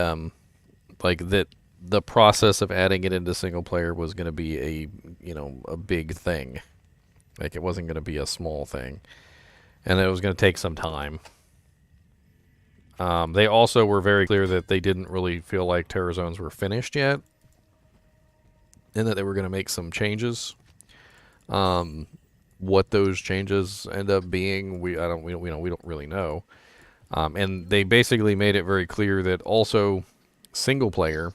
S1: like that. The process of adding it into single player was going to be a big thing. Like, it wasn't going to be a small thing. And it was going to take some time. They also were very clear that they didn't really feel like Terror Zones were finished yet. And that they were going to make some changes. What those changes end up being, we don't really know. And they basically made it very clear that also single player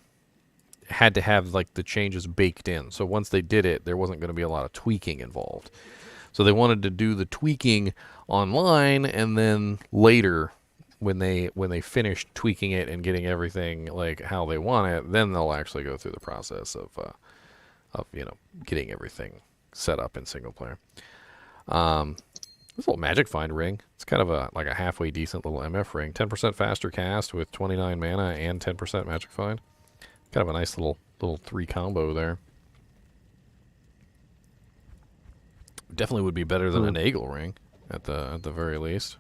S1: had to have like the changes baked in. So once they did it, there wasn't going to be a lot of tweaking involved. So they wanted to do the tweaking online, and then later when they finished tweaking it and getting everything like how they want it, then they'll actually go through the process of getting everything set up in single player. This little Magic Find ring. It's kind of a halfway decent little MF ring. 10% faster cast with 29 mana and 10% Magic Find. Kind of a nice little 3 combo there. Definitely would be better than a Nagel ring at the very least.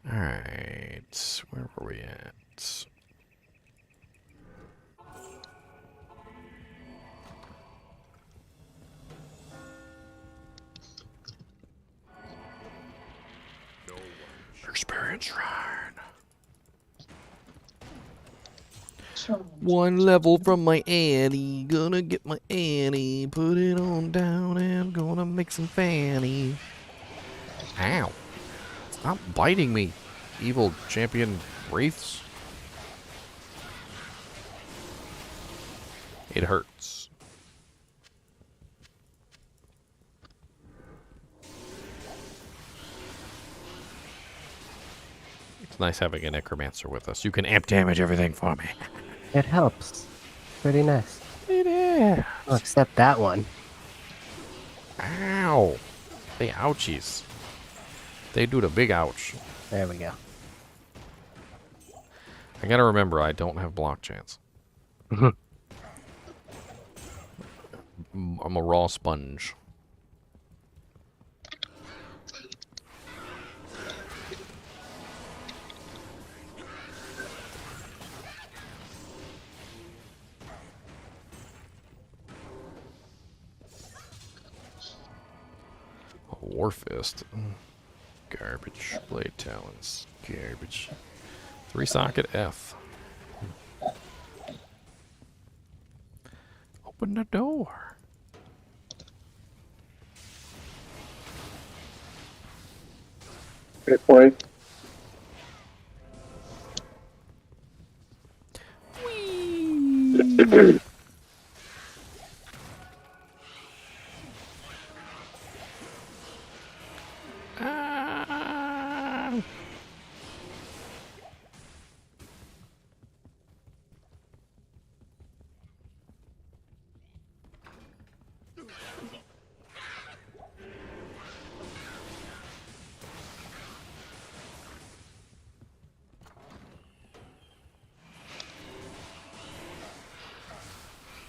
S1: All right, where were we at? Spirit Shrine. One level from my Annie. Gonna get my Annie. Put it on down and gonna make some fanny. Ow. Stop biting me, evil champion wraiths. It hurts. It's nice having a necromancer with us. You can amp damage everything for me.
S4: It helps. Pretty nice.
S1: It is.
S4: Well, except that one.
S1: Ow. They ouchies. They do the big ouch.
S4: There we go.
S1: I gotta remember, I don't have block chance. I'm a raw sponge. Warfist. Garbage. Blade Talons. Garbage. 3-socket F. Open the door.
S10: Hit point.
S1: Whee!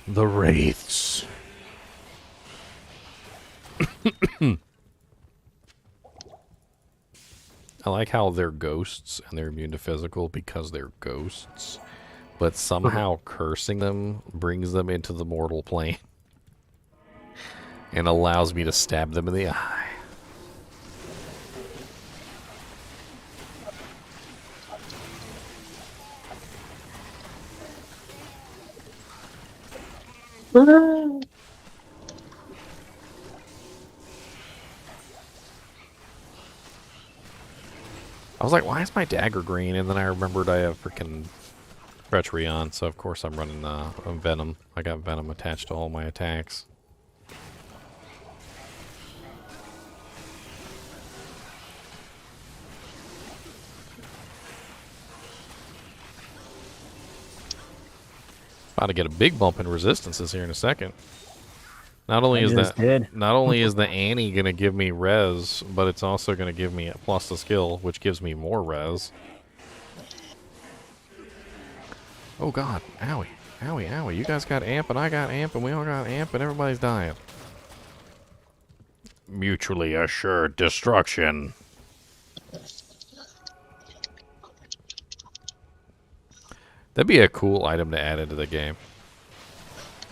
S1: The Wraiths. I like how they're ghosts and they're immune to physical because they're ghosts, but somehow cursing them brings them into the mortal plane and allows me to stab them in the eye. I was like, why is my dagger green? And then I remembered I have freaking treachery on, so of course I'm running venom. I got venom attached to all my attacks. About to get a big bump in resistances here in a second. Not only is the Annie gonna give me res, but it's also gonna give me a plus the skill, which gives me more res. Oh god, owie, owie, owie! You guys got amp and I got amp and we all got amp and everybody's dying. Mutually assured destruction. That'd be a cool item to add into the game.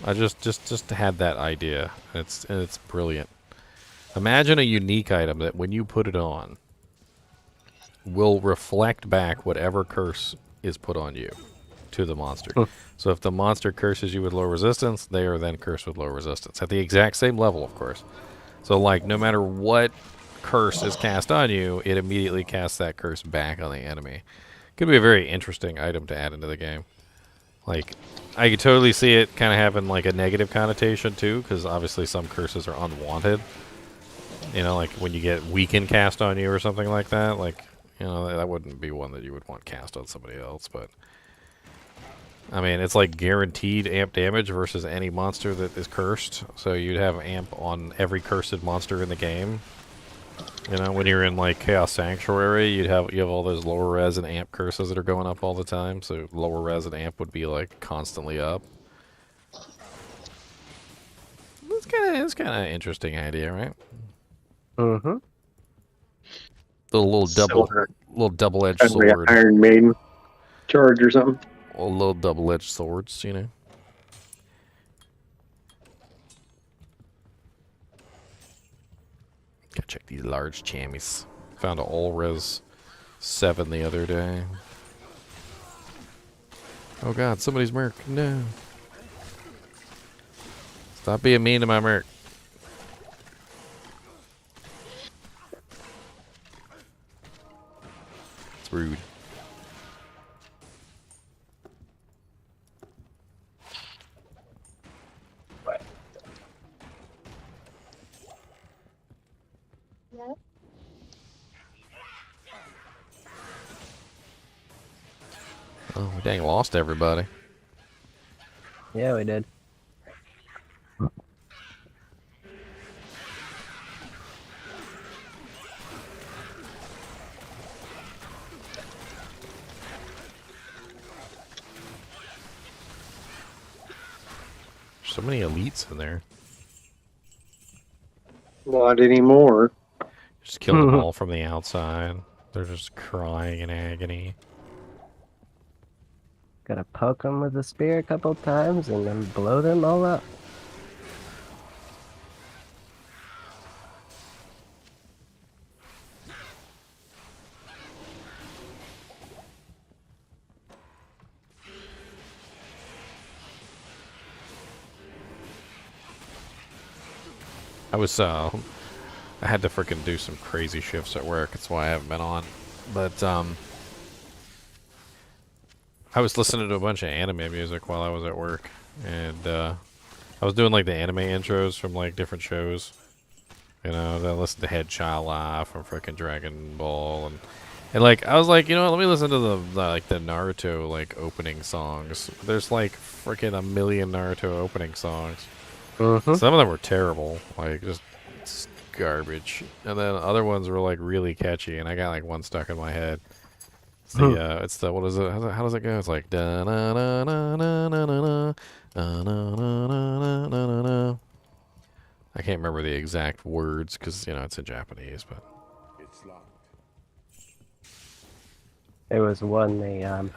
S1: I just had that idea. It's brilliant. Imagine a unique item that when you put it on will reflect back whatever curse is put on you to the monster. So if the monster curses you with low resistance, they are then cursed with low resistance at the exact same level, of course. So like no matter what curse is cast on you, it immediately casts that curse back on the enemy. Could be a very interesting item to add into the game. Like, I could totally see it kind of having like a negative connotation too, because obviously some curses are unwanted. You know, like when you get weaken cast on you or something like that. Like, you know, that wouldn't be one that you would want cast on somebody else. But I mean, it's like guaranteed amp damage versus any monster that is cursed. So you'd have amp on every cursed monster in the game. You know, when you're in like Chaos Sanctuary, you have all those lower res and amp curses that are going up all the time. So lower res and amp would be like constantly up. It's kind of interesting idea, right?
S8: Mm-hmm.
S1: The little double-edged sword.
S8: Like an Iron Maiden charge or something.
S1: Well, little double-edged swords, you know. Gotta check these large chammies. Found an all-res 7 the other day. Oh god, somebody's merc. No. Stop being mean to my merc. It's rude. Oh, we dang lost everybody.
S4: Yeah, we did.
S1: So many elites in there.
S8: Not anymore.
S1: Just kill them all from the outside. They're just crying in agony.
S4: Gotta poke them with the spear a couple times and then blow them all up.
S1: I had to freaking do some crazy shifts at work. That's why I haven't been on. But, I was listening to a bunch of anime music while I was at work. And, I was doing, like, the anime intros from, like, different shows. You know, I listened to Head Child Live from freaking Dragon Ball. And, like, I was like, you know what, let me listen to the Naruto, like, opening songs. There's, like, freaking a million Naruto opening songs. Some of them were terrible, like just garbage, and then other ones were like really catchy, and I got like one stuck in my head. It's the what is it? How does it go? It's like da na na na na na na Na-na-na-na-na-na-na. I can't remember the exact words because, it's in Japanese, but.
S3: It's locked.
S4: There was one they
S1: I'm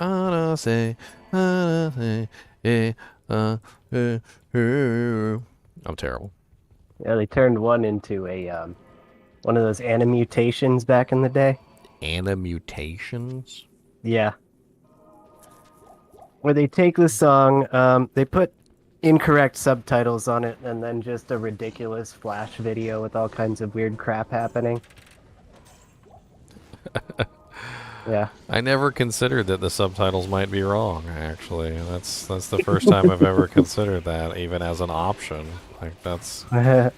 S1: terrible.
S4: yeah, they turned one into a one of those animutations back in the day.
S1: Animutations?
S4: Yeah. Where they take the song, they put incorrect subtitles on it, and then just a ridiculous flash video with all kinds of weird crap happening. Yeah.
S1: I never considered that the subtitles might be wrong, actually. That's the first time I've ever considered that, even as an option. Like, that's... Huh.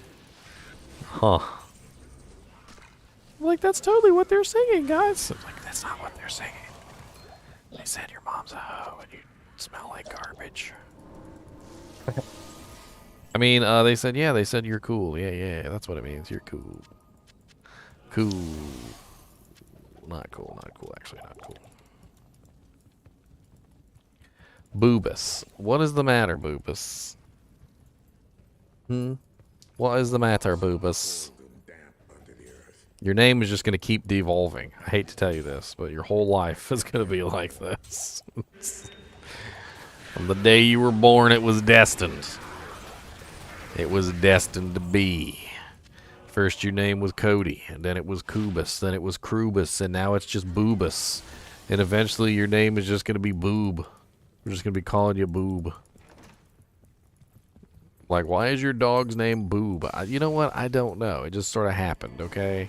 S1: Like, that's totally what they're singing, guys. Like, that's not what they're singing. They said your mom's a hoe and you smell like garbage. I mean, they said you're cool. Yeah, that's what it means. You're cool. Cool. Not cool, actually, not cool. Boobus. What is the matter, Boobus? What is the matter, Boobus? Your name is just going to keep devolving. I hate to tell you this, but your whole life is going to be like this. From the day you were born, it was destined. It was destined to be. First your name was Cody, and then it was Kubus, then it was Krubus, and now it's just Boobus. And eventually your name is just going to be Boob. We're just going to be calling you Boob. Like, why is your dog's name Boob? You know what? I don't know. It just sort of happened, okay?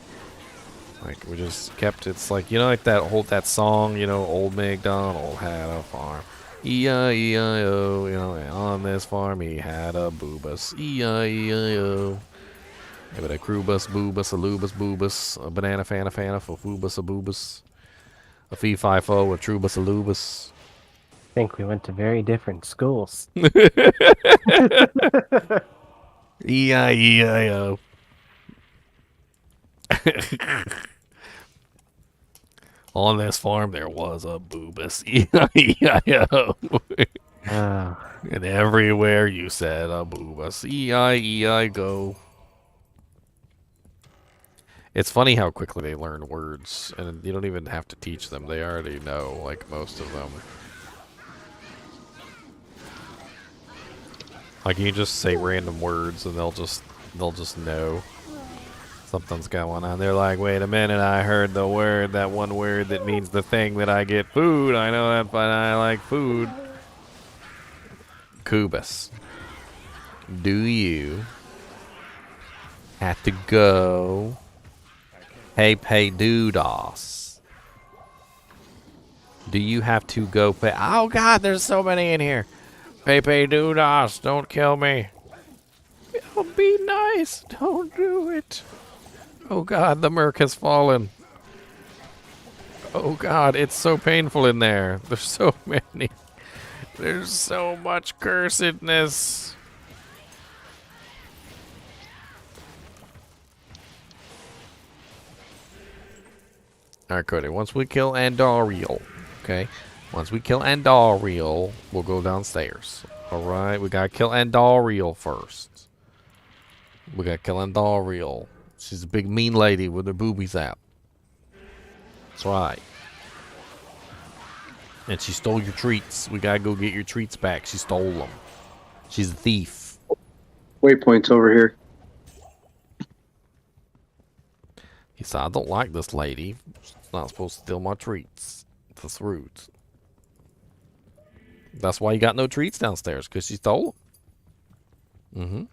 S1: Like, we just kept, it's like, like that song, Old MacDonald had a farm. E-I-E-I-O, and on this farm he had a Boobus. E-I-E-I-O. Maybe a Krubus, Boobus, a Lubus, Boobus, a Banana Fana Fana, a Foobus, a Boobus, a Fee-Fi-Fo, a Trubus, a Lubus.
S4: I think we went to very different schools.
S1: E-I-E-I-O. On this farm there was a Boobus. E-I-E-I-O. And everywhere you said a Boobus. E-I-E-I-Go. It's funny how quickly they learn words, and you don't even have to teach them. They already know, like, most of them. Like, you just say random words, and they'll just know something's going on. They're like, wait a minute, I heard the word, that one word that means the thing that I get food. I know that, but I like food. Kubus. Do you have to go... Hey, Doodas. Do you have to go pay? Oh, God, there's so many in here. Hey, Doodas, don't kill me. Oh, be nice. Don't do it. Oh, God, the murk has fallen. Oh, God, it's so painful in there. There's so many. There's so much cursedness. Alright, Cody, once we kill Andariel, okay? Once we kill Andariel, we'll go downstairs. Alright, we gotta kill Andariel first. We gotta kill Andariel. She's a big mean lady with her boobies out. That's right. And she stole your treats. We gotta go get your treats back. She stole them. She's a thief.
S8: Waypoint's over here.
S1: He said, I don't like this lady. She's not supposed to steal my treats. That's rude. That's why you got no treats downstairs, because she stole them.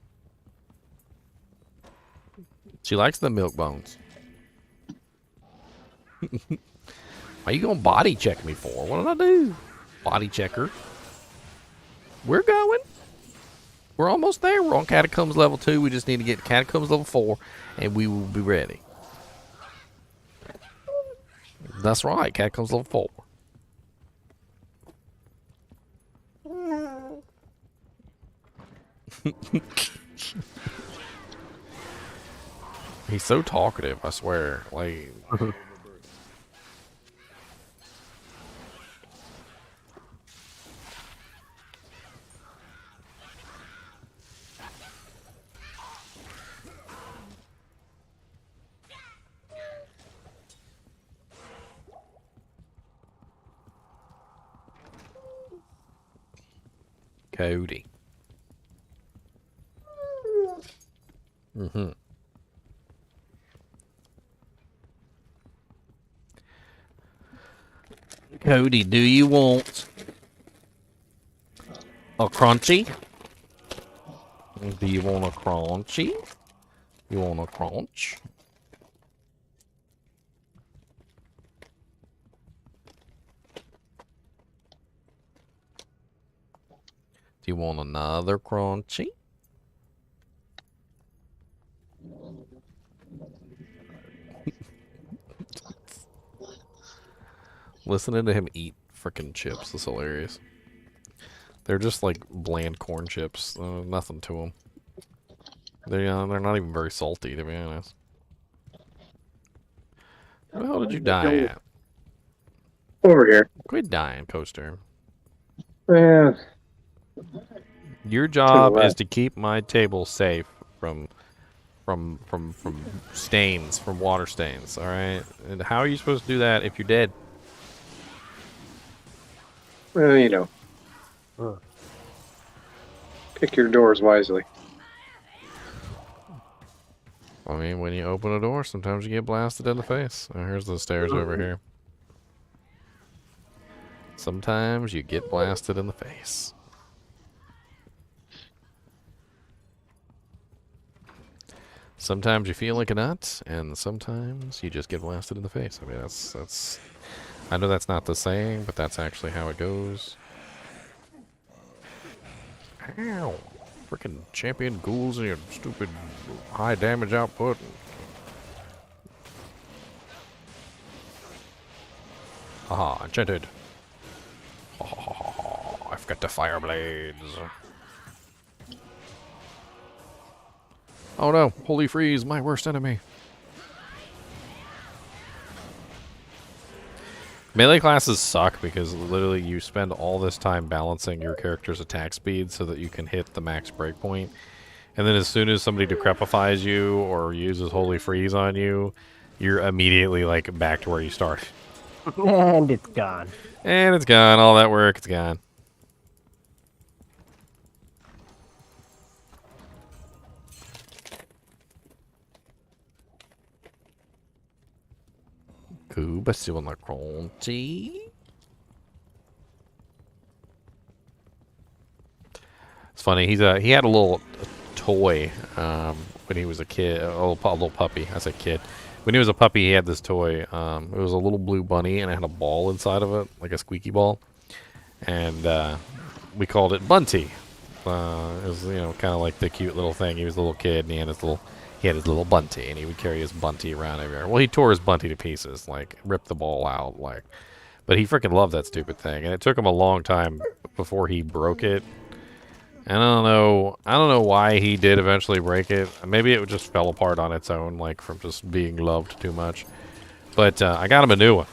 S1: She likes the milk bones. Why you gonna body check me for? What did I do? Body checker. We're going. We're almost there. We're on Catacombs level 2. We just need to get to Catacombs level 4, and we will be ready. That's right, Catacombs level 4. He's so talkative, I swear. Like, Cody. Mm-hmm. Cody, do you want a crunchy? Do you want a crunchy? You want a crunch? Do you want another crunchy? Listening to him eat frickin' chips is hilarious. They're just like bland corn chips. Nothing to them. They're not even very salty, to be honest. Where the hell did you die at?
S8: Over here.
S1: Quit dying, Coaster.
S8: Yeah.
S1: Your job is to keep my table safe from stains, from water stains, alright? And how are you supposed to do that if you're dead?
S8: Well, you know. Pick your doors wisely.
S1: I mean, when you open a door, sometimes you get blasted in the face. Oh, here's the stairs over here. Sometimes you get blasted in the face. Sometimes you feel like a nut, and sometimes you just get blasted in the face. I mean, that's. I know that's not the saying, but that's actually how it goes. Ow! Freaking champion ghouls and your stupid high damage output. Haha, enchanted. Oh, I've got the fire blades. Oh no, Holy Freeze, my worst enemy. Melee classes suck because literally you spend all this time balancing your character's attack speed so that you can hit the max breakpoint. And then as soon as somebody decrepifies you or uses Holy Freeze on you, you're immediately like back to where you started.
S4: And it's gone.
S1: And it's gone. All that work, it's gone. Cuba Silver Crunchy. It's funny. He had a little toy when he was a kid, a little puppy. I said kid. When he was a puppy, he had this toy. It was a little blue bunny, and it had a ball inside of it, like a squeaky ball. And we called it Bunty. It was, you know, kind of like the cute little thing. He was a little kid, and he had his little Bunty, and he would carry his Bunty around everywhere. Well, he tore his Bunty to pieces, like ripped the ball out, like. But he freaking loved that stupid thing, and it took him a long time before he broke it. And I don't know why he did eventually break it. Maybe it just fell apart on its own, like from just being loved too much. But I got him a new one.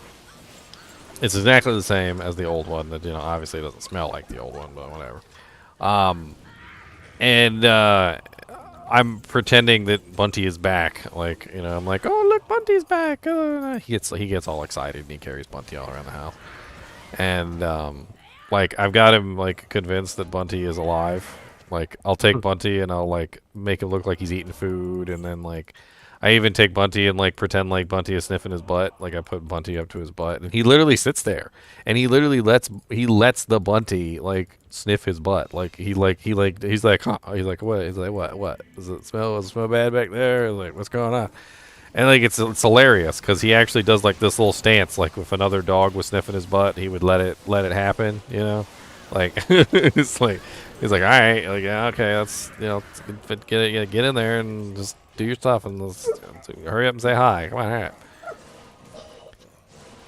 S1: It's exactly the same as the old one. That, you know, obviously doesn't smell like the old one, but whatever. I'm pretending that Bunty is back. Like, you know, I'm like, oh look, Bunty's back. He gets all excited and he carries Bunty all around the house. And like, I've got him, like, convinced that Bunty is alive. Like, I'll take Bunty and I'll, like, make him look like he's eating food. And then, like, I even take Bunty and, like, pretend like Bunty is sniffing his butt. Like, I put Bunty up to his butt. And he literally sits there. And he literally lets the Bunty, like, sniff his butt. Like, he's like, huh? He's like, what? He's like, what? Does it smell bad back there? Like, what's going on? And, like, it's hilarious because he actually does, like, this little stance. Like, if another dog was sniffing his butt, he would let it happen, you know? Like, it's like, he's like, all right, like, yeah, okay, let's, you know, get in there and just do your stuff and let's hurry up and say hi. Come on, all right.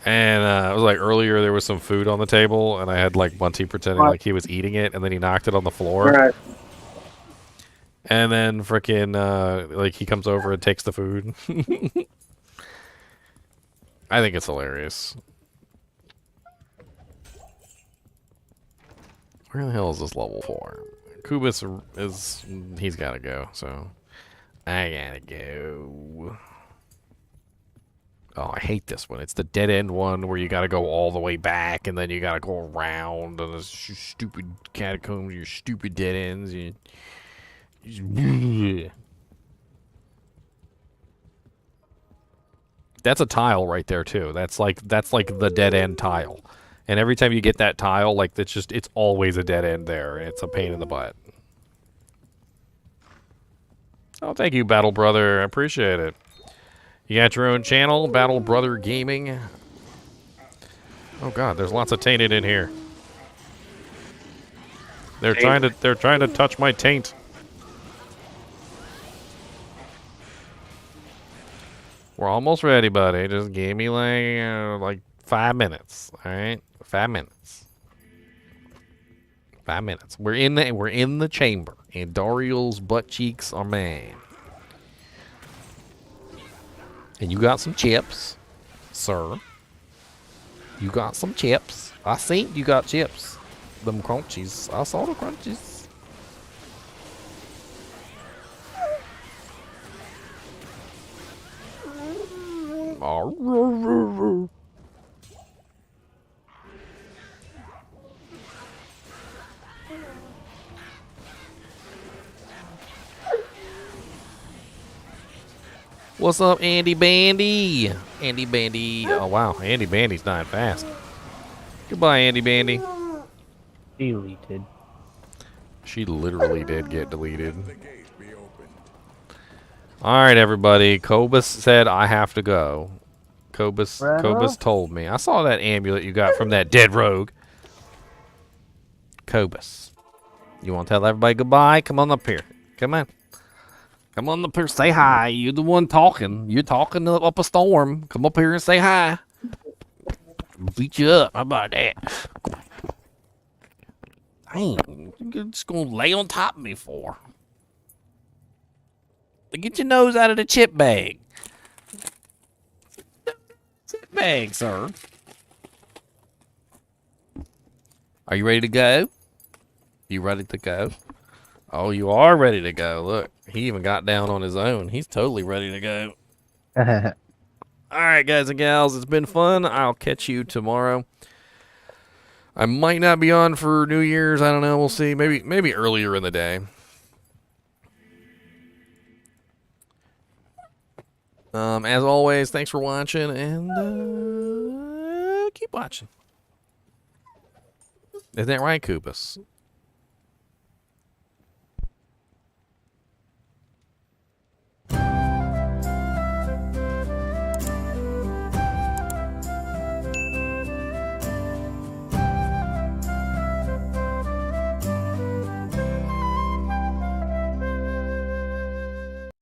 S1: And it was like earlier there was some food on the table and I had, like, Bunty pretending like he was eating it and then he knocked it on the floor.
S8: Right.
S1: And then frickin' like, he comes over and takes the food. I think it's hilarious. Where the hell is this level 4? Kubis he's gotta go, so I gotta go. Oh, I hate this one. It's the dead end one where you got to go all the way back and then you got to go around and this stupid catacombs, your stupid dead ends. That's a tile right there too. That's like the dead end tile. And every time you get that tile, like it's always a dead end there. It's a pain in the butt. Oh, thank you, Battle Brother. I appreciate it. You got your own channel, Battle Brother Gaming. Oh god, there's lots of tainted in here. They're trying to touch my taint. We're almost ready, buddy. Just give me like 5 minutes. All right, 5 minutes. 5 minutes. We're in the chamber, and Dariel's butt cheeks are mine. And you got some chips, sir. You got some chips. I seen you got chips. Them crunchies. I saw the crunchies. What's up, Andy Bandy? Andy Bandy. Oh, wow. Andy Bandy's dying fast. Goodbye, Andy Bandy.
S4: Deleted.
S1: She literally did get deleted. Alright, everybody. Cobus said I have to go. Cobus told me. I saw that amulet you got from that dead rogue. Cobus. You want to tell everybody goodbye? Come on up here. Come on. Come on up here, say hi. You're the one talking. You're talking up a storm. Come up here and say hi. Beat you up. How about that? Dang, you're just gonna lay on top of me for. Get your nose out of the chip bag. Chip bag, sir. Are you ready to go? You ready to go? Oh, you are ready to go. Look, he even got down on his own. He's totally ready to go. All right, guys and gals, it's been fun. I'll catch you tomorrow. I might not be on for New Year's. I don't know. We'll see. Maybe earlier in the day. As always, thanks for watching, and keep watching. Isn't that right, Koopus?